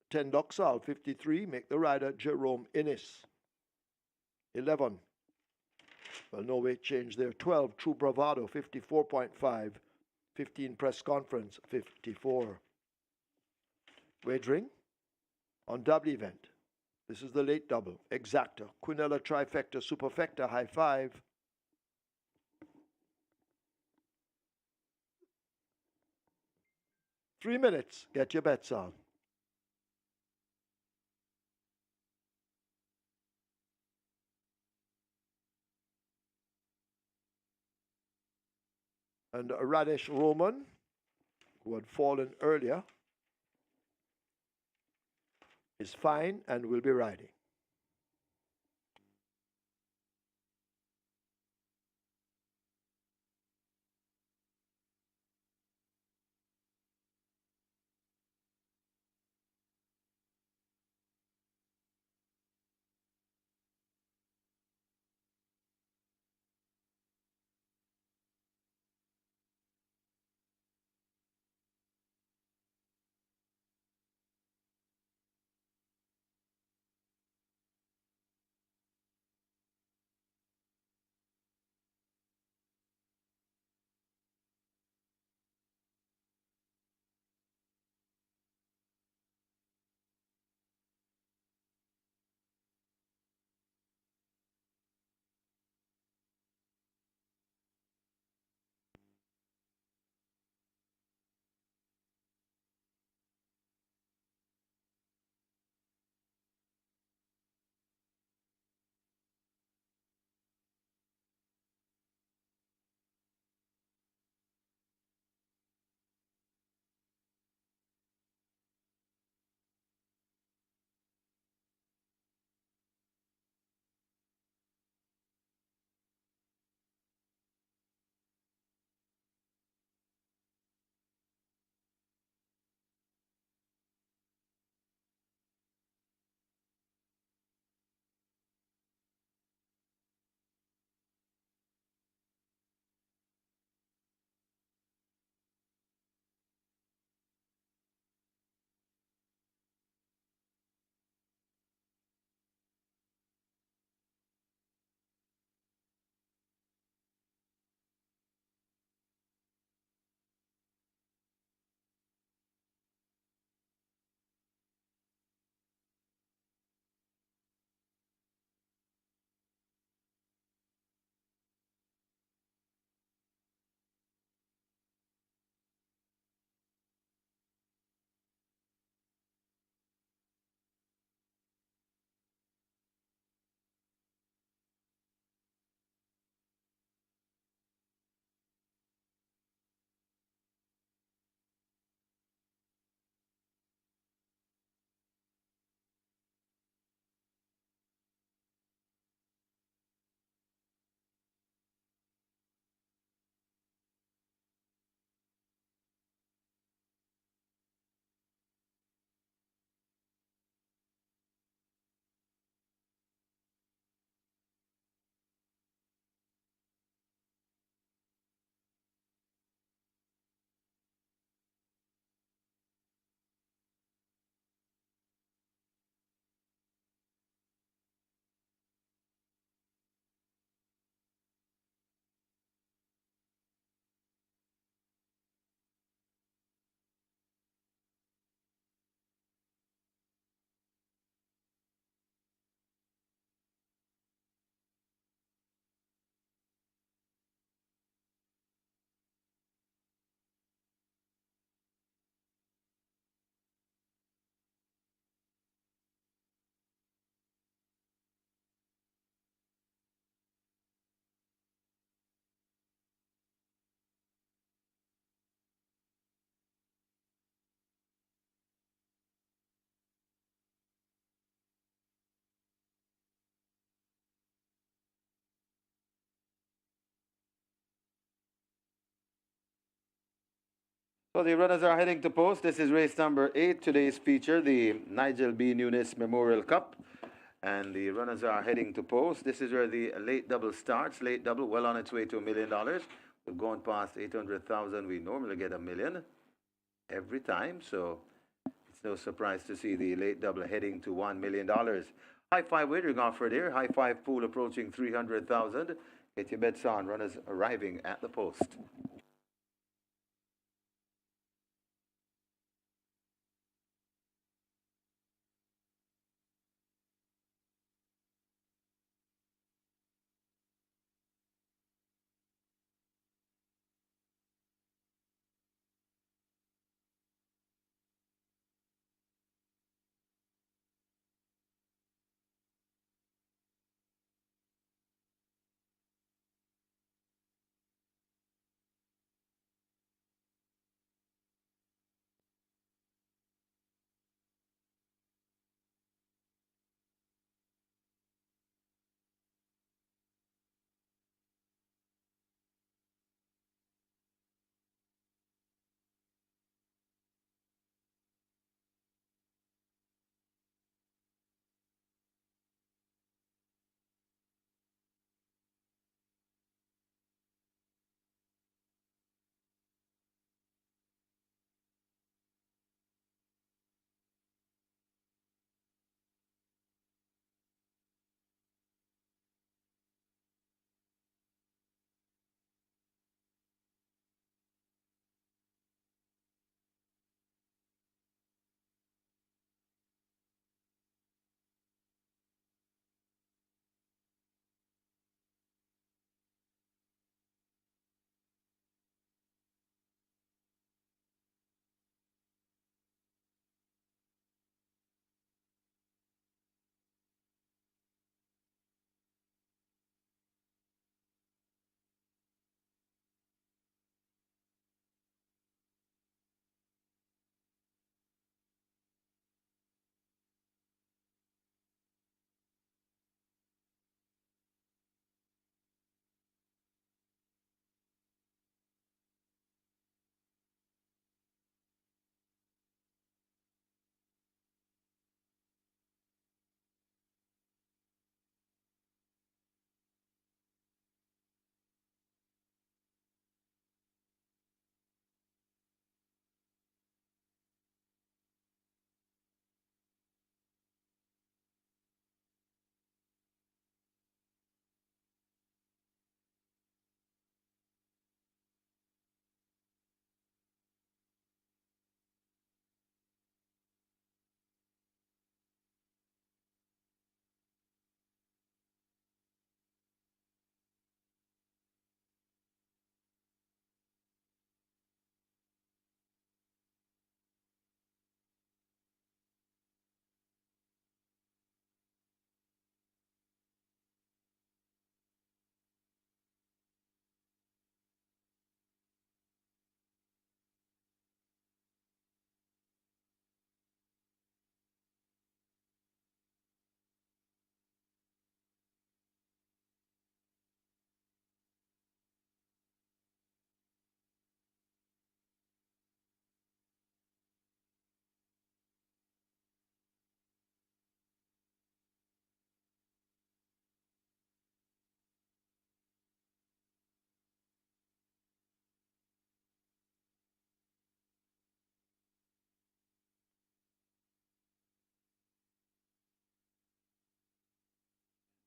10, Doxal, 53, make the rider Jerome Innis. 11, well, no weight change there. 12, True Bravado, 54.5. 15, Press Conference, 54. Wagering on double event. This is the late double. Exacta, Quinella Trifecta, Superfecta, High Five. Three minutes, get your bets on. And Radish Roman, who had fallen earlier, is fine and will be riding. So the runners are heading to post. This is race number 8. Today's feature, the Nigel B. NUNES Memorial Cup. And the runners are heading to post. This is where the late double starts. Late double, well on its way to $1 million. We've gone past 800,000. We normally get $1 million every time. So it's no surprise to see the late double heading to $1 million. High five wagering offered here. High five pool approaching 300,000. Get your bets on. Runners arriving at the post.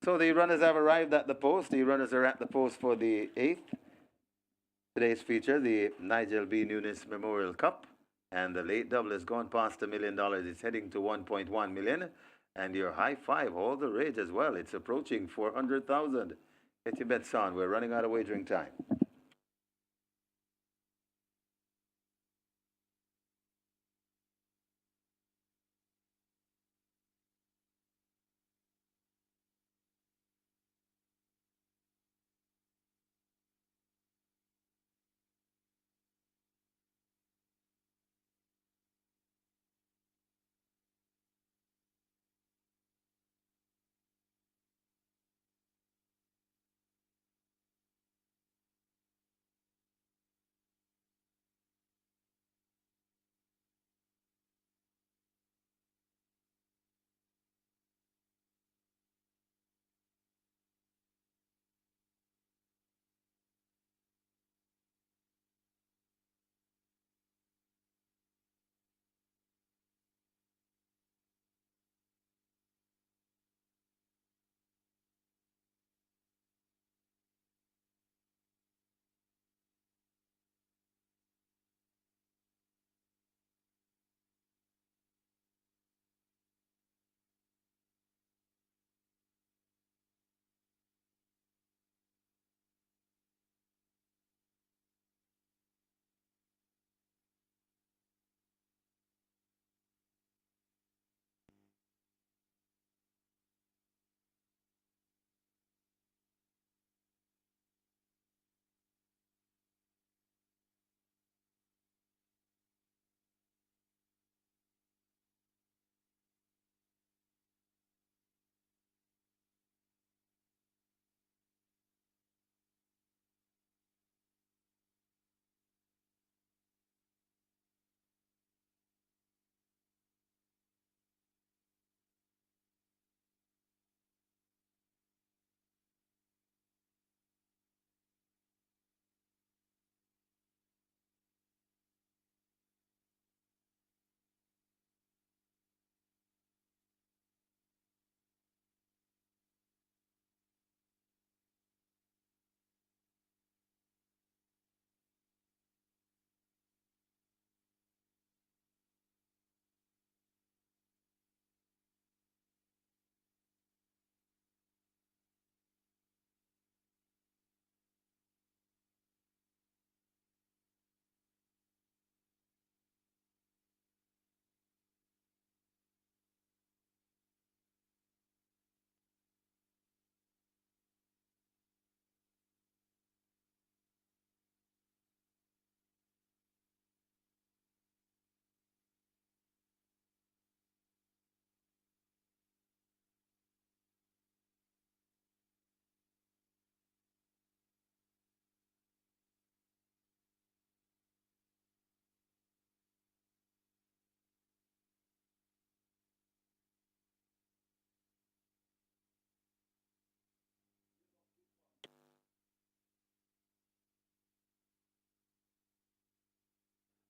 So the runners have arrived at the post. The runners are at the post for the 8th. Today's feature, the Nigel B. NUNES Memorial Cup. And the late double has gone past $1 million. It's heading to 1.1 million. And your high five, all the rage as well. It's approaching 400,000. Get your bets on. We're running out of wagering time.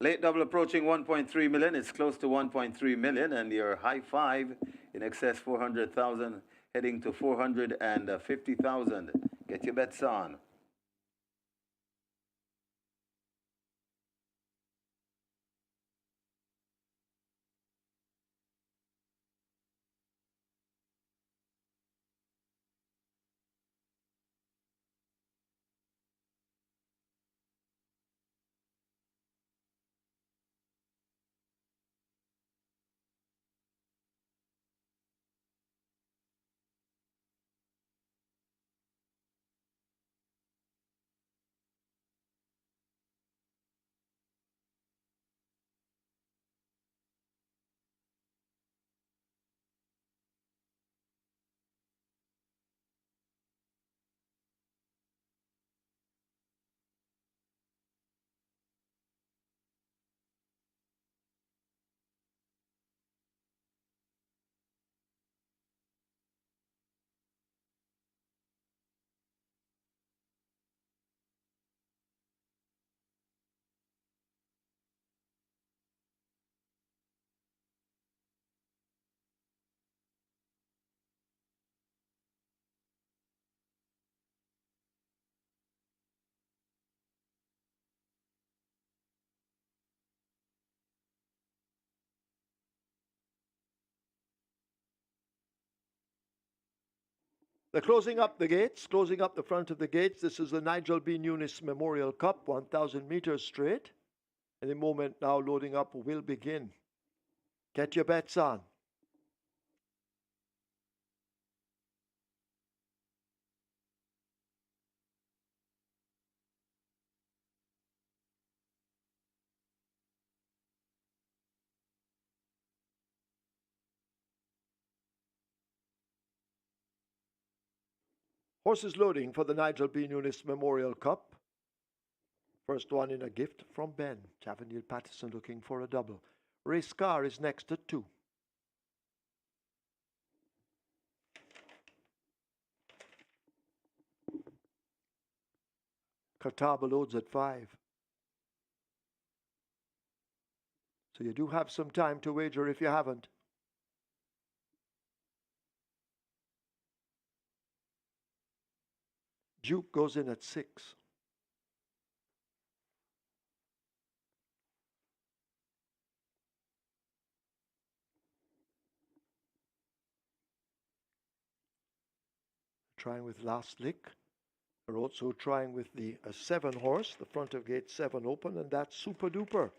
Late double approaching 1.3 million. It's close to 1.3 million, and your high five in excess 400,000, heading to 450,000. Get your bets on. They're closing up the gates, closing up the front of the gates. This is the Nigel B. NUNES Memorial Cup, 1,000 meters straight. Any moment now, loading up will begin. Get your bets on. Horses loading for the Nigel B. NUNES Memorial Cup. First one in a gift from Ben. Tavernier Patterson looking for a double. Race Car is next at 2. Catawba loads at 5. So you do have some time to wager if you haven't. Duke goes in at 6. Trying with Last Lick. They're also trying with the 7 horse, the front of gate 7 open, and that's Super Duper.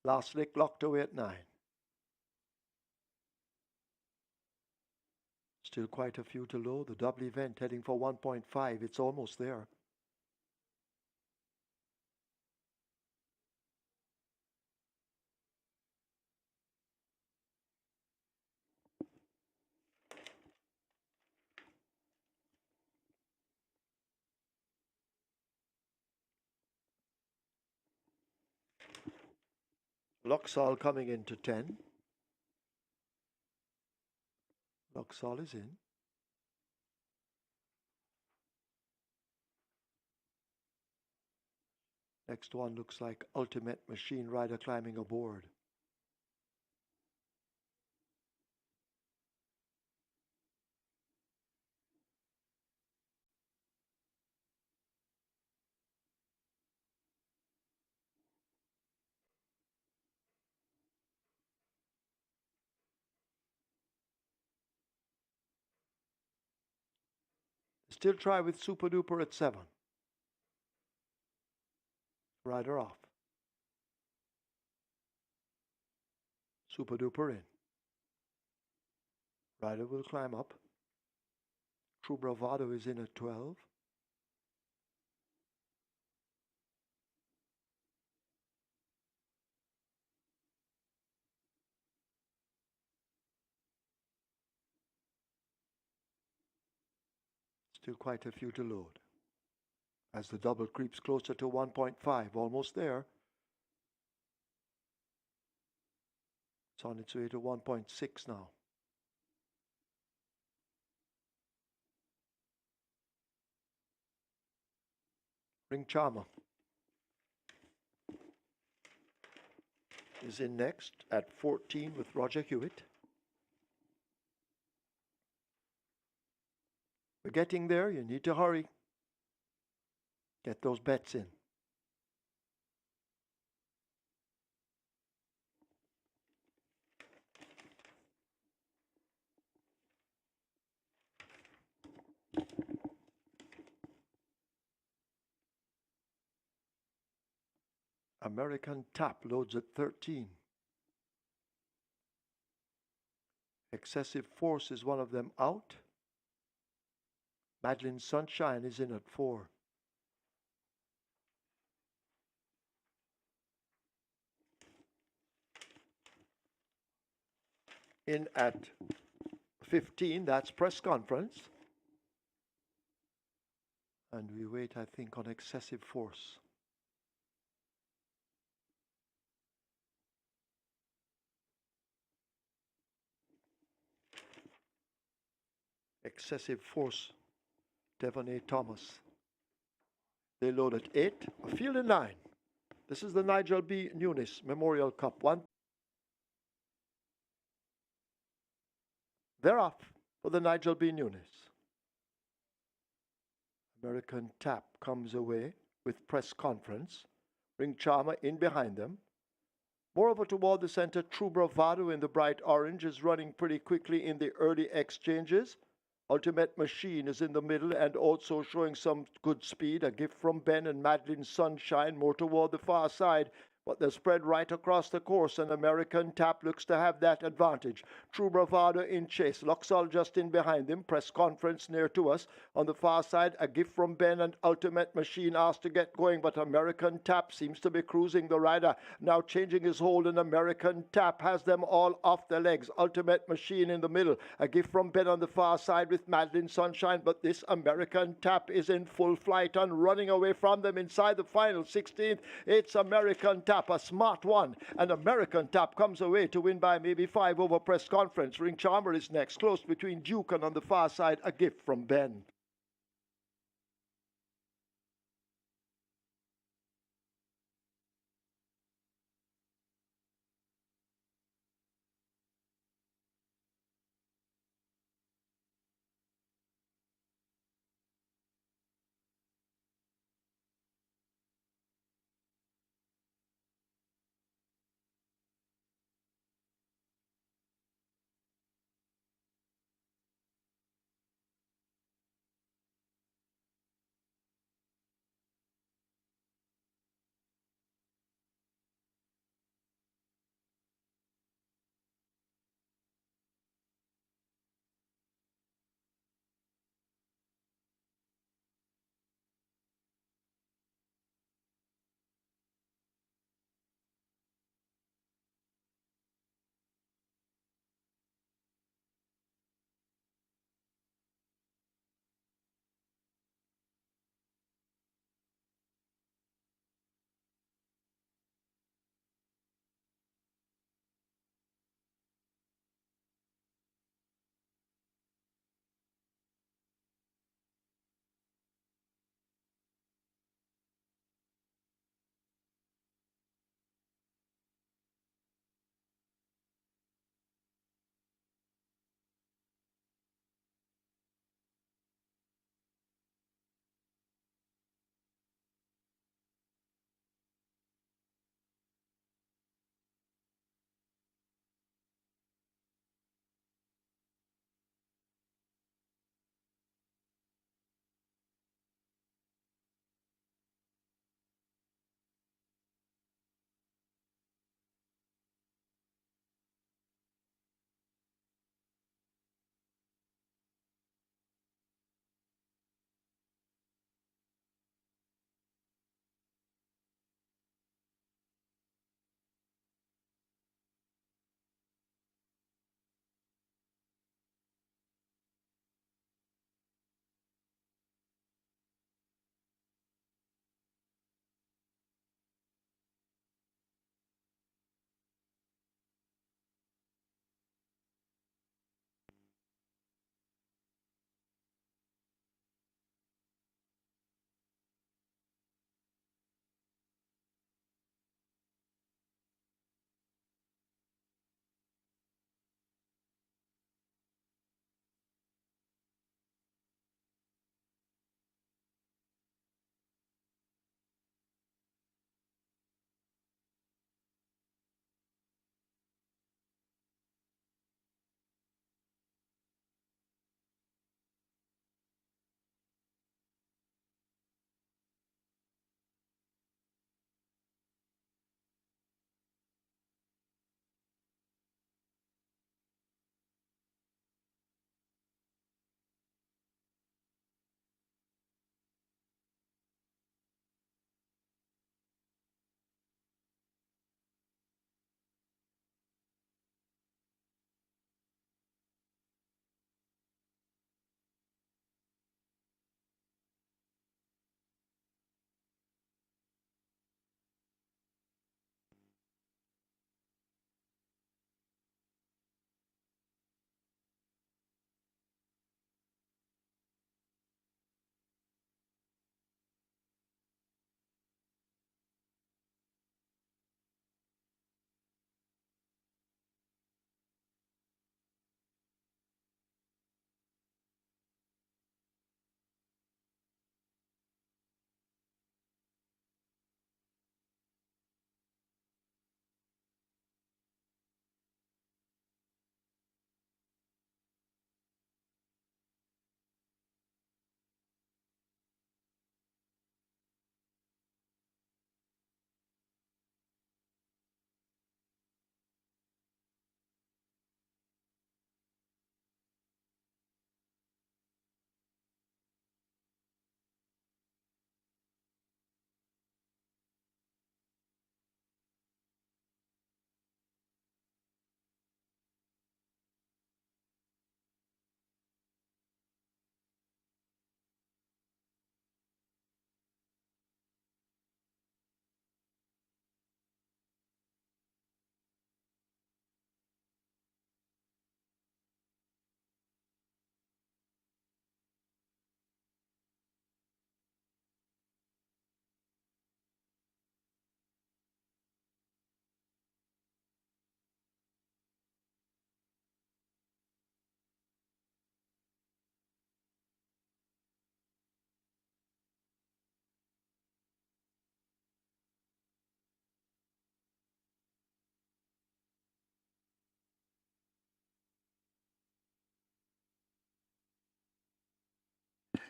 Last Lick locked away at 9. Still quite a few to low. The double event heading for 1.5. It's almost there. Luxall coming into 10. Luxall is in. Next one looks like Ultimate Machine Rider climbing aboard. Still try with Super Duper at 7. Rider off. Super Duper in. Rider will climb up. True Bravado is in at 12. Still quite a few to load. As the double creeps closer to 1.5, almost there. It's on its way to 1.6 now. Ring Charmer is in next at 14 with Roger Hewitt. We're getting there. You need to hurry. Get those bets in. American Tap loads at 13. Excessive Force is one of them out. Madeline Sunshine is in at 4. In at 15, that's press conference. And we wait, I think, on Excessive Force. Excessive Force, Devon A. Thomas. They load at 8, a field in 9. This is the Nigel B. NUNES Memorial Cup. They're off for the Nigel B. NUNES. American Tap comes away with press conference. Ring Charmer in behind them. Moreover, toward the center, True Bravado in the bright orange is running pretty quickly in the early exchanges. Ultimate Machine is in the middle and also showing some good speed. A gift from Ben and Madeline Sunshine more toward the far side, but they're spread right across the course, and American Tap looks to have that advantage. True Bravado in chase. Luxol just in behind him. Press conference near to us. On the far side, A Gift from Ben and Ultimate Machine asked to get going, but American Tap seems to be cruising the rider. Now changing his hold, and American Tap has them all off their legs. Ultimate Machine in the middle. A Gift from Ben on the far side with Madeline Sunshine, but this American Tap is in full flight and running away from them inside the final 16th. It's American Tap. A smart one, and American Tap comes away to win by maybe 5 over press conference. Ring Charmer is next, close between Duke and on the far side, A Gift from Ben.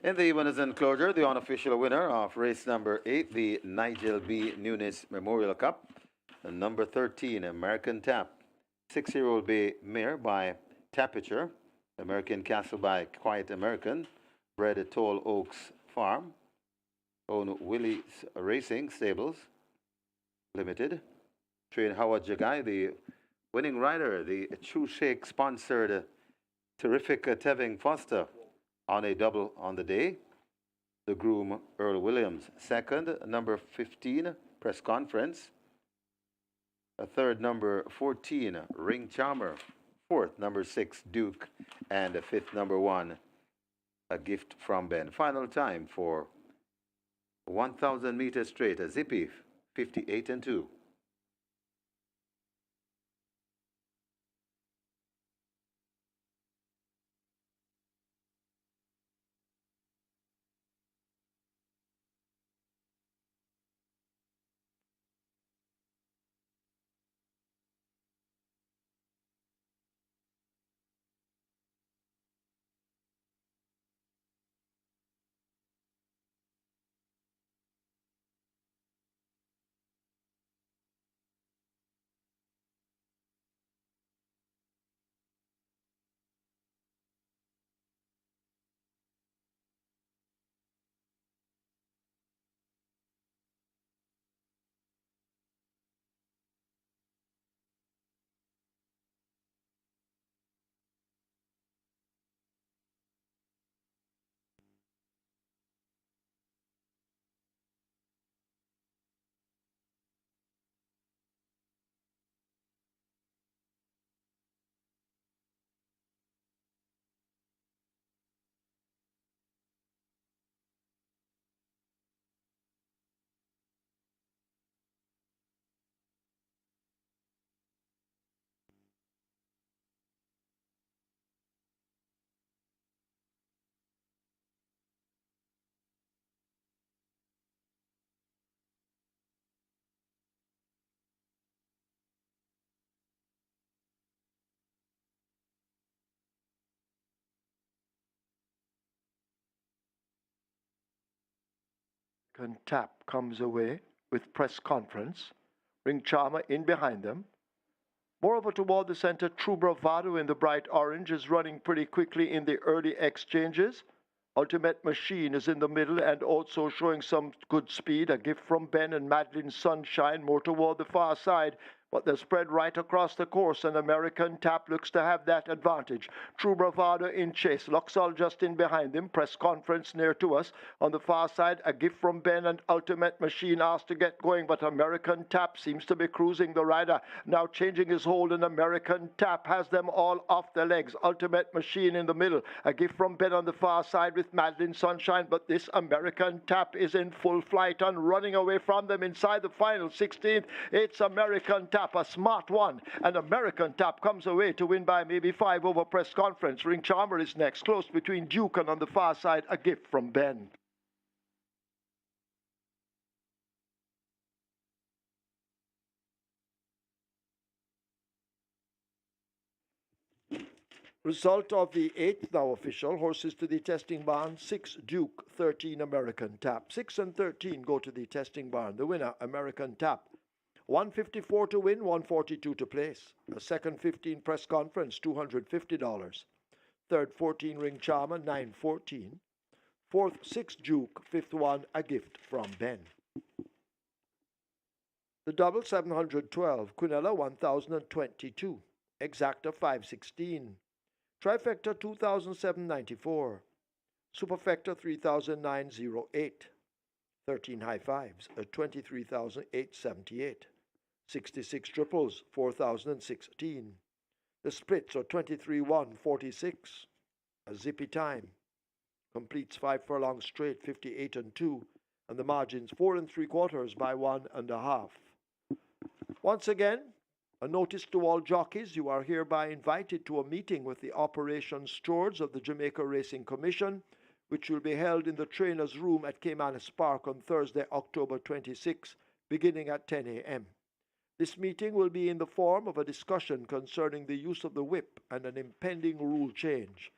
In the winners' enclosure, the unofficial winner of race number 8, the NIGEL B. NUNES Memorial Cup, number 13, American Tap, 6-year-old bay mare by Tapiture, American Castle by Quiet American, bred at Tall Oaks Farm, own Willie's Racing Stables Limited, train Howard Jagai, the winning rider, the True Shake sponsored terrific Tevin Foster on a double on the day. The groom Earl Williams. Second, number 15, Press Conference. A third, number 14, Ring Charmer. Fourth, number 6, Duke. And the fifth, number 1, A Gift from Ben. Final time for 1,000 meters straight, a zippy 58-2. Tap comes away with Press Conference. Ring Charmer in behind them. Moreover, toward the center, True Bravado in the bright orange is running pretty quickly in the early exchanges. Ultimate Machine is in the middle and also showing some good speed. A Gift from Ben and Madeline Sunshine more toward the far side. But they're spread right across the course, and American Tap looks to have that advantage. True Bravado in chase. Luxol just in behind him. Press Conference near to us. On the far side, A Gift from Ben and Ultimate Machine asked to get going, but American Tap seems to be cruising the rider. Now changing his hold, and American Tap has them all off their legs. Ultimate Machine in the middle. A Gift from Ben on the far side with Madeline Sunshine, but this American Tap is in full flight and running away from them inside the final 16th. It's American Tap. A smart one, and American Tap comes away to win by maybe 5 over Press Conference. Ring Charmer is next, close between Duke and on the far side, A Gift from Ben. Result of the 8th now official. Horses to the testing barn. 6 Duke, 13 American Tap. 6 and 13 go to the testing barn. The winner, American Tap. 154 to win, 142 to place. A second 15 Press Conference, $250. Third 14 Ring Charmer, $914. Fourth 6 Duke, fifth one A Gift from Ben. The double 712, Quinella 1022, Exacta 516, Trifecta 2794, Superfecta 3908, 13 high fives at 23,878. 66 triples, 4,016. The splits are 23-1-46. A zippy time. Completes 5 furlong straight, 58-2. And the margins 4 3/4 by 1.5. Once again, a notice to all jockeys: you are hereby invited to a meeting with the operations stewards of the Jamaica Racing Commission, which will be held in the trainer's room at Caymanas Park on Thursday, October 26, beginning at 10 a.m. This meeting will be in the form of a discussion concerning the use of the whip and an impending rule change.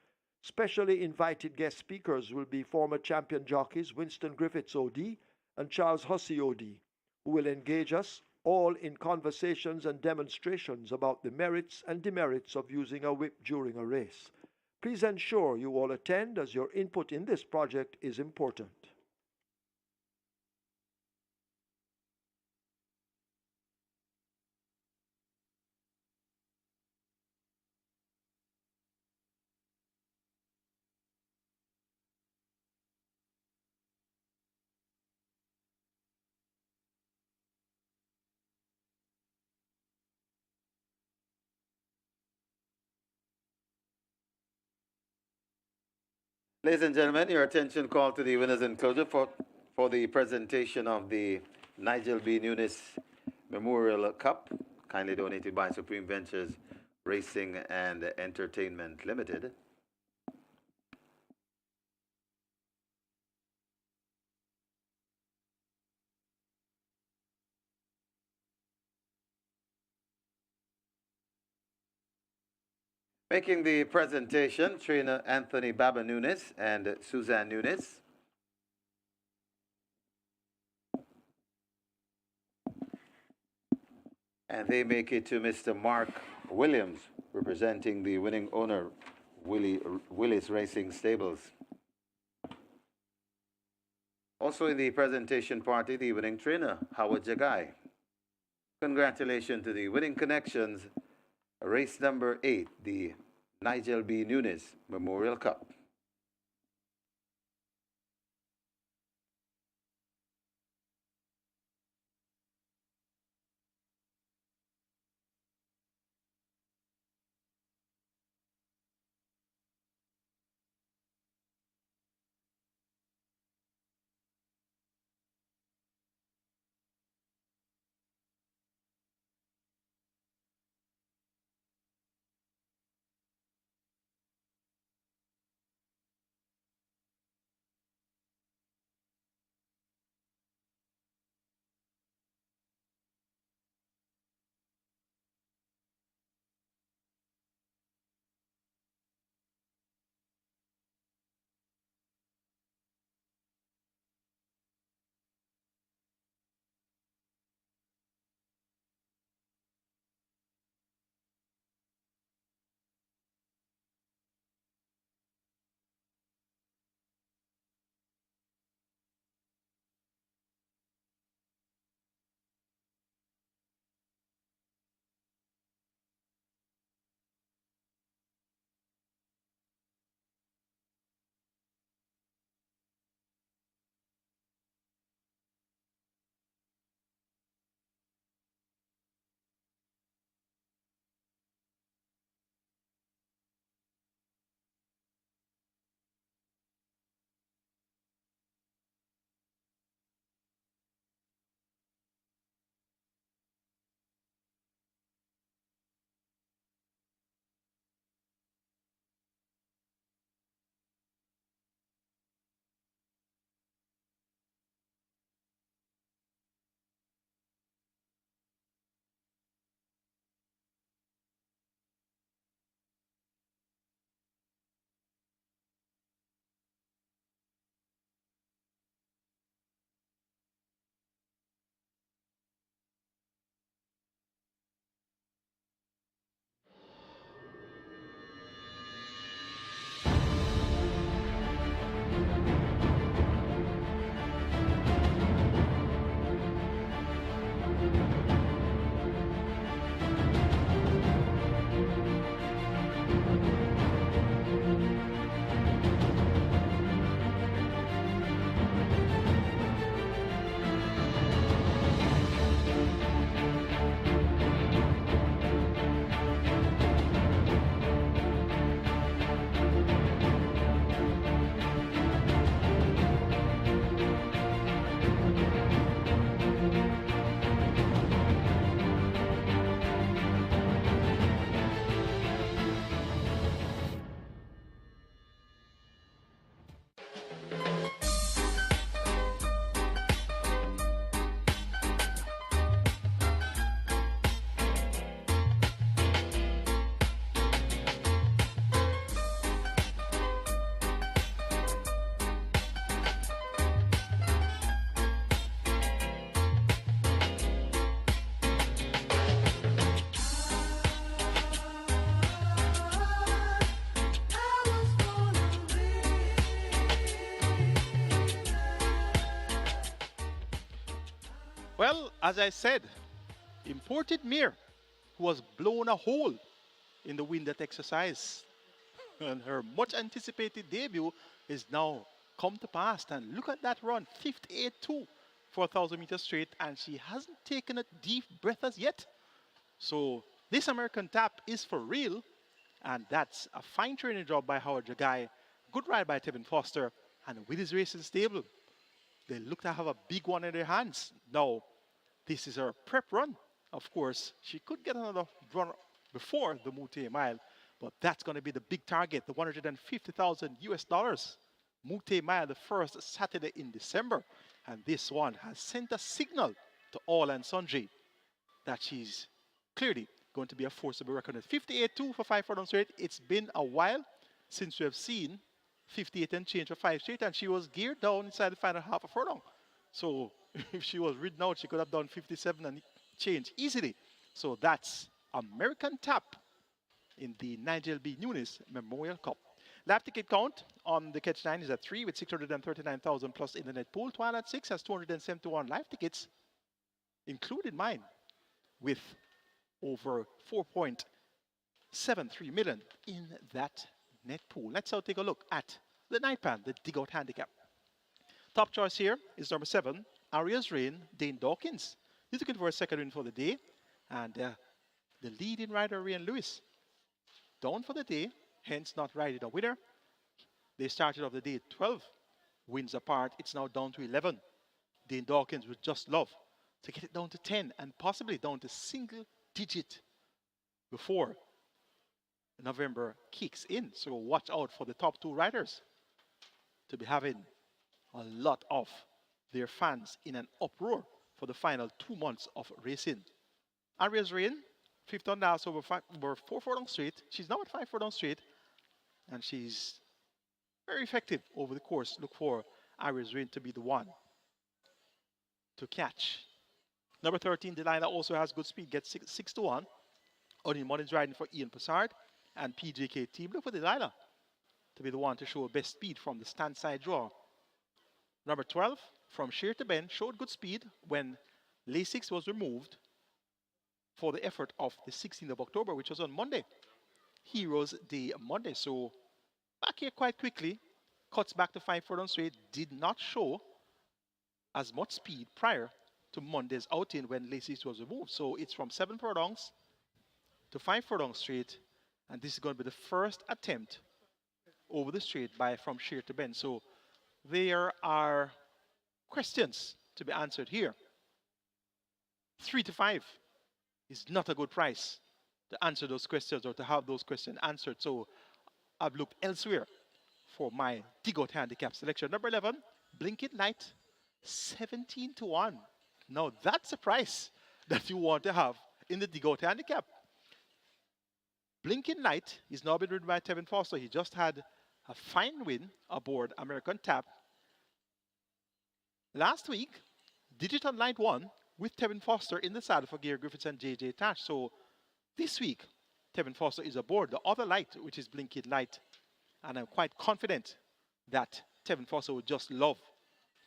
Specially invited guest speakers will be former champion jockeys Winston Griffiths OD and Charles Hussey OD, who will engage us all in conversations and demonstrations about the merits and demerits of using a whip during a race. Please ensure you all attend, as your input in this project is important. Ladies and gentlemen, your attention called to the winners enclosure for the presentation of the Nigel B. NUNES Memorial Cup, kindly donated by Supreme Ventures Racing and Entertainment Limited. Making the presentation, trainer Anthony Baba NUNES and Suzanne NUNES. And they make it to Mr. Mark Williams, representing the winning owner, Willis Racing Stables. Also in the presentation party, the winning trainer, Howard Jagai. Congratulations to the winning connections, race number 8, the Nigel B. NUNES Memorial Cup. Well, as I said, imported mare who was blown a hole in the wind at exercise. And her much anticipated debut is now come to pass. And look at that run, 58.2 for 1,000 meters straight, and she hasn't taken a deep breath as yet. So this American Tap is for real, and that's a fine training job by Howard Jagai. Good ride by Tevin Foster, and with his racing stable, they look to have a big one in their hands. Now, this is her prep run. Of course, she could get another run before the Mute Mile, but that's going to be the big target, the 150,000 US dollars. Mute Mile, the first Saturday in December. And this one has sent a signal to all and sundry that she's clearly going to be a force to be reckoned with. 58.2 for 5 furlongs straight. It's been a while since we have seen 58 and change for 5 straight, and she was geared down inside the final half a furlong. So if she was ridden out, she could have done 57 and change easily. So that's American Tap in the NIGEL B. NUNES Memorial Cup. Lap ticket count on the Catch 9 is at 3 with 639,000 plus in the net pool. Twilight 6 has 271 live tickets, including mine, with over 4.73 million in that net pool. Let's now take a look at the night pan, the dig out handicap. Top choice here is number 7, Aria's Reign, Dane Dawkins. He's looking for a second win for the day. And the leading rider, Ryan Lewis, down for the day, hence not riding a winner. They started off the day 12 wins apart. It's now down to 11. Dane Dawkins would just love to get it down to 10 and possibly down to single digit before November kicks in. So watch out for the top 2 riders to be having a lot of their fans in an uproar for the final 2 months of racing. Aria's Reign, 5th on last over 4 furlongs straight. She's now at 5 furlongs straight, and she's very effective over the course. Look for Aria's Reign to be the one to catch. Number 13, Delilah, also has good speed, gets 6 to 1. Only Mullins riding for Ian Passard and PJK team. Look for Delilah to be the one to show best speed from the stand side draw. Number 12, From Sheer to Bend, showed good speed when Lasix was removed for the effort of the 16th of October, which was on Monday. Heroes Day Monday. So back here quite quickly, cuts back to 5 furlongs straight, did not show as much speed prior to Monday's outing when Lasix was removed. So it's from 7 furlongs to 5 furlongs straight, and this is going to be the first attempt over the straight by From Sheer to Bend. So there are questions to be answered here. 3 to 5 is not a good price to answer those questions or to have those questions answered. So I've looked elsewhere for my dig-out handicap selection. Number 11, Blinking Light, 17 to 1. Now that's a price that you want to have in the dig-out handicap. Blinking Light is now been ridden by Tevin Foster. He just had a fine win aboard American Tap. Last week, Digital Light won with Tevin Foster in the saddle for Gary Griffiths and JJ Tash. So this week, Tevin Foster is aboard the other light, which is Blinking Light. And I'm quite confident that Tevin Foster would just love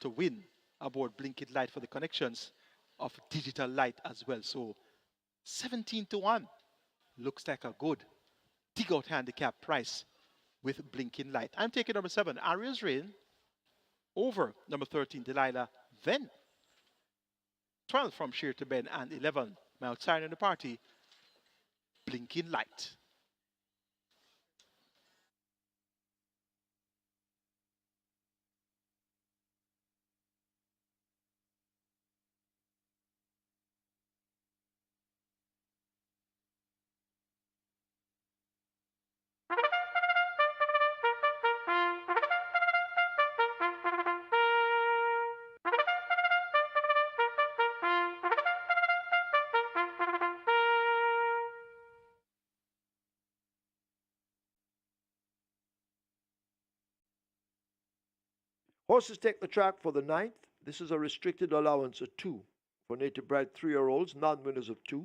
to win aboard Blinking Light for the connections of Digital Light as well. So 17 to 1 looks like a good dig-out handicap price with Blinking Light. I'm taking number 7, Aria's Reign, over number 13, Delilah, then 12 From Sheer to Bend, and 11, my outsider in the party, Blinking Light. Horses take the track for the 9th. This is a restricted allowance of 2 for native bred 3-year-olds, non-winners of 2.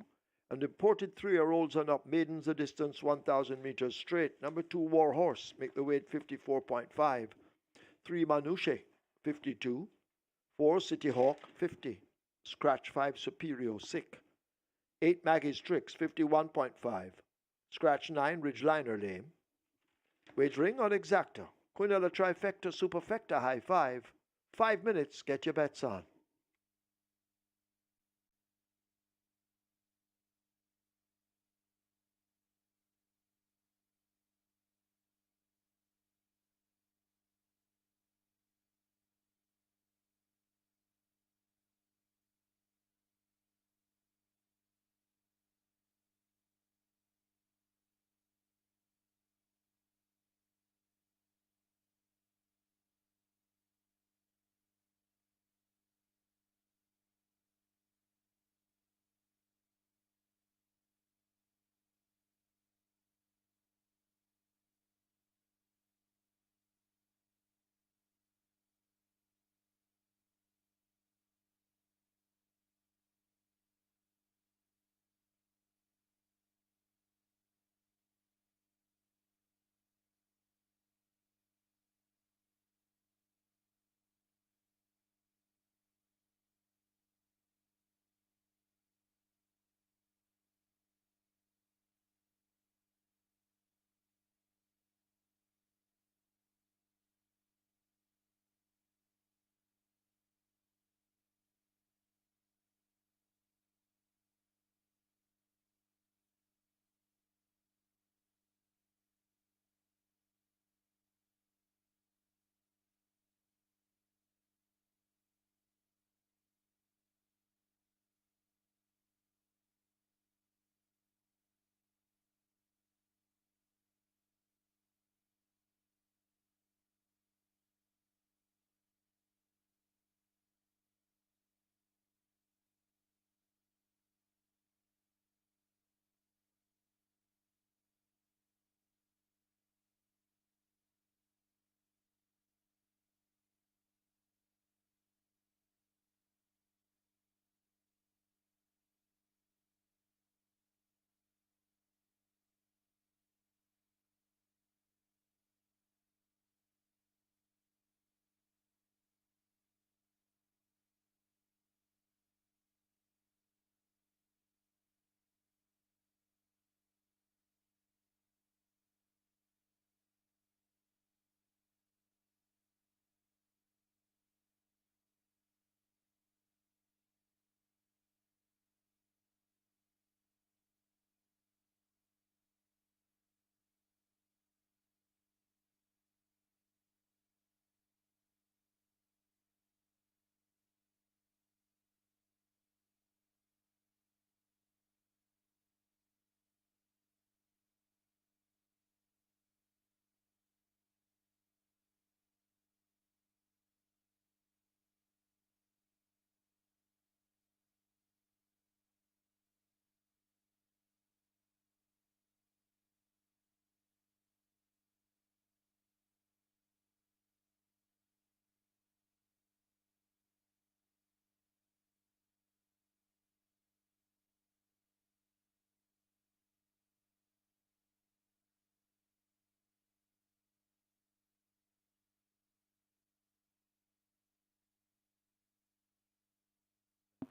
And imported 3-year-olds and up, maidens the distance 1,000 meters straight. Number 2, War Horse, make the weight 54.5. 3, Manouche, 52. 4, City Hawk, 50. Scratch 5 Superior, sick. 8 Maggie's Tricks, 51.5. Scratch 9 Ridgeliner, lame. Wagering on Exacta. Quinella Trifecta Superfecta, high 5. 5 minutes, get your bets on.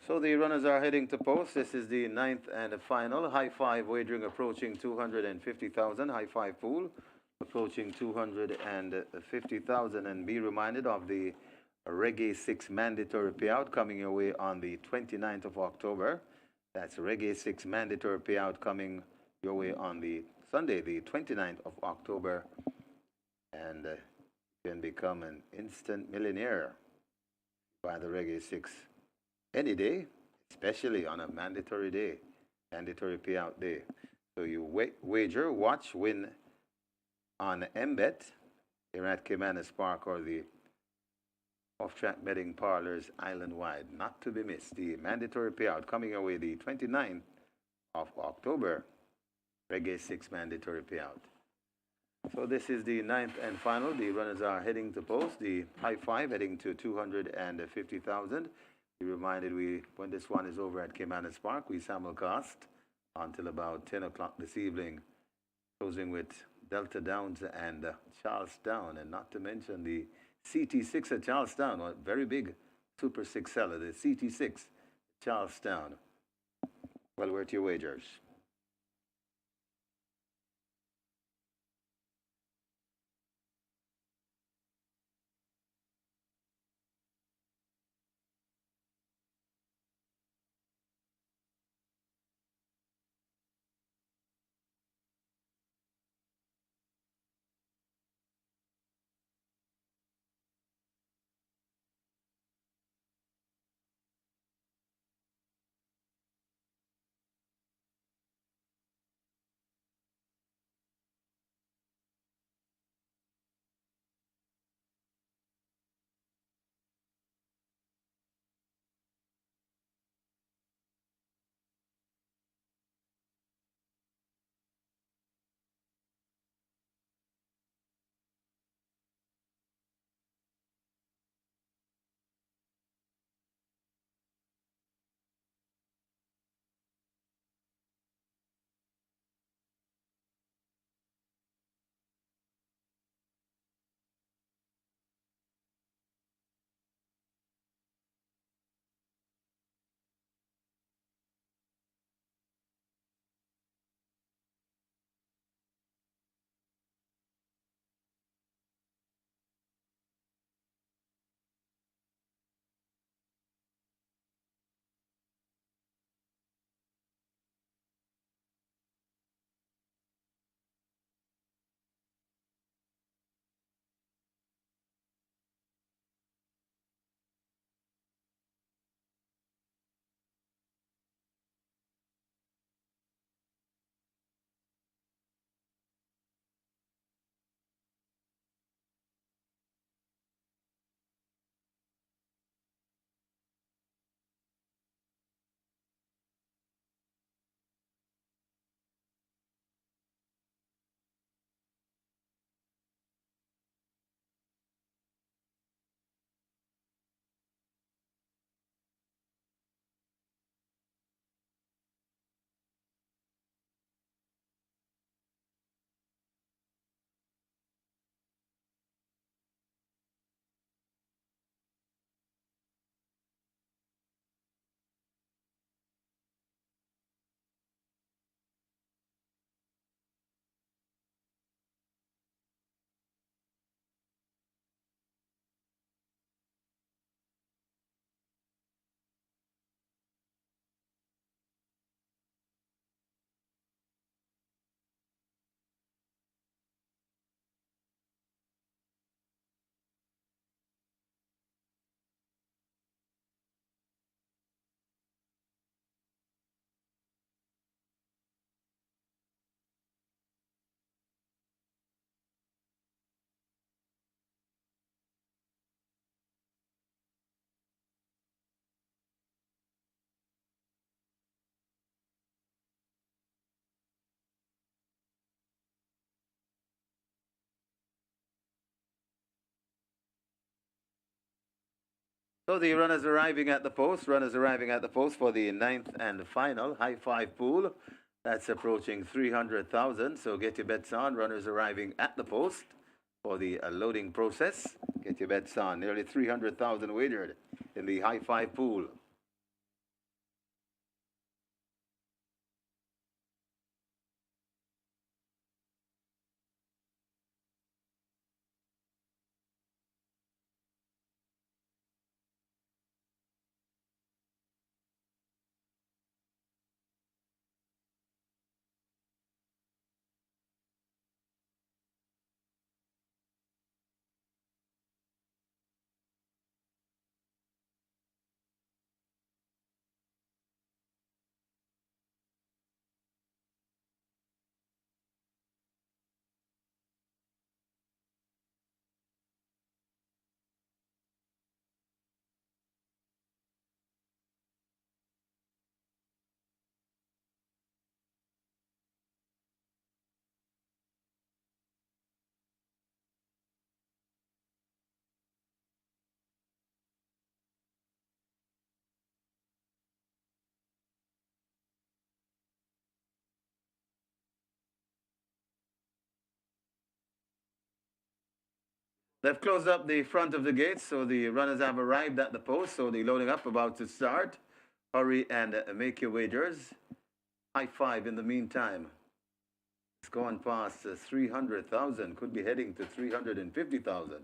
So the runners are heading to post. This is the ninth and the final. High five wagering approaching 250,000. High five pool approaching 250,000. And be reminded of the Reggae 6 mandatory payout coming your way on the 29th of October. That's Reggae 6 mandatory payout coming your way on the Sunday, the 29th of October. And you can become an instant millionaire by the Reggae 6 any day, especially on a mandatory day, mandatory payout day. So you wager, watch, win on MBet here at Caymanas Park or the off-track betting parlors island-wide. Not to be missed. The mandatory payout coming away the 29th of October. Reggae 6 mandatory payout. So this is the ninth and final. The runners are heading to post. The high five heading to 250,000. Be reminded when this one is over at Caymanas Park, we simulcast until about 10 o'clock this evening, closing with Delta Downs and Charlestown, and not to mention the CT6 at Charlestown, a very big Super 6 seller. The CT6 Charlestown. Well, where to your wagers? So the runners arriving at the post, for the ninth and final high five pool. That's approaching 300,000. So get your bets on. Runners arriving at the post for the loading process. Get your bets on. Nearly 300,000 wagered in the high five pool. They've closed up the front of the gates, so the runners have arrived at the post. So the loading up about to start Hurry and make your wagers. High five in the meantime. It's gone past 300,000. Could be heading to 350,000.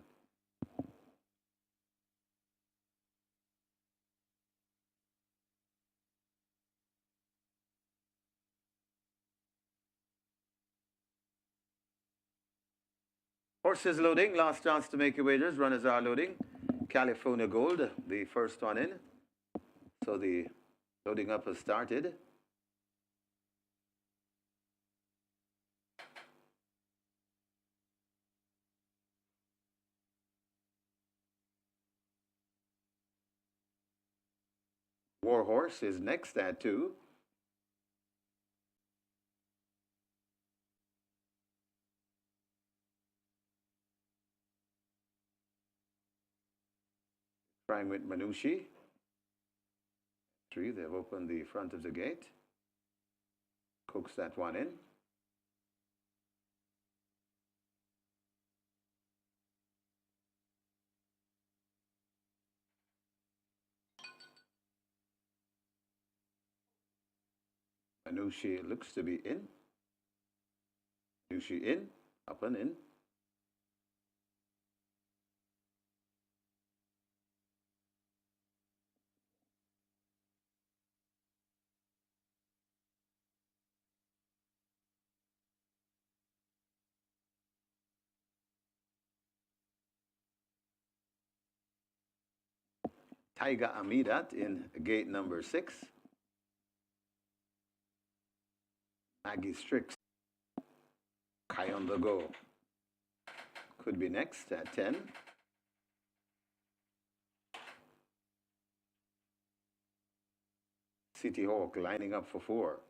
Horses loading. Last chance to make your wagers. Runners are loading. California Gold, the first one in. So the loading up has started. Warhorse is next at 2. Trying with Manushi. 3, they've opened the front of the gate. Cooks that one in. Manushi looks to be in. Manushi in, up and in. Tiger Amidat in gate number 6. Maggie Strix. Kai on the go. Could be next at 10. City Hawk lining up for 4.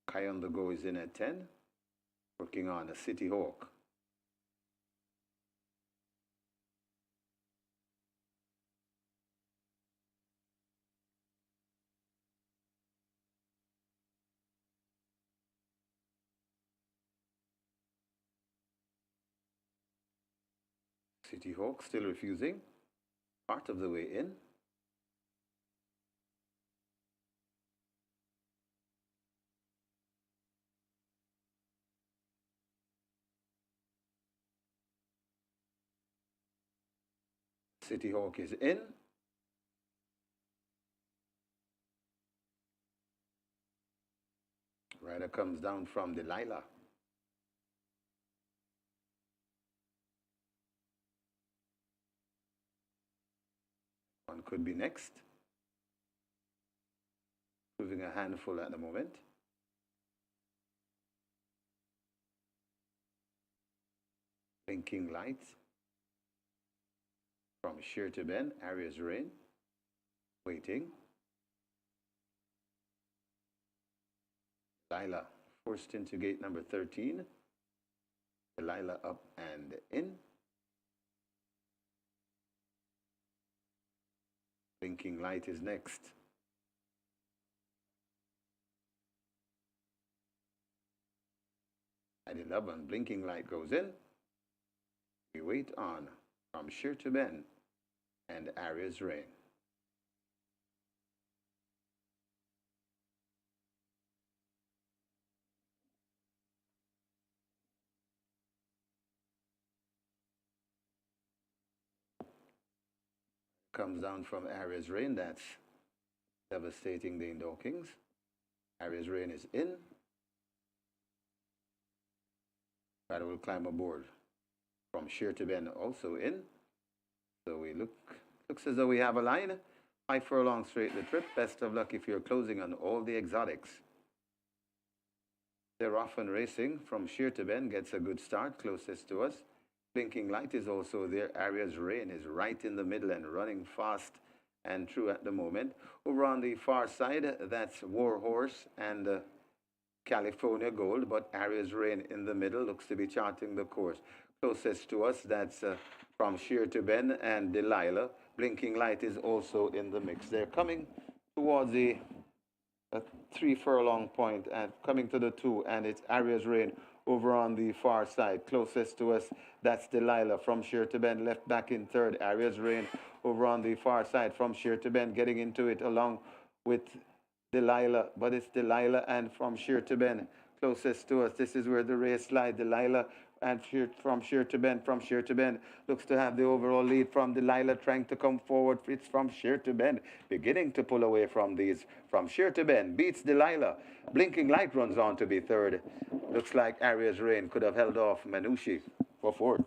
Kai on the go is in at 10. Working on a City Hawk. City Hawk still refusing. Part of the way in. City Hawk is in. Rider comes down from Delilah. One could be next. Moving a handful at the moment. Blinking lights. From sheer to bend, Arias Rain. Waiting. Delilah forced into gate number 13. Delilah up and in. Blinking light is next. At 11, blinking light goes in. We wait on from sheer to bend and Arias Rain. Comes down from Arias Rain, that's devastating the Indokings. Arias Rain is in. Rider will climb aboard. From sheer to bend also in. So we looks as though we have a line. 5 furlongs straight the trip. Best of luck if you're closing on all the exotics. They're often racing. From sheer to bend gets a good start closest to us. Blinking light is also there. Arias Rain is right in the middle and running fast and true at the moment. Over on the far side, that's Warhorse and California Gold, but Arias Rain in the middle looks to be charting the course. Closest to us, that's from sheer to bend and Delilah. Blinking light is also in the mix. They're coming towards the 3 furlong point and coming to the 2, and it's Arias Rain over on the far side. Closest to us, that's Delilah from Sheer to Bend, left back in third. Arias Rain over on the far side from Sheer to Bend, getting into it along with Delilah, but it's Delilah and from Sheer to Bend closest to us. This is where the race lies. Delilah and from Sheer to Bend, looks to have the overall lead from Delilah trying to come forward. It's from Sheer to Bend, beginning to pull away from these. From Sheer to Bend, beats Delilah. Blinking Light runs on to be third. Looks like Arias Rain could have held off Manushi for fourth.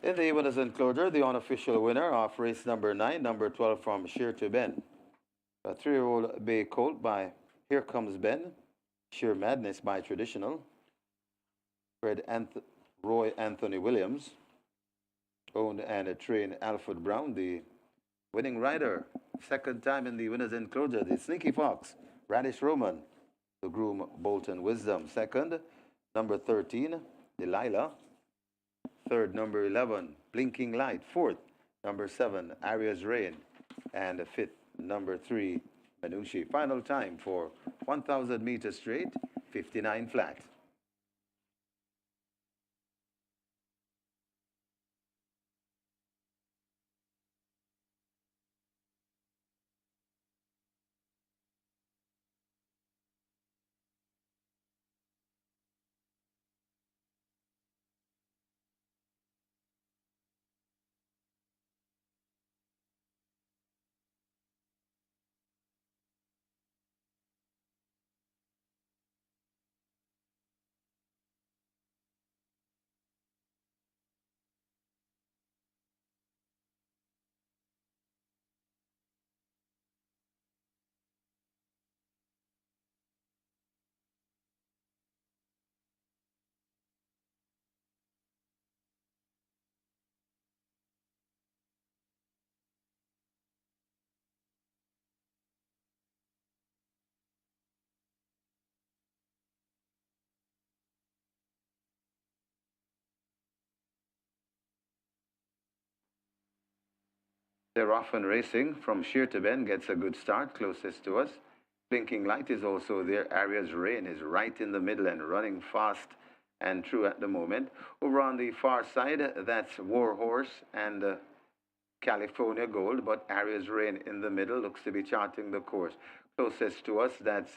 In the winners enclosure, the unofficial winner of race number 9, number 12 from Sheer to Ben. A 3-year-old bay colt by Here Comes Ben. Sheer Madness by Traditional. Roy Anthony Williams. Owned and trained Alfred Brown, the winning rider. Second time in the winners enclosure, the Sneaky Fox, Radish Roman. The groom Bolton Wisdom. Second, number 13, Delilah. Third, number 11, Blinking Light. Fourth, number 7, Arias Rain. And fifth, number 3, Manushi. Final time for 1,000 meters straight, 59 flat. They're often racing from sheer to bend, gets a good start closest to us. Blinking Light is also there. Aria's Rain is right in the middle and running fast and true at the moment. Over on the far side, that's Warhorse and California Gold, but Aria's Rain in the middle looks to be charting the course. Closest to us, that's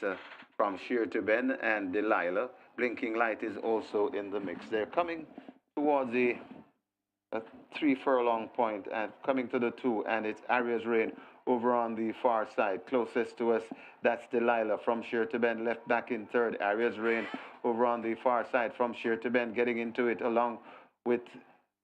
from Sheer to Ben and Delilah. Blinking Light is also in the mix. They're coming towards the 3 furlong point and coming to the 2, and it's Aria's Rain over on the far side. Closest to us, that's Delilah from Sheer to Ben, left back in third. Aria's Rain over on the far side from Sheer to Ben, getting into it along with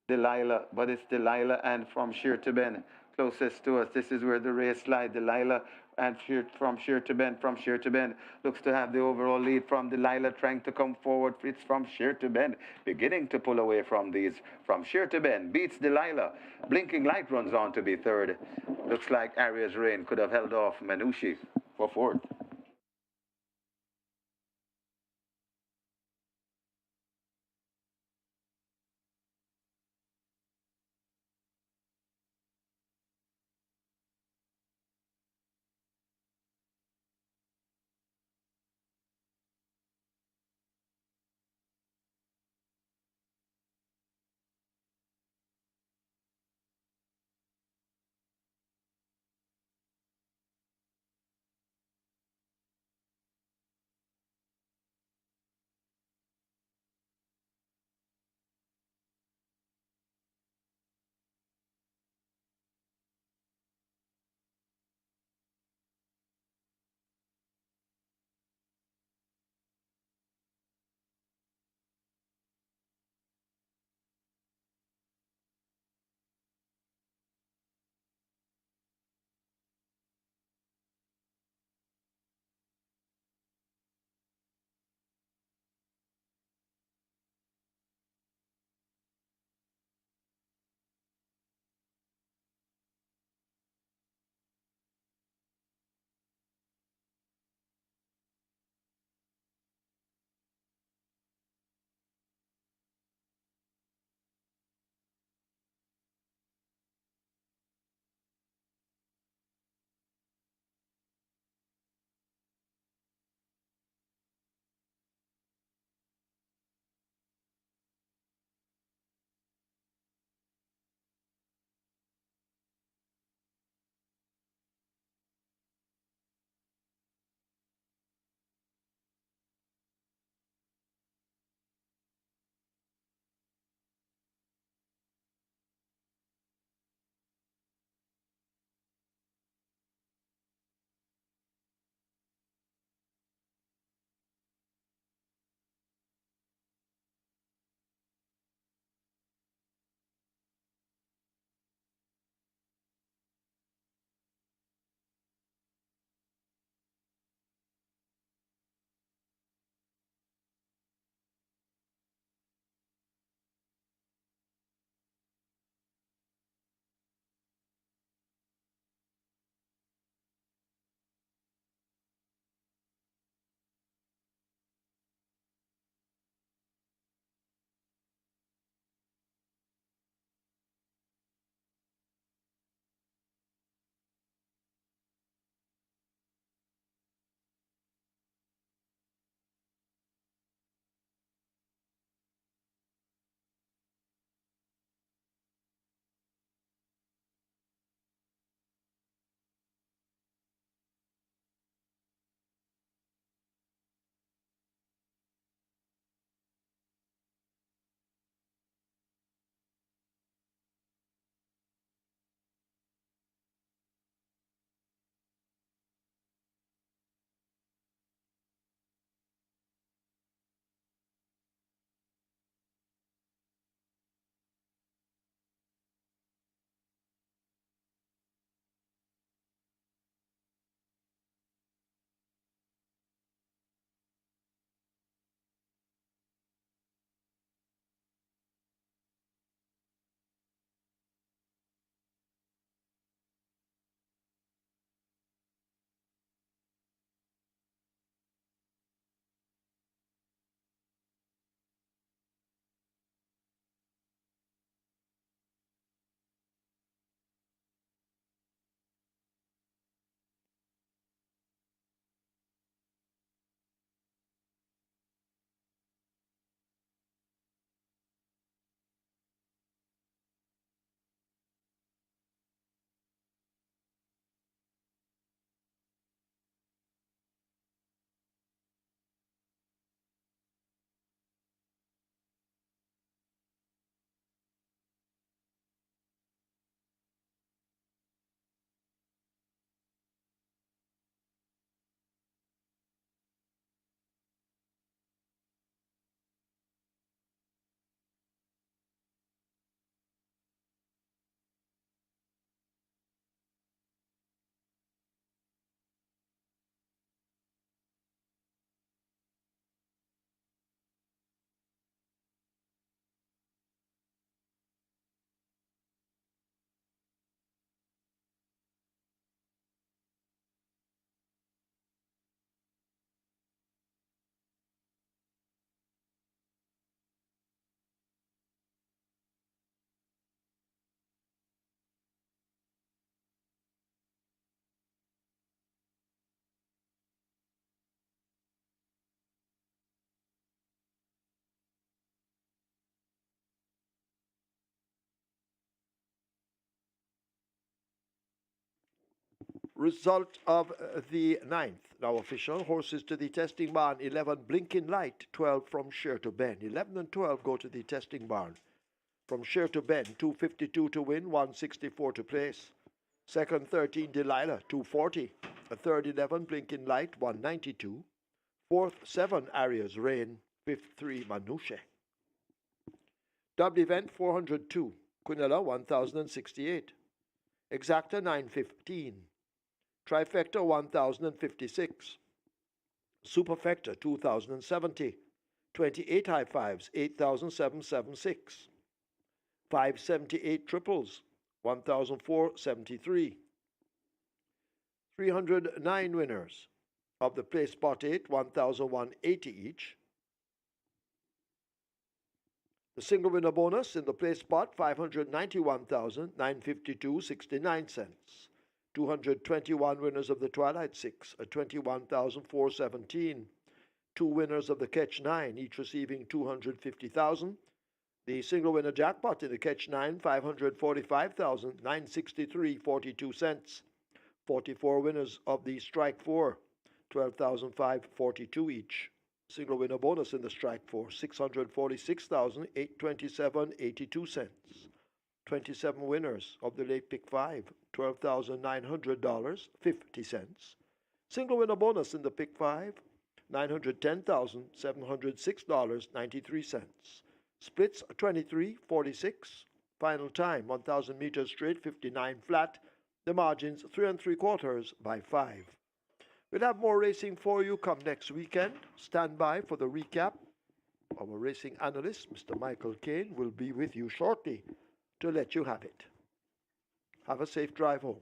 Delilah, but it's Delilah and from Sheer to Ben closest to us. This is where the race slides. Delilah and from Sheer to Ben looks to have the overall lead from Delilah trying to come forward. It's from Sheer to Ben beginning to pull away from these. From Sheer to Ben beats Delilah. Blinking Light runs on to be third. Looks like Aria's Rain could have held off Manushi for fourth. Result of the 9th. Now official. Horses to the testing barn. 11 Blinking Light. 12 from Share to Ben. 11 and 12 go to the testing barn. From Share to Ben. 252 to win. 164 to place. Second 13 Delilah. 240. A third 11 Blinking Light. 192. Fourth 7 Arias Rain. Fifth 3 Manouche. Double event 402. Quinella 1068. Exacta 915. Trifecta 1056. Superfecta 2070. 28 high fives 8776. 578 triples 1473. 309 winners of the place spot 8 1180 each. The single winner bonus in the place spot 591,952.69 cents. 221 winners of the Twilight 6 at 21,417. 2 winners of the Catch 9, each receiving 250,000. The single winner jackpot in the Catch 9 545,963.42 cents. 44 winners of the Strike 4 12,542 each. Single winner bonus in the Strike 4 646,827.82 cents. 27 winners of the Late Pick 5 $12,900.50 cents. Single winner bonus in the Pick 5 $910,706.93 cents. Splits 23-46. Final time 1,000 meters straight 59 flat. The margins 3 3/4 by 5. We'll have more racing for you come next weekend. Stand by for the recap. Our racing analyst, Mr. Michael Kane, will be with you shortly to let you have it. Have a safe drive home.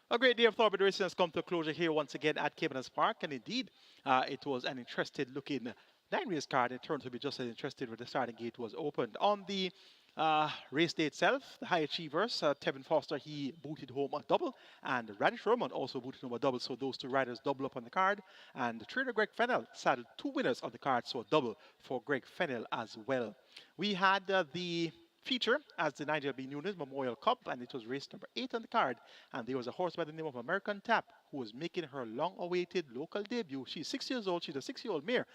A great day of Thoroughbred racing has come to a closure here once again at Caymanas Park, and indeed, it was an interesting-looking 9-race card. It turned to be just as interesting when the starting gate was opened. On the race day itself, the high achievers, Tevin Foster, he booted home a double, and Radish Roman also booted home a double, so those two riders double up on the card. And the trainer Greg Fennell saddled 2 winners on the card, so a double for Greg Fennell as well. We had the feature as the NIGEL NUNES Memorial Cup, and it was race number 8 on the card, and there was a horse by the name of American Tap who was making her long-awaited local debut. She's 6 years old. She's a 6-year-old mare.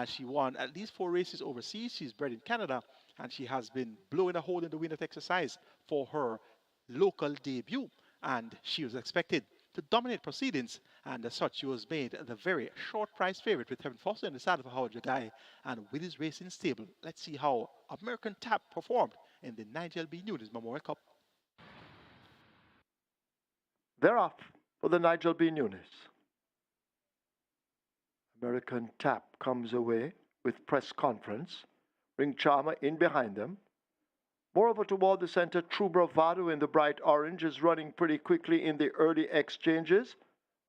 She won at least 4 races overseas. She's bred in Canada, and she has been blowing a hole in the wind at exercise for her local debut, and she was expected to dominate proceedings, and as such she was made the very short price favorite with Tevin Foster in the saddle for Howard Jagai and with his racing stable. Let's see how American Tap performed in the NIGEL NUNES Memorial Cup. They're off for the NIGEL NUNES. American Tap comes away with press conference. Ring Charmer in behind them. Moreover, toward the center, True Bravado in the bright orange is running pretty quickly in the early exchanges.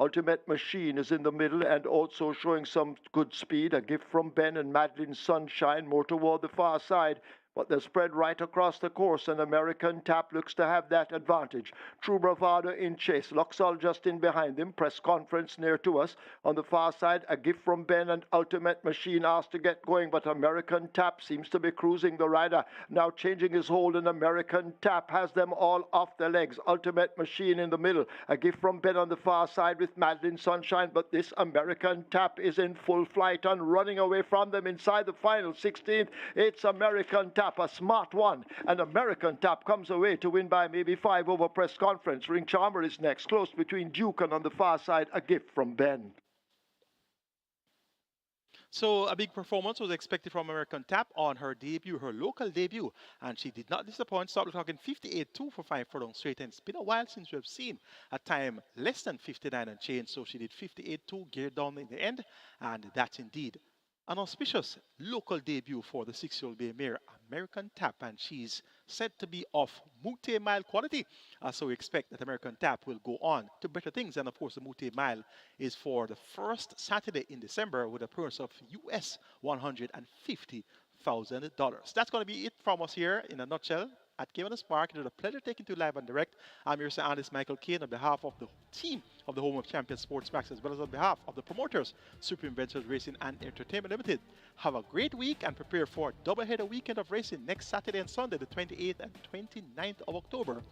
Ultimate Machine is in the middle and also showing some good speed. A gift from Ben and Madeline Sunshine more toward the far side. but they're spread right across the course, and American Tap looks to have that advantage. True Bravado in chase. Luxol just in behind him. Press conference near to us. On the far side, a gift from Ben and Ultimate Machine asked to get going, but American Tap seems to be cruising the rider. Now changing his hold, and American Tap has them all off their legs. Ultimate Machine in the middle. A gift from Ben on the far side with Madeline Sunshine, but this American Tap is in full flight and running away from them inside the final 16th. It's American Tap, a smart one, and American Tap comes away to win by maybe 5 over Press Conference. Ring Charmer is next, close between Duke and on the far side, a gift from Ben. So a big performance was expected from American Tap on her debut, her local debut, and she did not disappoint. Stopped the clock in 58.2 for 5 furlongs straight, and it's been a while since we have seen a time less than 59 and change, so she did 58.2, geared down in the end, and that's indeed an auspicious local debut for the 6-year-old bay mare, American Tap, and she's said to be of multi-mile quality. So we expect that American Tap will go on to better things. And of course, the multi-mile is for the first Saturday in December with a purse of US $150,000. That's going to be it from us here in a nutshell at Caymanas Park. It was a pleasure taking to live and direct. I'm your analyst, Michael Kane, on behalf of the team of the Home of Champions Sports Max, as well as on behalf of the promoters, Supreme Ventures Racing and Entertainment Limited. Have a great week and prepare for a double-header weekend of racing next Saturday and Sunday, the 28th and 29th of October